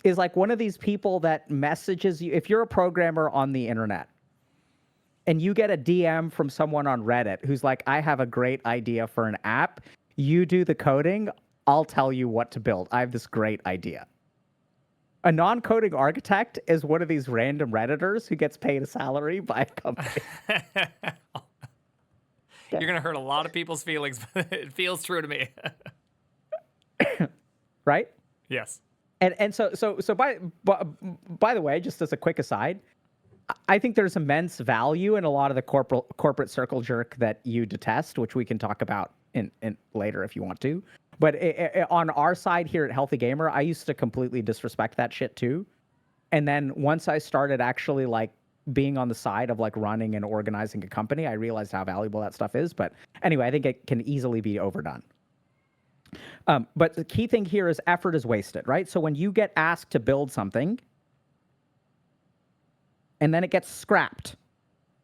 is like one of these people that messages you. If you're a programmer on the internet and you get a DM from someone on Reddit who's like, I have a great idea for an app, you do the coding, I'll tell you what to build. I have this great idea. A non-coding architect is one of these random Redditors who gets paid a salary by a company. You're going to hurt a lot of people's feelings, but it feels true to me. Right? Yes. And so by the way, just as a quick aside, I think there's immense value in a lot of the corporate circle jerk that you detest, which we can talk about in later if you want to. But on our side here at Healthy Gamer, I used to completely disrespect that shit too. And then once I started actually like being on the side of like running and organizing a company, I realized how valuable that stuff is. But anyway, I think it can easily be overdone. But the key thing here is effort is wasted, right? So when you get asked to build something and then it gets scrapped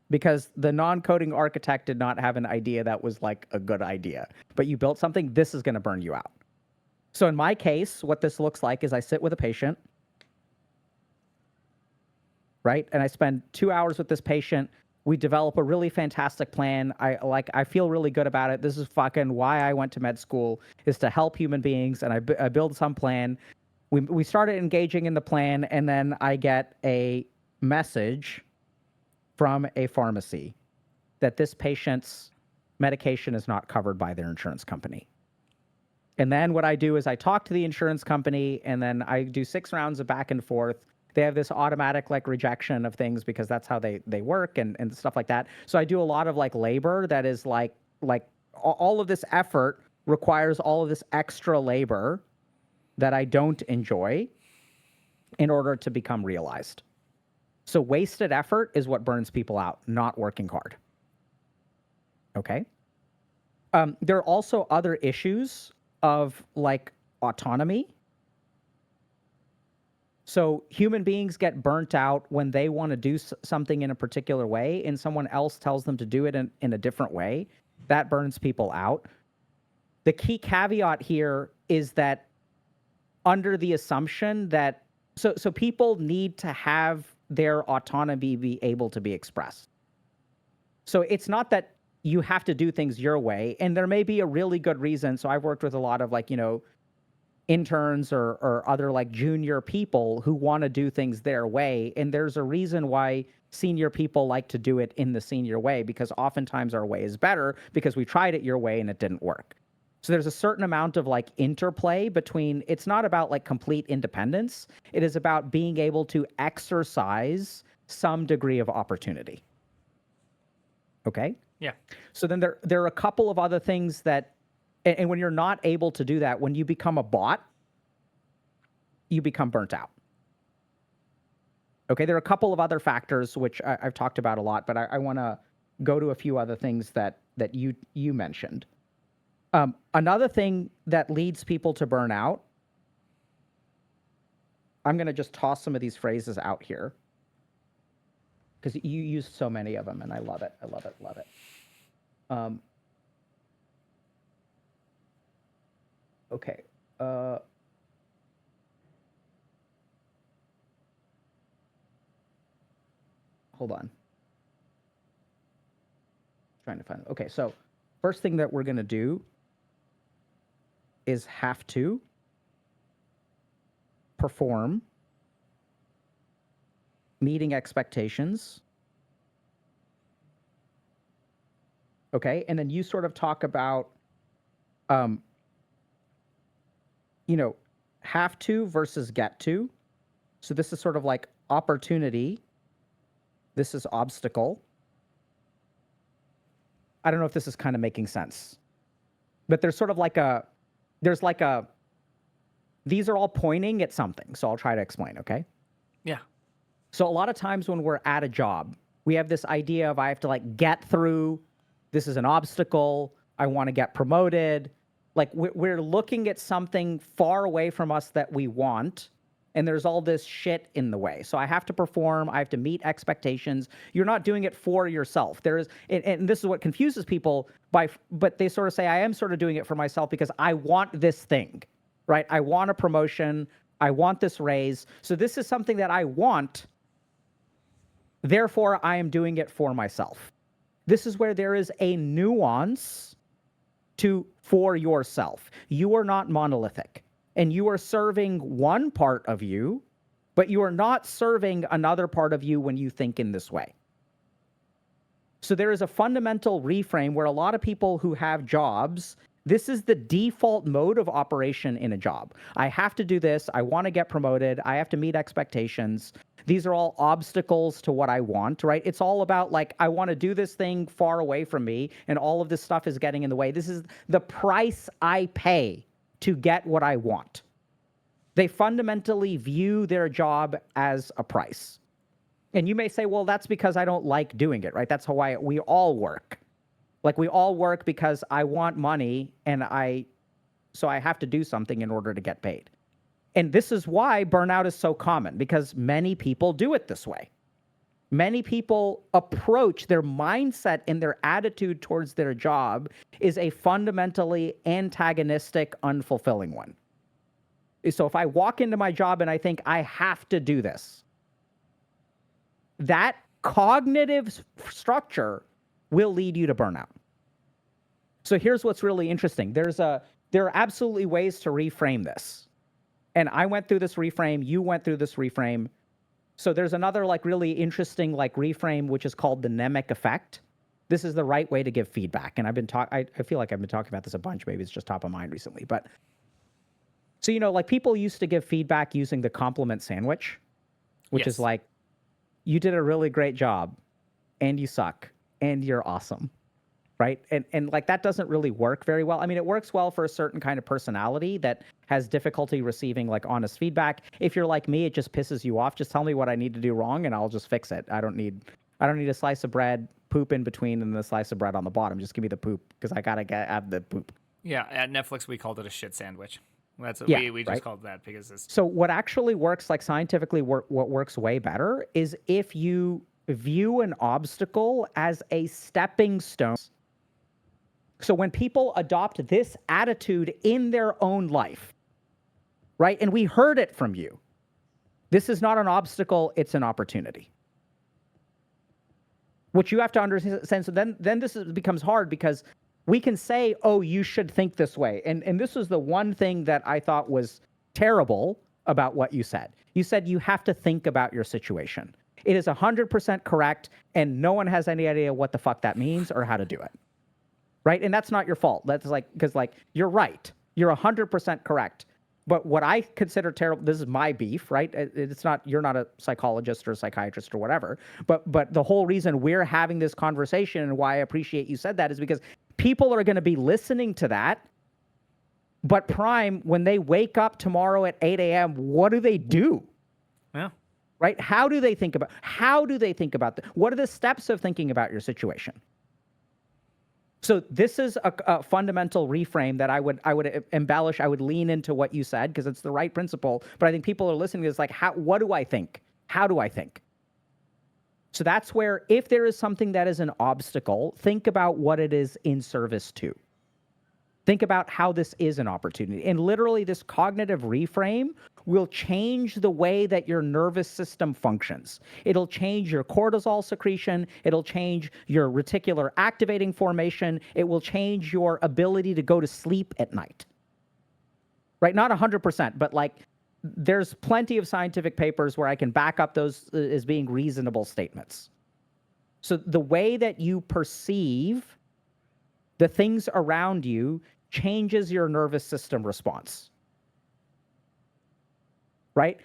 because the non-coding architect did not have an idea that was like a good idea, but you built something, this is going to burn you out. So in my case, what this looks like is I sit with a patient, right? And I spend 2 hours with this patient. We develop a really fantastic plan. I feel really good about it. This is fucking why I went to med school, is to help human beings. And I build some plan. We started engaging in the plan, and then I get a message from a pharmacy that this patient's medication is not covered by their insurance company. And then what I do is I talk to the insurance company, and then I do 6 rounds of back and forth. They have this automatic like rejection of things because that's how they work and stuff like that. So I do a lot of like labor that is like all of this effort requires all of this extra labor that I don't enjoy in order to become realized. So wasted effort is what burns people out, not working hard. Okay. There are also other issues of like autonomy. So human beings get burnt out when they want to do something in a particular way and someone else tells them to do it in a different way. That burns people out. The key caveat here is that under the assumption that so people need to have their autonomy be able to be expressed. So it's not that you have to do things your way, and there may be a really good reason. So I've worked with a lot of like, interns or other like junior people who want to do things their way. And there's a reason why senior people like to do it in the senior way, because oftentimes our way is better because we tried it your way and it didn't work. So there's a certain amount of like interplay between, it's not about like complete independence. It is about being able to exercise some degree of opportunity. Okay? Yeah. So then there are a couple of other things that, and when you're not able to do that, when you become a bot, you become burnt out. Okay, there are a couple of other factors which I've talked about a lot, but I want to go to a few other things that you mentioned. Another thing that leads people to burn out, I'm going to just toss some of these phrases out here because you use so many of them, and I love it. I love it. Love it. Okay. Hold on. trying to find. Okay, so first thing that we're going to do is have to perform, meeting expectations. Okay, and then you sort of talk about, have to versus get to. So this is sort of like opportunity. This is obstacle. I don't know if this is kind of making sense, but there's sort of like these are all pointing at something. So I'll try to explain, okay? Yeah. So a lot of times when we're at a job, we have this idea of I have to like get through, this is an obstacle, I want to get promoted. Like we're looking at something far away from us that we want, and there's all this shit in the way. So I have to perform, I have to meet expectations. You're not doing it for yourself. And this is what confuses people, but they sort of say, I am sort of doing it for myself because I want this thing, right? I want a promotion, I want this raise. So this is something that I want, therefore I am doing it for myself. This is where there is a nuance for yourself. You are not monolithic, and you are serving one part of you, but you are not serving another part of you when you think in this way. So there is a fundamental reframe where a lot of people who have jobs, this is the default mode of operation in a job. I have to do this. I want to get promoted. I have to meet expectations. These are all obstacles to what I want, right? It's all about like, I want to do this thing far away from me, and all of this stuff is getting in the way. This is the price I pay to get what I want. They fundamentally view their job as a price. And you may say, well, that's because I don't like doing it, right? That's how we all work. Like we all work because I want money, and so I have to do something in order to get paid. And this is why burnout is so common, because many people do it this way. Many people approach their mindset and their attitude towards their job is a fundamentally antagonistic, unfulfilling one. So if I walk into my job and I think I have to do this, that cognitive structure will lead you to burnout. So here's what's really interesting. There are absolutely ways to reframe this. And I went through this reframe, you went through this reframe. So there's another like really interesting like reframe, which is called the Nemec effect. This is the right way to give feedback. And I feel like I've been talking about this a bunch. Maybe it's just top of mind recently. But so, like people used to give feedback using the compliment sandwich, which is like, you did a really great job, and you suck, and you're awesome. Right. And like that doesn't really work very well. I mean, it works well for a certain kind of personality that has difficulty receiving like honest feedback. If you're like me, it just pisses you off. Just tell me what I need to do wrong and I'll just fix it. I don't need a slice of bread, poop in between, and the slice of bread on the have just give me the poop because I gotta have the poop. Yeah, at Netflix we called it a shit sandwich. That's what we just called that because it's... So what actually works, like scientifically, what works way better is if you view an obstacle as a stepping stone. So when people adopt this attitude in their own life, right? And we heard it from you. This is not an obstacle, it's an opportunity. Which you have to understand. So then this becomes hard because we can say, oh, you should think this way. And this was the one thing that I thought was terrible about what you said. You said you have to think about your situation. It is 100% correct, and no one has any idea what the fuck that means or how to do it. Right? And that's not your fault. That's like, because like, you're right. You're 100% correct. But what I consider terrible, this is my beef, right? It's not, you're not a psychologist or a psychiatrist or whatever. But the whole reason we're having this conversation and why I appreciate you said that is because people are going to be listening to that. But Prime, when they wake up tomorrow at 8 a.m., what do they do? Yeah. Right? How do they think about what are the steps of thinking about your situation? So this is a fundamental reframe that I would embellish. I would lean into what you said because it's the right principle. But I think people are listening to this like, what do I think? How do I think? So that's where if there is something that is an obstacle, think about what it is in service to. Think about how this is an opportunity. And literally, this cognitive reframe will change the way that your nervous system functions. It'll change your cortisol secretion. It'll change your reticular activating formation. It will change your ability to go to sleep at night. Right? Not 100%, but like there's plenty of scientific papers where I can back up those as being reasonable statements. So the way that you perceive the things around you changes your nervous system response. Right?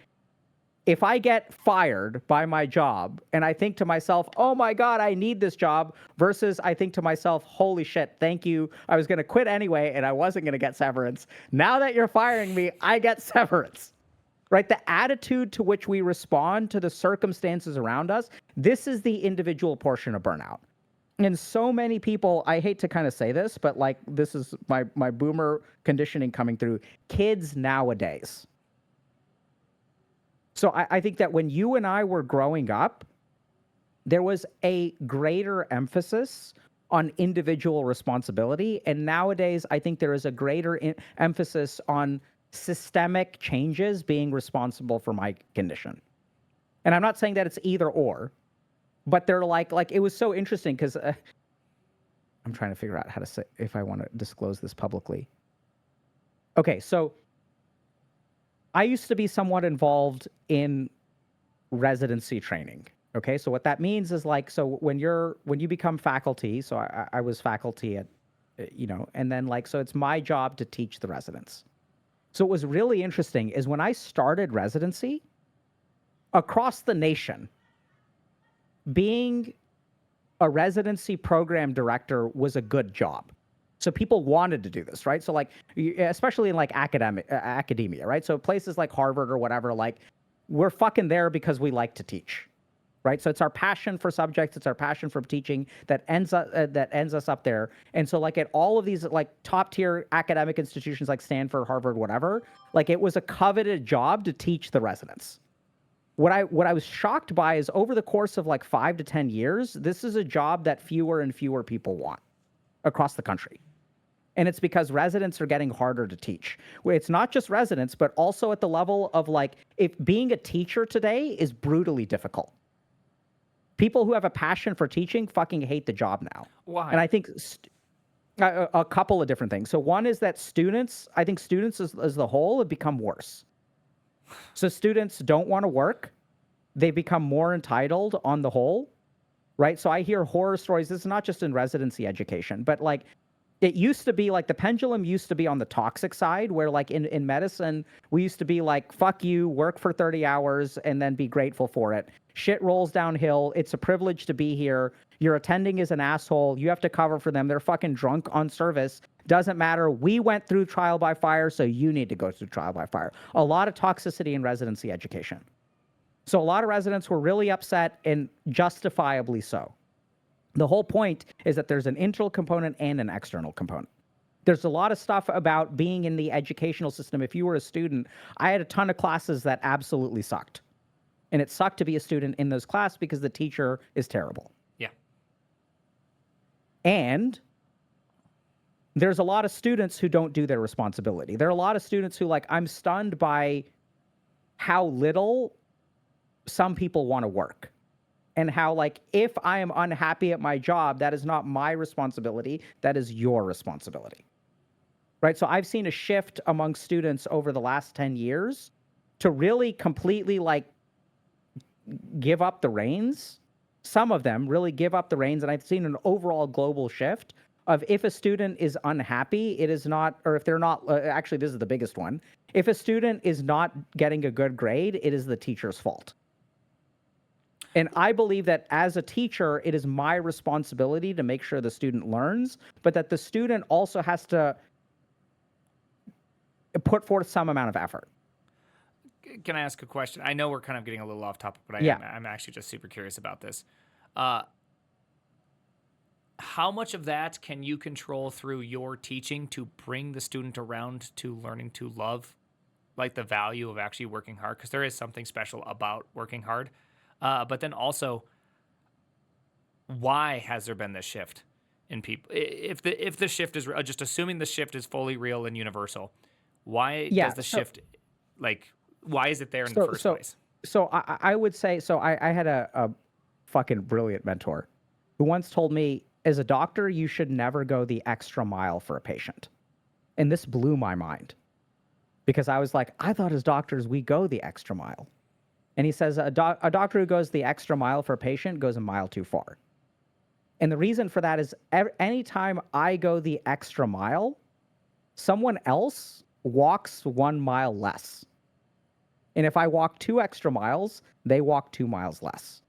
If I get fired by my job and I think to myself, oh my God, I need this job, versus I think to myself, holy shit, thank you. I was going to quit anyway and I wasn't going to get severance. Now that you're firing me, I get severance. Right? The attitude to which we respond to the circumstances around us, this is the individual portion of burnout. And so many people, I hate to kind of say this, but like this is my boomer conditioning coming through, kids nowadays. So I think that when you and I were growing up, there was a greater emphasis on individual responsibility. And nowadays, I think there is a greater emphasis on systemic changes being responsible for my condition. And I'm not saying that it's either or, but they're like it was so interesting because I'm trying to figure out how to say if I want to disclose this publicly. Okay, so I used to be somewhat involved in residency training. Okay, so what that means is like, so when you become faculty, so I was faculty at, and then like, so it's my job to teach the residents. So what was really interesting is when I started residency across the nation, being a residency program director was a good job. So people wanted to do this, right? So like, especially in like academia, right? So places like Harvard or whatever, like we're fucking there because we like to teach, right? So it's our passion for subjects, it's our passion for teaching that ends us up there. And so like at all of these like top tier academic institutions like Stanford, Harvard, whatever, like it was a coveted job to teach the residents. What I was shocked by is over the course of like 5 to 10 years, this is a job that fewer and fewer people want across the country. And it's because residents are getting harder to teach. It's not just residents, but also at the level of like, if being a teacher today is brutally difficult. People who have a passion for teaching fucking hate the job now. Why? And I think a couple of different things. So one is that I think students as the whole have become worse. So students don't want to work. They become more entitled on the whole, right? So I hear horror stories. This is not just in residency education, but like it used to be like the pendulum used to be on the toxic side where like in medicine, we used to be like, fuck you, work for 30 hours and then be grateful for it. Shit rolls downhill. It's a privilege to be here. Your attending is an asshole. You have to cover for them. They're fucking drunk on service. Doesn't matter. We went through trial by fire, so you need to go through trial by fire. A lot of toxicity in residency education. So a lot of residents were really upset, and justifiably so. The whole point is that there's an internal component and an external component. There's a lot of stuff about being in the educational system. If you were a student, I had a ton of classes that absolutely sucked. And it sucked to be a student in those classes because the teacher is terrible. Yeah. And there's a lot of students who don't do their responsibility. There are a lot of students who like, I'm stunned by how little some people want to work. And how like, if I am unhappy at my job, that is not my responsibility. That is your responsibility. Right? So I've seen a shift among students over the last 10 years to really completely like give up the reins. Some of them really give up the reins. And I've seen an overall global shift of if a student is unhappy, it is not, or if they're not, actually, this is the biggest one. If a student is not getting a good grade, it is the teacher's fault. And I believe that as a teacher, it is my responsibility to make sure the student learns, but that the student also has to put forth some amount of effort. Can I ask a question? I know we're kind of getting a little off topic, but I'm actually just super curious about this. How much of that can you control through your teaching to bring the student around to learning to love, like the value of actually working hard? Because there is something special about working hard. But then also, why has there been this shift? in people? If the shift is just assuming the shift is fully real and universal, why does the shift, like, why is it there in the first place? So I would say, so I had a fucking brilliant mentor who once told me, as a doctor, you should never go the extra mile for a patient. And this blew my mind because I was like, I thought as doctors, we go the extra mile. And he says, a doctor who goes the extra mile for a patient goes a mile too far. And the reason for that is anytime I go the extra mile, someone else walks 1 mile less. And if I walk 2 extra miles, they walk 2 miles less.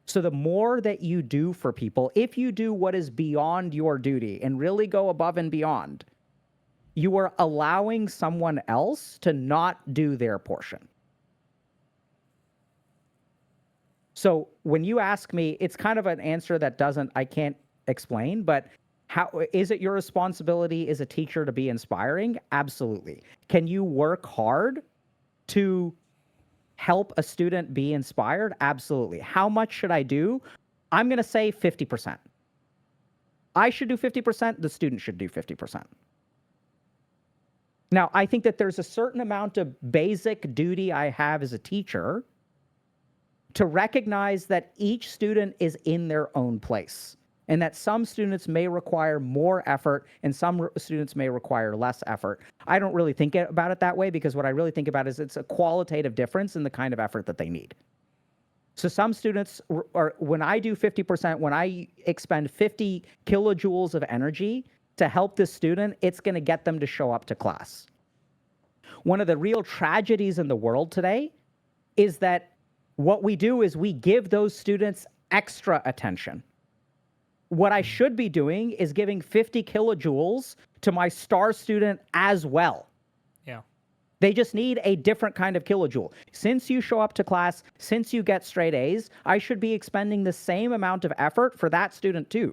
So the more that you do for people, if you do what is beyond your duty and really go above and beyond, you are allowing someone else to not do their portion. So when you ask me, it's kind of an answer that I can't explain, but how is it your responsibility as a teacher to be inspiring? Absolutely. Can you work hard to help a student be inspired? Absolutely. How much should I do? I'm going to say 50%. I should do 50%. The student should do 50%. Now, I think that there's a certain amount of basic duty I have as a teacher to recognize that each student is in their own place and that some students may require more effort and some students may require less effort. I don't really think about it that way because what I really think about is it's a qualitative difference in the kind of effort that they need. So some students are, when I do 50%, when I expend 50 kilojoules of energy to help this student, it's going to get them to show up to class. One of the real tragedies in the world today is that what we do is we give those students extra attention. What I should be doing is giving 50 kilojoules to my star student as well. Yeah. They just need a different kind of kilojoule. Since you show up to class, since you get straight A's, I should be expending the same amount of effort for that student too.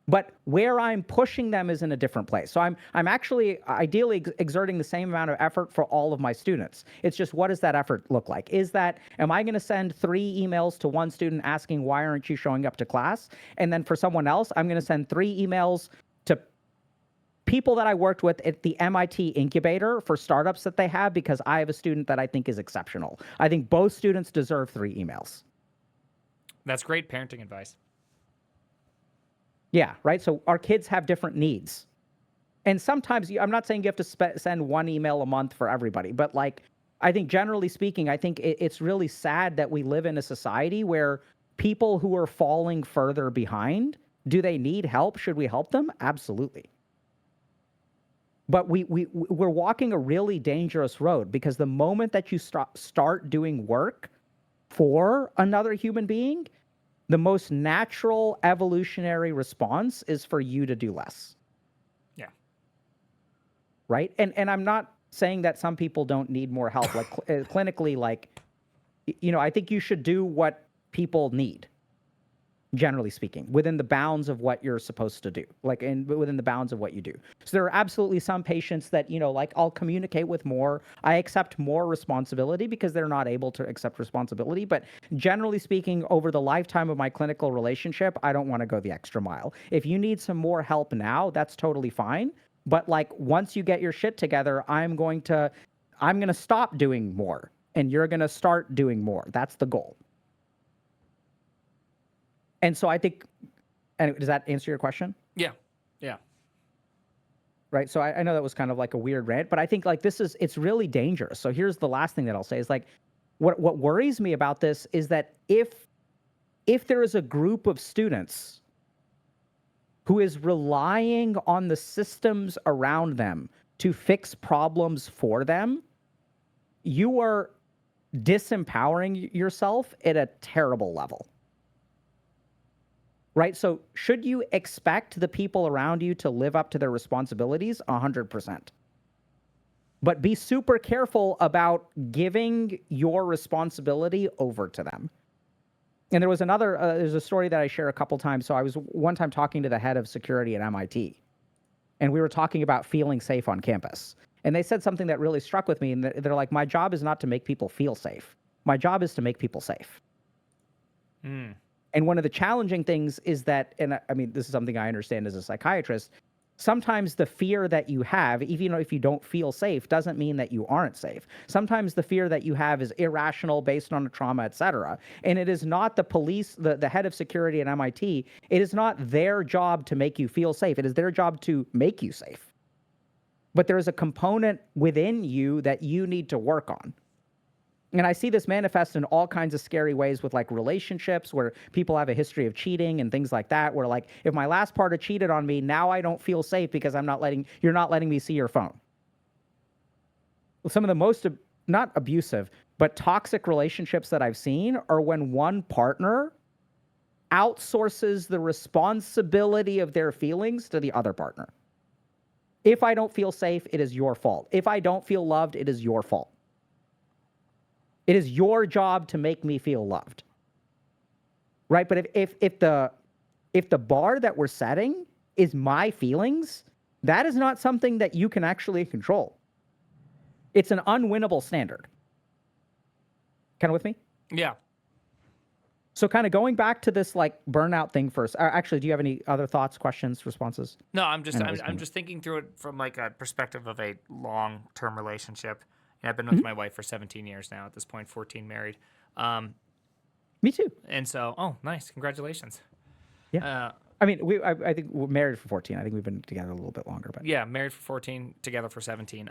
But where I'm pushing them is in a different place. So I'm actually ideally exerting the same amount of effort for all of my students. It's just, what does that effort look like? Am I going to send 3 emails to one student asking, why aren't you showing up to class? And then for someone else, I'm going to send 3 emails to people that I worked with at the MIT incubator for startups that they have because I have a student that I think is exceptional. I think both students deserve 3 emails. That's great parenting advice. Yeah, right? So our kids have different needs. And sometimes, I'm not saying you have to send 1 email a month for everybody, but like, I think generally speaking, I think it's really sad that we live in a society where people who are falling further behind, do they need help? Should we help them? Absolutely. But we're walking a really dangerous road because the moment that you start doing work for another human being, the most natural evolutionary response is for you to do less. Yeah. Right? And I'm not saying that some people don't need more help. Like clinically, like, I think you should do what people need, generally speaking, within the bounds of what you're supposed to do, like within the bounds of what you do. So there are absolutely some patients that, like I'll communicate with more. I accept more responsibility because they're not able to accept responsibility. But generally speaking, over the lifetime of my clinical relationship, I don't want to go the extra mile. If you need some more help now, that's totally fine. But like once you get your shit together, I'm going to stop doing more and you're going to start doing more. That's the goal. And so I think, anyway, does that answer your question? Yeah. Yeah. Right. So I know that was kind of like a weird rant, but I think like it's really dangerous. So here's the last thing that I'll say is like, what worries me about this is that if there is a group of students who is relying on the systems around them to fix problems for them, you are disempowering yourself at a terrible level. Right? So should you expect the people around you to live up to their responsibilities? 100%. But be super careful about giving your responsibility over to them. And there was there's a story that I share a couple times. So I was one time talking to the head of security at MIT, and we were talking about feeling safe on campus. And they said something that really struck with me. And they're like, my job is not to make people feel safe. My job is to make people safe. And one of the challenging things is that, and I mean, this is something I understand as a psychiatrist, sometimes the fear that you have, even if you don't feel safe, doesn't mean that you aren't safe. Sometimes the fear that you have is irrational based on a trauma, et cetera. And it is not the police, the head of security at MIT, it is not their job to make you feel safe. It is their job to make you safe. But there is a component within you that you need to work on. And I see this manifest in all kinds of scary ways with like relationships where people have a history of cheating and things like that, where like, if my last partner cheated on me, now I don't feel safe because you're not letting me see your phone. Some of the most, not abusive, but toxic relationships that I've seen are when one partner outsources the responsibility of their feelings to the other partner. If I don't feel safe, it is your fault. If I don't feel loved, it is your fault. It is your job to make me feel loved. Right? But if the bar that we're setting is my feelings, that is not something that you can actually control. It's an unwinnable standard. Kind of with me? Yeah. So kind of going back to this like burnout thing first. Actually, do you have any other thoughts, questions, responses? No, I'm just thinking through it from like a perspective of a long-term relationship. And I've been with my wife for 17 years now at this point, 14 married. Me too. And so, oh, nice. Congratulations. Yeah. I mean, I think we're married for 14. I think we've been together a little bit longer, but yeah, married for 14, together for 17.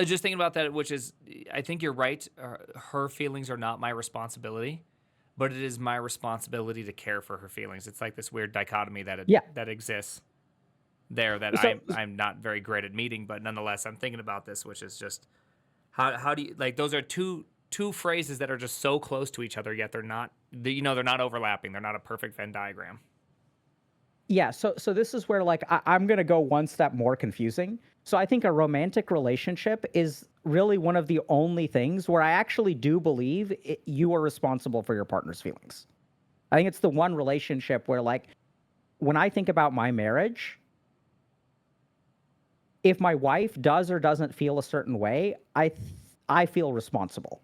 Just thinking about that, which is, I think you're right. Her feelings are not my responsibility, but it is my responsibility to care for her feelings. It's like this weird dichotomy that exists there that I'm not very great at meeting, but nonetheless, I'm thinking about this, which is just how do you, like, those are two phrases that are just so close to each other, yet they're not overlapping. They're not a perfect Venn diagram. Yeah, so this is where like I'm going to go one step more confusing. So I think a romantic relationship is really one of the only things where I actually do believe you are responsible for your partner's feelings. I think it's the one relationship where like when I think about my marriage, if my wife does or doesn't feel a certain way, I feel responsible.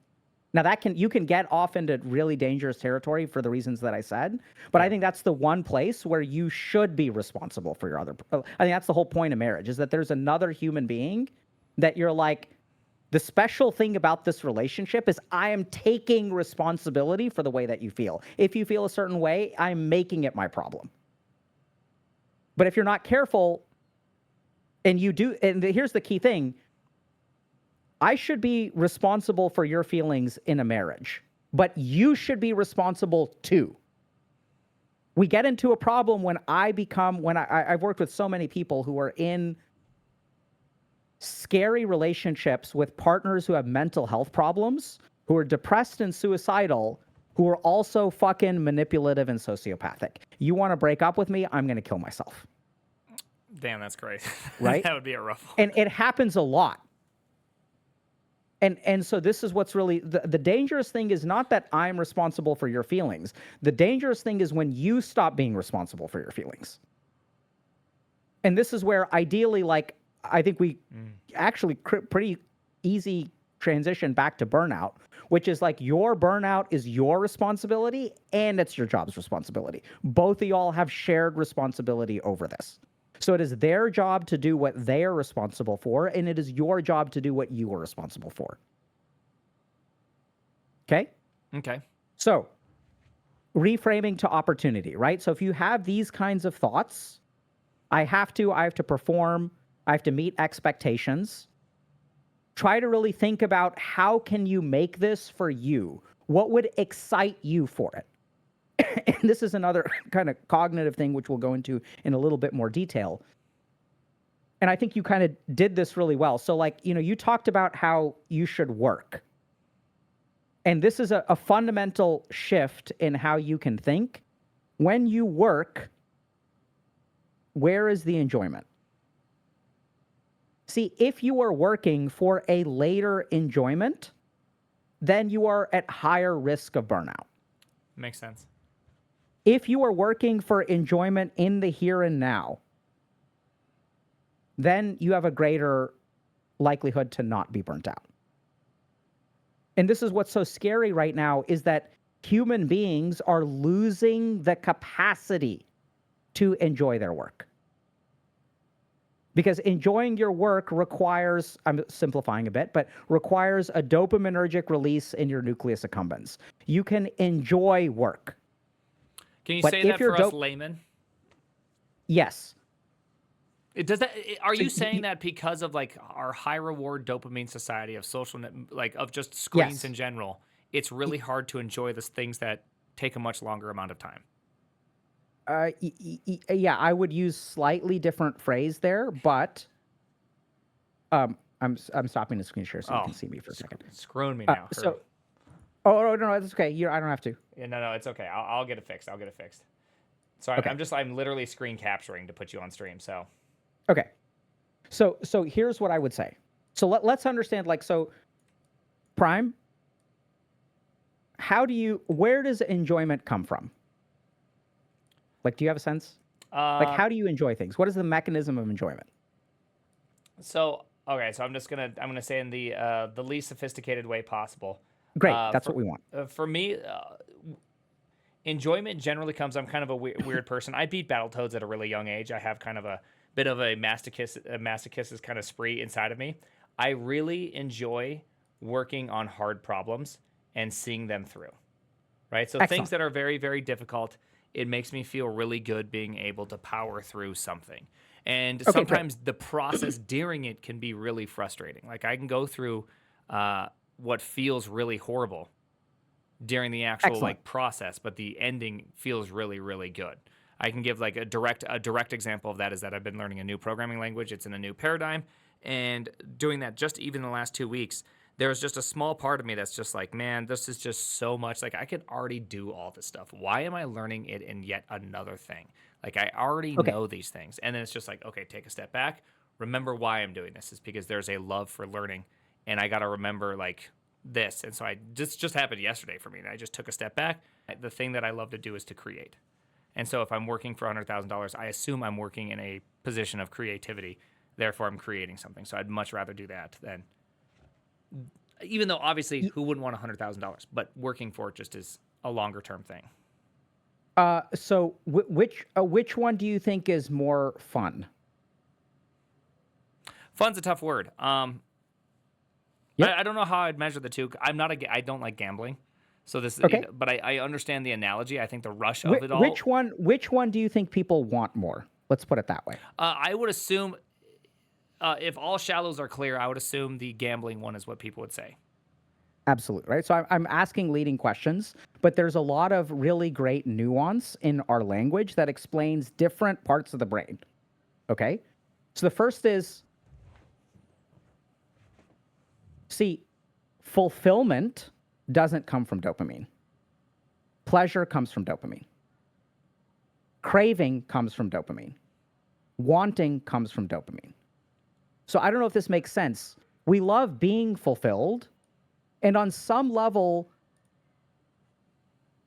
Now you can get off into really dangerous territory for the reasons that I said, but I think that's the one place where you should be responsible for your other. I think that's the whole point of marriage, is that there's another human being that you're like, the special thing about this relationship is I am taking responsibility for the way that you feel. If you feel a certain way, I'm making it my problem. But if you're not careful and you do, and here's the key thing, I should be responsible for your feelings in a marriage, but you should be responsible too. We get into a problem when I've worked with so many people who are in scary relationships with partners who have mental health problems, who are depressed and suicidal, who are also fucking manipulative and sociopathic. You want to break up with me? I'm going to kill myself. Damn, that's great. Right? That would be a rough one. And it happens a lot. And so this is what's really, the dangerous thing is not that I'm responsible for your feelings. The dangerous thing is when you stop being responsible for your feelings. And this is where ideally, like, I think we actually pretty easy transition back to burnout, which is like your burnout is your responsibility and it's your job's responsibility. Both of y'all have shared responsibility over this. So it is their job to do what they are responsible for, and it is your job to do what you are responsible for. Okay? Okay. So reframing to opportunity, right? So if you have these kinds of thoughts, I have to perform, I have to meet expectations. Try to really think about how can you make this for you? What would excite you for it? And this is another kind of cognitive thing, which we'll go into in a little bit more detail. And I think you kind of did this really well. So like, you talked about how you should work. And this is a fundamental shift in how you can think. When you work, where is the enjoyment? See, if you are working for a later enjoyment, then you are at higher risk of burnout. Makes sense. If you are working for enjoyment in the here and now, then you have a greater likelihood to not be burnt out. And this is what's so scary right now, is that human beings are losing the capacity to enjoy their work. Because enjoying your work requires, I'm simplifying a bit, but requires a dopaminergic release in your nucleus accumbens. You can enjoy work. Can you But say if that you're for us laymen? Yes. Are So you saying that because of like our high reward dopamine society of of just screens Yes. in general, it's really hard to enjoy the things that take a much longer amount of time? Yeah, I would use slightly different phrase there, but I'm stopping the screen share so you can see me for a second. Screwing me now. So, oh no, it's okay. I don't have to. Yeah, no, it's okay. I'll get it fixed. I'll get it fixed. So Okay. I'm literally screen capturing to put you on stream. So Okay. So here's what I would say. So let's understand, like, so Prime, where does enjoyment come from? Like, do you have a sense? Like, how do you enjoy things? What is the mechanism of enjoyment? So I'm gonna say in the least sophisticated way possible. Great, that's what we want. For me, enjoyment generally comes. I'm kind of a weird person. I beat Battletoads at a really young age. I have kind of a bit of a masochist kind of spree inside of me. I really enjoy working on hard problems and seeing them through. Right? So Excellent. things that are very, very difficult, it makes me feel really good being able to power through something. And sometimes the process during it can be really frustrating. Like I can go through what feels really horrible during the actual like process, but the ending feels really, really good. I can give like a direct example of that is that I've been learning a new programming language. It's in a new paradigm. And doing that just even the last 2 weeks, there was just a small part of me that's just like, man, this is just so much. Like I could already do all this stuff. Why am I learning it in yet another thing? Like I already know these things. And then it's just like, okay, take a step back. Remember why I'm doing this is because there's a love for learning. And I got to remember like this. And so just happened yesterday for me. And I just took a step back. The thing that I love to do is to create. And so if I'm working for $100,000, I assume I'm working in a position of creativity. Therefore, I'm creating something. So I'd much rather do that than, even though obviously who wouldn't want $100,000, but working for it just is a longer term thing. So which one do you think is more fun? Fun's a tough word. I don't know how I'd measure the two. I don't like gambling. So this, but I understand the analogy. I think the rush of it all. Which one do you think people want more? Let's put it that way. I would assume, if all shallows are clear, I would assume the gambling one is what people would say. Absolutely, right? So I'm asking leading questions, but there's a lot of really great nuance in our language that explains different parts of the brain. Okay? So the first is, see, fulfillment doesn't come from dopamine. Pleasure comes from dopamine. Craving comes from dopamine. Wanting comes from dopamine. So I don't know if this makes sense. We love being fulfilled, and on some level,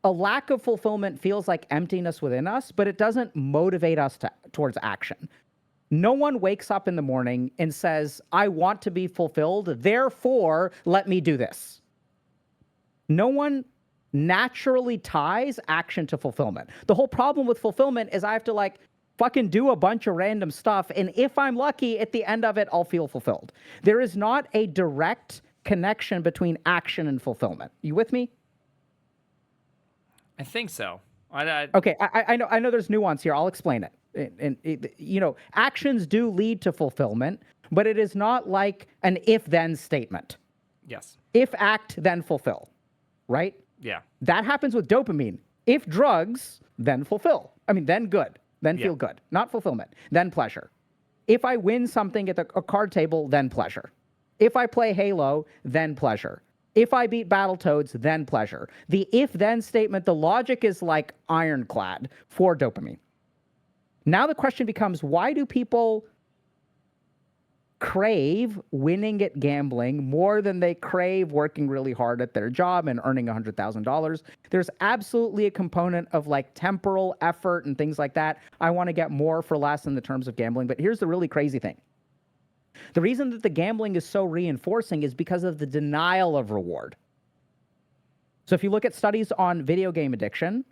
a lack of fulfillment feels like emptiness within us, but it doesn't motivate us towards action. No one wakes up in the morning and says, I want to be fulfilled, therefore let me do this. No one naturally ties action to fulfillment. The whole problem with fulfillment is I have to like fucking do a bunch of random stuff, and if I'm lucky, at the end of it, I'll feel fulfilled. There is not a direct connection between action and fulfillment. You with me? I think so. Okay, I know there's nuance here. I'll explain it. And actions do lead to fulfillment, but it is not like an if-then statement. Yes. If act, then fulfill, right? Yeah. That happens with dopamine. If drugs, then fulfill. I mean, then good, then feel good. Not fulfillment, then pleasure. If I win something at a card table, then pleasure. If I play Halo, then pleasure. If I beat Battletoads, then pleasure. The if-then statement, the logic is like ironclad for dopamine. Now the question becomes, why do people crave winning at gambling more than they crave working really hard at their job and earning $100,000? There's absolutely a component of like temporal effort and things like that. I want to get more for less in the terms of gambling, but here's the really crazy thing. The reason that the gambling is so reinforcing is because of the denial of reward. So if you look at studies on video game addiction,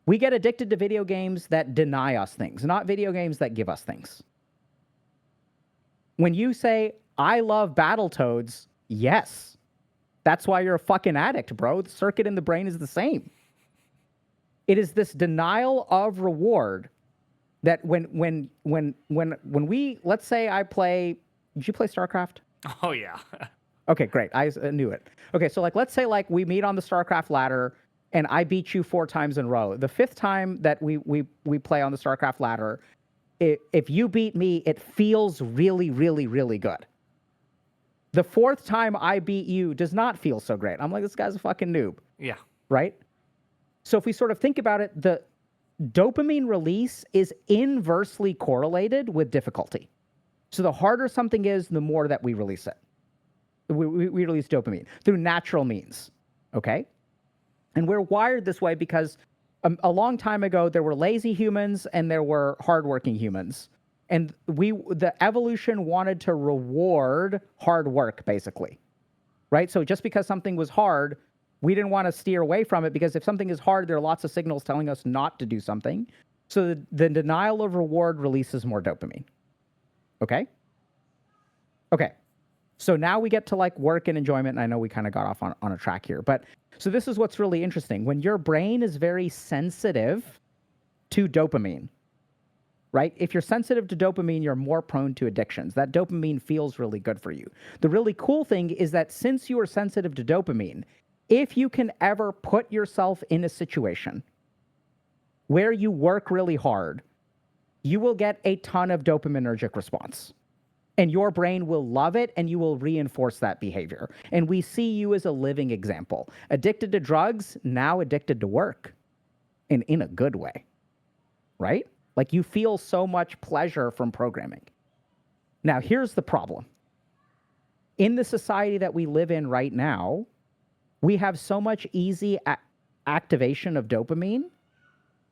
we get addicted to video games that deny us things, not video games that give us things. When you say, I love Battletoads, yes. That's why you're a fucking addict, bro. The circuit in the brain is the same. It is this denial of reward that when we, let's say I play, did you play StarCraft? Oh, yeah. Okay, great. I knew it. Okay, so like, let's say like we meet on the StarCraft ladder and I beat you 4 times in a row. The 5th time that we play on the StarCraft ladder, if you beat me, it feels really, really, really good. The 4th time I beat you does not feel so great. I'm like, this guy's a fucking noob. Yeah. Right? So if we sort of think about it, the dopamine release is inversely correlated with difficulty. So the harder something is, the more that we release it. We release dopamine through natural means, okay? And we're wired this way because a long time ago, there were lazy humans and there were hardworking humans. And the evolution wanted to reward hard work, basically, right? So just because something was hard, we didn't want to steer away from it, because if something is hard, there are lots of signals telling us not to do something. So the denial of reward releases more dopamine, okay? Okay. So now we get to like work and enjoyment, and I know we kind of got off on a track here, but so this is what's really interesting. When your brain is very sensitive to dopamine, right? If you're sensitive to dopamine, you're more prone to addictions. That dopamine feels really good for you. The really cool thing is that since you are sensitive to dopamine, if you can ever put yourself in a situation where you work really hard, you will get a ton of dopaminergic response. And your brain will love it, and you will reinforce that behavior. And we see you as a living example. Addicted to drugs, now addicted to work. And in a good way, right? Like you feel so much pleasure from programming. Now, here's the problem. In the society that we live in right now, we have so much easy activation of dopamine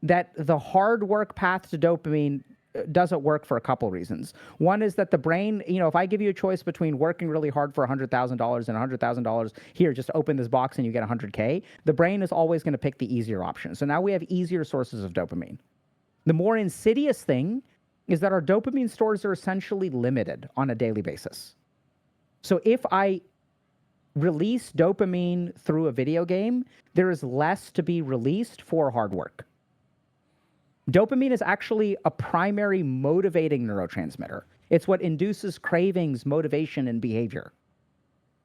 that the hard work path to dopamine doesn't work for a couple reasons. One is that the brain, if I give you a choice between working really hard for $100,000 and $100,000, here, just open this box and you get 100K, the brain is always going to pick the easier option. So now we have easier sources of dopamine. The more insidious thing is that our dopamine stores are essentially limited on a daily basis. So if I release dopamine through a video game, there is less to be released for hard work. Dopamine is actually a primary motivating neurotransmitter. It's what induces cravings, motivation, and behavior.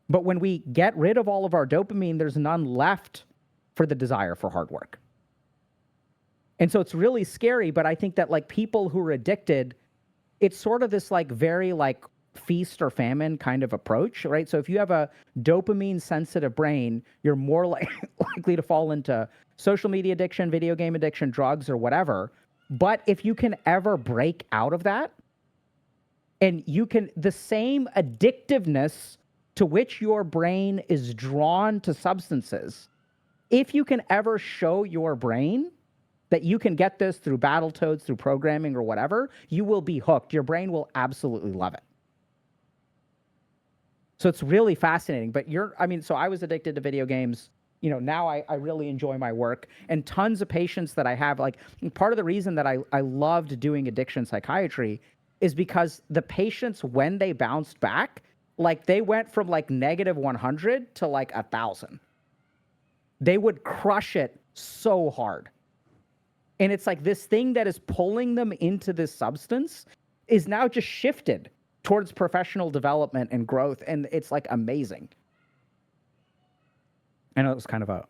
But when we get rid of all of our dopamine, there's none left for the desire for hard work. And so it's really scary, but I think that like people who are addicted, it's sort of this like very like feast or famine kind of approach, right? So if you have a dopamine sensitive brain, you're more likely to fall into social media addiction, video game addiction, drugs, or whatever. But if you can ever break out of that, and the same addictiveness to which your brain is drawn to substances, if you can ever show your brain that you can get this through Battletoads, through programming or whatever, you will be hooked. Your brain will absolutely love it. So it's really fascinating. But so I was addicted to video games. Now I really enjoy my work, and tons of patients that I have, like part of the reason that I loved doing addiction psychiatry is because the patients, when they bounced back, like they went from like -100 to like 1,000. They would crush it so hard. And it's like this thing that is pulling them into this substance is now just shifted towards professional development and growth. And it's like amazing. I know it was kind of a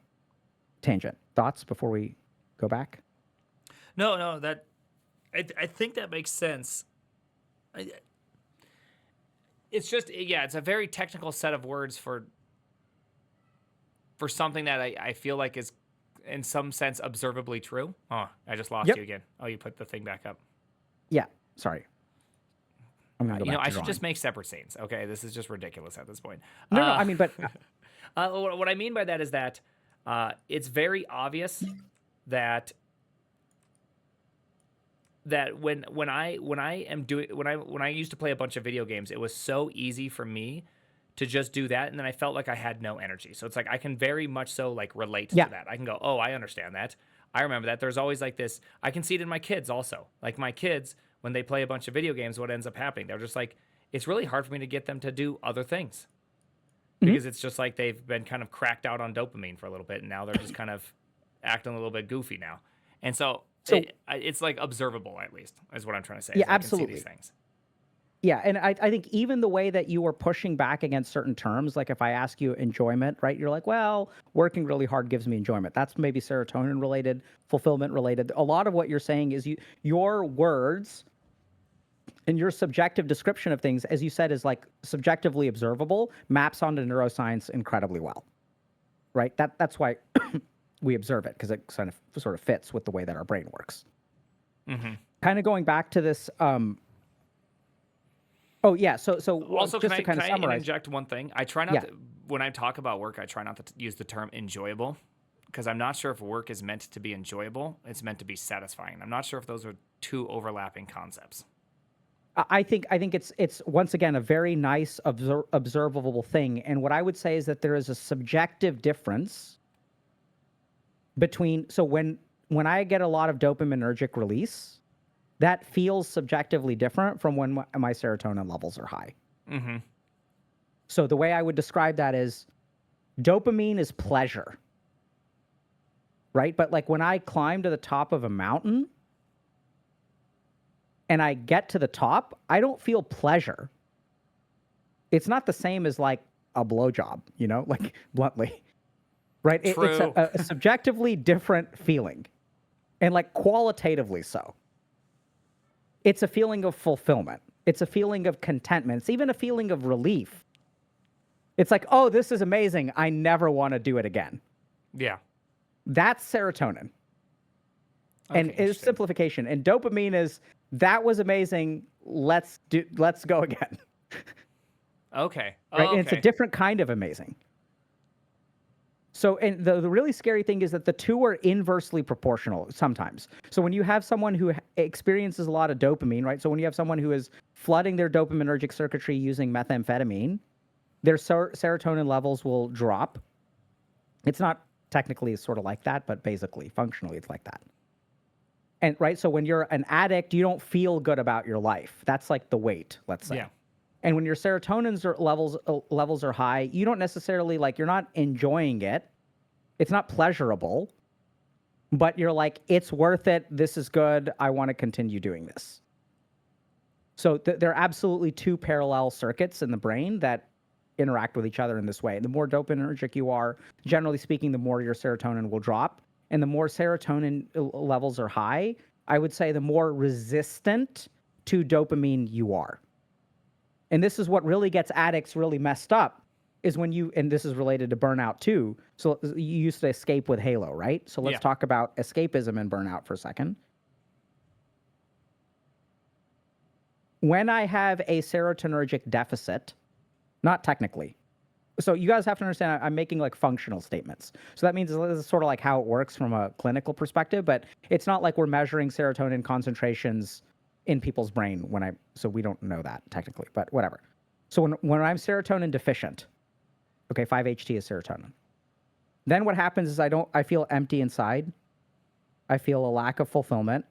tangent. Thoughts before we go back? No, I think that makes sense. It's just, it's a very technical set of words for something that I feel like is in some sense observably true. Oh, I just lost you again. Oh, you put the thing back up. Yeah, sorry. I'm gonna go back to I should drawing. just make separate scenes. Okay, this is just ridiculous at this point. No, I mean, but what I mean by that is that it's very obvious that when I used to play a bunch of video games, it was so easy for me to just do that, and then I felt like I had no energy. So it's like I can very much so like relate Yeah. to that. I can go, oh, I understand that. I remember that. There's always like this. I can see it in my kids also. Like my kids, when they play a bunch of video games, what ends up happening? They're just like, it's really hard for me to get them to do other things because it's just like they've been kind of cracked out on dopamine for a little bit, and now they're just kind of acting a little bit goofy now. And so it's like observable, at least, is what I'm trying to say. Yeah, I can see absolutely. these things. Yeah, and I think even the way that you were pushing back against certain terms, like if I ask you enjoyment, right? You're like, well, working really hard gives me enjoyment. That's maybe serotonin related, fulfillment related. A lot of what you're saying is your words and your subjective description of things, as you said, is like subjectively observable, maps onto neuroscience incredibly well, right? That's why we observe it, because it sort of fits with the way that our brain works. Kind of going back to this. Oh yeah, so Also, just to can kind of I summarize. interject one thing? I try not to, when I talk about work, I try not to use the term enjoyable, because I'm not sure if work is meant to be enjoyable. It's meant to be satisfying. I'm not sure if those are two overlapping concepts. I think it's once again a very nice observable thing, and what I would say is that there is a subjective difference between. So when I get a lot of dopaminergic release, that feels subjectively different from when my serotonin levels are high. So the way I would describe that is dopamine is pleasure, right? But like when I climb to the top of a mountain and I get to the top, I don't feel pleasure. It's not the same as like a blowjob, like bluntly, right? It's a subjectively different feeling, and like qualitatively so. It's a feeling of fulfillment. It's a feeling of contentment. It's even a feeling of relief. It's like, oh, this is amazing. I never want to do it again. Yeah. That's serotonin. And it's simplification. And dopamine is, that was amazing. Let's go again. Okay. Right? And it's a different kind of amazing. So, and the really scary thing is that the two are inversely proportional sometimes. So when you have someone who experiences a lot of dopamine, right? So when you have someone who is flooding their dopaminergic circuitry using methamphetamine, their serotonin levels will drop. It's not technically sort of like that, but basically, functionally, it's like that. And right, so when you're an addict, you don't feel good about your life. That's like the weight, let's say. Yeah. And when your serotonin levels are high, you don't necessarily you're not enjoying it. It's not pleasurable, but you're like, it's worth it. This is good. I want to continue doing this. So there are absolutely two parallel circuits in the brain that interact with each other in this way. The more dopaminergic you are, generally speaking, the more your serotonin will drop. And the more serotonin levels are high, I would say the more resistant to dopamine you are. And this is what really gets addicts really messed up, is when and this is related to burnout too. So you used to escape with Halo, right? So let's talk about escapism and burnout for a second. When I have a serotonergic deficit, not technically. So you guys have to understand, I'm making functional statements. So that means this is sort of like how it works from a clinical perspective, but it's not like we're measuring serotonin concentrations in people's brain so we don't know that technically, but whatever. So when I'm serotonin deficient, 5-HT is serotonin. Then what happens is I feel empty inside. I feel a lack of fulfillment.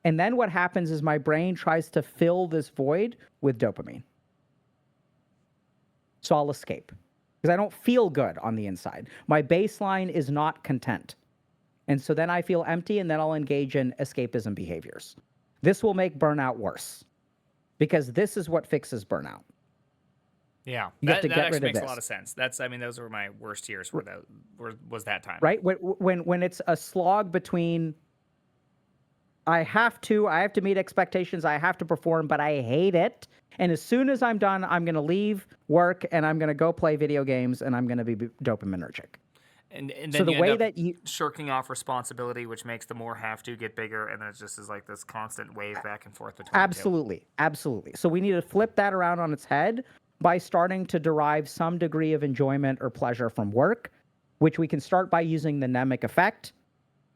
And then what happens is my brain tries to fill this void with dopamine. So I'll escape because I don't feel good on the inside. My baseline is not content. And so then I feel empty, and then I'll engage in escapism behaviors. This will make burnout worse because this is what fixes burnout. Yeah, that actually makes a lot of sense. Those were my worst years. Was that time? Right, when it's a slog between I have to meet expectations, I have to perform, but I hate it. And as soon as I'm done, I'm going to leave work and I'm going to go play video games and I'm going to be dopaminergic. And then so the way that you shirking off responsibility, which makes the more have to get bigger, and then it just is like this constant wave back and forth between absolutely. So we need to flip that around on its head by starting to derive some degree of enjoyment or pleasure from work, which we can start by using the mnemic effect,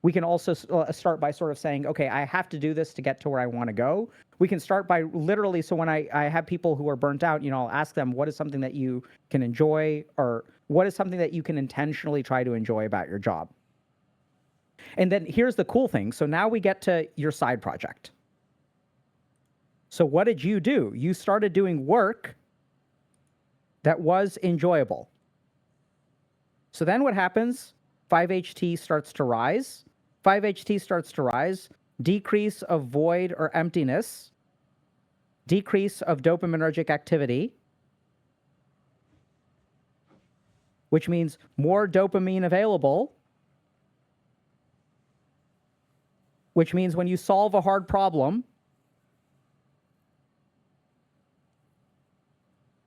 We can also start by sort of saying, okay, I have to do this to get to where I want to go. We can start by literally, so when I have people who are burnt out, I'll ask them, what is something that you can enjoy, or what is something that you can intentionally try to enjoy about your job? And then here's the cool thing. So now we get to your side project. So what did you do? You started doing work that was enjoyable. So then what happens? 5-HT starts to rise. 5-HT starts to rise. Decrease of void or emptiness. Decrease of dopaminergic activity, which means more dopamine available, which means when you solve a hard problem,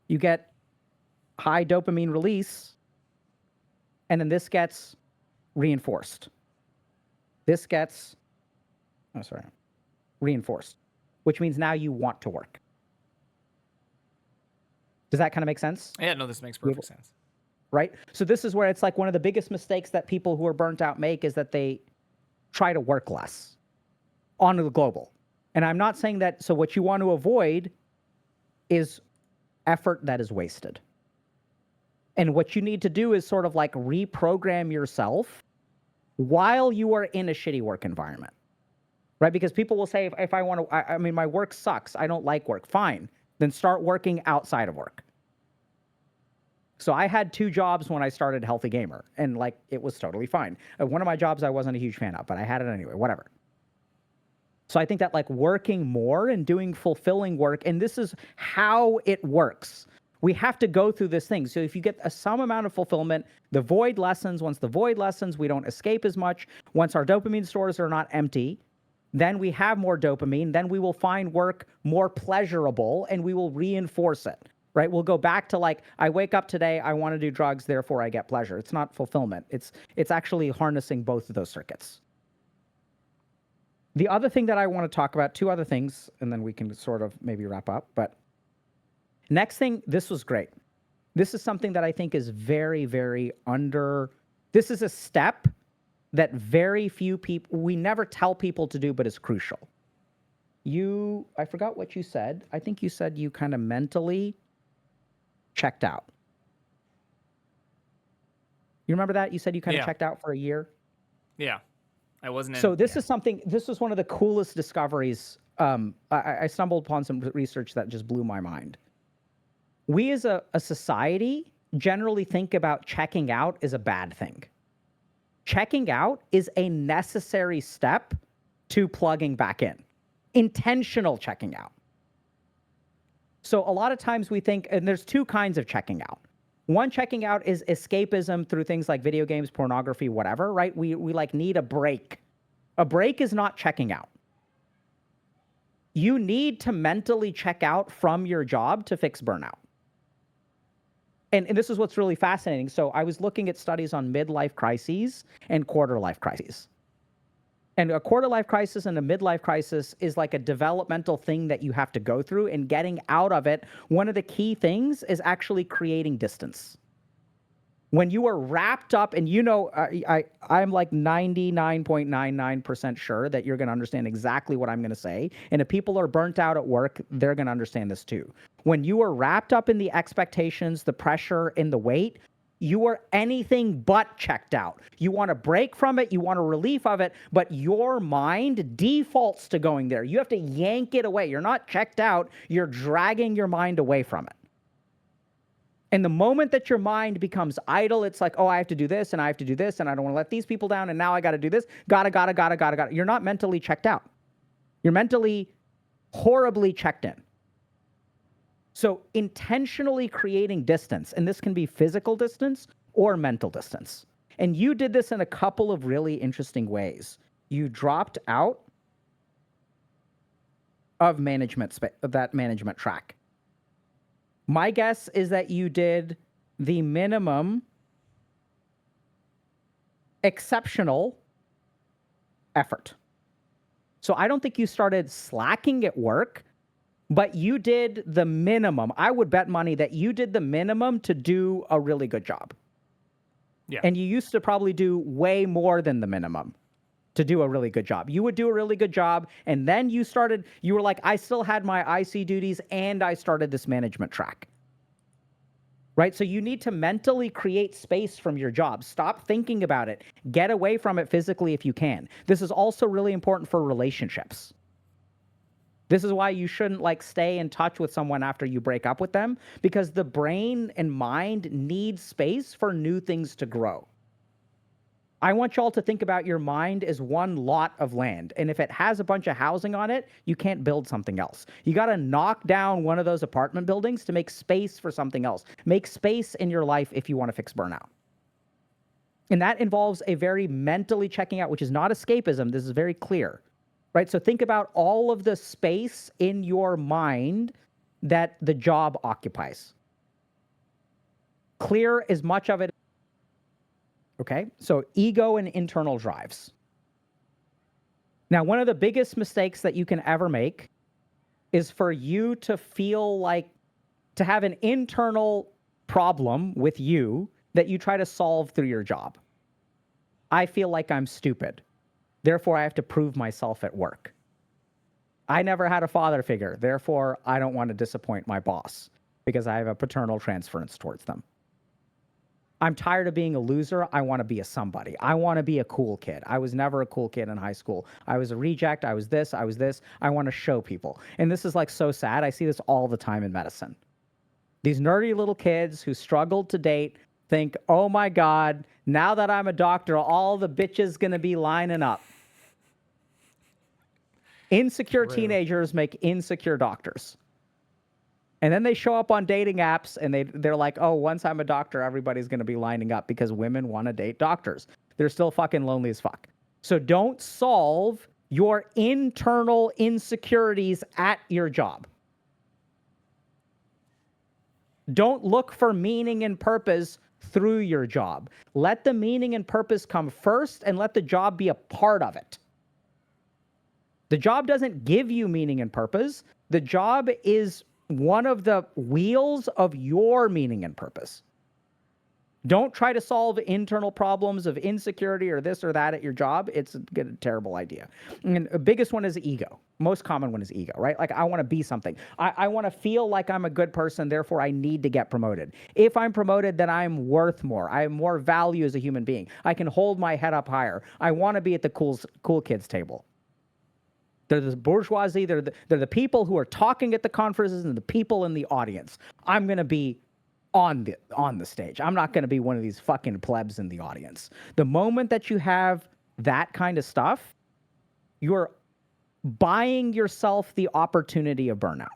you get high dopamine release, and then this gets reinforced. This gets, reinforced, which means now you want to work. Does that kind of make sense? Yeah, no, this makes perfect sense. Right? So this is where it's like one of the biggest mistakes that people who are burnt out make is that they try to work less on the global. And I'm not saying that, so what you want to avoid is effort that is wasted. And what you need to do is sort of like reprogram yourself while you are in a shitty work environment, right? Because people will say, if I want to, I mean, my work sucks, I don't like work. Fine, then start working outside of work. So I had 2 jobs when I started Healthy Gamer, and like, it was totally fine. One of my jobs I wasn't a huge fan of, but I had it anyway, whatever. So I think that like working more and doing fulfilling work, and this is how it works. We have to go through this thing. So if you get some amount of fulfillment, the void lessens. Once the void lessens, we don't escape as much. Once our dopamine stores are not empty, then we have more dopamine. Then we will find work more pleasurable, and we will reinforce it, right? We'll go back to like, I wake up today, I want to do drugs, therefore I get pleasure. It's not fulfillment. It's actually harnessing both of those circuits. The other thing that I want to talk about, 2 other things, and then we can sort of maybe wrap up, but next thing, this was great. This is something that I think is very, very this is a step that very few people, we never tell people to do, but it's crucial. I forgot what you said. I think you said you kind of mentally checked out. You remember that? You said you kind of checked out for a year? Yeah. I wasn't in, So this is something, this was one of the coolest discoveries. I stumbled upon some research that just blew my mind. We as a society generally think about checking out as a bad thing. Checking out is a necessary step to plugging back in. Intentional checking out. So a lot of times we think, and there's 2 kinds of checking out. One checking out is escapism through things like video games, pornography, whatever, right? We like need a break. A break is not checking out. You need to mentally check out from your job to fix burnout. And this is what's really fascinating. So I was looking at studies on midlife crises and quarter-life crises. And a quarter-life crisis and a midlife crisis is like a developmental thing that you have to go through, and getting out of it, one of the key things is actually creating distance. When you are wrapped up, and I'm like 99.99% sure that you're going to understand exactly what I'm going to say. And if people are burnt out at work, they're going to understand this too. When you are wrapped up in the expectations, the pressure, and the weight, you are anything but checked out. You want a break from it, you want a relief of it, but your mind defaults to going there. You have to yank it away. You're not checked out, you're dragging your mind away from it. And the moment that your mind becomes idle, it's like, oh, I have to do this, and I have to do this, and I don't want to let these people down, and now I got to do this. Gotta. You're not mentally checked out. You're mentally horribly checked in. So intentionally creating distance, and this can be physical distance or mental distance. And you did this in a couple of really interesting ways. You dropped out of that management track. My guess is that you did the minimum exceptional effort. So I don't think you started slacking at work, but you did the minimum. I would bet money that you did the minimum to do a really good job. Yeah. And you used to probably do way more than the minimum to do a really good job. You would do a really good job, and then you were like, I still had my IC duties, and I started this management track. Right? So you need to mentally create space from your job. Stop thinking about it. Get away from it physically if you can. This is also really important for relationships. This is why you shouldn't like stay in touch with someone after you break up with them, because the brain and mind need space for new things to grow. I want y'all to think about your mind as one lot of land. And if it has a bunch of housing on it, you can't build something else. You got to knock down one of those apartment buildings to make space for something else. Make space in your life if you want to fix burnout. And that involves a very mentally checking out, which is not escapism. This is very clear, right? So think about all of the space in your mind that the job occupies. Clear as much of it. Okay, so ego and internal drives. Now, one of the biggest mistakes that you can ever make is for you to feel like, to have an internal problem with you that you try to solve through your job. I feel like I'm stupid. Therefore, I have to prove myself at work. I never had a father figure. Therefore, I don't want to disappoint my boss because I have a paternal transference towards them. I'm tired of being a loser. I want to be a somebody. I want to be a cool kid. I was never a cool kid in high school. I was a reject. I was this. I was this. I want to show people. And this is like so sad. I see this all the time in medicine. These nerdy little kids who struggled to date think, oh my God, now that I'm a doctor, all the bitches going to be lining up. Insecure teenagers make insecure doctors. And then they show up on dating apps and they're like, oh, once I'm a doctor, everybody's going to be lining up because women want to date doctors. They're still fucking lonely as fuck. So don't solve your internal insecurities at your job. Don't look for meaning and purpose through your job. Let the meaning and purpose come first and let the job be a part of it. The job doesn't give you meaning and purpose. The job is one of the wheels of your meaning and purpose. Don't try to solve internal problems of insecurity or this or that at your job. It's a terrible idea. And the biggest one is ego. Most common one is ego, right? Like, I want to be something. I want to feel like I'm a good person, therefore I need to get promoted. If I'm promoted, then I'm worth more. I have more value as a human being. I can hold my head up higher. I want to be at the cool kids table. They're the bourgeoisie. They're the people who are talking at the conferences and the people in the audience. I'm going to be on the stage. I'm not going to be one of these fucking plebs in the audience. The moment that you have that kind of stuff, you're buying yourself the opportunity of burnout.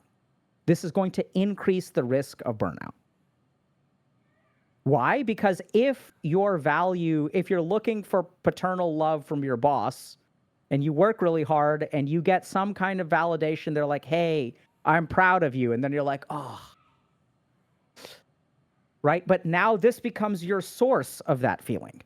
This is going to increase the risk of burnout. Why? Because if you're looking for paternal love from your boss, and you work really hard and you get some kind of validation, they're like, hey, I'm proud of you. And then you're like, oh, right? But now this becomes your source of that feeling.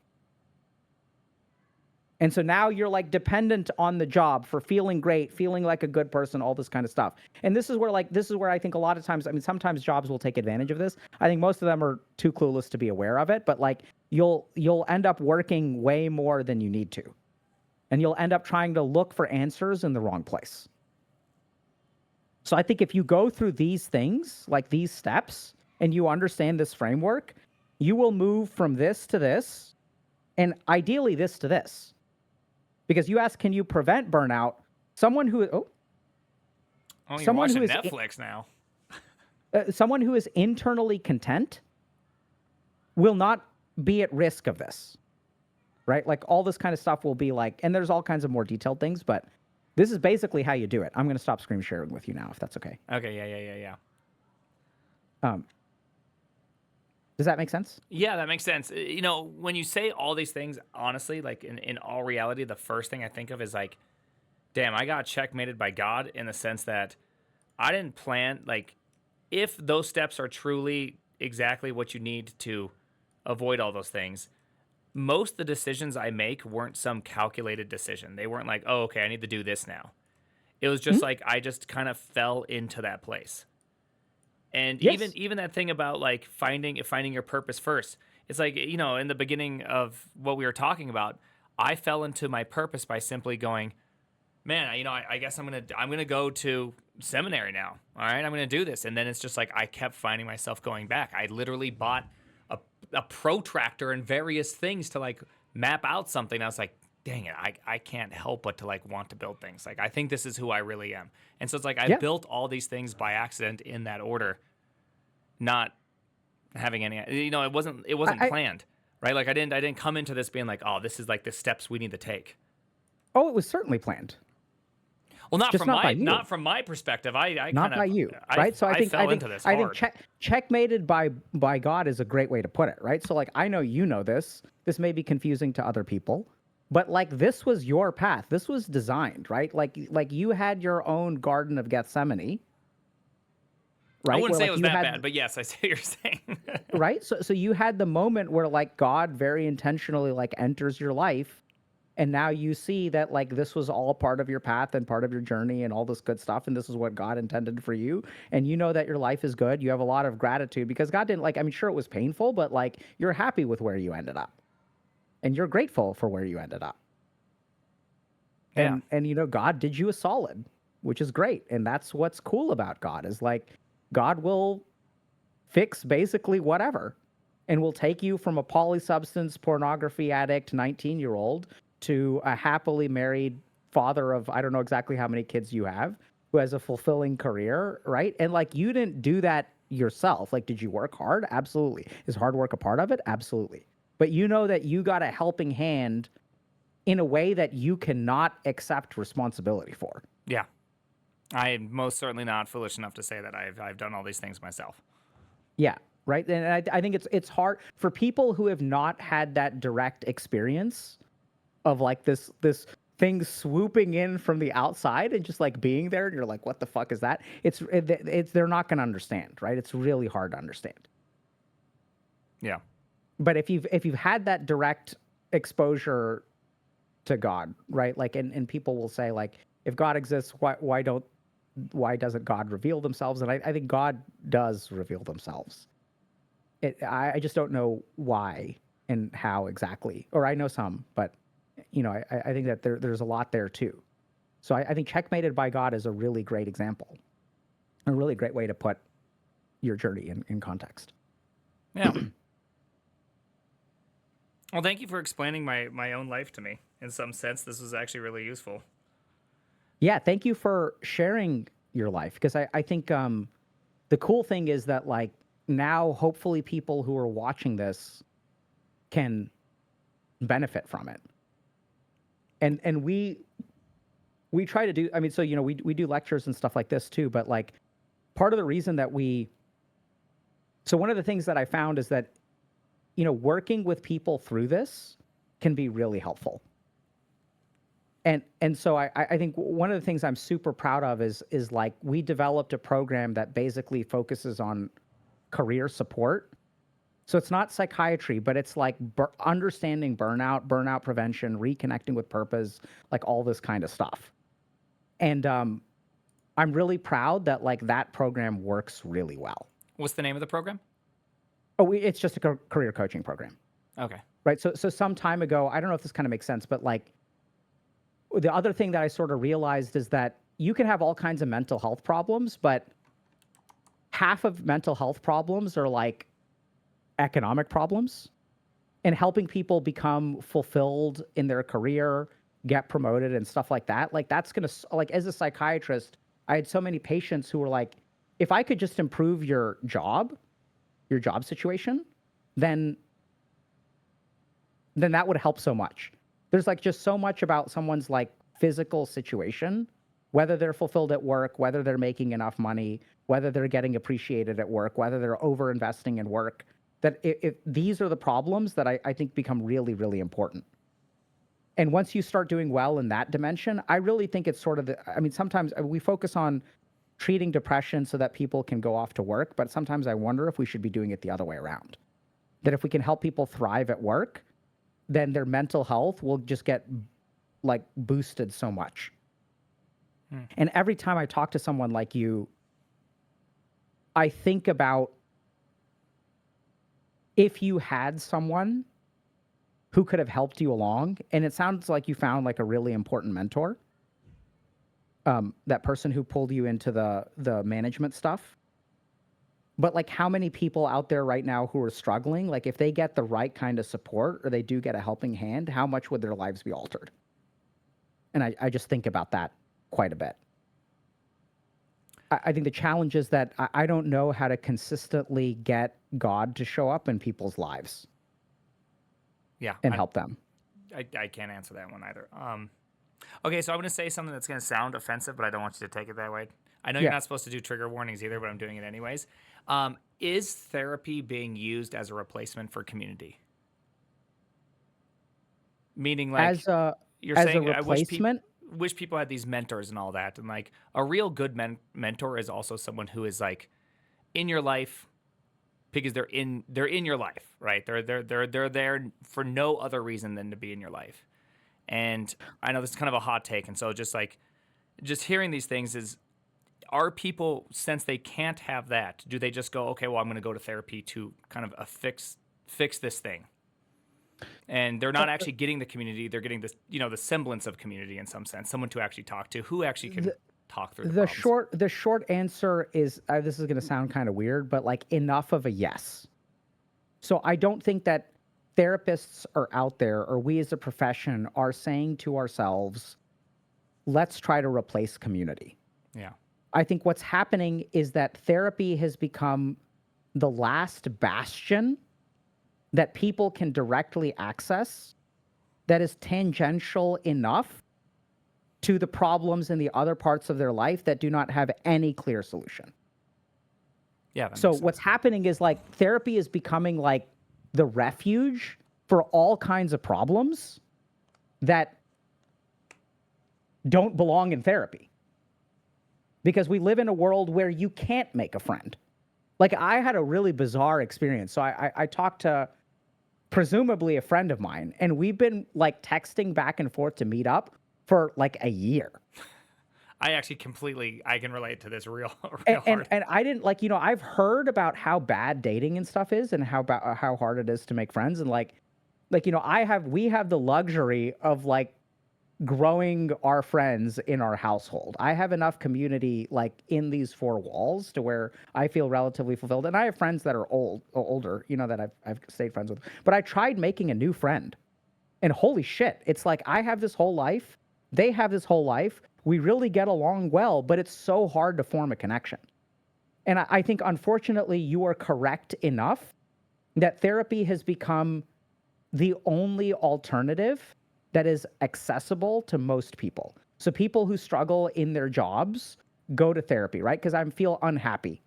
And so now you're like dependent on the job for feeling great, feeling like a good person, all this kind of stuff. And this is where I think a lot of times, I mean, sometimes jobs will take advantage of this. I think most of them are too clueless to be aware of it, but like you'll end up working way more than you need to. And you'll end up trying to look for answers in the wrong place. So I think if you go through these things, like these steps, and you understand this framework, you will move from this to this, and ideally this to this. Because you ask, can you prevent burnout? Someone who you're watching Netflix now. Someone who is internally content will not be at risk of this. Right? Like all this kind of stuff will be like, and there's all kinds of more detailed things, but this is basically how you do it. I'm going to stop screen sharing with you now, if that's okay. Okay. Yeah. Does that make sense? Yeah, that makes sense. You know, when you say all these things, honestly, like in all reality, the first thing I think of is like, damn, I got checkmated by God in the sense that I didn't plan, like, if those steps are truly exactly what you need to avoid all those things, most of the decisions I make weren't some calculated decision. They weren't like, oh, okay, I need to do this now. It was just like, I just kind of fell into that place. And yes. even that thing about like finding your purpose first. It's like, you know, in the beginning of what we were talking about, I fell into my purpose by simply going, man, I guess I'm gonna go to seminary now. All right, I'm gonna do this, and then it's just like I kept finding myself going back. I literally bought a protractor and various things to like map out something. I was like, dang it, I can't help but to like want to build things. Like I think this is who I really am, and so it's like I built all these things by accident in that order, not having any. It wasn't planned, right? Like I didn't come into this being like, oh, this is like the steps we need to take. Oh, it was certainly planned. Well, Just not from my perspective. I not by you, right? So I fell into this hard. I think checkmated by God is a great way to put it, right? So like I know you know this. This may be confusing to other people, but like this was your path. This was designed, right? Like you had your own Garden of Gethsemane. Right? I wouldn't say like it was that bad, but yes, I see what you're saying. Right? So you had the moment where like God very intentionally like enters your life. And now you see that like this was all part of your path and part of your journey and all this good stuff. And this is what God intended for you. And you know that your life is good. You have a lot of gratitude because God didn't sure it was painful, but like you're happy with where you ended up. And you're grateful for where you ended up. And God did you a solid, which is great. And that's what's cool about God is like God will fix basically whatever. And will take you from a polysubstance pornography addict 19-year-old to a happily married father of, I don't know exactly how many kids you have, who has a fulfilling career, right? And like, you didn't do that yourself. Like, did you work hard? Absolutely. Is hard work a part of it? Absolutely. But you know that you got a helping hand in a way that you cannot accept responsibility for. Yeah. I am most certainly not foolish enough to say that I've done all these things myself. Yeah. Right. And I think it's hard for people who have not had that direct experience of like this thing swooping in from the outside and just like being there. And you're like, what the fuck is that? It's they're not going to understand. Right. It's really hard to understand. Yeah. But if you've had that direct exposure to God, right? Like, and people will say like, if God exists, why doesn't God reveal themselves? And I think God does reveal themselves. I just don't know why and how exactly, or I know some, but I think that there's a lot there too. So I think checkmated by God is a really great example, a really great way to put your journey in context. Yeah. Well, thank you for explaining my own life to me. In some sense, this was actually really useful. Yeah, thank you for sharing your life, because I think the cool thing is that like now hopefully people who are watching this can benefit from it. And we try to do, I mean, so we do lectures and stuff like this too, but like part of the reason that one of the things that I found is that working with people through this can be really helpful. And so I think one of the things I'm super proud of is like we developed a program that basically focuses on career support. So it's not psychiatry, but it's like understanding burnout prevention, reconnecting with purpose, like all this kind of stuff. And I'm really proud that like that program works really well. What's the name of the program? Oh, it's just a career coaching program. Okay. Right. So some time ago, I don't know if this kind of makes sense, but like the other thing that I sort of realized is that you can have all kinds of mental health problems, but half of mental health problems are like economic problems, and helping people become fulfilled in their career, get promoted and stuff like that. Like that's going to, like as a psychiatrist, I had so many patients who were like, if I could just improve your job situation, then that would help so much. There's like just so much about someone's like physical situation, whether they're fulfilled at work, whether they're making enough money, whether they're getting appreciated at work, whether they're over investing in work, that if these are the problems that I think become really, really important. And once you start doing well in that dimension, I really think it's sort of sometimes we focus on treating depression so that people can go off to work, but sometimes I wonder if we should be doing it the other way around. That if we can help people thrive at work, then their mental health will just get like boosted so much. And every time I talk to someone like you, I think about if you had someone who could have helped you along. And it sounds like you found like a really important mentor. That person who pulled you into the management stuff. But like how many people out there right now who are struggling, like if they get the right kind of support or they do get a helping hand, how much would their lives be altered? And I just think about that quite a bit. I think the challenge is that I don't know how to consistently get God to show up in people's lives. Yeah. And help them. I can't answer that one either. Okay, so I'm going to say something that's going to sound offensive, but I don't want you to take it that way. I know you're not supposed to do trigger warnings either, but I'm doing it anyways. Is therapy being used as a replacement for community? Meaning, like, you're saying, a replacement? I wish people had these mentors and all that. And like a real good mentor is also someone who is like in your life because they're in your life, right? They're there for no other reason than to be in your life. And I know this is kind of a hot take, and so just hearing these things are people, since they can't have that, do they just go, okay, well, I'm going to go to therapy to kind of fix this thing? And they're not actually getting the community; they're getting this, the semblance of community in some sense, someone to actually talk to, who actually can talk through the problems. The short answer is this is going to sound kind of weird, but like enough of a yes. So I don't think that therapists are out there, or we as a profession are saying to ourselves, let's try to replace community. Yeah. I think what's happening is that therapy has become the last bastion that people can directly access that is tangential enough to the problems in the other parts of their life that do not have any clear solution. Yeah. So what's happening is like therapy is becoming like the refuge for all kinds of problems that don't belong in therapy. Because we live in a world where you can't make a friend. Like I had a really bizarre experience. So I talked to presumably a friend of mine, and we've been like texting back and forth to meet up for like a year. I actually I can relate to this real hard. And I didn't I've heard about how bad dating and stuff is and how hard it is to make friends. And we have the luxury of like growing our friends in our household. I have enough community like in these four walls to where I feel relatively fulfilled. And I have friends that are older, that I've stayed friends with. But I tried making a new friend, and holy shit, it's like I have this whole life, they have this whole life. We really get along well, but it's so hard to form a connection. And I think, unfortunately, you are correct enough that therapy has become the only alternative that is accessible to most people. So people who struggle in their jobs go to therapy, right? Because I feel unhappy.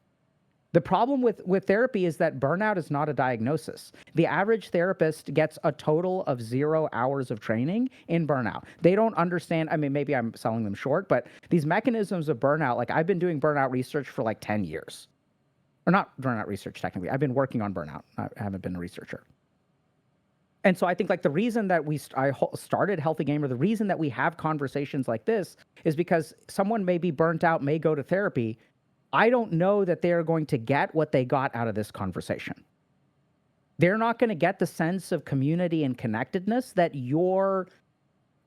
The problem with therapy is that burnout is not a diagnosis. The average therapist gets a total of 0 hours of training in burnout. They don't understand. I mean, maybe I'm selling them short, but these mechanisms of burnout, like I've been doing burnout research for like 10 years. Or not burnout research, technically. I've been working on burnout. I haven't been a researcher. And so I think like the reason that I started Healthy Gamer, the reason that we have conversations like this is because someone may be burnt out, may go to therapy. I don't know that they are going to get what they got out of this conversation. They're not going to get the sense of community and connectedness that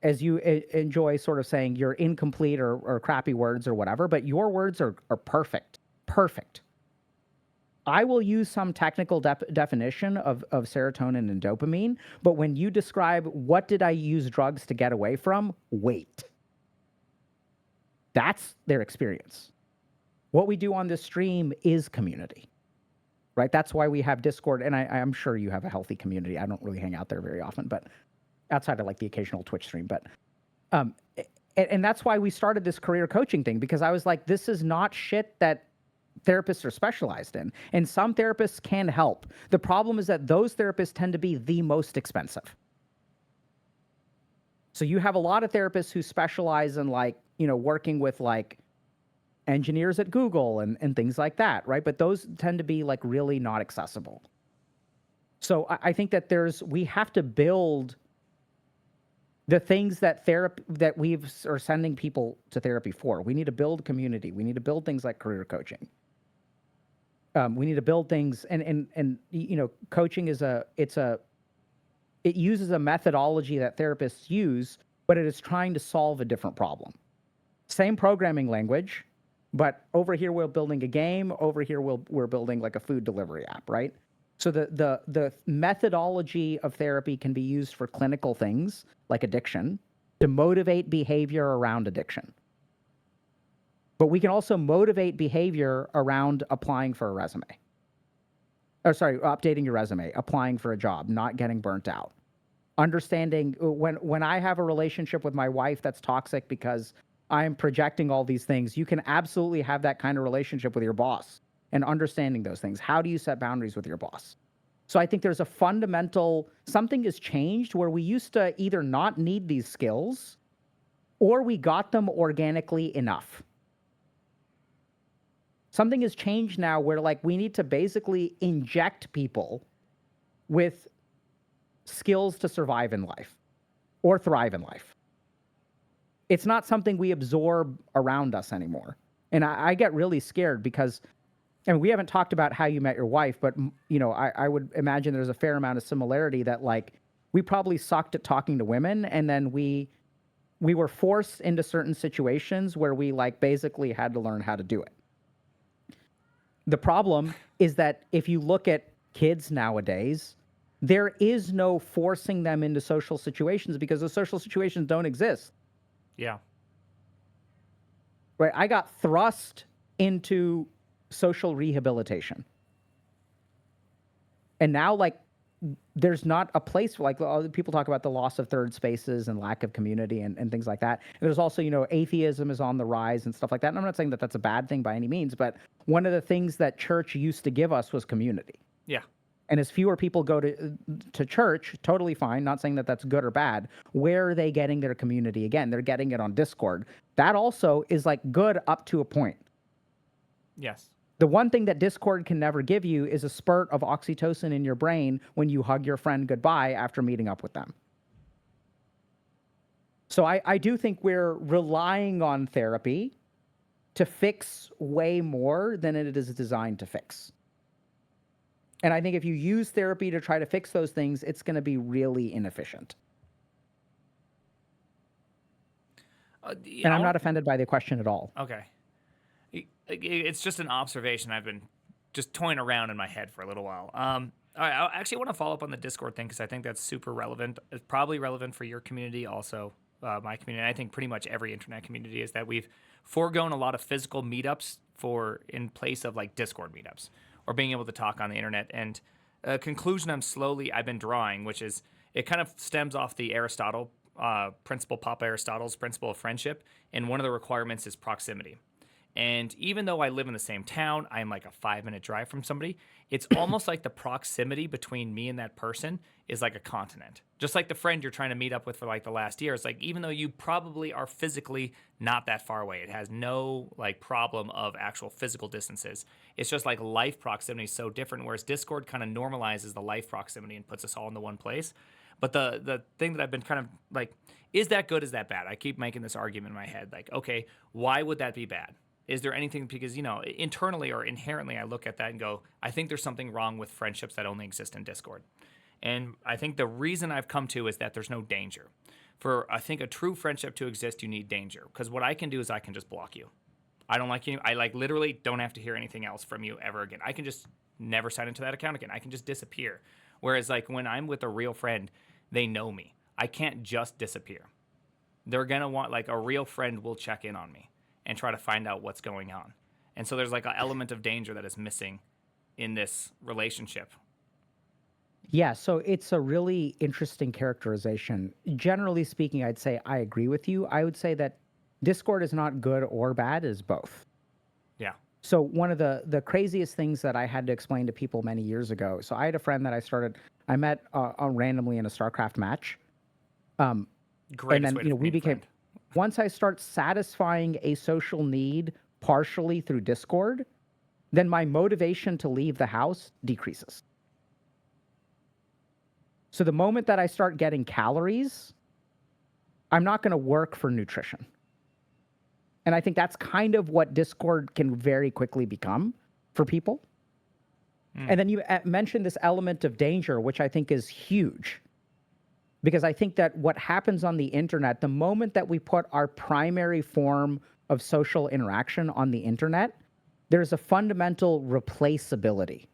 as you enjoy sort of saying, your incomplete or crappy words or whatever, but your words are perfect. Perfect. I will use some technical definition of serotonin and dopamine, but when you describe what did I use drugs to get away from, wait. That's their experience. What we do on this stream is community, right? That's why we have Discord, and I'm sure you have a healthy community. I don't really hang out there very often, but outside of like the occasional Twitch stream. But and that's why we started this career coaching thing, because I was like, this is not shit that therapists are specialized in, and some therapists can help. The problem is that those therapists tend to be the most expensive. So you have a lot of therapists who specialize in like, working with like engineers at Google and things like that, right? But those tend to be like really not accessible. So I think that we have to build the things that we are sending people to therapy for. We need to build community. We need to build things like career coaching. We need to build things, and coaching is It uses a methodology that therapists use, but it is trying to solve a different problem. Same programming language, but over here we're building a game, over here we're building like a food delivery app, right? So the methodology of therapy can be used for clinical things like addiction to motivate behavior around addiction. But we can also motivate behavior around applying for a resume. Or sorry, updating your resume, applying for a job, not getting burnt out. Understanding when I have a relationship with my wife that's toxic because I'm projecting all these things, you can absolutely have that kind of relationship with your boss and understanding those things. How do you set boundaries with your boss? So I think there's a fundamental, something has changed where we used to either not need these skills or we got them organically enough. Something has changed now where like we need to basically inject people with skills to survive in life or thrive in life. It's not something we absorb around us anymore. And I get really scared because, and we haven't talked about how you met your wife, but you know, I would imagine there's a fair amount of similarity that like we probably sucked at talking to women, and then we were forced into certain situations where we like basically had to learn how to do it. The problem is that if you look at kids nowadays, there is no forcing them into social situations because the social situations don't exist. Yeah. Right. I got thrust into social rehabilitation. And now, like, there's not a place for, like, people talk about the loss of third spaces and lack of community and things like that. And there's also, you know, atheism is on the rise and stuff like that. And I'm not saying that that's a bad thing by any means, but one of the things that church used to give us was community. Yeah. And as fewer people go to church, totally fine. Not saying that that's good or bad. Where are they getting their community? Again, they're getting it on Discord. That also is like good up to a point. Yes. The one thing that Discord can never give you is a spurt of oxytocin in your brain when you hug your friend goodbye after meeting up with them. So I do think we're relying on therapy to fix way more than it is designed to fix. And I think if you use therapy to try to fix those things, it's going to be really inefficient. And I'm not offended by the question at all. Okay. It's just an observation I've been just toying around in my head for a little while. I actually want to follow up on the Discord thing because I think that's super relevant. It's probably relevant for your community also, my community. And I think pretty much every internet community is that we've foregone a lot of physical meetups in place of like Discord meetups or being able to talk on the internet. And a conclusion I've been drawing, which is it kind of stems off the Aristotle principle, Papa Aristotle's principle of friendship. And one of the requirements is proximity. And even though I live in the same town, I'm like a 5-minute drive from somebody. It's almost like the proximity between me and that person is like a continent. Just like the friend you're trying to meet up with for like the last year. It's like, even though you probably are physically not that far away, it has no like problem of actual physical distances. It's just like life proximity is so different, whereas Discord kind of normalizes the life proximity and puts us all into one place. But the thing that I've been kind of like, is that good? Is that bad? I keep making this argument in my head. Like, okay, why would that be bad? Is there anything, because, you know, internally or inherently, I look at that and go, I think there's something wrong with friendships that only exist in Discord. And I think the reason I've come to is that there's no danger. For, I think, a true friendship to exist, you need danger. Because what I can do is I can just block you. I don't like you. I like literally don't have to hear anything else from you ever again. I can just never sign into that account again. I can just disappear. Whereas like when I'm with a real friend, they know me. I can't just disappear. They're going to want, like, a real friend will check in on me and try to find out what's going on. And so there's like an element of danger that is missing in this relationship. Yeah, so it's a really interesting characterization. Generally speaking, I'd say I agree with you. I would say that Discord is not good or bad, it is both. Yeah. So one of the craziest things that I had to explain to people many years ago. So I had a friend that I met randomly in a StarCraft match. Great. And then, you know, we became... Once I start satisfying a social need partially through Discord, then my motivation to leave the house decreases. So the moment that I start getting calories, I'm not going to work for nutrition. And I think that's kind of what Discord can very quickly become for people. And then you mentioned this element of danger, which I think is huge. Because I think that what happens on the internet, the moment that we put our primary form of social interaction on the internet, there's a fundamental replaceability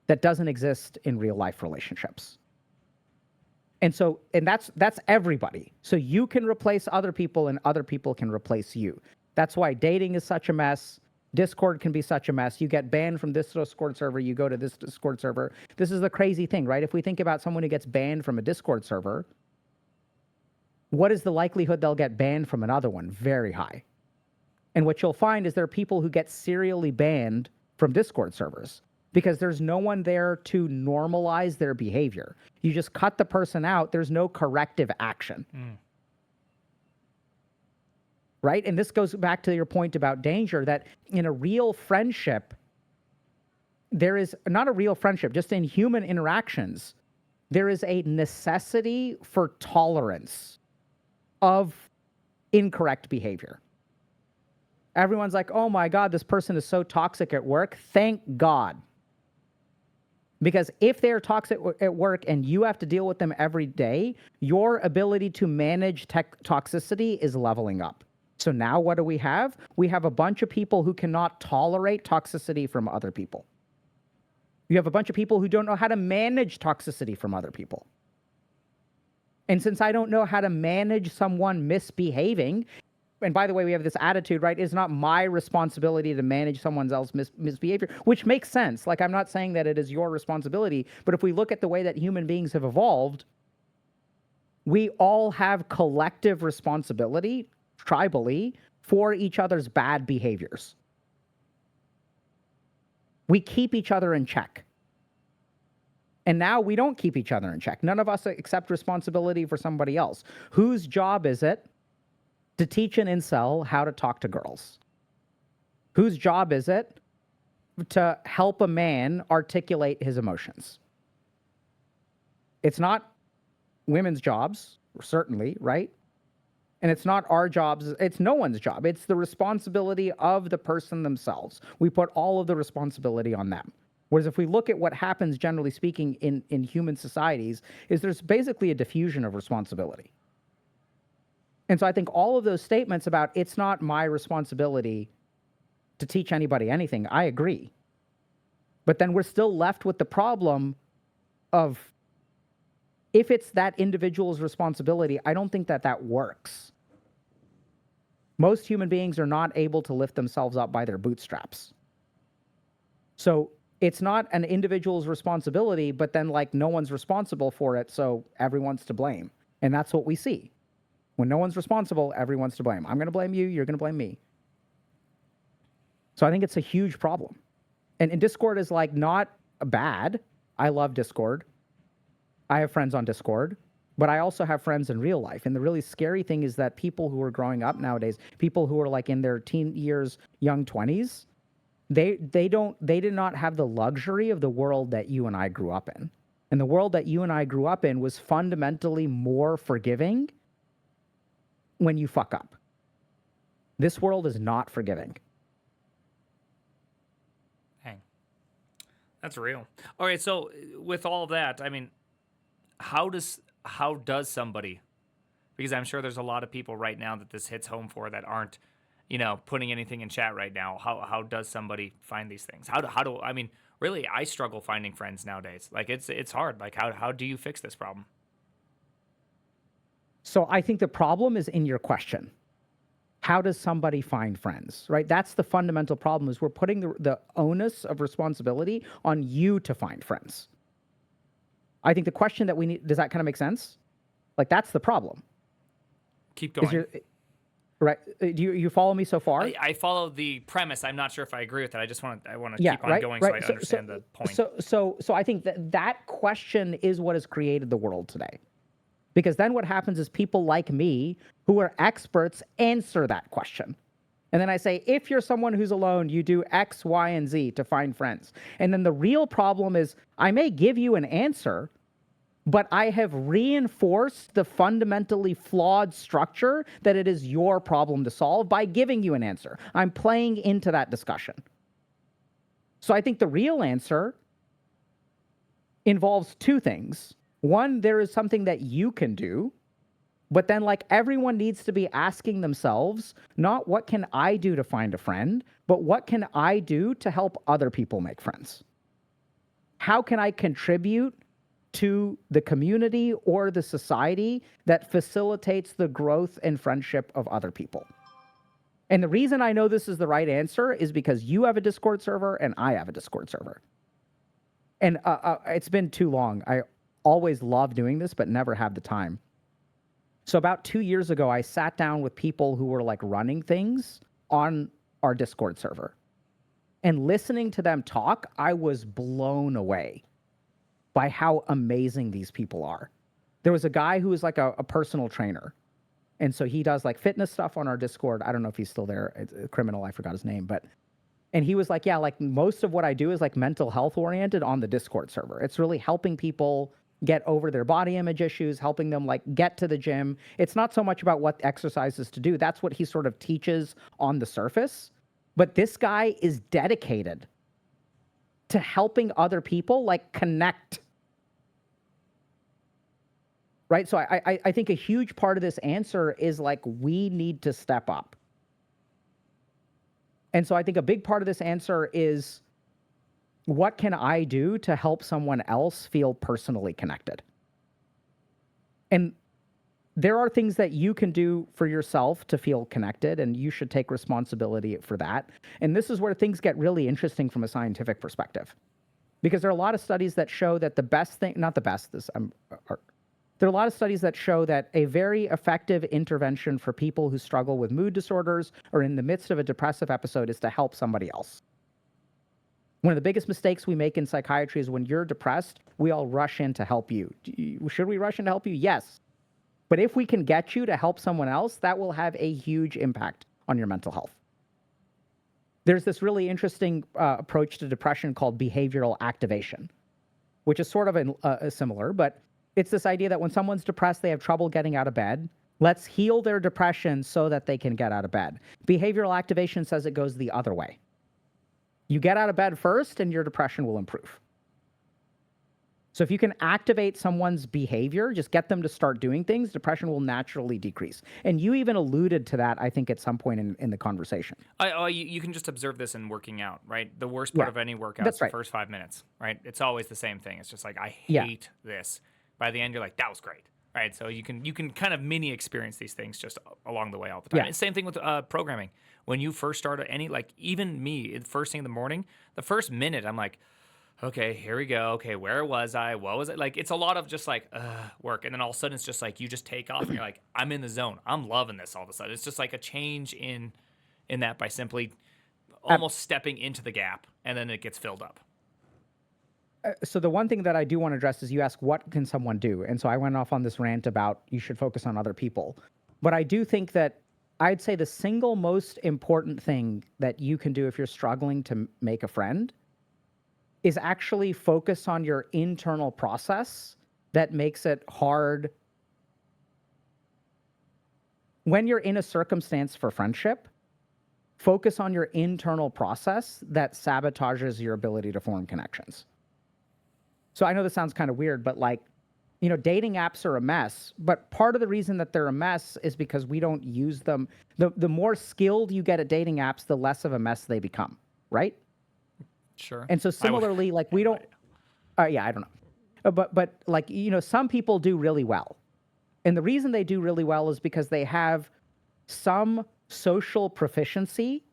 that doesn't exist in real life relationships. And that's everybody. So you can replace other people and other people can replace you. That's why dating is such a mess. Discord can be such a mess. You get banned from this Discord server, you go to this Discord server. This is the crazy thing, right? If we think about someone who gets banned from a Discord server, what is the likelihood they'll get banned from another one? Very high. And what you'll find is there are people who get serially banned from Discord servers because there's no one there to normalize their behavior. You just cut the person out. There's no corrective action. Right? And this goes back to your point about danger, that in a real friendship, there is not a real friendship, just in human interactions, there is a necessity for tolerance of incorrect behavior. Everyone's like, oh my God, this person is so toxic at work. Thank God. Because if they're toxic at work and you have to deal with them every day, your ability to manage toxicity is leveling up. So now what do we have? We have a bunch of people who cannot tolerate toxicity from other people. You have a bunch of people who don't know how to manage toxicity from other people. And since I don't know how to manage someone misbehaving, and by the way, we have this attitude, right? It's not my responsibility to manage someone else's misbehavior, which makes sense. Like, I'm not saying that it is your responsibility, but if we look at the way that human beings have evolved, we all have collective responsibility, tribally, for each other's bad behaviors. We keep each other in check. And now we don't keep each other in check. None of us accept responsibility for somebody else. Whose job is it to teach an incel how to talk to girls? Whose job is it to help a man articulate his emotions? It's not women's jobs, certainly, right? And it's not our jobs. It's no one's job. It's the responsibility of the person themselves. We put all of the responsibility on them. Whereas if we look at what happens, generally speaking, in human societies, is there's basically a diffusion of responsibility. And so I think all of those statements about it's not my responsibility to teach anybody anything, I agree. But then we're still left with the problem of, if it's that individual's responsibility, I don't think that that works. Most human beings are not able to lift themselves up by their bootstraps. So it's not an individual's responsibility, but then like no one's responsible for it, so everyone's to blame. And that's what we see. When no one's responsible, everyone's to blame. I'm going to blame you, you're going to blame me. So I think it's a huge problem. And Discord is like not bad. I love Discord. I have friends on Discord, but I also have friends in real life. And the really scary thing is that people who are growing up nowadays, people who are like in their teen years, young 20s, they did not have the luxury of the world that you and I grew up in. And the world that you and I grew up in was fundamentally more forgiving when you fuck up. This world is not forgiving. Dang. That's real. All right, so with all that, I mean, how does somebody, because I'm sure there's a lot of people right now that this hits home for that aren't, putting anything in chat right now. How does somebody find these things? How do I mean, really, I struggle finding friends nowadays. Like it's hard. Like how do you fix this problem? So I think the problem is in your question. How does somebody find friends, right? That's the fundamental problem, is we're putting the onus of responsibility on you to find friends. I think the question that we need, does that kind of make sense? Like, that's the problem. Keep going. Right. Do you follow me so far? I follow the premise. I'm not sure if I agree with it. I want to keep on going so I understand the point. So I think that question is what has created the world today. Because then what happens is people like me, who are experts, answer that question. And then I say, if you're someone who's alone, you do X, Y, and Z to find friends. And then the real problem is I may give you an answer, but I have reinforced the fundamentally flawed structure that it is your problem to solve by giving you an answer. I'm playing into that discussion. So I think the real answer involves two things. One, there is something that you can do, but then like everyone needs to be asking themselves, not what can I do to find a friend, but what can I do to help other people make friends? How can I contribute to the community or the society that facilitates the growth and friendship of other people? And the reason I know this is the right answer is because you have a Discord server and I have a Discord server. And it's been too long. I always love doing this, but never have the time. So about 2 years ago, I sat down with people who were like running things on our Discord server. And listening to them talk, I was blown away by how amazing these people are. There was a guy who was like a personal trainer. And so he does like fitness stuff on our Discord. I don't know if he's still there. It's a criminal. I forgot his name. And he was like, yeah, like most of what I do is like mental health oriented on the Discord server. It's really helping people get over their body image issues, helping them like get to the gym. It's not so much about what exercises to do. That's what he sort of teaches on the surface. But this guy is dedicated to helping other people like connect. Right? So I think a huge part of this answer is like we need to step up. And so I think a big part of this answer is, what can I do to help someone else feel personally connected? And there are things that you can do for yourself to feel connected, and you should take responsibility for that. And this is where things get really interesting from a scientific perspective, because there are a lot of studies that show that the best thing, not the best, there are a lot of studies that show that a very effective intervention for people who struggle with mood disorders or in the midst of a depressive episode is to help somebody else. One of the biggest mistakes we make in psychiatry is when you're depressed, we all rush in to help you. Should we rush in to help you? Yes. But if we can get you to help someone else, that will have a huge impact on your mental health. There's this really interesting approach to depression called behavioral activation, which is sort of similar, but it's this idea that when someone's depressed, they have trouble getting out of bed. Let's heal their depression so that they can get out of bed. Behavioral activation says it goes the other way. You get out of bed first and your depression will improve. So if you can activate someone's behavior, just get them to start doing things, depression will naturally decrease. And you even alluded to that, I think, at some point in the conversation. You can just observe this in working out, right? The worst part of any workout is the first 5 minutes, right? It's always the same thing. It's just like, I hate this. By the end, you're like, that was great, right? So you can kind of mini experience these things just along the way all the time. Yeah. And same thing with programming. When you first start even me, the first thing in the morning, the first minute, I'm like, okay, here we go. Okay, where was I? What was it? Like, it's a lot of just like work. And then all of a sudden, it's just like you just take off and you're like, I'm in the zone. I'm loving this all of a sudden. It's just like a change in that by simply almost stepping into the gap, and then it gets filled up. So the one thing that I do want to address is you ask, what can someone do? And so I went off on this rant about you should focus on other people. But I do think that I'd say the single most important thing that you can do if you're struggling to make a friend is actually focus on your internal process that makes it hard. When you're in a circumstance for friendship, focus on your internal process that sabotages your ability to form connections. So I know this sounds kind of weird, but like, you know, dating apps are a mess, but part of the reason that they're a mess is because we don't use them. The more skilled you get at dating apps, the less of a mess they become, right? Sure. And so similarly, like we don't, yeah, I don't know. But like, you know, some people do really well. And the reason they do really well is because they have some social proficiency,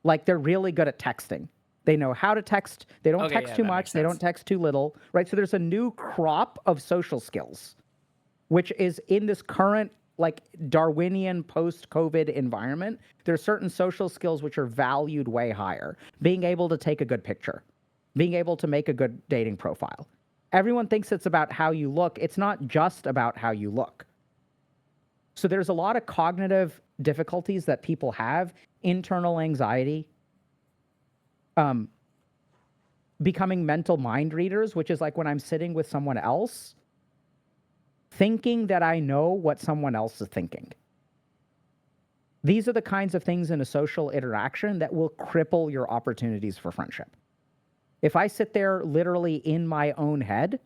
like they're really good at texting. They know how to text. They don't text too much. They don't text too little, right? So there's a new crop of social skills, which is in this current like Darwinian post-COVID environment. There are certain social skills which are valued way higher. Being able to take a good picture, being able to make a good dating profile. Everyone thinks it's about how you look. It's not just about how you look. So there's a lot of cognitive difficulties that people have, internal anxiety, becoming mental mind readers, which is like when I'm sitting with someone else, thinking that I know what someone else is thinking. These are the kinds of things in a social interaction that will cripple your opportunities for friendship. If I sit there literally in my own head,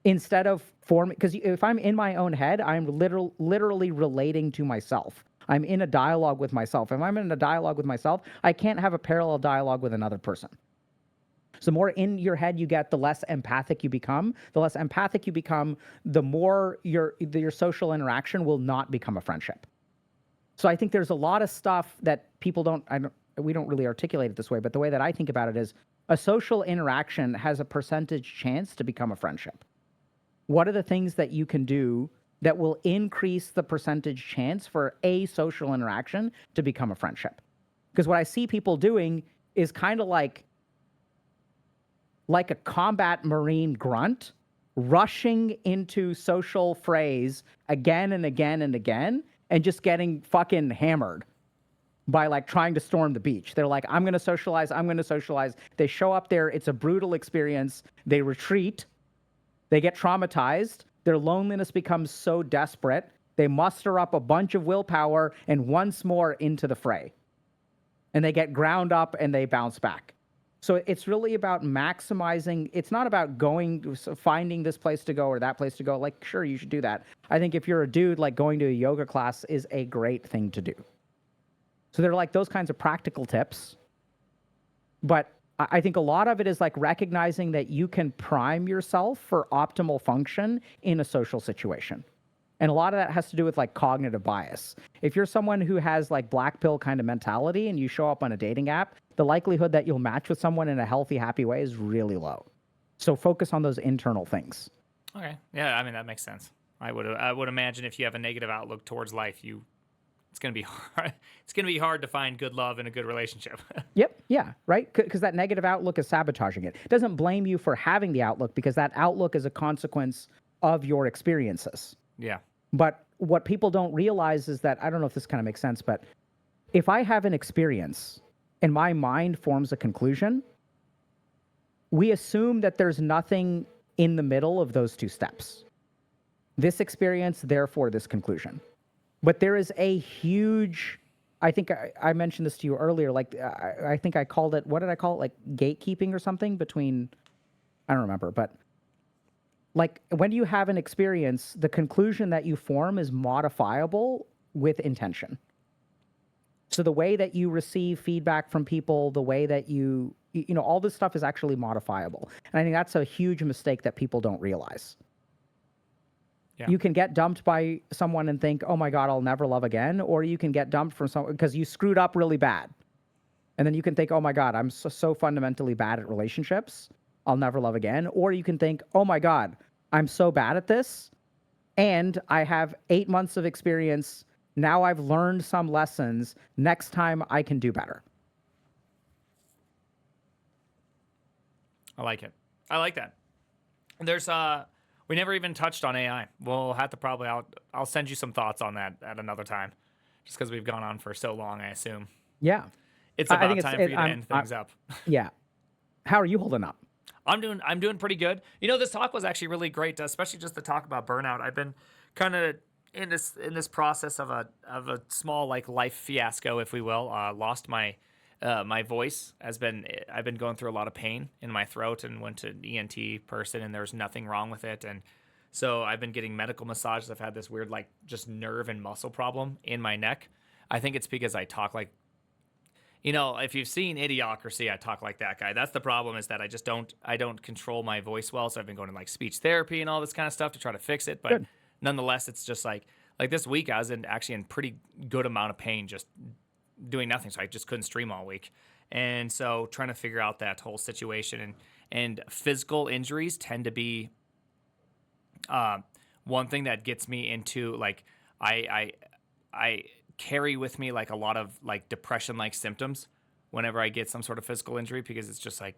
instead of forming, because if I'm in my own head, I'm literally relating to myself. I'm in a dialogue with myself. If I'm in a dialogue with myself, I can't have a parallel dialogue with another person. So the more in your head you get, the less empathic you become. The less empathic you become, the more your social interaction will not become a friendship. So I think there's a lot of stuff that people we don't really articulate it this way, but the way that I think about it is a social interaction has a percentage chance to become a friendship. What are the things that you can do that will increase the percentage chance for a social interaction to become a friendship? Because what I see people doing is kind of like a combat Marine grunt rushing into social phrase again and again and again and just getting fucking hammered by like trying to storm the beach. They're like, I'm going to socialize. They show up there. It's a brutal experience. They retreat. They get traumatized. Their loneliness becomes so desperate. They muster up a bunch of willpower and once more into the fray. And they get ground up and they bounce back. So it's really about maximizing. It's not about finding this place to go or that place to go. Like, sure, you should do that. I think if you're a dude, like going to a yoga class is a great thing to do. So they're like those kinds of practical tips. But I think a lot of it is like recognizing that you can prime yourself for optimal function in a social situation. And a lot of that has to do with like cognitive bias. If you're someone who has like black pill kind of mentality and you show up on a dating app, the likelihood that you'll match with someone in a healthy, happy way is really low. So focus on those internal things. Okay. Yeah, I mean, that makes sense. I would imagine if you have a negative outlook towards life, it's going to be hard. It's going to be hard to find good love in a good relationship. Yep. Yeah. Right. Because that negative outlook is sabotaging it. It doesn't blame you for having the outlook because that outlook is a consequence of your experiences. Yeah. But what people don't realize is that, I don't know if this kind of makes sense, but if I have an experience and my mind forms a conclusion, we assume that there's nothing in the middle of those two steps. This experience, therefore this conclusion. But there is a huge, I think I mentioned this to you earlier, like I think I called it, what did I call it? Like gatekeeping or something between, I don't remember, but like when you have an experience, the conclusion that you form is modifiable with intention. So the way that you receive feedback from people, the way that you know, all this stuff is actually modifiable. And I think that's a huge mistake that people don't realize. Yeah. You can get dumped by someone and think, oh my God, I'll never love again. Or you can get dumped from someone because you screwed up really bad. And then you can think, oh my God, I'm so fundamentally bad at relationships. I'll never love again. Or you can think, oh my God, I'm so bad at this. And I have 8 months of experience. Now I've learned some lessons. Next time I can do better. I like it. I like that. There's we never even touched on AI. We'll have to probably, I'll send you some thoughts on that at another time, just because we've gone on for so long, I assume. Yeah. It's about time for you to end things up. Yeah. How are you holding up? I'm doing pretty good. You know, this talk was actually really great, especially just to talk about burnout. I've been kind of in this process of a small like life fiasco, if we will. Lost my voice. I've been going through a lot of pain in my throat and went to an ENT person and there's nothing wrong with it. And so I've been getting medical massages. I've had this weird like just nerve and muscle problem in my neck. I think it's because I talk like, you know, if you've seen Idiocracy, I talk like that guy. That's the problem, is that I don't control my voice well. So I've been going to like speech therapy and all this kind of stuff to try to fix it. But good. Nonetheless, it's just like this week I was actually in pretty good amount of pain just doing nothing. So I just couldn't stream all week. And so trying to figure out that whole situation, and physical injuries tend to be one thing that gets me into like, I carry with me like a lot of like depression like symptoms whenever I get some sort of physical injury, because it's just like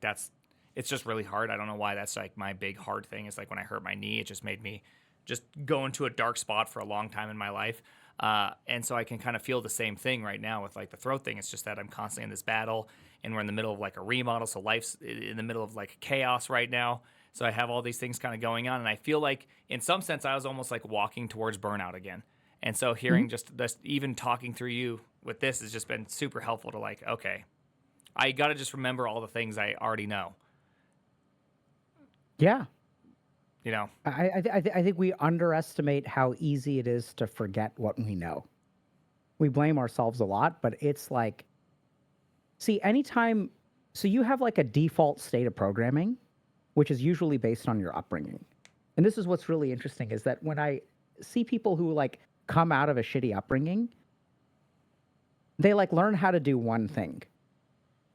it's just really hard. I don't know why that's like my big hard thing. Is like when I hurt my knee, it just made me just go into a dark spot for a long time in my life. And so I can kind of feel the same thing right now with like the throat thing. It's just that I'm constantly in this battle and we're in the middle of like a remodel. So life's in the middle of like chaos right now. So I have all these things kind of going on. And I feel like in some sense, I was almost like walking towards burnout again. And so hearing just even talking through you with this has just been super helpful to like, okay, I got to just remember all the things I already know. Yeah. You know, I think we underestimate how easy it is to forget what we know. We blame ourselves a lot, but it's like, see, anytime, so you have like a default state of programming, which is usually based on your upbringing. And this is what's really interesting is that when I see people who like come out of a shitty upbringing, they like learn how to do one thing.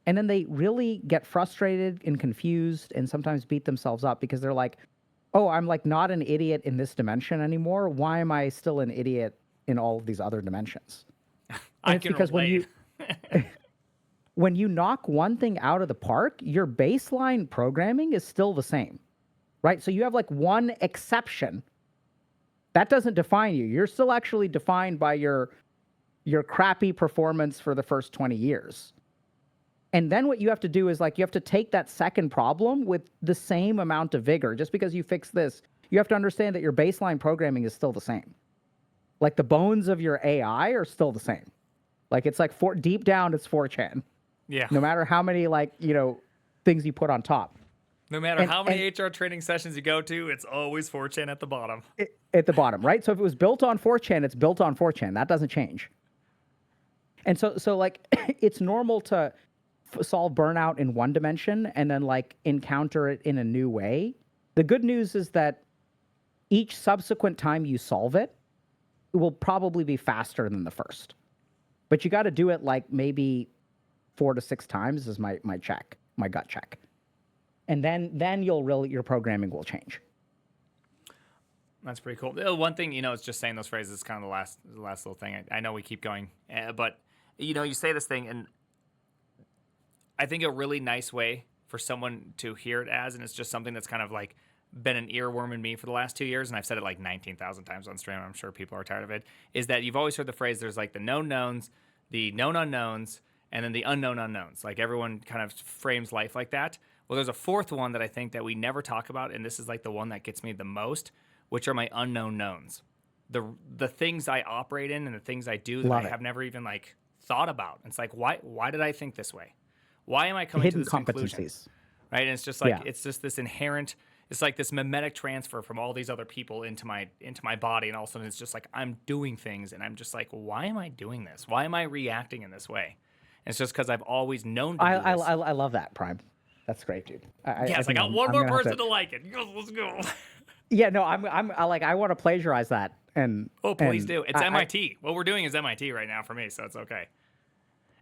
And then they really get frustrated and confused and sometimes beat themselves up because they're like, oh, I'm like not an idiot in this dimension anymore. Why am I still an idiot in all of these other dimensions? And it's because when you knock one thing out of the park, your baseline programming is still the same, right? So you have like one exception. That doesn't define you. You're still actually defined by your crappy performance for the first 20 years. And then what you have to do is like you have to take that second problem with the same amount of vigor. Just because you fix this, you have to understand that your baseline programming is still the same. Like the bones of your AI are still the same. Like it's like deep down, it's 4chan. Yeah. No matter how many things you put on top. No matter how many HR training sessions you go to, it's always 4chan at the bottom. At the bottom, right? So if it was built on 4chan, it's built on 4chan. That doesn't change. And so like it's normal to solve burnout in one dimension and then like encounter it in a new way. The good news is that each subsequent time you solve it, it will probably be faster than the first. But you got to do it like maybe 4 to 6 times is my gut check. And then your programming will change. That's pretty cool. One thing, it's just saying those phrases is kind of the last little thing. I know we keep going, but you say this thing, and I think a really nice way for someone to hear it as, and it's just something that's kind of like been an earworm in me for the last 2 years, and I've said it like 19,000 times on stream. I'm sure people are tired of it. Is that you've always heard the phrase? There's like the known knowns, the known unknowns, and then the unknown unknowns. Like everyone kind of frames life like that. Well, there's a fourth one that I think that we never talk about, and this is like the one that gets me the most, which are my unknown knowns. The things I operate in and the things I do that I have never even like thought about. It's like, why did I think this way? Why am I coming to this conclusion? Right? And it's just like it's just this inherent. It's like this mimetic transfer from all these other people into my body, and all of a sudden it's just like I'm doing things, and I'm just like, why am I doing this? Why am I reacting in this way? And it's just because I've always known to do this. I love that, Prime. That's great, dude. I got one more person to like it. Let's go. Yeah, no, I want to plagiarize that. And please do. It's MIT. What we're doing is MIT right now for me, so it's okay.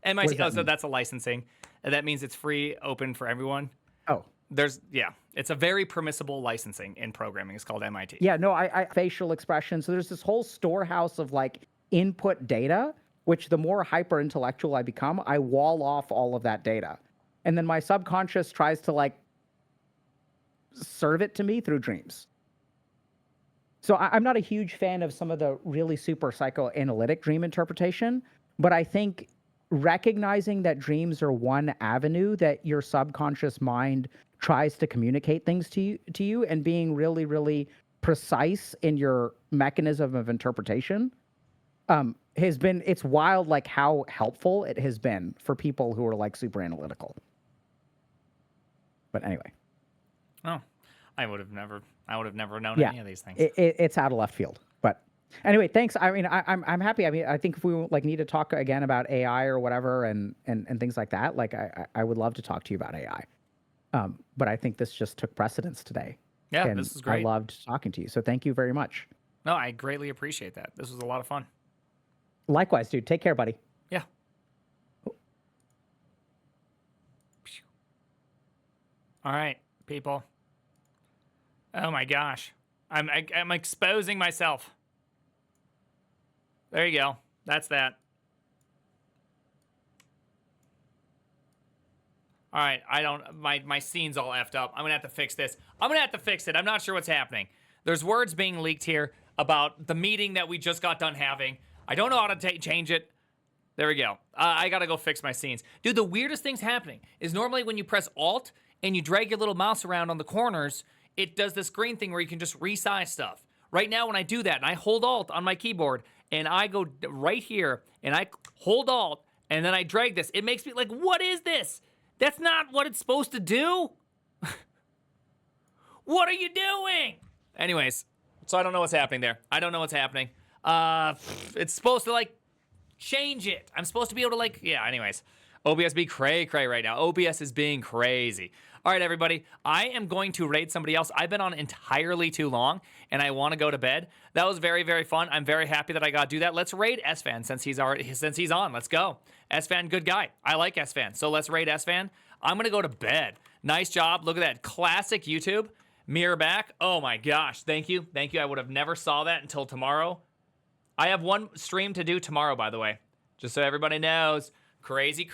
MIT. So that's a licensing. That means it's free, open for everyone. Oh, it's a very permissible licensing in programming. It's called MIT. Yeah, no, I facial expressions. So there's this whole storehouse of like input data, which the more hyper intellectual I become, I wall off all of that data, and then my subconscious tries to like serve it to me through dreams. So I'm not a huge fan of some of the really super psychoanalytic dream interpretation, but I think recognizing that dreams are one avenue that your subconscious mind tries to communicate things to you and being really, really precise in your mechanism of interpretation it's wild, like how helpful it has been for people who are like super analytical. But anyway. Oh, I would have never known any of these things. It's out of left field. But anyway, thanks. I mean, I'm happy. I mean, I think if we like need to talk again about AI or whatever and things like that, like I would love to talk to you about AI. But I think this just took precedence today. Yeah, and this is great. I loved talking to you. So thank you very much. No, I greatly appreciate that. This was a lot of fun. Likewise, dude. Take care, buddy. Yeah. All right, people. Oh my gosh. I'm exposing myself. There you go. That's that. All right, my scene's all effed up. I'm gonna have to fix this. I'm gonna have to fix it. I'm not sure what's happening. There's words being leaked here about the meeting that we just got done having. I don't know how to change it. There we go. I gotta go fix my scenes. Dude, the weirdest thing's happening is normally when you press Alt and you drag your little mouse around on the corners, it does this green thing where you can just resize stuff. Right now when I do that and I hold Alt on my keyboard and I go right here and I hold Alt and then I drag this, it makes me like, what is this? That's not what it's supposed to do. What are you doing? Anyways, so I don't know what's happening there. I don't know what's happening. It's supposed to like change it. I'm supposed to be able to like, yeah, anyways. OBS be cray right now. OBS is being crazy. All right, everybody. I am going to raid somebody else. I've been on entirely too long, and I want to go to bed. That was very, very fun. I'm very happy that I got to do that. Let's raid S-Fan since he's on. Let's go. S-Fan, good guy. I like S-Fan. So let's raid S-Fan. I'm going to go to bed. Nice job. Look at that. Classic YouTube. Mirror back. Oh my gosh. Thank you. Thank you. I would have never saw that until tomorrow. I have one stream to do tomorrow, by the way. Just so everybody knows. Crazy.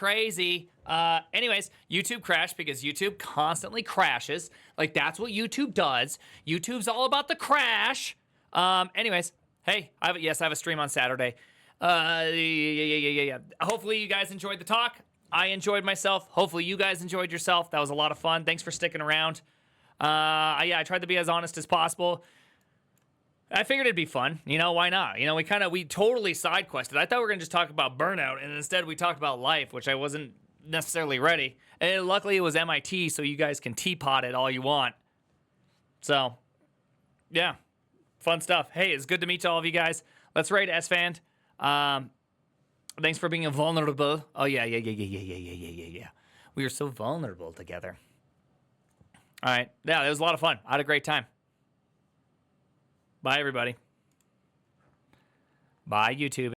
Anyways, YouTube crashed because YouTube constantly crashes. Like, that's what YouTube does. YouTube's all about the crash. Anyways, hey, I have a stream on Saturday. Yeah. Hopefully you guys enjoyed the talk. I enjoyed myself. Hopefully you guys enjoyed yourself. That was a lot of fun. Thanks for sticking around. I tried to be as honest as possible. I figured it'd be fun. You know, why not? You know, we totally side quested. I thought we were going to just talk about burnout, and instead we talked about life, which I wasn't necessarily ready. And luckily it was MIT, so you guys can teapot it all you want. So, yeah. Fun stuff. Hey, it's good to meet all of you guys. Let's raid S-Fan. Thanks for being vulnerable. Oh, yeah. We are so vulnerable together. All right. Yeah, it was a lot of fun. I had a great time. Bye, everybody. Bye, YouTube.